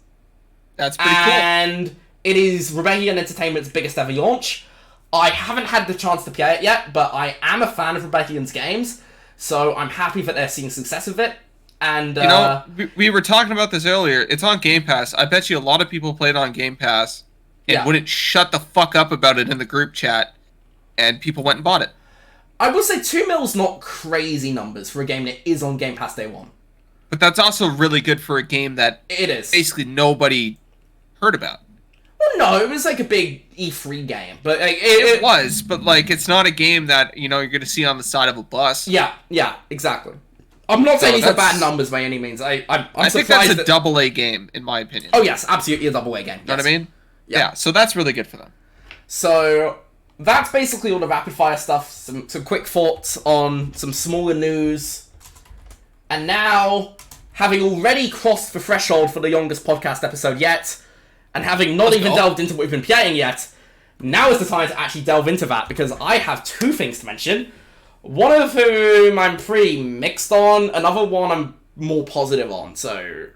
Speaker 2: That's pretty cool.
Speaker 1: And it is Rebellion Entertainment's biggest ever launch. I haven't had the chance to play it yet, but I am a fan of Rebellion's games, so I'm happy that they're seeing success with it. And
Speaker 2: you know, we were talking about this earlier. It's on Game Pass. I bet you a lot of people played on Game Pass and wouldn't shut the fuck up about it in the group chat, and people went and bought it.
Speaker 1: I will say 2 mil's not crazy numbers for a game that is on Game Pass day one.
Speaker 2: But that's also really good for a game that
Speaker 1: it is
Speaker 2: basically nobody heard about.
Speaker 1: Well, no, it was like a big E3 game, but
Speaker 2: it was. But like, it's not a game that you're going to see on the side of a bus.
Speaker 1: Yeah, exactly. I'm not saying these are bad numbers by any means. I
Speaker 2: think that's a AA game in my opinion.
Speaker 1: Oh yes, absolutely a AA game.
Speaker 2: You know what I mean? Yeah. So that's really good for them.
Speaker 1: So that's basically all the rapid fire stuff. Some quick thoughts on some smaller news. And now, having already crossed the threshold for the longest podcast episode yet, and having not even delved into what we've been playing yet, now is the time to actually delve into that, because I have 2 things to mention. One of whom I'm pretty mixed on, another one I'm more positive on, so...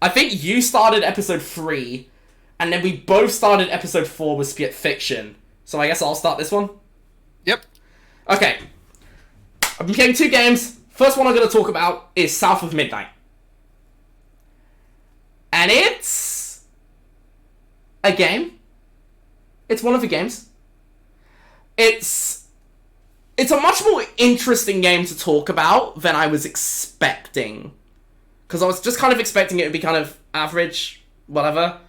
Speaker 1: I think you started episode 3, and then we both started episode 4 with Spit Fiction, so I guess I'll start this one?
Speaker 2: Yep.
Speaker 1: Okay. I've been playing 2 games. First one I'm going to talk about is South of Midnight. And it's a game. It's one of the games. It's a much more interesting game to talk about than I was expecting. Because I was just kind of expecting it to be kind of average, whatever.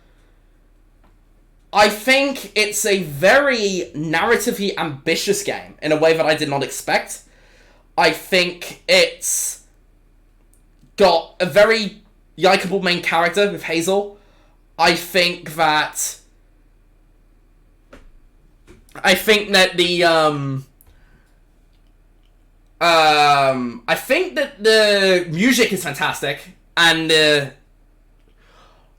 Speaker 1: I think it's a very narratively ambitious game in a way that I did not expect. I think it's got a very likable main character with Hazel. I think that the I think that the music is fantastic, and the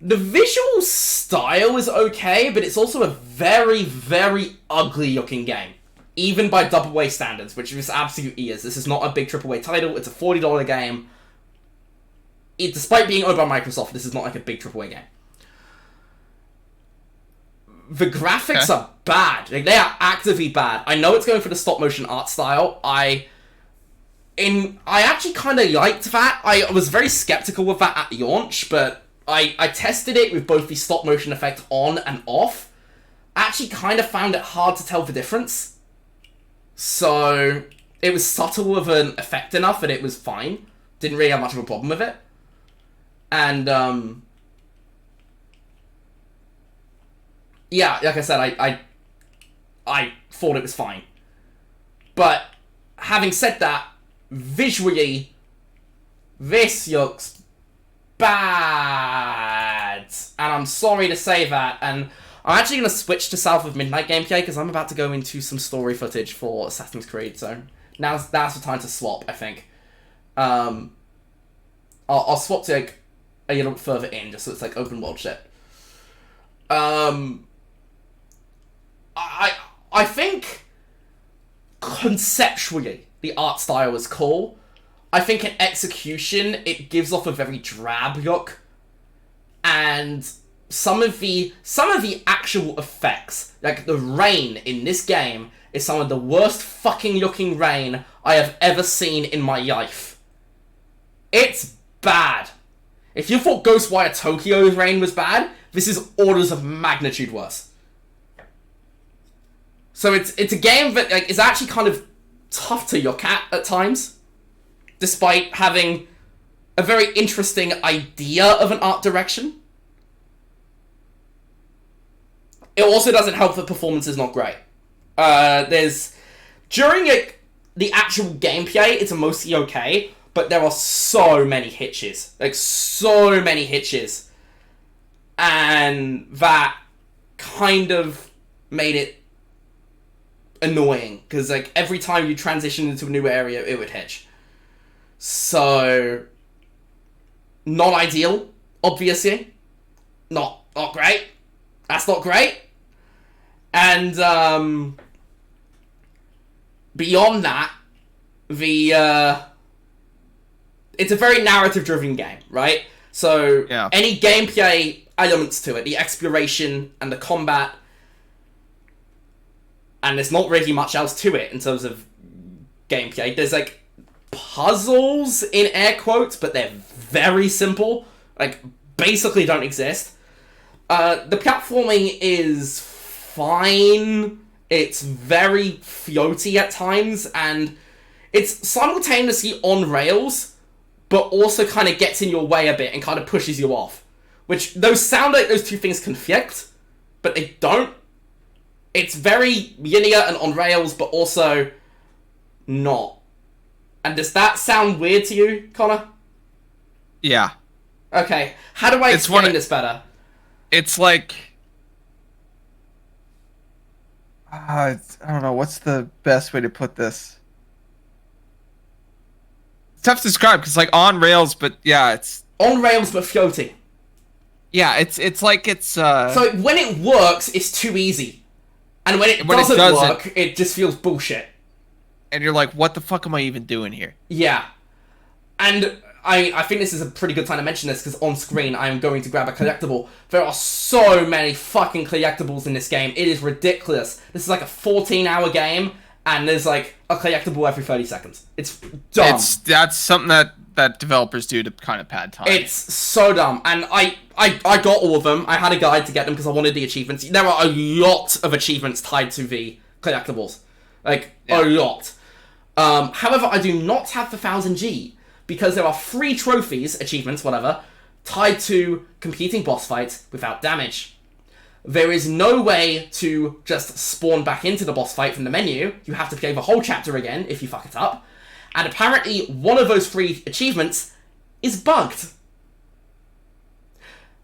Speaker 1: visual style is okay, but it's also a very, very ugly looking game. Even by AA standards, which this absolutely is. This is not a big AAA title, it's a $40 game. Despite being owned by Microsoft, this is not like a big AAA game. The graphics are bad. Like, they are actively bad. I know it's going for the stop motion art style. I actually kind of liked that. I was very skeptical with that at launch, but I tested it with both the stop motion effect on and off. I actually kind of found it hard to tell the difference. So, it was subtle of an effect enough that it was fine. Didn't really have much of a problem with it. And, yeah, like I said, I thought it was fine. But, having said that, visually, this looks bad. And I'm sorry to say that, and I'm actually going to switch to South of Midnight gameplay, because I'm about to go into some story footage for Assassin's Creed, so now's the time to swap, I think. I'll swap to, like, a little bit further in, just so it's, like, open world shit. I think, conceptually, the art style is cool. I think in execution, it gives off a very drab look, and some of the actual effects, like the rain in this game, is some of the worst fucking looking rain I have ever seen in my life. It's bad. If you thought Ghostwire Tokyo's rain was bad, this is orders of magnitude worse. So it's a game that is actually kind of tough to look at times, despite having a very interesting idea of an art direction. It also doesn't help that performance is not great. During the actual gameplay, it's mostly okay, but there are so many hitches. Like, so many hitches. And that kind of made it annoying, because, like, every time you transition into a new area, it would hitch. So, not ideal, obviously. Not great. That's not great. And, beyond that, it's a very narrative-driven game, right? So, any gameplay elements to it, the exploration and the combat, and there's not really much else to it in terms of gameplay. There's, like, puzzles in air quotes, but they're very simple. Like, basically don't exist. The platforming is fine. It's very floaty at times, and it's simultaneously on rails, but also kind of gets in your way a bit and kind of pushes you off. Which, those sound like those two things conflict, but they don't. It's very linear and on rails, but also not. And does that sound weird to you, Connor?
Speaker 2: Yeah.
Speaker 1: Okay, how do I explain this better?
Speaker 2: It's like... I don't know, what's the best way to put this? It's tough to describe, because like on rails, but yeah, it's...
Speaker 1: On rails, but floating.
Speaker 2: Yeah, it's like it's...
Speaker 1: So when it works, it's too easy. And when it doesn't work, it just feels bullshit.
Speaker 2: And you're like, what the fuck am I even doing here?
Speaker 1: Yeah. And I think this is a pretty good time to mention this, because on screen I am going to grab a collectible. There are so many fucking collectibles in this game. It is ridiculous. This is like a 14-hour game, and there's like a collectible every 30 seconds. It's dumb.
Speaker 2: That's something that developers do to kind of pad time.
Speaker 1: It's so dumb. And I got all of them. I had a guide to get them because I wanted the achievements. There are a lot of achievements tied to the collectibles. Like, a lot. However, I do not have the 1000G, because there are 3 trophies, achievements, whatever, tied to completing boss fights without damage. There is no way to just spawn back into the boss fight from the menu. You have to play the whole chapter again if you fuck it up. And apparently, one of those 3 achievements is bugged.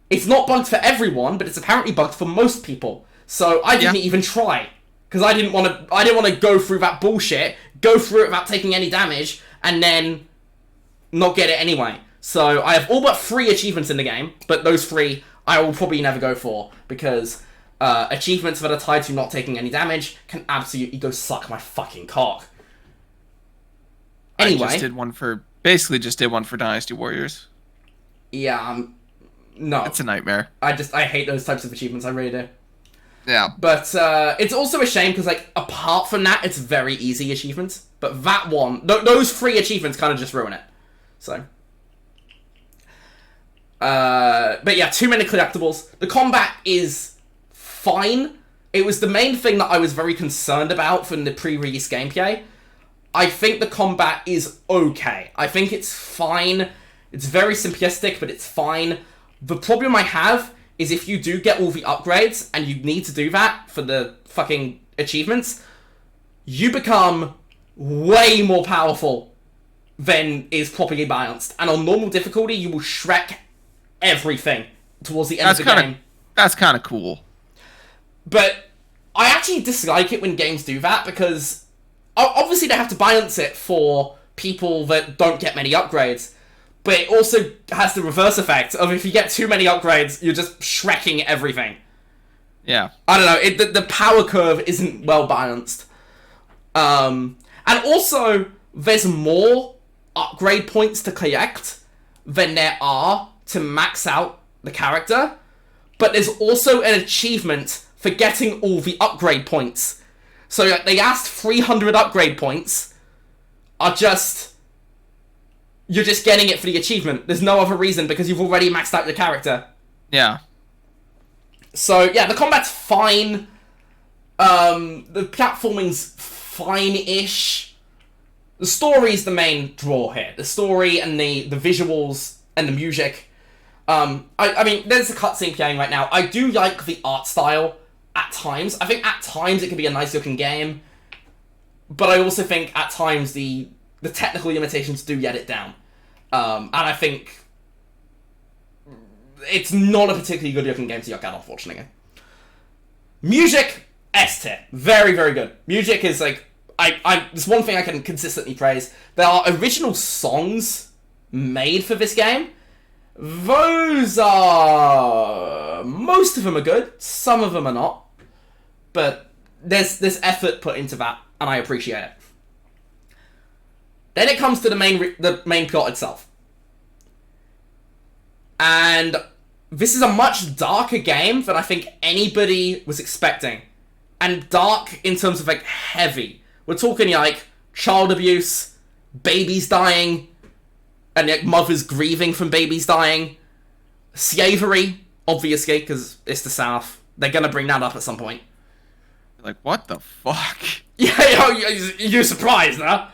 Speaker 1: It's not bugged for everyone, but it's apparently bugged for most people. So I didn't even try, because I didn't want to go through that bullshit, go through it without taking any damage, and then not get it anyway. So I have all but 3 achievements in the game, but those 3 I will probably never go for, because achievements that are tied to not taking any damage can absolutely go suck my fucking cock. Anyway,
Speaker 2: I just did one for Dynasty Warriors.
Speaker 1: Yeah, no.
Speaker 2: It's a nightmare.
Speaker 1: I hate those types of achievements, I really do.
Speaker 2: Yeah.
Speaker 1: But it's also a shame, because like, apart from that, it's very easy achievements. But that one, those 3 achievements kind of just ruin it. So. But yeah, too many collectibles. The combat is fine. It was the main thing that I was very concerned about from the pre-release gameplay. I think the combat is okay. I think it's fine. It's very simplistic, but it's fine. The problem I have is if you do get all the upgrades, and you need to do that for the fucking achievements, you become way more powerful than is properly balanced. And on normal difficulty, you will Shrek everything towards the end of the game.
Speaker 2: That's kind of cool.
Speaker 1: But I actually dislike it when games do that, because obviously they have to balance it for people that don't get many upgrades. But it also has the reverse effect of, if you get too many upgrades, you're just Shrekking everything.
Speaker 2: Yeah.
Speaker 1: I don't know, the power curve isn't well balanced. And also, there's more upgrade points to collect than there are to max out the character. But there's also an achievement for getting all the upgrade points. So like, they asked 300 upgrade points are just... You're just getting it for the achievement. There's no other reason, because you've already maxed out your character.
Speaker 2: Yeah.
Speaker 1: So, yeah, the combat's fine. The platforming's fine-ish. The story's the main draw here. The story and the visuals and the music. I mean, there's a cutscene playing right now. I do like the art style at times. I think at times it can be a nice looking game, but I also think at times the technical limitations do get it down. And I think it's not a particularly good looking game to look at, unfortunately. Music, S tier. Very, very good. Music is like, there's one thing I can consistently praise. There are original songs made for this game. Those are... most of them are good. Some of them are not. But there's effort put into that, and I appreciate it. Then it comes to the main plot itself. And this is a much darker game than I think anybody was expecting. And dark in terms of, like, heavy. We're talking, like, child abuse, babies dying, and, like, mothers grieving from babies dying. Slavery, obviously, because it's the South. They're gonna bring that up at some point.
Speaker 2: Like, what the fuck?
Speaker 1: Yeah, you're surprised, huh?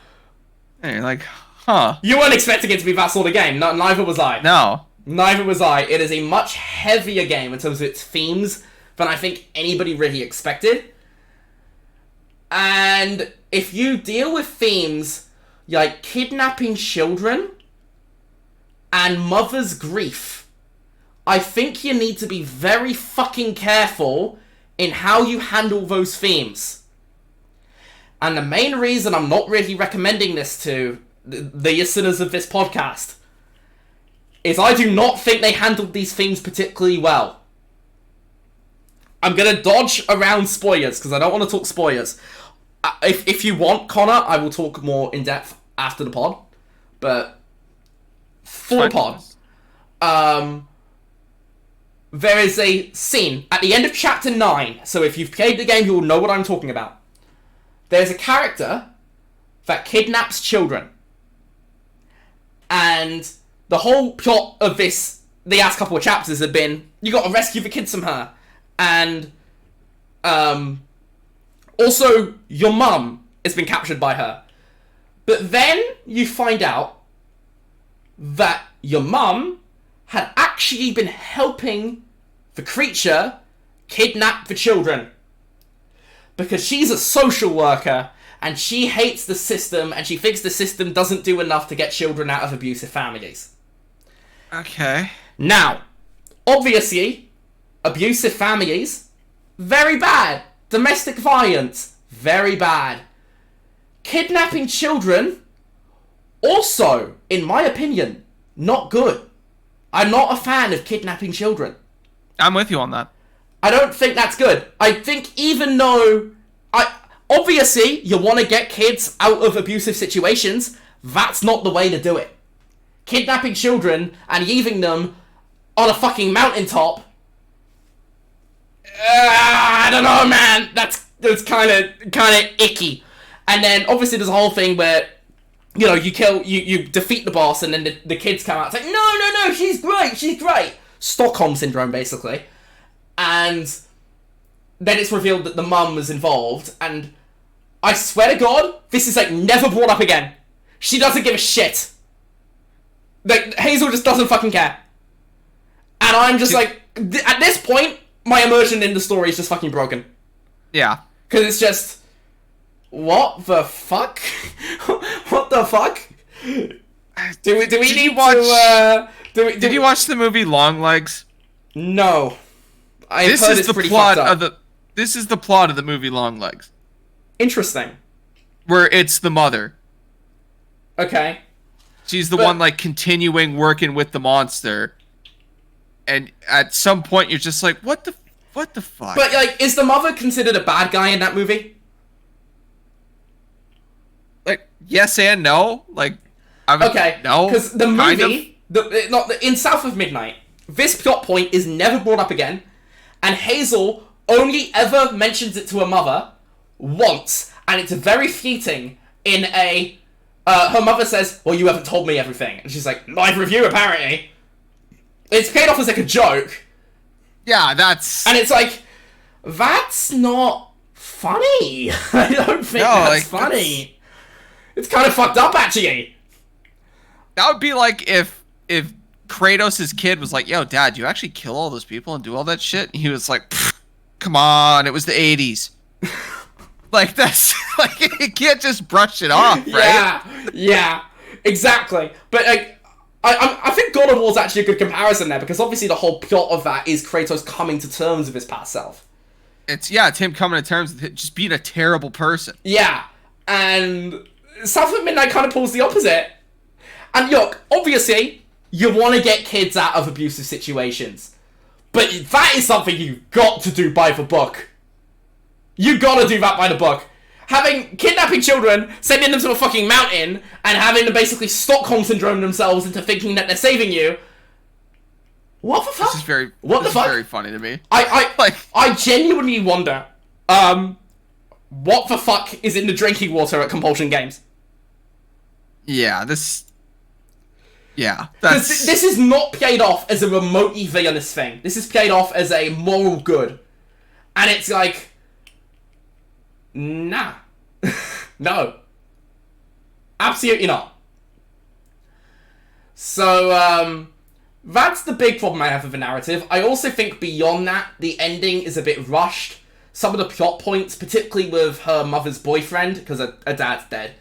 Speaker 2: And you're like, huh.
Speaker 1: You weren't expecting it to be that sort of game. Neither was I.
Speaker 2: No.
Speaker 1: Neither was I. It is a much heavier game in terms of its themes than I think anybody really expected. And if you deal with themes like kidnapping children and mother's grief, I think you need to be very fucking careful in how you handle those themes. And the main reason I'm not really recommending this to the listeners of this podcast is I do not think they handled these themes particularly well. I'm going to dodge around spoilers because I don't want to talk spoilers. If you want, Connor, I will talk more in depth after the pod. But for the pod, there is a scene at the end of Chapter 9. So if you've played the game, you will know what I'm talking about. There's a character that kidnaps children. And the whole plot of the last couple of chapters have been, you got to rescue the kids from her. And also, your mum has been captured by her. But then you find out that your mum had actually been helping the creature kidnap the children. Because she's a social worker, and she hates the system, and she thinks the system doesn't do enough to get children out of abusive families.
Speaker 2: Okay.
Speaker 1: Now, obviously, abusive families, very bad. Domestic violence, very bad. Kidnapping children, also, in my opinion, not good. I'm not a fan of kidnapping children.
Speaker 2: I'm with you on that.
Speaker 1: I don't think that's good. I think even though... obviously, you want to get kids out of abusive situations, that's not the way to do it. Kidnapping children and leaving them on a fucking mountaintop... I don't know, man. That's kind of icky. And then, obviously, there's a whole thing where... you know, you defeat the boss, and then the kids come out. It's like, no, she's great. Stockholm Syndrome, basically. And then it's revealed that the mum was involved, and I swear to God, this is, like, never brought up again. She doesn't give a shit. Like, Hazel just doesn't fucking care. And I'm just like, at this point, my immersion in the story is just fucking broken.
Speaker 2: Yeah.
Speaker 1: Because it's just... what the fuck? What the fuck? Do we need to... Did
Speaker 2: you watch the movie Long Legs?
Speaker 1: No.
Speaker 2: This is the plot of the movie Long Legs.
Speaker 1: Interesting.
Speaker 2: Where it's the mother.
Speaker 1: Okay.
Speaker 2: She's the one, like, continuing working with the monster. And at some point, you're just like, what the fuck?
Speaker 1: But, like, is the mother considered a bad guy in that movie?
Speaker 2: Like, yes and no. Like,
Speaker 1: okay.
Speaker 2: No.
Speaker 1: Because the movie, in South of Midnight, this plot point is never brought up again. And Hazel only ever mentions it to her mother once. And it's very fleeting in a... her mother says, well, you haven't told me everything. And she's like, neither of you, apparently. It's paid off as, like, a joke.
Speaker 2: Yeah, that's...
Speaker 1: and it's like, that's not funny. I don't think that's funny. It's kind of fucked up, actually.
Speaker 2: That would be like if Kratos' kid was like, yo, Dad, you actually kill all those people and do all that shit? And he was like, pfft. come on, it was the 80s. Like, that's, like, you can't just brush it off, right?
Speaker 1: Yeah, exactly. But, like, I think God of War's actually a good comparison there, because obviously the whole plot of that is Kratos coming to terms with his past self.
Speaker 2: It's him coming to terms with just being a terrible person.
Speaker 1: Yeah, and South of Midnight kind of pulls the opposite. And look, obviously, you want to get kids out of abusive situations. But that is something you've got to do by the book. You gotta do that by the book. Kidnapping children, sending them to a fucking mountain, and having them basically Stockholm syndrome themselves into thinking that they're saving you. What the fuck?
Speaker 2: This is very funny to me.
Speaker 1: I genuinely wonder, what the fuck is in the drinking water at Compulsion Games?
Speaker 2: This
Speaker 1: is not played off as a remotely villainous thing. This is played off as a moral good. And it's like, nah. No. Absolutely not. So, that's the big problem I have with the narrative. I also think beyond that, the ending is a bit rushed. Some of the plot points, particularly with her mother's boyfriend, because her dad's dead.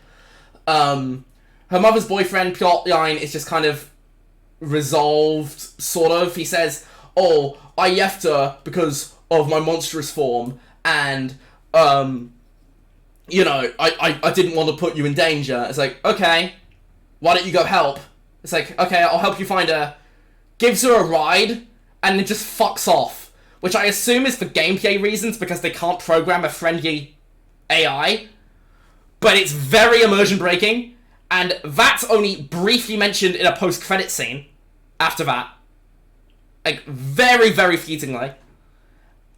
Speaker 1: Her mother's boyfriend plot line is just kind of resolved, sort of. He says, oh, I left her because of my monstrous form, and, you know, I didn't want to put you in danger. It's like, okay, why don't you go help? It's like, okay, I'll help you find her. Gives her a ride, and then just fucks off. Which I assume is for gameplay reasons, because they can't program a friendly AI. But it's very immersion breaking, and that's only briefly mentioned in a post-credit scene after that. Like, very, very fleetingly.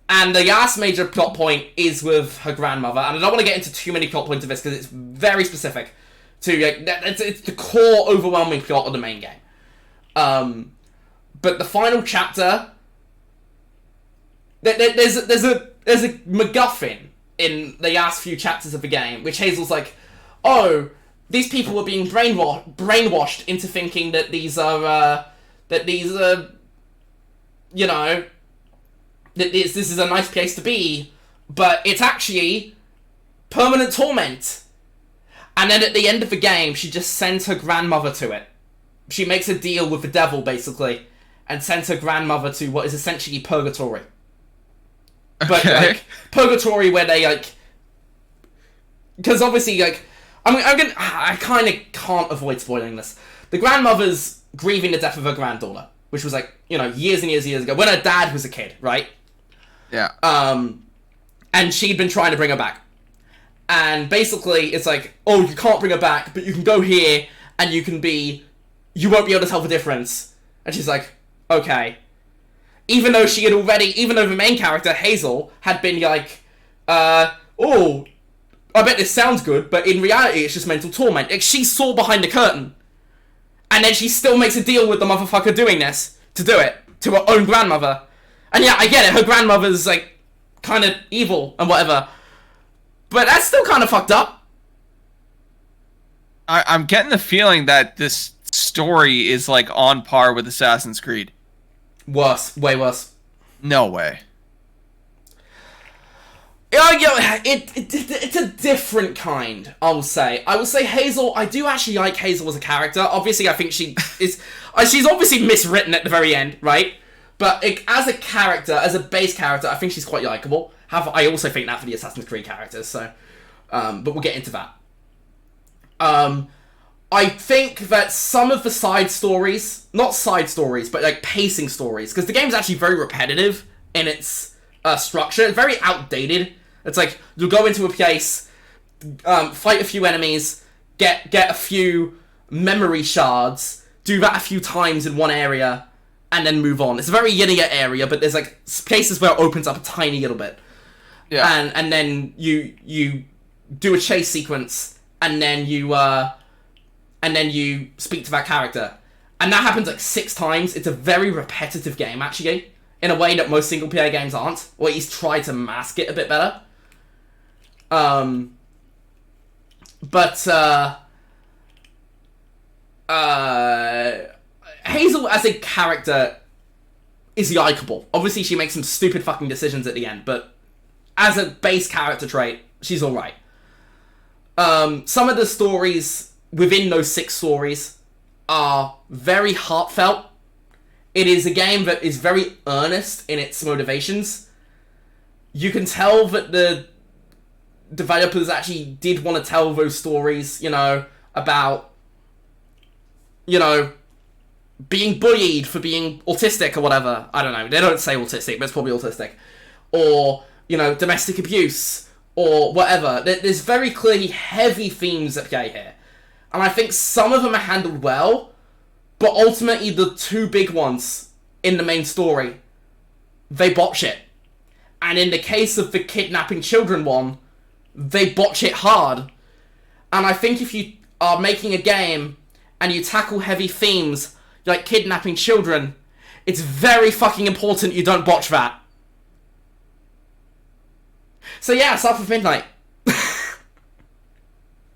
Speaker 1: And the last major plot point is with her grandmother, and I don't want to get into too many plot points of this, because it's very specific to, like, it's the core overwhelming plot of the main game. But the final chapter, there's a MacGuffin in the last few chapters of the game, which Hazel's like, oh, these people were being brainwashed into thinking that these are, you know, that this is a nice place to be, but it's actually permanent torment. And then at the end of the game, she just sends her grandmother to it. She makes a deal with the devil, basically, and sends her grandmother to what is essentially purgatory. But, like, purgatory where they, like... Because obviously, like... I kind of can't avoid spoiling this. The grandmother's grieving the death of her granddaughter, which was, like, you know, years and years and years ago, when her dad was a kid, right?
Speaker 2: Yeah.
Speaker 1: And she'd been trying to bring her back. And basically, it's like, oh, you can't bring her back, but you can go here, and you can be... You won't be able to tell the difference. And she's like, okay. Even though the main character, Hazel, had been like, oh, I bet this sounds good, but in reality it's just mental torment. Like, she saw behind the curtain. And then she still makes a deal with the motherfucker doing this, to do it, to her own grandmother. And yeah, I get it, her grandmother's, like, kind of evil and whatever. But that's still kind of fucked up.
Speaker 2: I'm getting the feeling that this story is, like, on par with Assassin's Creed.
Speaker 1: Worse. Way worse.
Speaker 2: No way.
Speaker 1: It's a different kind, I will say. I will say Hazel, I do actually like Hazel as a character. Obviously, I think she is... she's obviously miswritten at the very end, right? But as a character, as a base character, I think she's quite likeable. However, I also think that for the Assassin's Creed characters, so... but we'll get into that. I think that some of the side stories... Not side stories, but, like, pacing stories. Because the game's actually very repetitive in its structure. It's very outdated. It's like, you'll go into a place, fight a few enemies, get a few memory shards, do that a few times in one area, and then move on. It's a very linear area, but there's, like, places where it opens up a tiny little bit. Yeah. And then you do a chase sequence, and then you speak to that character. And that happens, like, 6 times. It's a very repetitive game, actually, in a way that most single-player games aren't, or at least try to mask it a bit better. Hazel as a character is likable. Obviously, she makes some stupid fucking decisions at the end, but as a base character trait, she's alright. Some of the stories within those 6 stories are very heartfelt. It is a game that is very earnest in its motivations. You can tell that the developers actually did want to tell those stories, about, being bullied for being autistic or whatever. I don't know. They don't say autistic, but it's probably autistic. Or, domestic abuse or whatever. There's very clearly heavy themes at play here. And I think some of them are handled well, but ultimately the 2 big ones in the main story, they botch it. And in the case of the kidnapping children one, they botch it hard. And I think if you are making a game and you tackle heavy themes like kidnapping children, it's very fucking important you don't botch that. So yeah, South of Midnight.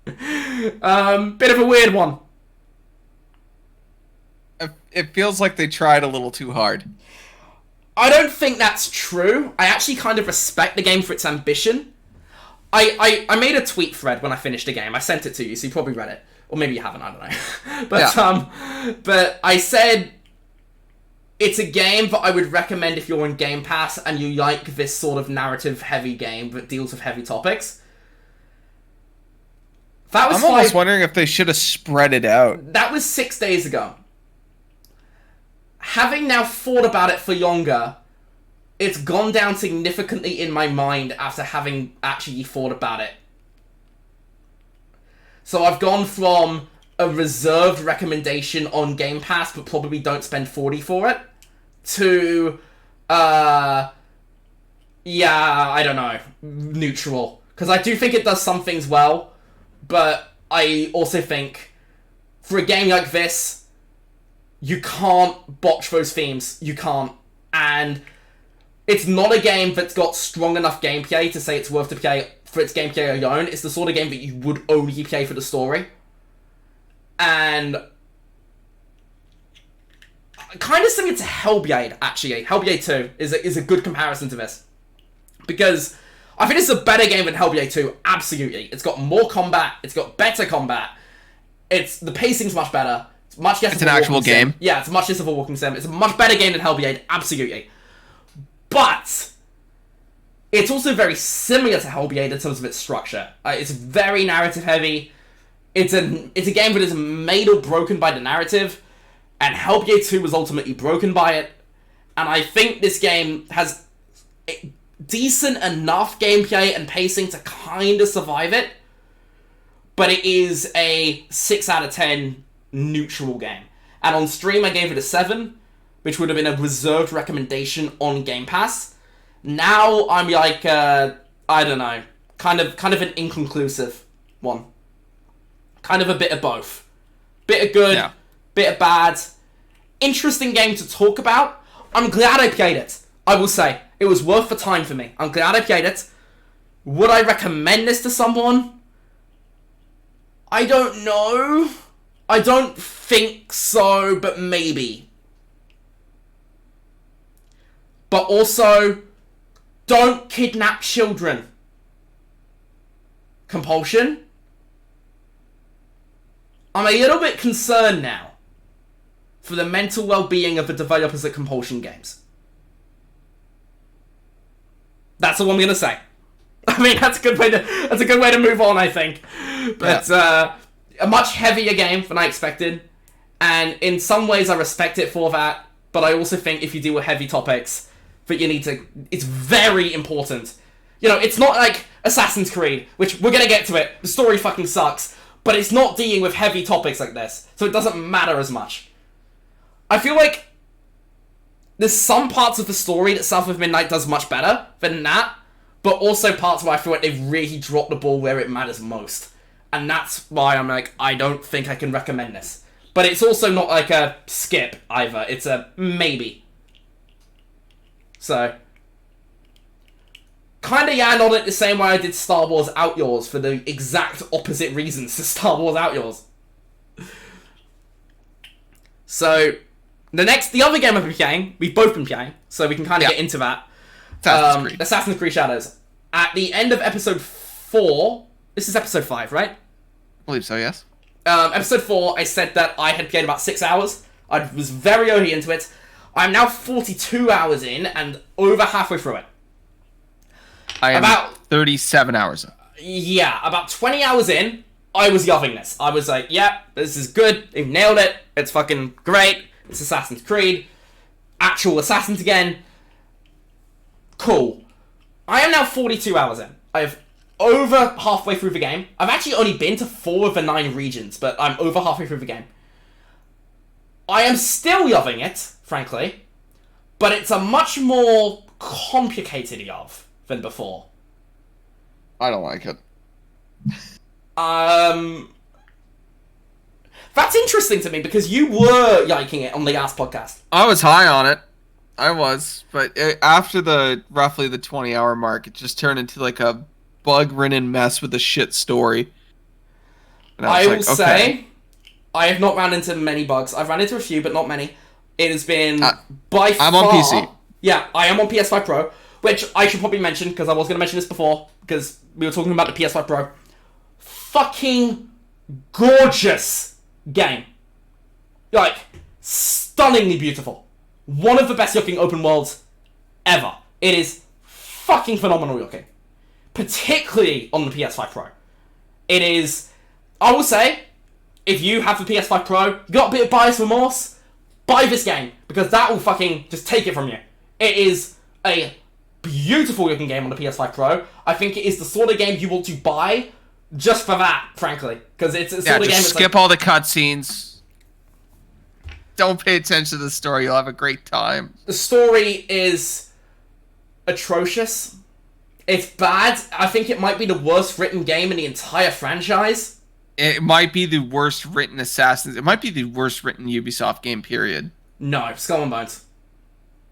Speaker 1: Bit of a weird one.
Speaker 2: It feels like they tried a little too hard.
Speaker 1: I don't think that's true. I actually kind of respect the game for its ambition. I made a tweet thread when I finished the game. I sent it to you, so you probably read it. Or maybe you haven't, I don't know. But I said it's a game that I would recommend if you're in Game Pass and you like this sort of narrative-heavy game that deals with heavy topics. I'm
Speaker 2: almost wondering if they should have spread it out.
Speaker 1: That was 6 days ago. Having now thought about it for longer, it's gone down significantly in my mind after having actually thought about it. So I've gone from a reserved recommendation on Game Pass, but probably don't spend $40 for it, to, I don't know, neutral. Because I do think it does some things well, but I also think, for a game like this, you can't botch those themes. You can't. And it's not a game that's got strong enough gameplay to say it's worth to play for its gameplay alone. It's the sort of game that you would only play for the story. And kind of similar to Hellblade, actually. Hellblade 2 is a good comparison to this. Because I think this is a better game than Hellblade 2, absolutely. It's got more combat, it's got better combat, the pacing's much better, it's much less
Speaker 2: of a walking sim. It's an actual game.
Speaker 1: Yeah, it's much less of a walking sim. It's a much better game than Hellblade, absolutely. But it's also very similar to Hellblade in terms of its structure. It's very narrative heavy. It's a game that is made or broken by the narrative, and Hellblade 2 was ultimately broken by it. And I think this game has decent enough gameplay and pacing to kind of survive it, but it is a 6 out of 10 neutral game. And on stream I gave it a 7, which would have been a reserved recommendation on Game Pass. Now I'm like, I don't know, kind of an inconclusive one. Kind of a bit of both. Bit of good, bit of bad. Interesting game to talk about. I'm glad I played it, I will say. It was worth the time for me. I'm glad I played it. Would I recommend this to someone? I don't know. I don't think so, but maybe. But also, don't kidnap children. Compulsion? I'm a little bit concerned now for the mental well-being of the developers at Compulsion Games. That's all I'm gonna say. I mean, that's a good way to move on, I think. But a much heavier game than I expected, and in some ways I respect it for that. But I also think if you deal with heavy topics, that you need to. It's very important. It's not like Assassin's Creed, which we're gonna get to it. The story fucking sucks, but it's not dealing with heavy topics like this, so it doesn't matter as much. I feel like there's some parts of the story that South of Midnight does much better than that, but also parts where I feel like they've really dropped the ball where it matters most. And that's why I'm like, I don't think I can recommend this. But it's also not like a skip either, it's a maybe. So, kind of yawned on it the same way I did Star Wars Outlaws for the exact opposite reasons to Star Wars Outlaws. So, The other game I've been playing, we've both been playing, so we can kind of get into that. Assassin's Creed Shadows. At the end of episode 4, this is episode 5, right?
Speaker 2: I believe so, yes.
Speaker 1: Episode 4, I said that I had played about 6 hours. I was very early into it. I'm now 42 hours in and over halfway through it.
Speaker 2: I am about 37 hours in.
Speaker 1: Yeah, about 20 hours in, I was loving this. I was like, yeah, this is good. They've nailed it. It's fucking great. It's Assassin's Creed. Actual Assassins again. Cool. I am now 42 hours in. I've over halfway through the game. I've actually only been to 4 of the 9 regions, but I'm over halfway through the game. I am still loving it, frankly, but it's a much more complicated love than before.
Speaker 2: I don't like it.
Speaker 1: That's interesting to me because you were liking it on the last podcast.
Speaker 2: I was high on it. I was, but after roughly the 20-hour mark, it just turned into like a bug-ridden mess with a shit story. And
Speaker 1: I will say, I have not ran into many bugs. I've ran into a few, but not many. It has been by far...
Speaker 2: I'm on PC.
Speaker 1: Yeah, I am on PS5 Pro, which I should probably mention, because I was going to mention this before, because we were talking about the PS5 Pro. Fucking gorgeous game. Like, stunningly beautiful. One of the best looking open worlds ever. It is fucking phenomenal looking. Particularly on the PS5 Pro. It is... I will say, if you have the PS5 Pro, you got a bit of buyer's remorse, buy this game, because that will fucking just take it from you. It is a beautiful looking game on the PS5 Pro. I think it is the sort of game you want to buy just for that, frankly. Because it's a sort of game that's
Speaker 2: skip all the cutscenes. Don't pay attention to the story, you'll have a great time.
Speaker 1: The story is atrocious. It's bad. I think it might be the worst written game in the entire franchise.
Speaker 2: It might be the worst written Assassin's... It might be the worst written Ubisoft game, period.
Speaker 1: No, Skull and Bones.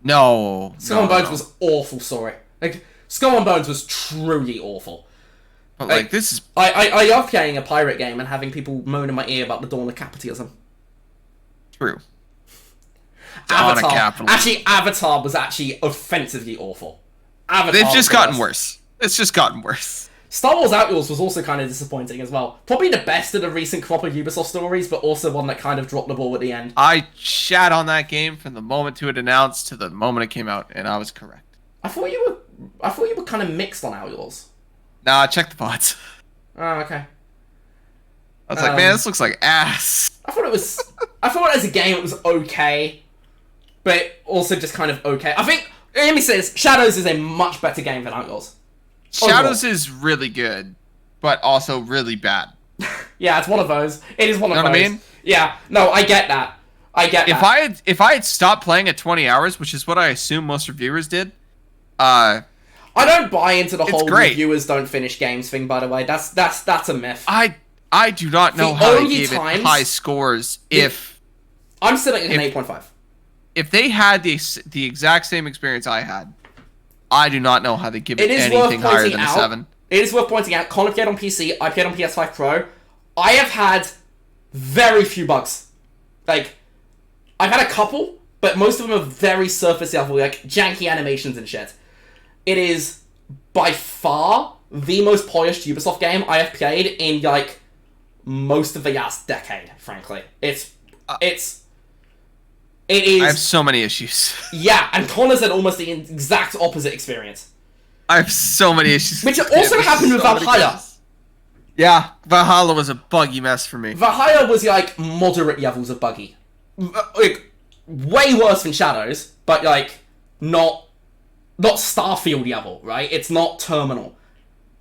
Speaker 2: No.
Speaker 1: Skull and Bones was awful, sorry. Like, Skull and Bones was truly awful.
Speaker 2: But, like this is...
Speaker 1: I love playing a pirate game and having people moan in my ear about the dawn of capitalism.
Speaker 2: True.
Speaker 1: Avatar. Actually, Avatar was actually offensively awful.
Speaker 2: They've just gotten worse. It's just gotten worse.
Speaker 1: Star Wars Outlaws was also kind of disappointing as well. Probably the best of the recent crop of Ubisoft stories, but also one that kind of dropped the ball at the end.
Speaker 2: I shat on that game from the moment it announced to the moment it came out, and I was correct.
Speaker 1: I thought you were kind of mixed on Outlaws.
Speaker 2: Nah, check the bots.
Speaker 1: Oh, okay.
Speaker 2: I was like, man, this looks like ass.
Speaker 1: I thought as a game it was okay, but also just kind of okay. I think, let me say this, Shadows is a much better game than Outlaws.
Speaker 2: Shadows is really good, but also really bad.
Speaker 1: Yeah, it's one of those. It is one of those.
Speaker 2: You know what I mean?
Speaker 1: Yeah. No, I get that.
Speaker 2: If I had stopped playing at 20 hours, which is what I assume most reviewers did,
Speaker 1: I don't buy into the whole reviewers don't finish games thing, by the way. That's a myth.
Speaker 2: I do not know how they gave it high scores if...
Speaker 1: I'm still at an 8.5.
Speaker 2: If they had the exact same experience I had, I do not know how they give it anything higher than a 7.
Speaker 1: It is worth pointing out, Connor played on PC, I played on PS5 Pro. I have had very few bugs. Like, I've had a couple, but most of them are very surface level, like janky animations and shit. It is by far the most polished Ubisoft game I have played in, like, most of the last decade, frankly. It is...
Speaker 2: I have so many issues.
Speaker 1: Yeah, and Connor's had almost the exact opposite experience.
Speaker 2: I have so many issues.
Speaker 1: Which also happened with Valhalla.
Speaker 2: Yeah, Valhalla was a buggy mess for me.
Speaker 1: Valhalla was like moderate levels of buggy. Like, way worse than Shadows, but like, not Starfield level, right? It's not Terminal.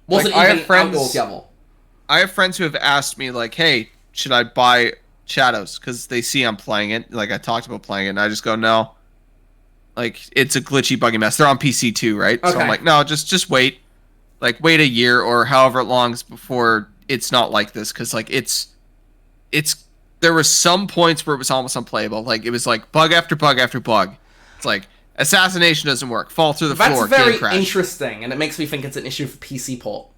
Speaker 1: Wasn't even Outlaws level.
Speaker 2: I have friends who have asked me, like, hey, should I buy Shadows? Because they see I'm playing it. Like, I talked about playing it, and I just go, no. Like, it's a glitchy, buggy mess. They're on PC too, right? Okay. So I'm like, no, just wait. Like, wait a year or however long before it's not like this. Because, like, it's... There were some points where it was almost unplayable. Like, it was like bug after bug after bug. It's like, assassination doesn't work. Fall through the floor,
Speaker 1: That's
Speaker 2: game crash.
Speaker 1: very interesting, and it makes me think it's an issue for PC port.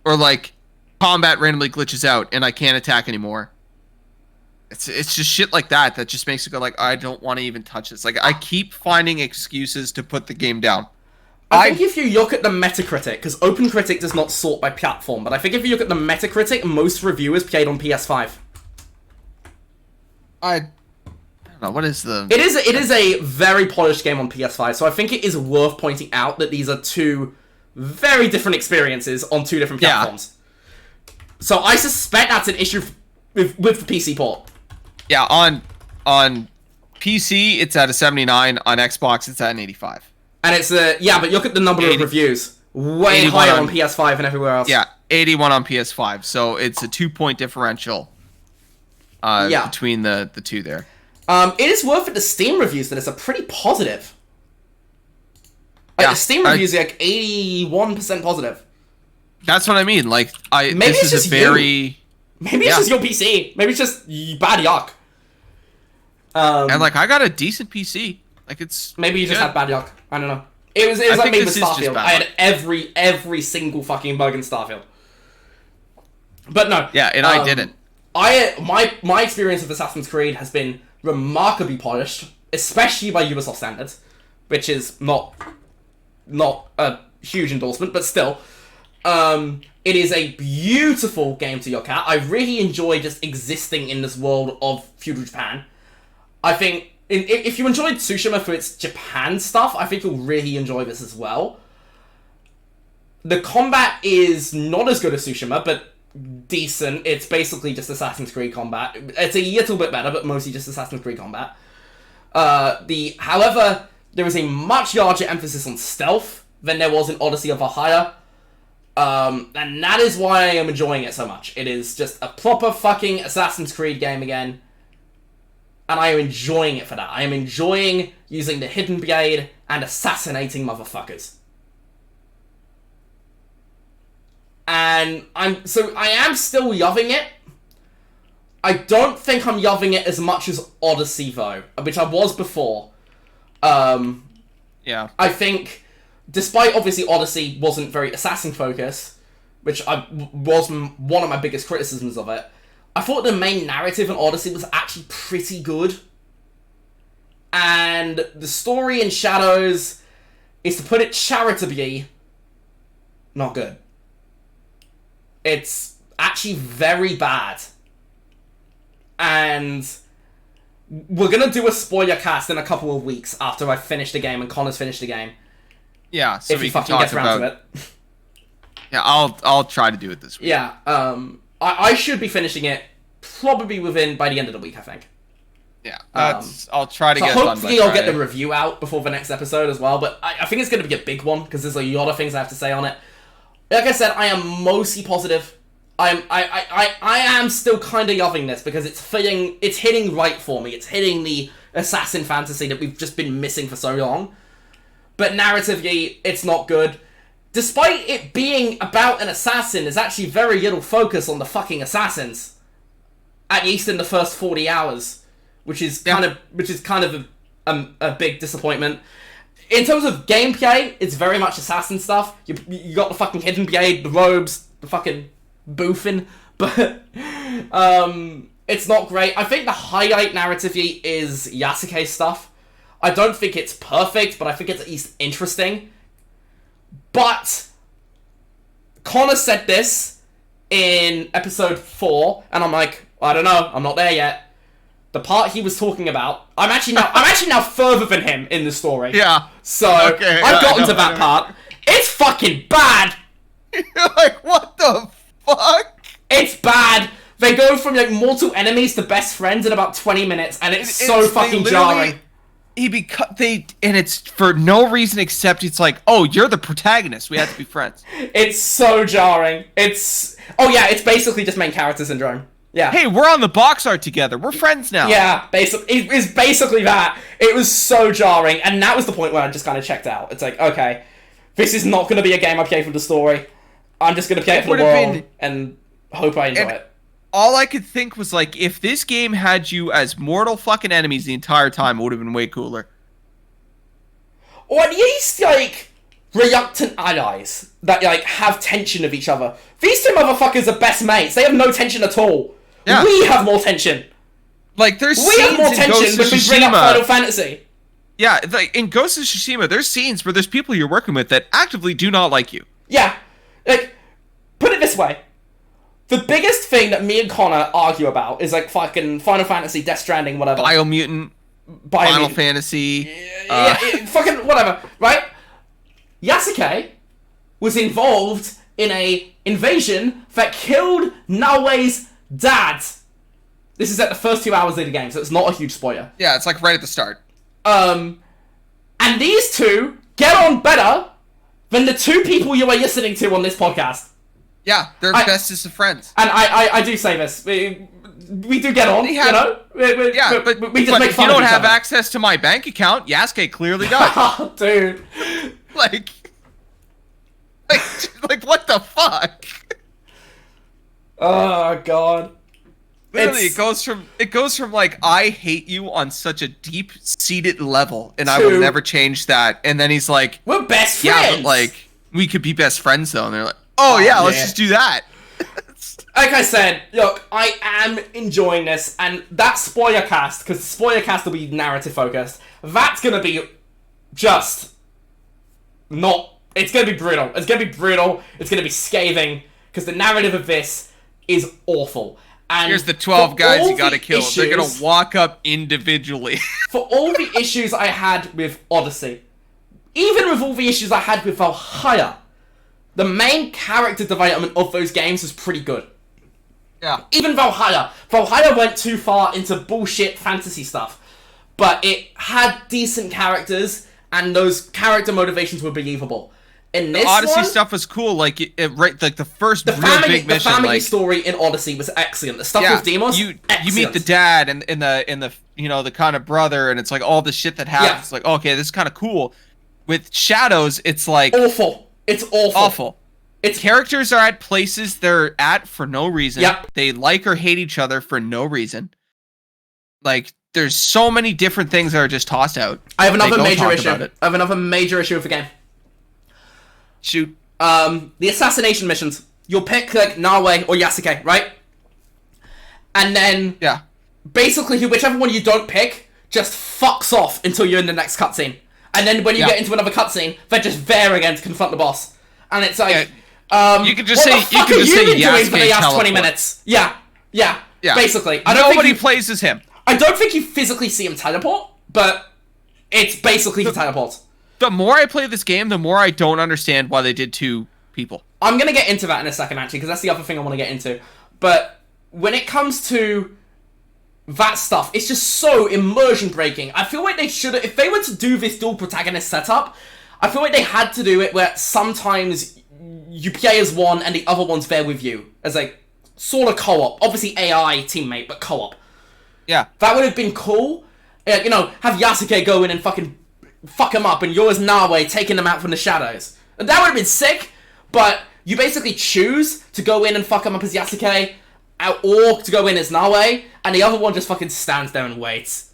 Speaker 2: Or, like, combat randomly glitches out, and I can't attack anymore. It's just shit like that just makes it go like, I don't want to even touch this. Like, I keep finding excuses to put the game down.
Speaker 1: I think if you look at the Metacritic, because OpenCritic does not sort by platform, but I think if you look at the Metacritic, most reviewers played on PS5.
Speaker 2: I don't know, what is the...
Speaker 1: It is a very polished game on PS5, so I think it is worth pointing out that these are two very different experiences on two different platforms. Yeah. So I suspect that's an issue with the PC port.
Speaker 2: Yeah, on PC, it's at a 79. On Xbox, it's at an 85.
Speaker 1: And it's but look at the number of reviews. Way higher on PS5 and everywhere else.
Speaker 2: Yeah, 81 on PS5. So it's a 2-point differential between the two there.
Speaker 1: It is worth it, the Steam reviews that it's a pretty positive. Like, the Steam reviews are like 81% positive.
Speaker 2: That's what I mean. Like,
Speaker 1: Maybe
Speaker 2: this
Speaker 1: it's
Speaker 2: is
Speaker 1: just
Speaker 2: a very...
Speaker 1: You. Maybe it's just your PC. Maybe it's just bad yuck.
Speaker 2: And like, I got a decent PC. Like, it's
Speaker 1: maybe you just had bad yuck. I don't know. It was like me with Starfield. I had every single fucking bug in Starfield. But no.
Speaker 2: Yeah, and I didn't.
Speaker 1: My experience with Assassin's Creed has been remarkably polished, especially by Ubisoft standards, which is not a huge endorsement, but still. It is a beautiful game to look at. I really enjoy just existing in this world of feudal Japan. I think if you enjoyed Tsushima for its Japan stuff, I think you'll really enjoy this as well. The combat is not as good as Tsushima, but decent. It's basically just Assassin's Creed combat. It's a little bit better, but mostly just Assassin's Creed combat. However, there is a much larger emphasis on stealth than there was in Odyssey of Valhalla. And that is why I am enjoying it so much. It is just a proper fucking Assassin's Creed game again. And I am enjoying it for that. I am enjoying using the Hidden Blade and assassinating motherfuckers. And I am still loving it. I don't think I'm loving it as much as Odyssey, though, which I was before.
Speaker 2: Yeah.
Speaker 1: I think, despite obviously Odyssey wasn't very assassin-focused, which was one of my biggest criticisms of it, I thought the main narrative in Odyssey was actually pretty good. And the story in Shadows is, to put it charitably, not good. It's actually very bad. And we're going to do a spoiler cast in a couple of weeks after I've finished the game and Connor's finished the game.
Speaker 2: Yeah, so
Speaker 1: if he fucking gets around to it.
Speaker 2: Yeah, I'll try to do it this week.
Speaker 1: Yeah, I should be finishing it probably by the end of the week, I think.
Speaker 2: Yeah, I'll try to get it
Speaker 1: done.
Speaker 2: Hopefully
Speaker 1: I'll get the review out before the next episode as well, but I think it's going to be a big one, because there's a lot of things I have to say on it. Like I said, I am mostly positive. I am still kind of loving this, because it's hitting right for me. It's hitting the assassin fantasy that we've just been missing for so long. But narratively, it's not good. Despite it being about an assassin, there's actually very little focus on the fucking assassins. At least in the first 40 hours. Which is kind of a big disappointment. In terms of gameplay, it's very much assassin stuff. You got the fucking Hidden Blade, the robes, the fucking boofing. But it's not great. I think the highlight narratively is Yasuke's stuff. I don't think it's perfect, but I think it's at least interesting. But Connor said this in episode 4, and I'm like, I don't know, I'm not there yet. The part he was talking about, I'm actually now further than him in the story.
Speaker 2: Yeah.
Speaker 1: So I've gotten to that part. It's fucking bad.
Speaker 2: You're like, what the fuck?
Speaker 1: It's bad. They go from like mortal enemies to best friends in about 20 minutes, and it's so fucking jarring.
Speaker 2: And it's for no reason except it's like, oh, you're the protagonist. We have to be friends.
Speaker 1: It's so jarring. It's basically just main character syndrome. Yeah.
Speaker 2: Hey, we're on the box art together. We're friends now.
Speaker 1: Yeah, it is basically that. It was so jarring, and that was the point where I just kind of checked out. It's like, okay, this is not going to be a game I play for the story. I'm just going to play it for the world and hope I enjoy it.
Speaker 2: All I could think was, like, if this game had you as mortal fucking enemies the entire time, it would have been way cooler.
Speaker 1: Or at least, like, reluctant allies that, like, have tension of each other. These two motherfuckers are best mates. They have no tension at all. Yeah. We have more tension.
Speaker 2: Like, there's
Speaker 1: We
Speaker 2: scenes
Speaker 1: have more
Speaker 2: in
Speaker 1: tension
Speaker 2: Ghost
Speaker 1: when
Speaker 2: of
Speaker 1: we bring up Final
Speaker 2: Tsushima.
Speaker 1: Fantasy.
Speaker 2: Yeah, like in Ghost of Tsushima, there's scenes where there's people you're working with that actively do not like you.
Speaker 1: Yeah. Like, put it this way. The biggest thing that me and Connor argue about is, like, fucking Final Fantasy, Death Stranding, whatever.
Speaker 2: Biomutant, Final Fantasy.
Speaker 1: Fucking whatever, right? Yasuke was involved in a invasion that killed Naoe's dad. This is at the first 2 hours of the game, so it's not a huge spoiler.
Speaker 2: Yeah, it's like right at the start.
Speaker 1: And these two get on better than the two people you are listening to on this podcast.
Speaker 2: Yeah, they're bestest of friends.
Speaker 1: And I do say this. We do get on, you know? We just
Speaker 2: but
Speaker 1: make fun
Speaker 2: if you
Speaker 1: of
Speaker 2: don't
Speaker 1: each
Speaker 2: have
Speaker 1: other.
Speaker 2: access to my bank account, Yasuke clearly does.
Speaker 1: Oh, dude.
Speaker 2: like, what the fuck?
Speaker 1: Oh, God.
Speaker 2: Literally, it goes from like, I hate you on such a deep-seated level, and I will never change that. And then he's like,
Speaker 1: we're best friends.
Speaker 2: Yeah, but like, we could be best friends though. And they're like, oh yeah, let's just do that.
Speaker 1: Like I said, look, I am enjoying this, and that spoiler cast, because spoiler cast will be narrative focused, that's gonna be just not. It's gonna be brutal. It's gonna be brutal. It's gonna be scathing, because the narrative of this is awful. And
Speaker 2: here's the 12 guys you gotta kill.
Speaker 1: Issues,
Speaker 2: they're gonna walk up individually.
Speaker 1: For all the issues I had with Odyssey, even with all the issues I had with Valhalla, the main character development of those games was pretty good.
Speaker 2: Yeah.
Speaker 1: Even Valhalla went too far into bullshit fantasy stuff, but it had decent characters, and those character motivations were believable. In this
Speaker 2: Odyssey
Speaker 1: one,
Speaker 2: stuff was cool. Like right, like the first big mission.
Speaker 1: The family
Speaker 2: like,
Speaker 1: story in Odyssey was excellent. The stuff with Deimos,
Speaker 2: you meet the dad and in the you know, the kind of brother, and it's like all the shit that happens. Yeah. It's like, okay, this is kind of cool. With Shadows, it's like
Speaker 1: awful. It's awful.
Speaker 2: Its characters are at places they're at for no reason.
Speaker 1: Yep.
Speaker 2: They like or hate each other for no reason. Like, there's so many different things that are just tossed out.
Speaker 1: I have another major issue. I have another major issue with the game.
Speaker 2: Shoot.
Speaker 1: The assassination missions. You'll pick, like, Naoe or Yasuke, right? And then, basically, whichever one you don't pick just fucks off until you're in the next cutscene. And then when you get into another cutscene, they're just there again to confront the boss. And it's like,
Speaker 2: you can just say,
Speaker 1: you can just say Yasuke for the last 20 minutes. Yeah. Basically,
Speaker 2: nobody plays as him.
Speaker 1: I don't think you physically see him teleport, but it's basically he teleports.
Speaker 2: The more I play this game, the more I don't understand why they did two people.
Speaker 1: I'm gonna get into that in a second, actually, because that's the other thing I want to get into. But when it comes to that stuff, it's just so immersion breaking. I feel like they should, if they were to do this dual protagonist setup, I feel like they had to do it where sometimes you play as one and the other one's there with you as like sort of co-op. Obviously AI teammate, but co-op.
Speaker 2: Yeah,
Speaker 1: that would have been cool. You know, have Yasuke go in and fucking fuck him up, and yours Naoe taking them out from the shadows. That would have been sick. But you basically choose to go in and fuck him up as Yasuke, or to go in as Naoe, and the other one just fucking stands there and waits.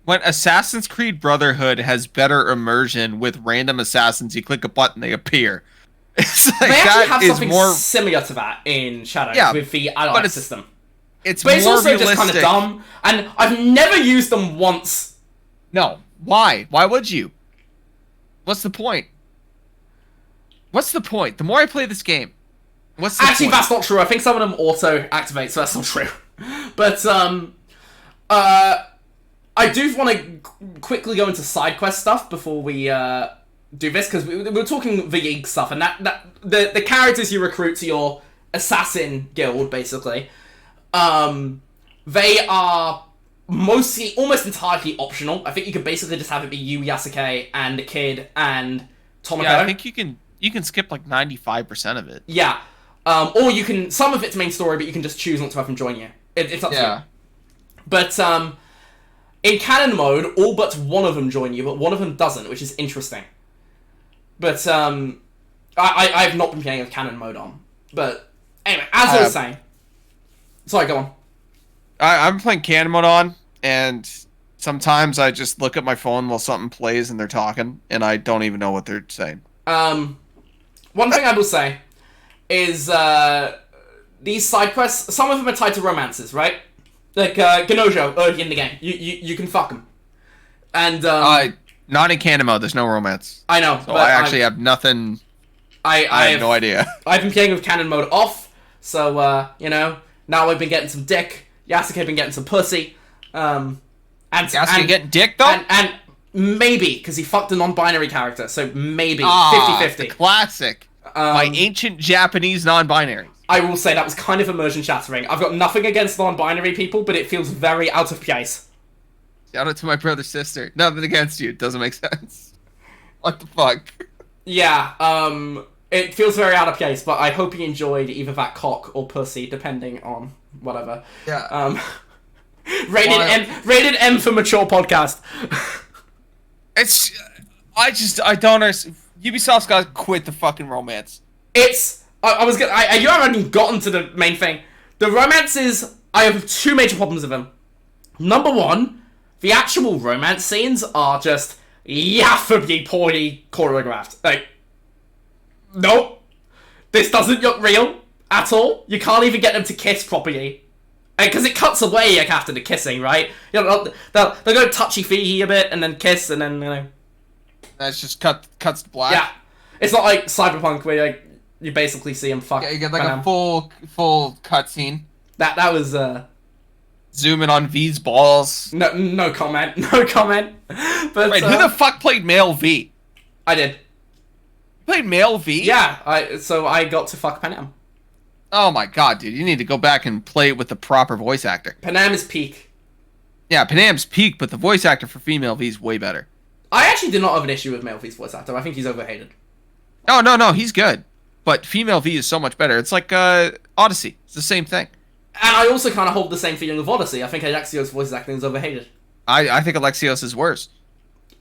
Speaker 2: When Assassin's Creed Brotherhood has better immersion with random assassins, you click a button, they appear. It's like,
Speaker 1: they actually have something
Speaker 2: more
Speaker 1: similar to that in Shadows with the ally system.
Speaker 2: It's
Speaker 1: but it's
Speaker 2: more
Speaker 1: also
Speaker 2: realistic.
Speaker 1: just kind of dumb, and I've never used them once.
Speaker 2: No. Why? Why would you? What's the point? What's the point? The more I play this game, what's the
Speaker 1: Actually,
Speaker 2: point?
Speaker 1: that's not true. I think some of them auto-activate, so that's not true. But, I do want to quickly go into side quest stuff before we do this, because we were talking the League stuff, and the characters you recruit to your assassin guild, basically, they are mostly, almost entirely optional. I think you could basically just have it be you, Yasuke, and the kid, and Tomoko.
Speaker 2: Yeah, I think you can skip like 95% of it.
Speaker 1: Yeah. Or you can, some of it's main story, but you can just choose not to have them join you. It's up to you. But, in canon mode, all but one of them join you, but one of them doesn't, which is interesting. But, I've not been playing with canon mode on. But, anyway, as I was saying. Sorry, go on.
Speaker 2: I'm playing canon mode on, and sometimes I just look at my phone while something plays and they're talking, and I don't even know what they're saying.
Speaker 1: One thing I will say is, these side quests, some of them are tied to romances, right? Like, Ganojo, early in the game. You can fuck him. And,
Speaker 2: not in canon mode, there's no romance.
Speaker 1: I know,
Speaker 2: so I actually have nothing... I have no idea. I've
Speaker 1: been playing with canon mode off, so, you know, now I've been getting some dick. Yasuke been getting some pussy. And
Speaker 2: Yasuke getting dick, though?
Speaker 1: And maybe, because he fucked a non-binary character, so maybe 50-50.
Speaker 2: The classic. My ancient Japanese non-binary.
Speaker 1: I will say that was kind of immersion shattering. I've got nothing against non-binary people, but it feels very out of place.
Speaker 2: Shout out to my brother sister. Nothing against you. It doesn't make sense. What the fuck?
Speaker 1: Yeah, it feels very out of place, but I hope he enjoyed either that cock or pussy, depending on whatever.
Speaker 2: Yeah.
Speaker 1: Rated M for mature podcast.
Speaker 2: I don't understand. Ubisoft's got to quit the fucking romance.
Speaker 1: You haven't even gotten to the main thing. The romances, I have two major problems with them. Number one, the actual romance scenes are just yaffably poorly choreographed. Like, nope. This doesn't look real at all. You can't even get them to kiss properly. Because it cuts away like after the kissing, right? You know, they'll go touchy-feely a bit and then kiss and then, you know.
Speaker 2: That's just cuts to black.
Speaker 1: Yeah. It's not like Cyberpunk where like, you basically see him fuck.
Speaker 2: Yeah, you get like a full cutscene.
Speaker 1: That was
Speaker 2: zoom in on V's balls.
Speaker 1: No comment. No comment. But
Speaker 2: wait, who the fuck played male V?
Speaker 1: I did.
Speaker 2: You played male V?
Speaker 1: Yeah, I got to fuck Panam.
Speaker 2: Oh my god, dude, you need to go back and play it with the proper voice actor.
Speaker 1: Panam is peak.
Speaker 2: Yeah, Panam's peak, but the voice actor for female V is way better. I
Speaker 1: actually did not have an issue with male V's voice actor. I think he's overhated.
Speaker 2: Oh, no, he's good. But female V is so much better. It's like Odyssey. It's the same thing.
Speaker 1: And I also kind of hold the same feeling with Odyssey. I think Alexios' voice acting is overhated.
Speaker 2: I think Alexios is worse.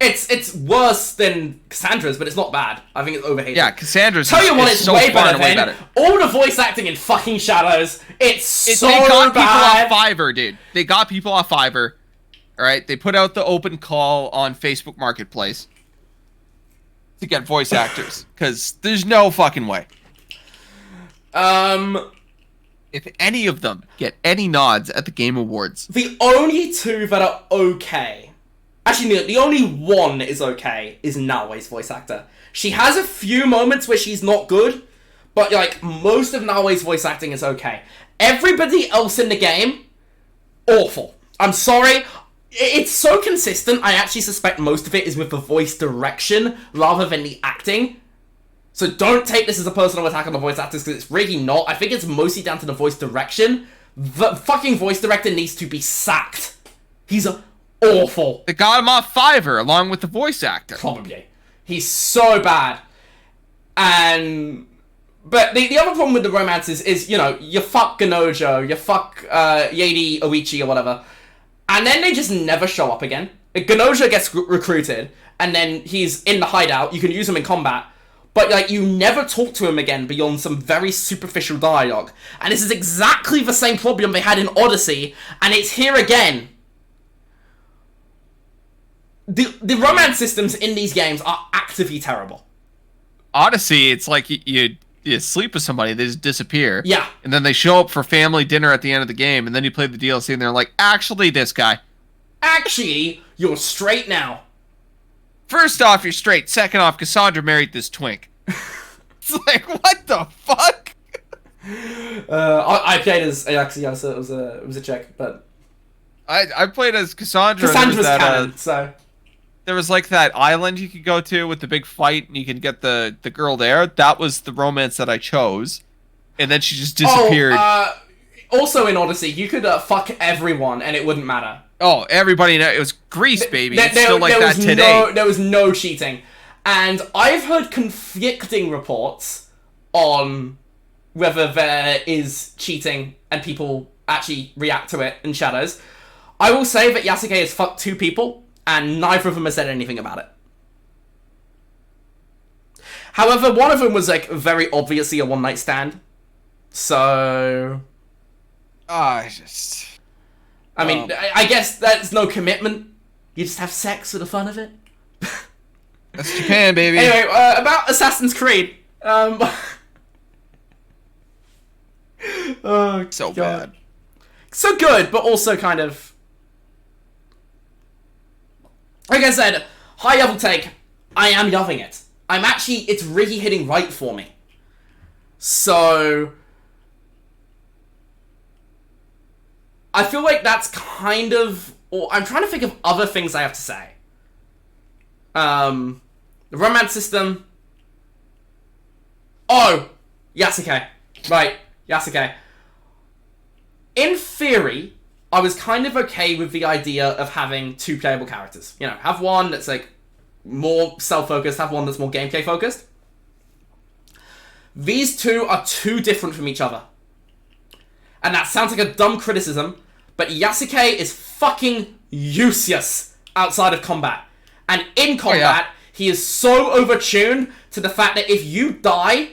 Speaker 1: It's worse than Cassandra's, but it's not bad. I think it's overhated.
Speaker 2: Yeah, Cassandra's
Speaker 1: Tell you what, it's
Speaker 2: so
Speaker 1: way better
Speaker 2: way
Speaker 1: than all the voice acting in fucking Shadows. It's so bad.
Speaker 2: They got people off Fiverr, dude. They got people off Fiverr. All right, they put out the open call on Facebook Marketplace to get voice actors because there's no fucking way. If any of them get any nods at the Game Awards,
Speaker 1: the only two that are okay, actually, the only one is okay, is Naoe's voice actor. She has a few moments where she's not good, but like most of Naoe's voice acting is okay. Everybody else in the game, awful. I'm sorry. It's so consistent, I actually suspect most of it is with the voice direction rather than the acting. So don't take this as a personal attack on the voice actors, because it's really not. I think it's mostly down to the voice direction. The fucking voice director needs to be sacked. He's awful.
Speaker 2: They got him off Fiverr along with the voice actor.
Speaker 1: Probably. He's so bad. But the other problem with the romances is, you know, you fuck Ganojo, you fuck Yadi Oichi or whatever, and then they just never show up again. Ganojo gets recruited, and then he's in the hideout. You can use him in combat, but like you never talk to him again beyond some very superficial dialogue. And this is exactly the same problem they had in Odyssey, and it's here again. The romance systems in these games are actively terrible.
Speaker 2: Odyssey, it's like you sleep with somebody, they just disappear.
Speaker 1: Yeah.
Speaker 2: And then they show up for family dinner at the end of the game, and then you play the DLC, and they're like, actually, this guy.
Speaker 1: Actually, you're straight now.
Speaker 2: First off, you're straight. Second off, Cassandra married this twink. It's like, what the fuck?
Speaker 1: I played as Alexios, so it was a check, but...
Speaker 2: I played as Cassandra.
Speaker 1: Cassandra's canon, so...
Speaker 2: There was like that island you could go to with the big fight, and you can get the girl there. That was the romance that I chose, and then she just disappeared.
Speaker 1: Also in Odyssey, you could fuck everyone, and it wouldn't matter.
Speaker 2: Oh, everybody! It was Greece, baby. It's still like that today.
Speaker 1: There was no cheating, and I've heard conflicting reports on whether there is cheating and people actually react to it in Shadows. I will say that Yasuke has fucked 2 people. And neither of them has said anything about it. However, one of them was, like, very obviously a one-night stand. So...
Speaker 2: I
Speaker 1: mean, I guess that's no commitment. You just have sex for the fun of it.
Speaker 2: That's Japan, baby.
Speaker 1: Anyway, about Assassin's Creed. Oh,
Speaker 2: so God. Bad.
Speaker 1: So good, but also kind of... Like I said, high level take, I am loving it. It's really hitting right for me. So... I feel like that's kind of... Or I'm trying to think of other things I have to say. The romance system... Oh! Yasuke. Right, Yasuke. In theory, I was kind of okay with the idea of having 2 playable characters. You know, have one that's, like, more self-focused, have one that's more gameplay-focused. These two are too different from each other. And that sounds like a dumb criticism, but Yasuke is fucking useless outside of combat. And in combat, he is so overtuned to the fact that if you die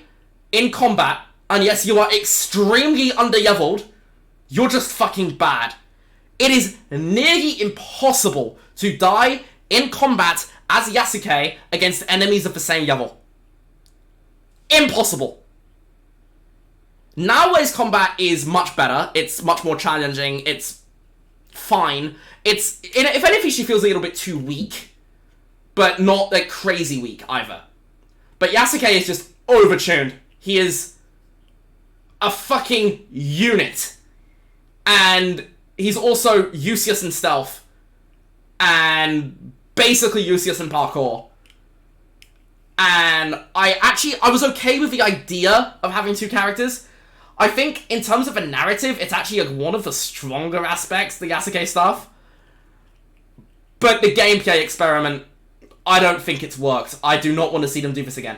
Speaker 1: in combat, and yes, you are extremely underleveled, you're just fucking bad. It is nearly impossible to die in combat as Yasuke against enemies of the same level. Impossible. Naoe's combat is much better. It's much more challenging. It's fine. If anything, she feels a little bit too weak, but not like crazy weak either. But Yasuke is just overtuned. He is a fucking unit. And he's also useless in stealth. And basically useless in parkour. And I was okay with the idea of having 2 characters. I think in terms of a narrative, it's actually like one of the stronger aspects, the Yasuke stuff. But the gameplay experiment, I don't think it's worked. I do not want to see them do this again.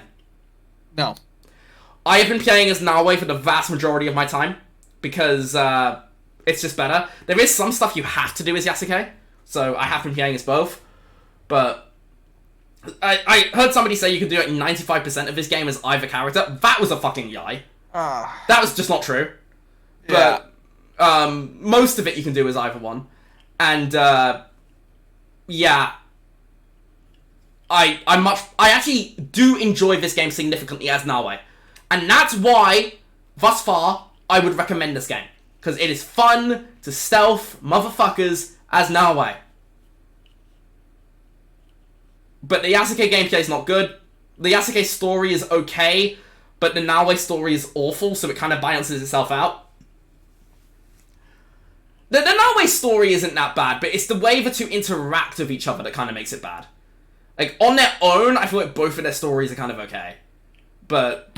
Speaker 2: No.
Speaker 1: I have been playing as Naoe for the vast majority of my time, because it's just better. There is some stuff you have to do as Yasuke, so I have been playing as both. But I heard somebody say you can do like 95% of this game as either character. That was a fucking lie. That was just not true. But most of it you can do as either one. And yeah, I actually do enjoy this game significantly as Naoe. And that's why, thus far, I would recommend this game. Because it is fun to stealth motherfuckers as Naoe. But the Yasuke gameplay is not good. The Yasuke story is okay, but the Naoe story is awful, so it kind of balances itself out. The Naoe story isn't that bad, but it's the way the two interact with each other that kind of makes it bad. Like, on their own, I feel like both of their stories are kind of okay. But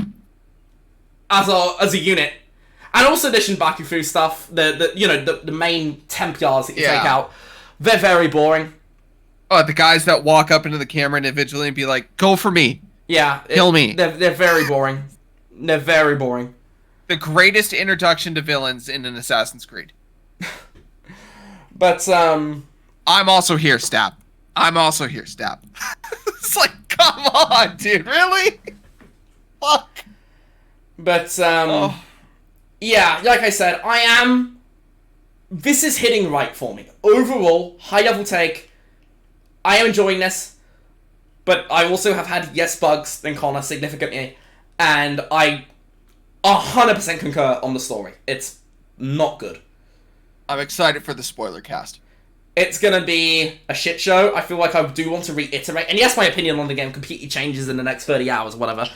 Speaker 1: as a unit, and also the Shinbakufu stuff, the main Templars that you take out, they're very boring.
Speaker 2: Oh, the guys that walk up into the camera individually and be like, "Go for me."
Speaker 1: Yeah.
Speaker 2: Kill me.
Speaker 1: They're very boring. They're very boring.
Speaker 2: The greatest introduction to villains in an Assassin's Creed.
Speaker 1: But,
Speaker 2: I'm also here, Stab. I'm also here, Stab. It's like, come on, dude, really? Fuck.
Speaker 1: But, yeah, like I said, this is hitting right for me. Overall, high level take, I am enjoying this, but I also have had bugs than Connor significantly, and I 100% concur on the story. It's not good.
Speaker 2: I'm excited for the spoiler cast.
Speaker 1: It's gonna be a shit show. I feel like I do want to reiterate, and yes, my opinion on the game completely changes in the next 30 hours, whatever.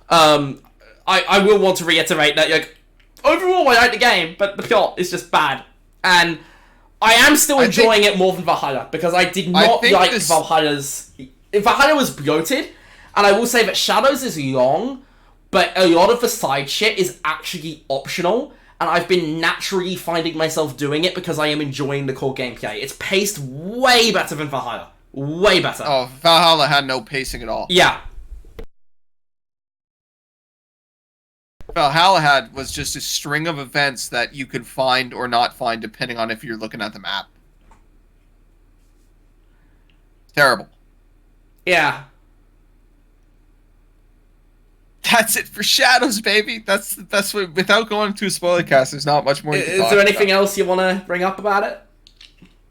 Speaker 1: I will want to reiterate that, like, overall I like the game, but the plot is just bad. And I am still enjoying it more than Valhalla, because I did not like Valhalla's... Valhalla was bloated, and I will say that Shadows is long, but a lot of the side shit is actually optional, and I've been naturally finding myself doing it because I am enjoying the core gameplay. It's paced way better than Valhalla. Way better.
Speaker 2: Oh, Valhalla had no pacing at all.
Speaker 1: Yeah.
Speaker 2: Valhalla was just a string of events that you could find or not find depending on if you're looking at the map. Terrible.
Speaker 1: Yeah.
Speaker 2: That's it for Shadows, baby. That's the best way. Without going to a spoiler cast, there's not much more you can
Speaker 1: Is there anything else you want to bring up about it?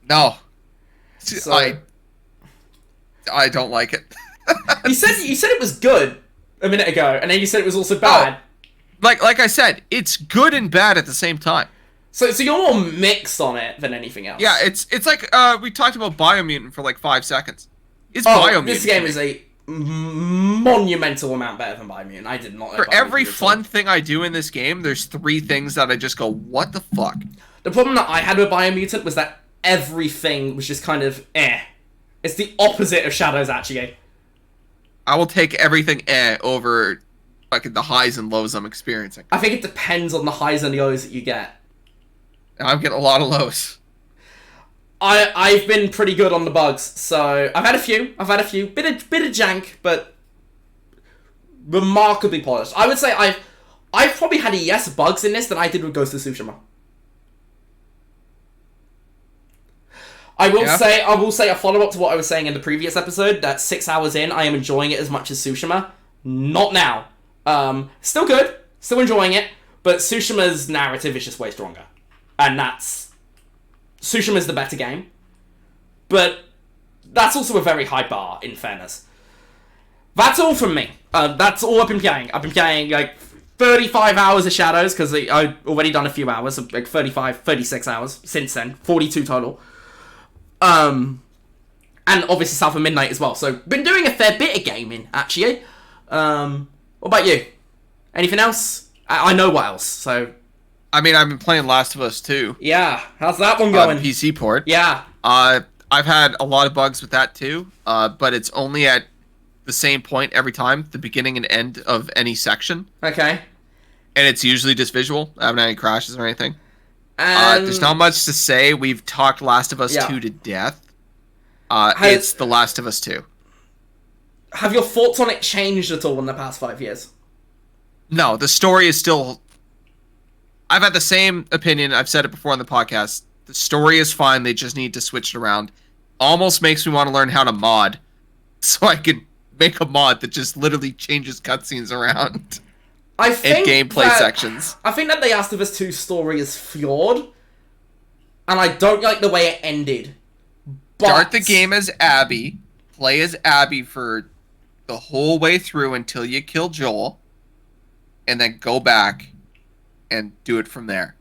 Speaker 2: No.
Speaker 1: So,
Speaker 2: I don't like it.
Speaker 1: you said it was good a minute ago, and then you said it was also bad.
Speaker 2: Oh, like I said, it's good and bad at the same time.
Speaker 1: So you're more mixed on it than anything else.
Speaker 2: Yeah, it's like we talked about Biomutant for like 5 seconds. It's
Speaker 1: Biomutant. This game is a monumental amount better than Biomutant. I did not know
Speaker 2: for every fun thing I do in this game, there's 3 things that I just go, what the fuck?
Speaker 1: The problem that I had with Biomutant was that everything was just kind of It's the opposite of Shadows, actually.
Speaker 2: I will take everything over fucking the highs and lows I'm experiencing.
Speaker 1: I think it depends on the highs and lows that you get.
Speaker 2: I'm getting a lot of lows.
Speaker 1: I've been pretty good on the bugs, so I've had a few. Bit of jank, but remarkably polished. I would say I've probably had less bugs in this than I did with Ghost of Tsushima. I will say a follow-up to what I was saying in the previous episode, that 6 hours in, I am enjoying it as much as Tsushima. Not now. Still good, still enjoying it, but Tsushima's narrative is just way stronger. And Tsushima's the better game. But that's also a very high bar, in fairness. That's all from me. That's all I've been playing. I've been playing, like, 35 hours of Shadows, because I've already done a few hours, like 36 hours since then. 42 total. And obviously South of Midnight as well. So, been doing a fair bit of gaming, actually. What about you? Anything else? I know what else, so...
Speaker 2: I mean, I've been playing Last of Us 2.
Speaker 1: Yeah, how's that one going?
Speaker 2: PC port.
Speaker 1: Yeah.
Speaker 2: I've had a lot of bugs with that too, but it's only at the same point every time, the beginning and end of any section.
Speaker 1: Okay.
Speaker 2: And it's usually just visual. I haven't had any crashes or anything. There's not much to say. We've talked Last of Us 2 to death. It's The Last of Us 2.
Speaker 1: Have your thoughts on it changed at all in the past 5 years?
Speaker 2: No, the story is still... I've had the same opinion. I've said it before on the podcast. The story is fine. They just need to switch it around. Almost makes me want to learn how to mod, so I can make a mod that just literally changes cutscenes around.
Speaker 1: I think
Speaker 2: and gameplay sections.
Speaker 1: I think that The Last of Us 2 story is flawed, and I don't like the way it ended. But...
Speaker 2: Start the game as Abby, play as Abby for the whole way through until you kill Joel, and then go back and do it from there.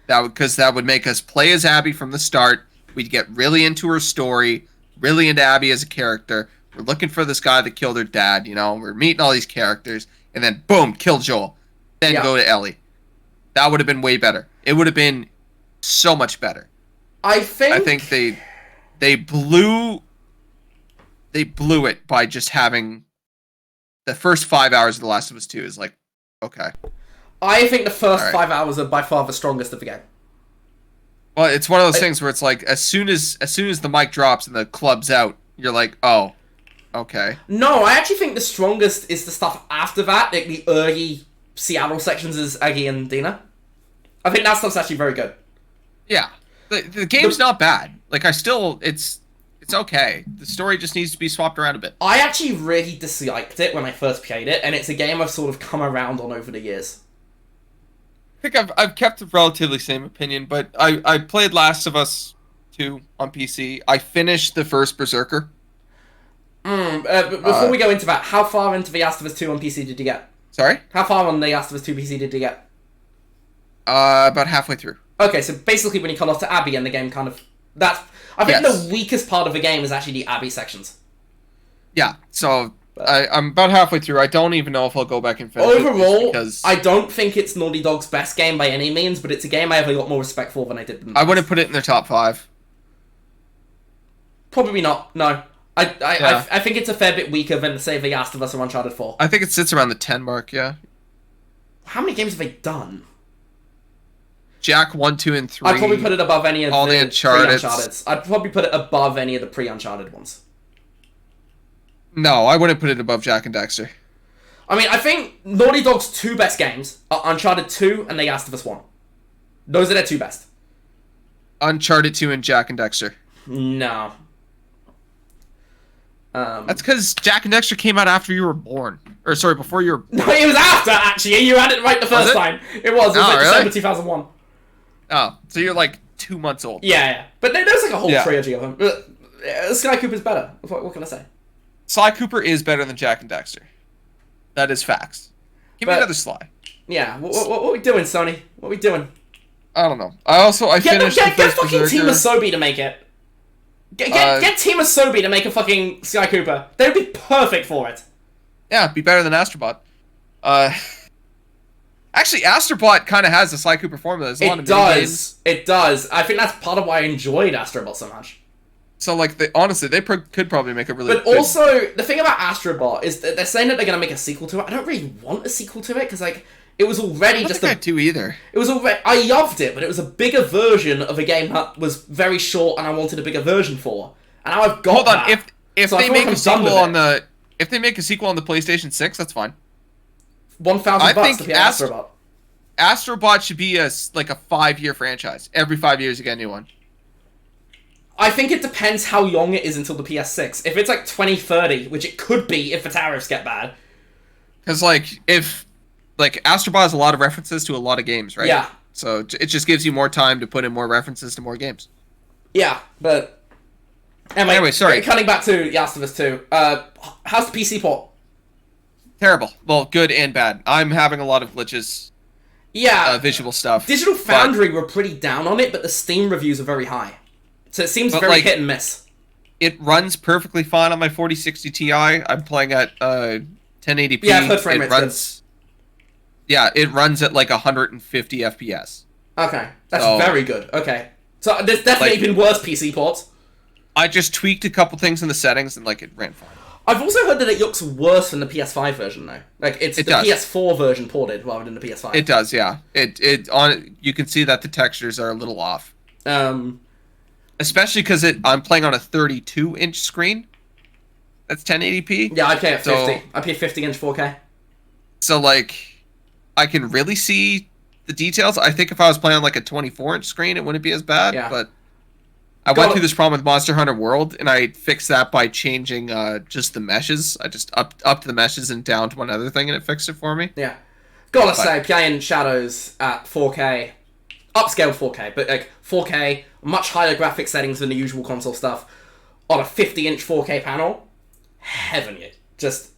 Speaker 2: Because that would make us play as Abby from the start. We'd get really into her story, really into Abby as a character. We're looking for this guy that killed her dad, you know. We're meeting all these characters, and then boom, kill Joel. Then go to Ellie. That would have been way better. It would have been so much better. I think they blew it by just having the first 5 hours of The Last of Us 2 is like, okay.
Speaker 1: I think the first 5 hours are by far the strongest of the game.
Speaker 2: Well, it's one of those things where it's like, as soon as the mic drops and the club's out, you're like, oh, okay.
Speaker 1: No, I actually think the strongest is the stuff after that, like the early Seattle sections is Aggie and Dina. I think that stuff's actually very good.
Speaker 2: Yeah. The game's not bad. Like, it's okay. The story just needs to be swapped around a bit.
Speaker 1: I actually really disliked it when I first played it, and it's a game I've sort of come around on over the years.
Speaker 2: I think I've kept the relatively same opinion, but I played Last of Us 2 on PC. I finished the first Berserker.
Speaker 1: Before we go into that, how far into the Last of Us 2 on PC did you get?
Speaker 2: Sorry?
Speaker 1: How far on the Last of Us 2 PC did you get?
Speaker 2: About halfway through.
Speaker 1: Okay, so basically when you come off to Abby and the game kind of... I think the weakest part of the game is actually the Abby sections.
Speaker 2: Yeah, so... I'm about halfway through. I don't even know if I'll go back and finish
Speaker 1: Overall,
Speaker 2: because
Speaker 1: I don't think it's Naughty Dog's best game by any means, but it's a game I have a lot more respect for than I did.
Speaker 2: I wouldn't put it in their top 5.
Speaker 1: Probably not. No, I think it's a fair bit weaker than, say, The Last of Us or Uncharted 4.
Speaker 2: I think it sits around the 10 mark. Yeah.
Speaker 1: How many games have they done?
Speaker 2: Jack 1, 2, and 3.
Speaker 1: I'd probably put it above any of
Speaker 2: all the
Speaker 1: pre-Uncharted. I'd probably put it above any of the pre-Uncharted ones.
Speaker 2: No, I wouldn't put it above Jack and Dexter.
Speaker 1: I mean, I think Naughty Dog's 2 best games are Uncharted 2 and The Last of Us 1. Those are their 2 best.
Speaker 2: Uncharted 2 and Jack and Dexter.
Speaker 1: No.
Speaker 2: That's because Jack and Dexter came out after you were born. Or, sorry, before you were born.
Speaker 1: No, it was after, actually. You had it right the first time. It was like
Speaker 2: really?
Speaker 1: December 2001.
Speaker 2: Oh, so you're like 2 months old.
Speaker 1: Yeah. But there's like a whole trilogy of them. But Sky Cooper's better. What can I say?
Speaker 2: Sly Cooper is better than Jack and Dexter. That is facts. Give me another Sly.
Speaker 1: Yeah, what are we doing, Sony? What are we doing?
Speaker 2: I don't know. I finished
Speaker 1: Get
Speaker 2: the First
Speaker 1: fucking Team
Speaker 2: Berserker.
Speaker 1: Asobi to make it. Get Team Asobi to make a fucking Sky Cooper. They would be perfect for it.
Speaker 2: Yeah, it'd be better than Astro Bot. Actually, Astro Bot kind of has the Sly Cooper formula. There's a lot of mini-games.
Speaker 1: It does. I think that's part of why I enjoyed Astro Bot so much.
Speaker 2: So, like, honestly, they could probably make a really
Speaker 1: But also, the thing about Astro Bot is that they're saying that they're going to make a sequel to it. I don't really want a sequel to it, because, like, it was already
Speaker 2: I don't
Speaker 1: just
Speaker 2: think I do either.
Speaker 1: It was already... I loved it, but it was a bigger version of a game that was very short and I wanted a bigger version for. And now I've got
Speaker 2: Hold on,
Speaker 1: that.
Speaker 2: if
Speaker 1: So
Speaker 2: they make a sequel on the... If they make a sequel on the PlayStation 6, that's fine.
Speaker 1: $1,000 to get Astro Bot.
Speaker 2: Astro Bot should be a 5-year franchise. Every 5 years you get a new one.
Speaker 1: I think it depends how long it is until the PS6. If it's like 2030, which it could be if the tariffs get bad.
Speaker 2: Because, Astro Bot has a lot of references to a lot of games, right?
Speaker 1: Yeah.
Speaker 2: So it just gives you more time to put in more references to more games.
Speaker 1: Yeah, but... Anyway, sorry. Cutting back to The Last of Us 2. How's the PC port?
Speaker 2: Terrible. Well, good and bad. I'm having a lot of glitches.
Speaker 1: Yeah.
Speaker 2: Visual stuff.
Speaker 1: Digital Foundry were pretty down on it, but the Steam reviews are very high. So it seems very hit and miss.
Speaker 2: It runs perfectly fine on my 4060 Ti. I'm playing at 1080p.
Speaker 1: Yeah, I've heard frame rate's
Speaker 2: good. Yeah, it runs at 150 FPS.
Speaker 1: Okay, that's very good. Okay. So there's definitely been worse PC ports.
Speaker 2: I just tweaked a couple things in the settings and it ran fine.
Speaker 1: I've also heard that it looks worse than the PS5 version though. It's the PS4 version ported rather than the PS5.
Speaker 2: It does, yeah. You can see that the textures are a little off. Especially because I'm playing on a 32-inch screen. That's 1080p.
Speaker 1: Yeah, I play at 50. I play 50-inch 4K.
Speaker 2: So I can really see the details. I think if I was playing on a 24-inch screen, it wouldn't be as bad.
Speaker 1: Yeah.
Speaker 2: But I went through this problem with Monster Hunter World, and I fixed that by changing just the meshes. I just upped the meshes and down to one other thing, and it fixed it for me.
Speaker 1: Yeah. Gotta say, playing Shadows at 4K, upscaled 4K, but 4K, much higher graphic settings than the usual console stuff, on a 50-inch 4K panel, heavenly. Just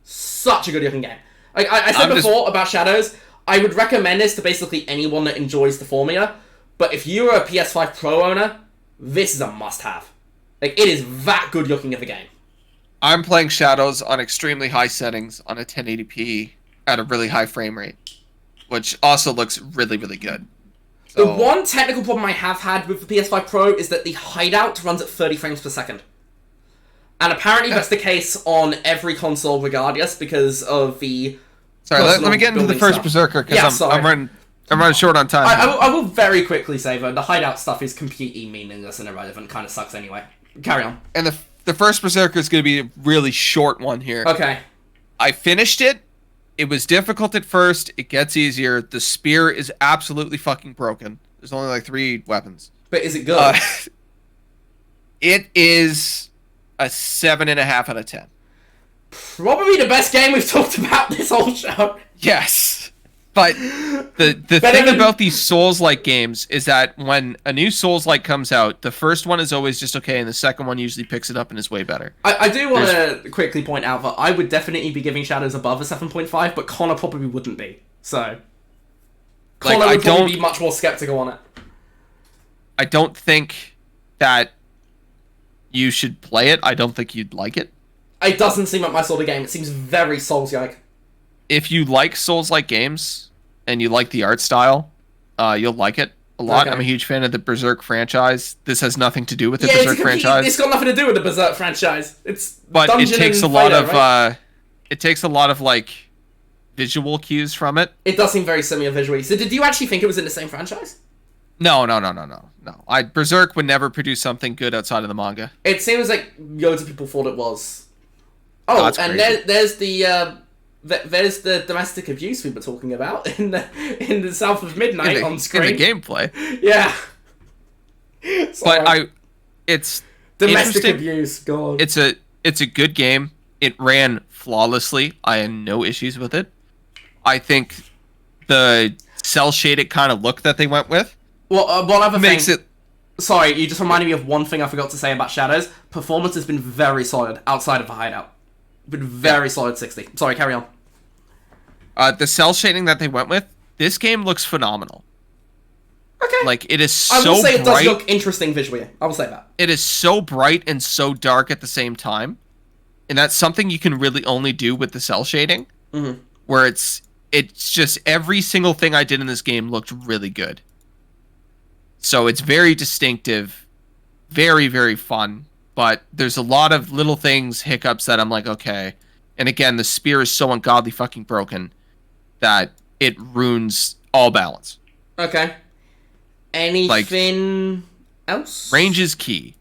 Speaker 1: such a good looking game. I said before about Shadows, I would recommend this to basically anyone that enjoys the formula, but if you're a PS5 Pro owner, this is a must-have. It is that good looking of a game.
Speaker 2: I'm playing Shadows on extremely high settings on a 1080p at a really high frame rate, which also looks really, really good. So,
Speaker 1: the one technical problem I have had with the PS5 Pro is that the hideout runs at 30 frames per second. And apparently that's the case on every console regardless because of the...
Speaker 2: Sorry, let me get into the First Berserker because I'm running short on time.
Speaker 1: I will very quickly say, though, the hideout stuff is completely meaningless and irrelevant. Kind of sucks anyway. Carry on.
Speaker 2: And the First Berserker is going to be a really short one here.
Speaker 1: Okay.
Speaker 2: I finished it. It was difficult at first. It gets easier. The spear is absolutely fucking broken. There's only 3 weapons.
Speaker 1: But is it good?
Speaker 2: It is a 7.5 out of 10.
Speaker 1: Probably the best game we've talked about this whole show.
Speaker 2: Yes. But the thing about these Souls-like games is that when a new Souls-like comes out, the first one is always just okay, and the second one usually picks it up and is way better.
Speaker 1: I do want to quickly point out that I would definitely be giving Shadows above a 7.5, but Connor probably wouldn't be. So, Connor would probably be much more skeptical on it.
Speaker 2: I don't think that you should play it. I don't think you'd like it.
Speaker 1: It doesn't seem like my sort of game. It seems very Souls-like.
Speaker 2: If you like Souls-like games and you like the art style, you'll like it a lot. Okay. I'm a huge fan of the Berserk franchise. This has nothing to do with the Berserk franchise.
Speaker 1: It's got nothing to do with the Berserk franchise.
Speaker 2: But it takes a lot of it takes a lot of visual cues from it.
Speaker 1: It does seem very similar visually. So did you actually think it was in the same franchise?
Speaker 2: No. Berserk would never produce something good outside of the manga.
Speaker 1: It seems like loads of people thought it was. Oh, and there's the domestic abuse we were talking about in the South of Midnight on screen.
Speaker 2: In the gameplay.
Speaker 1: Yeah.
Speaker 2: But it's
Speaker 1: domestic abuse, God.
Speaker 2: It's a good game. It ran flawlessly. I had no issues with it. I think the cell shaded kind of look that they went with.
Speaker 1: Well, one other
Speaker 2: makes
Speaker 1: thing.
Speaker 2: It.
Speaker 1: Sorry, you just reminded me of one thing I forgot to say about Shadows. Performance has been very solid outside of the hideout. Been very solid 60. Sorry, carry on.
Speaker 2: The cell shading that they went with, this game looks phenomenal.
Speaker 1: Okay.
Speaker 2: Like, it is so
Speaker 1: I will say it does
Speaker 2: bright.
Speaker 1: look interesting visually. I will say that.
Speaker 2: It is so bright and so dark at the same time. And that's something you can really only do with the cell shading.
Speaker 1: Mm-hmm.
Speaker 2: Where it's just every single thing I did in this game looked really good. So it's very distinctive, very, very fun. But there's a lot of little things, hiccups that I'm like, okay. And again, the spear is so ungodly fucking broken that it ruins all balance.
Speaker 1: Okay. Anything else?
Speaker 2: Range is key.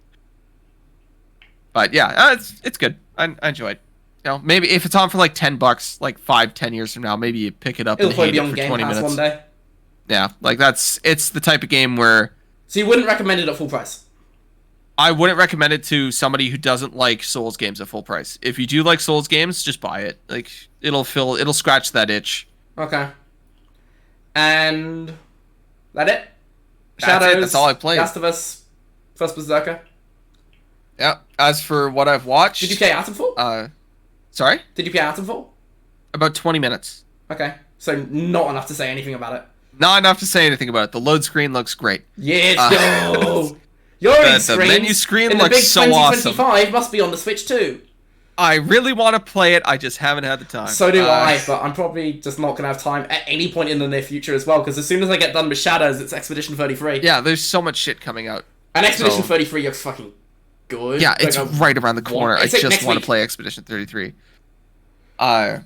Speaker 2: But yeah, it's good. I enjoyed. You know, maybe if it's on for like $10, like 5-10 years from now, maybe you pick it up
Speaker 1: It'll
Speaker 2: and
Speaker 1: probably
Speaker 2: hate
Speaker 1: be
Speaker 2: it
Speaker 1: on
Speaker 2: for
Speaker 1: Game
Speaker 2: 20
Speaker 1: Pass
Speaker 2: minutes.
Speaker 1: one day.
Speaker 2: Yeah, like it's the type of game where
Speaker 1: So you wouldn't recommend it at full price?
Speaker 2: I wouldn't recommend it to somebody who doesn't like Souls games at full price. If you do like Souls games, just buy it. Like it'll scratch that itch.
Speaker 1: Okay. And that it?
Speaker 2: That's it. That's all I played.
Speaker 1: Last of Us, First Berserker.
Speaker 2: Yeah. As for what I've watched,
Speaker 1: Did you play Titanfall?
Speaker 2: Sorry?
Speaker 1: Did you play Titanfall?
Speaker 2: About 20 minutes.
Speaker 1: Okay. So not enough to say anything about it.
Speaker 2: Not enough to say anything about it. The load screen looks great.
Speaker 1: Yes, yo!
Speaker 2: The menu screen
Speaker 1: in
Speaker 2: looks so awesome.
Speaker 1: The big 2025 must be on the Switch too.
Speaker 2: I really want to play it. I just haven't had the time.
Speaker 1: So do I, but I'm probably just not going to have time at any point in the near future as well, because as soon as I get done with Shadows, it's Expedition 33.
Speaker 2: Yeah, there's so much shit coming out.
Speaker 1: And Expedition 33 looks fucking good.
Speaker 2: Yeah, it's right around the corner. I just want to play Expedition 33.
Speaker 1: I'm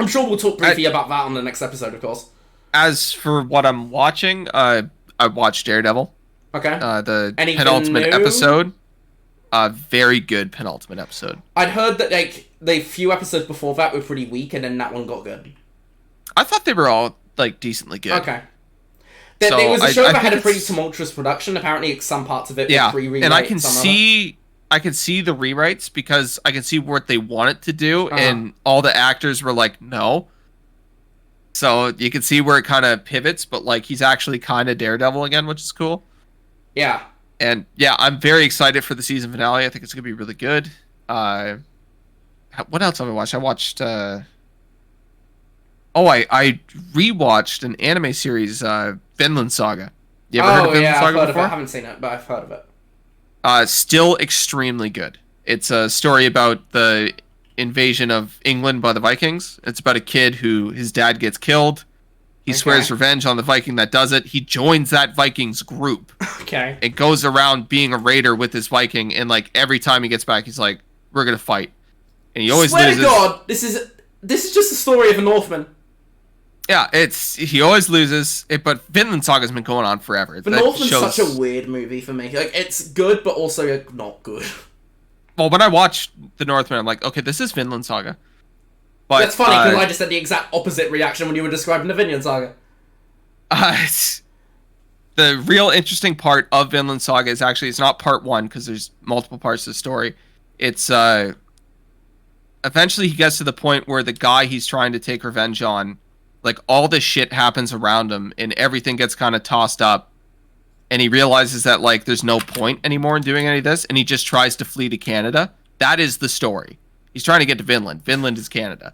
Speaker 1: sure we'll talk briefly about that on the next episode, of course.
Speaker 2: As for what I'm watching, I watched Daredevil.
Speaker 1: Okay.
Speaker 2: The
Speaker 1: Anything
Speaker 2: penultimate
Speaker 1: new?
Speaker 2: episode. Very good penultimate episode.
Speaker 1: I'd heard that like the few episodes before that were pretty weak, and then that one got good.
Speaker 2: I thought they were all like decently good.
Speaker 1: Okay. There was a show that had a pretty tumultuous production. Apparently, some parts of it were pre-rewrite.
Speaker 2: And I can see the rewrites because I can see what they wanted to do, and all the actors were like, no. So you can see where it kind of pivots, but like he's actually kind of Daredevil again, which is cool.
Speaker 1: Yeah.
Speaker 2: And yeah, I'm very excited for the season finale. I think it's gonna be really good. What else have I watched? I watched. I rewatched an anime series, Vinland Saga. You ever heard of Vinland Saga
Speaker 1: I've heard
Speaker 2: before?
Speaker 1: of it. I haven't seen it, but I've heard of it.
Speaker 2: Still extremely good. It's a story about the invasion of England by the Vikings. It's about a kid who his dad gets killed. He swears revenge on the Viking that does it. He joins that Vikings group.
Speaker 1: Okay.
Speaker 2: And goes around being a raider with this Viking, and like every time he gets back, he's like, "We're gonna fight," and he always loses.
Speaker 1: Swear to God, this is just the story of a Northman.
Speaker 2: Yeah, he always loses. But Vinland Saga's been going on forever.
Speaker 1: The Northman's such a weird movie for me. Like it's good, but also not good.
Speaker 2: Well, when I watched The Northman, I'm like, okay, this is Vinland Saga. But
Speaker 1: that's funny because I just had the exact opposite reaction when you were describing the Vinland Saga.
Speaker 2: The real interesting part of Vinland Saga is actually it's not part one because there's multiple parts of the story. It's eventually he gets to the point where the guy he's trying to take revenge on, like all this shit happens around him and everything gets kind of tossed up, and he realizes that like there's no point anymore in doing any of this, and he just tries to flee to Canada. That is the story. He's trying to get to Vinland. Vinland is Canada.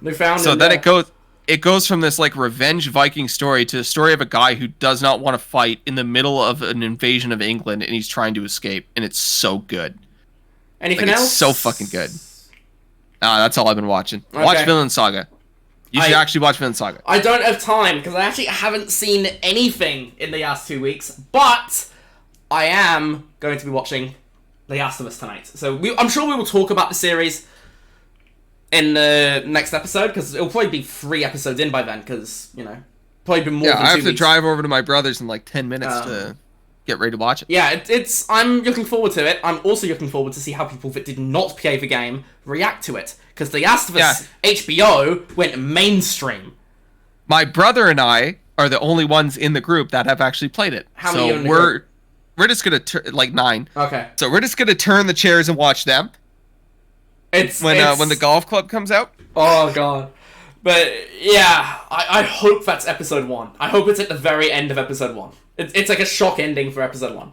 Speaker 1: They found
Speaker 2: so then it goes from this like revenge Viking story to a story of a guy who does not want to fight in the middle of an invasion of England, and he's trying to escape, and it's so good.
Speaker 1: Anything else?
Speaker 2: It's so fucking good. That's all I've been watching. Okay. Watch Vinland Saga. You should actually watch Vinland Saga.
Speaker 1: I don't have time because I actually haven't seen anything in the last 2 weeks, but I am going to be watching The Last of Us tonight. So I'm sure we will talk about the series in the next episode, because it'll probably be 3 episodes in by then, because, you know, probably been more than 2 weeks.
Speaker 2: I have to drive over to my brother's in like 10 minutes to get ready to watch it.
Speaker 1: Yeah, I'm looking forward to it. I'm also looking forward to see how people that did not play the game react to it, because The Last of Us HBO went mainstream.
Speaker 2: My brother and I are the only ones in the group that have actually played it.
Speaker 1: How many are in the group?
Speaker 2: We're just gonna like 9.
Speaker 1: Okay.
Speaker 2: So we're just gonna turn the chairs and watch them. When the golf club comes out.
Speaker 1: Oh god. But yeah, I hope that's episode 1. I hope it's at the very end of episode 1. It's like a shock ending for episode 1.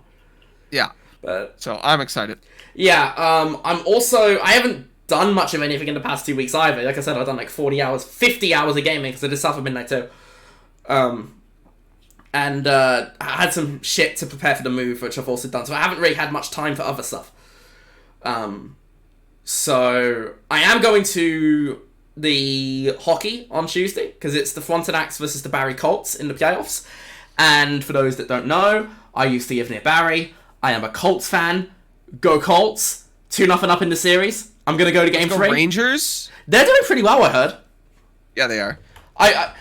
Speaker 2: Yeah.
Speaker 1: But
Speaker 2: so I'm excited.
Speaker 1: Yeah. I haven't done much of anything in the past 2 weeks either. Like I said, I've done like 40 hours, 50 hours of gaming because I did stuff at midnight too. And I had some shit to prepare for the move, which I've also done. So I haven't really had much time for other stuff. So I am going to the hockey on Tuesday, because it's the Frontenacs versus the Barrie Colts in the playoffs. And for those that don't know, I used to live near Barrie. I am a Colts fan. Go Colts. 2-0 up in the series. I'm going to go to game 3.
Speaker 2: Rangers?
Speaker 1: They're doing pretty well, I heard.
Speaker 2: Yeah, they are.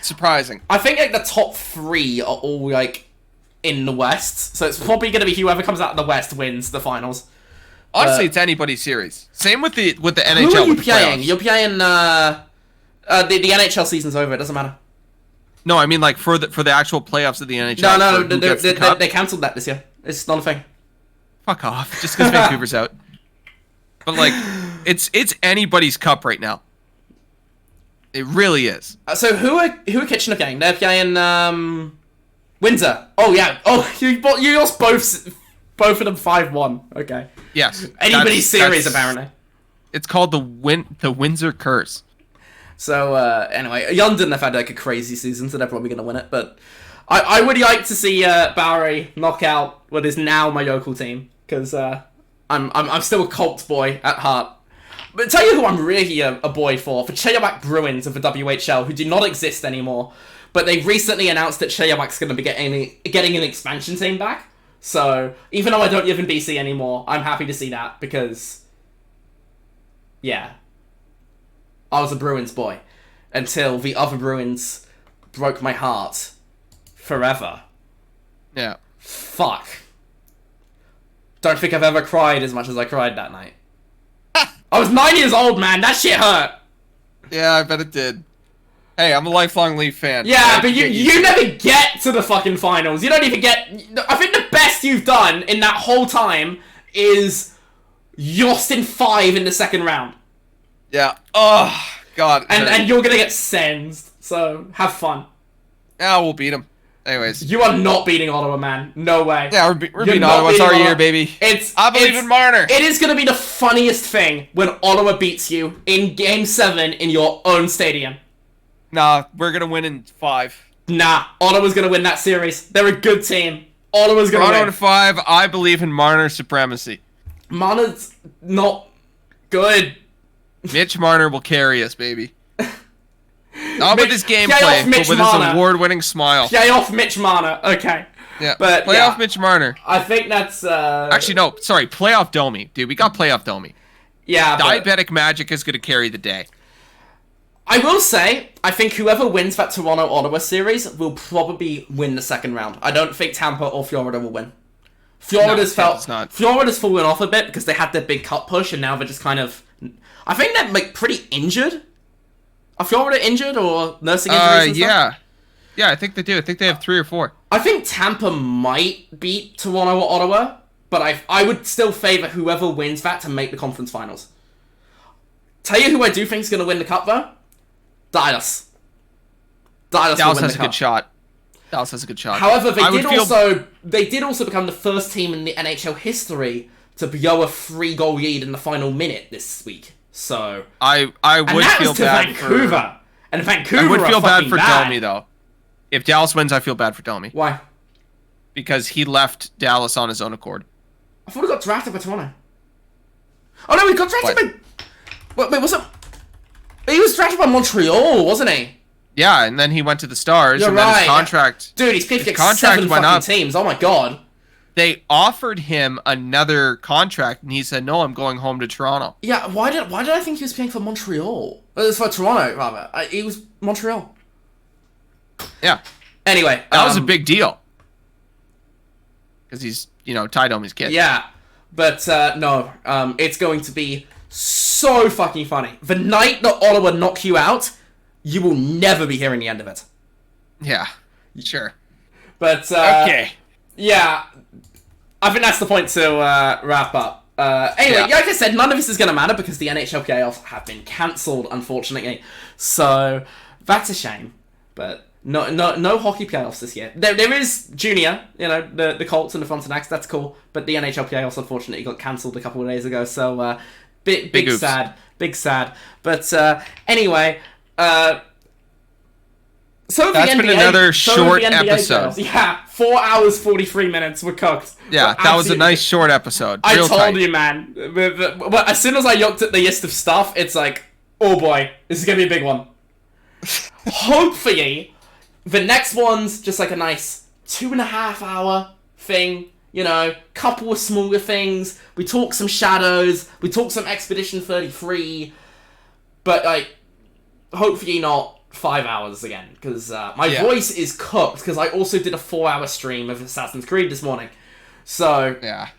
Speaker 1: Surprising. I think like the top 3 are all like in the West, so it's probably going to be whoever comes out of the West wins the finals.
Speaker 2: Honestly, it's anybody's series. Same with the NHL.
Speaker 1: Who are you
Speaker 2: with
Speaker 1: playing? You're playing the NHL season's over. It doesn't matter.
Speaker 2: No, I mean like for the actual playoffs of the NHL.
Speaker 1: No, they cancelled that this year. It's not a thing.
Speaker 2: Fuck off! Just because Vancouver's out. But like, it's anybody's cup right now. It really is.
Speaker 1: So who are Kitchener playing? They're playing Windsor. Oh yeah. Oh, you lost both of them 5-1. Okay.
Speaker 2: Yes.
Speaker 1: Anybody's series apparently.
Speaker 2: It's called the Windsor Curse.
Speaker 1: So anyway, London have had like a crazy season, so they're probably gonna win it. But I would like to see Barrie knock out what is now my local team, because I'm still a Colts boy at heart. But tell you who I'm really a boy for Cheyabak Bruins of the WHL, who do not exist anymore. But they recently announced that Cheyabak's going to be getting an expansion team back. So even though I don't live in BC anymore, I'm happy to see that, because yeah, I was a Bruins boy until the other Bruins broke my heart forever.
Speaker 2: Yeah.
Speaker 1: Fuck. Don't think I've ever cried as much as I cried that night. I was 9 years old, man. That shit hurt.
Speaker 2: Yeah, I bet it did. Hey, I'm a lifelong Leaf fan.
Speaker 1: Yeah, but you never get to the fucking finals. You don't even get... I think the best you've done in that whole time is you lost in 5 in the second round.
Speaker 2: Yeah. Oh, God.
Speaker 1: And you're gonna get sensed. So, have fun.
Speaker 2: Yeah, we'll beat them. Anyways.
Speaker 1: You are not beating Ottawa, man. No way.
Speaker 2: Yeah, we're beating Ottawa. It's our year, baby. I believe in Marner.
Speaker 1: It is going to be the funniest thing when Ottawa beats you in Game 7 in your own stadium.
Speaker 2: Nah, we're going to win in 5.
Speaker 1: Nah, Ottawa's going to win that series. They're a good team. Ottawa's going to win.
Speaker 2: Toronto to 5, I believe in Marner supremacy.
Speaker 1: Marner's not good.
Speaker 2: Mitch Marner will carry us, baby. Not with his gameplay, but with his award-winning smile.
Speaker 1: Play off Mitch Marner. Okay.
Speaker 2: Yeah, but play off Mitch Marner.
Speaker 1: I think that's...
Speaker 2: Actually, no. Sorry, playoff Domi. Dude, we got playoff Domi.
Speaker 1: Yeah,
Speaker 2: Diabetic Magic is going to carry the day.
Speaker 1: I will say, I think whoever wins that Toronto-Ottawa series will probably win the second round. I don't think Tampa or Florida will win. Florida's fallen off a bit because they had their big cup push, and now they're just kind of... I think they're like pretty injured. Are Florida injured or nursing injuries and stuff?
Speaker 2: Yeah, I think they do. I think they have 3 or 4.
Speaker 1: I think Tampa might beat Toronto or Ottawa, but I would still favour whoever wins that to make the conference finals. Tell you who I do think is going to win the cup, though? Dallas. Dallas
Speaker 2: has a good shot. Dallas has a good shot.
Speaker 1: However, they did also become the first team in the NHL history to blow a 3-goal lead in the final minute this week. So
Speaker 2: I would feel bad
Speaker 1: Vancouver. And Vancouver.
Speaker 2: I would feel bad for
Speaker 1: bad.
Speaker 2: Domi though. If Dallas wins, I feel bad for Domi.
Speaker 1: Why?
Speaker 2: Because he left Dallas on his own accord.
Speaker 1: I thought he got drafted by Toronto. Oh no, he got drafted by... Wait, was it... He was drafted by Montreal, wasn't he?
Speaker 2: Yeah, and then he went to the Stars.
Speaker 1: You're
Speaker 2: and
Speaker 1: right.
Speaker 2: Then his contract...
Speaker 1: Dude, he's picked like 7 fucking teams. Oh my god.
Speaker 2: They offered him another contract, and he said, "No, I'm going home to Toronto."
Speaker 1: Yeah, why did I think he was playing for Montreal? It was for Toronto, rather. He was Montreal.
Speaker 2: Yeah.
Speaker 1: Anyway,
Speaker 2: that was a big deal because he's, Ty Domi's kid.
Speaker 1: Yeah, but no, it's going to be so fucking funny. The night that Ottawa knock you out, you will never be hearing the end of it.
Speaker 2: Yeah, sure.
Speaker 1: But
Speaker 2: okay.
Speaker 1: Yeah, I think that's the point to wrap up. Anyway, like I said, none of this is going to matter because the NHL playoffs have been cancelled, unfortunately. So that's a shame. But no hockey playoffs this year. There is junior, the Colts and the Frontenacs. That's cool. But the NHL playoffs, unfortunately, got cancelled a couple of days ago. So big sad. But anyway, So have
Speaker 2: That's
Speaker 1: the
Speaker 2: been
Speaker 1: NBA,
Speaker 2: another
Speaker 1: so have
Speaker 2: short
Speaker 1: the NBA
Speaker 2: episode.
Speaker 1: playoffs. Yeah, 4 hours 43 minutes. We're cooked.
Speaker 2: Yeah,
Speaker 1: We're
Speaker 2: that was a
Speaker 1: absolutely-
Speaker 2: nice short episode.
Speaker 1: I
Speaker 2: Real
Speaker 1: told
Speaker 2: tight.
Speaker 1: you, man. But as soon as I looked at the list of stuff, it's like, oh boy, this is gonna be a big one. Hopefully, the next one's just like a nice 2.5 hour thing. You know, couple of smaller things. We talk some Shadows. We talk some Expedition 33. But like, hopefully not 5 hours again, because my voice is cooked, because I also did a 4-hour stream of Assassin's Creed this morning. So,
Speaker 2: Yeah.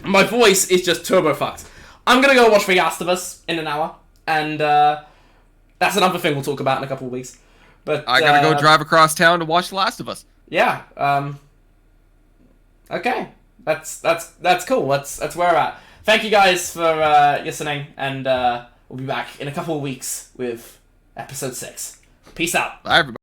Speaker 1: my voice is just turbo fucked. I'm gonna go watch The Last of Us in an hour, and that's another thing we'll talk about in a couple of weeks. But
Speaker 2: I gotta go drive across town to watch The Last of Us.
Speaker 1: Yeah, okay. That's cool. That's where we're at. Thank you guys for listening, and we'll be back in a couple of weeks with episode 6. Peace out.
Speaker 2: Bye, everybody.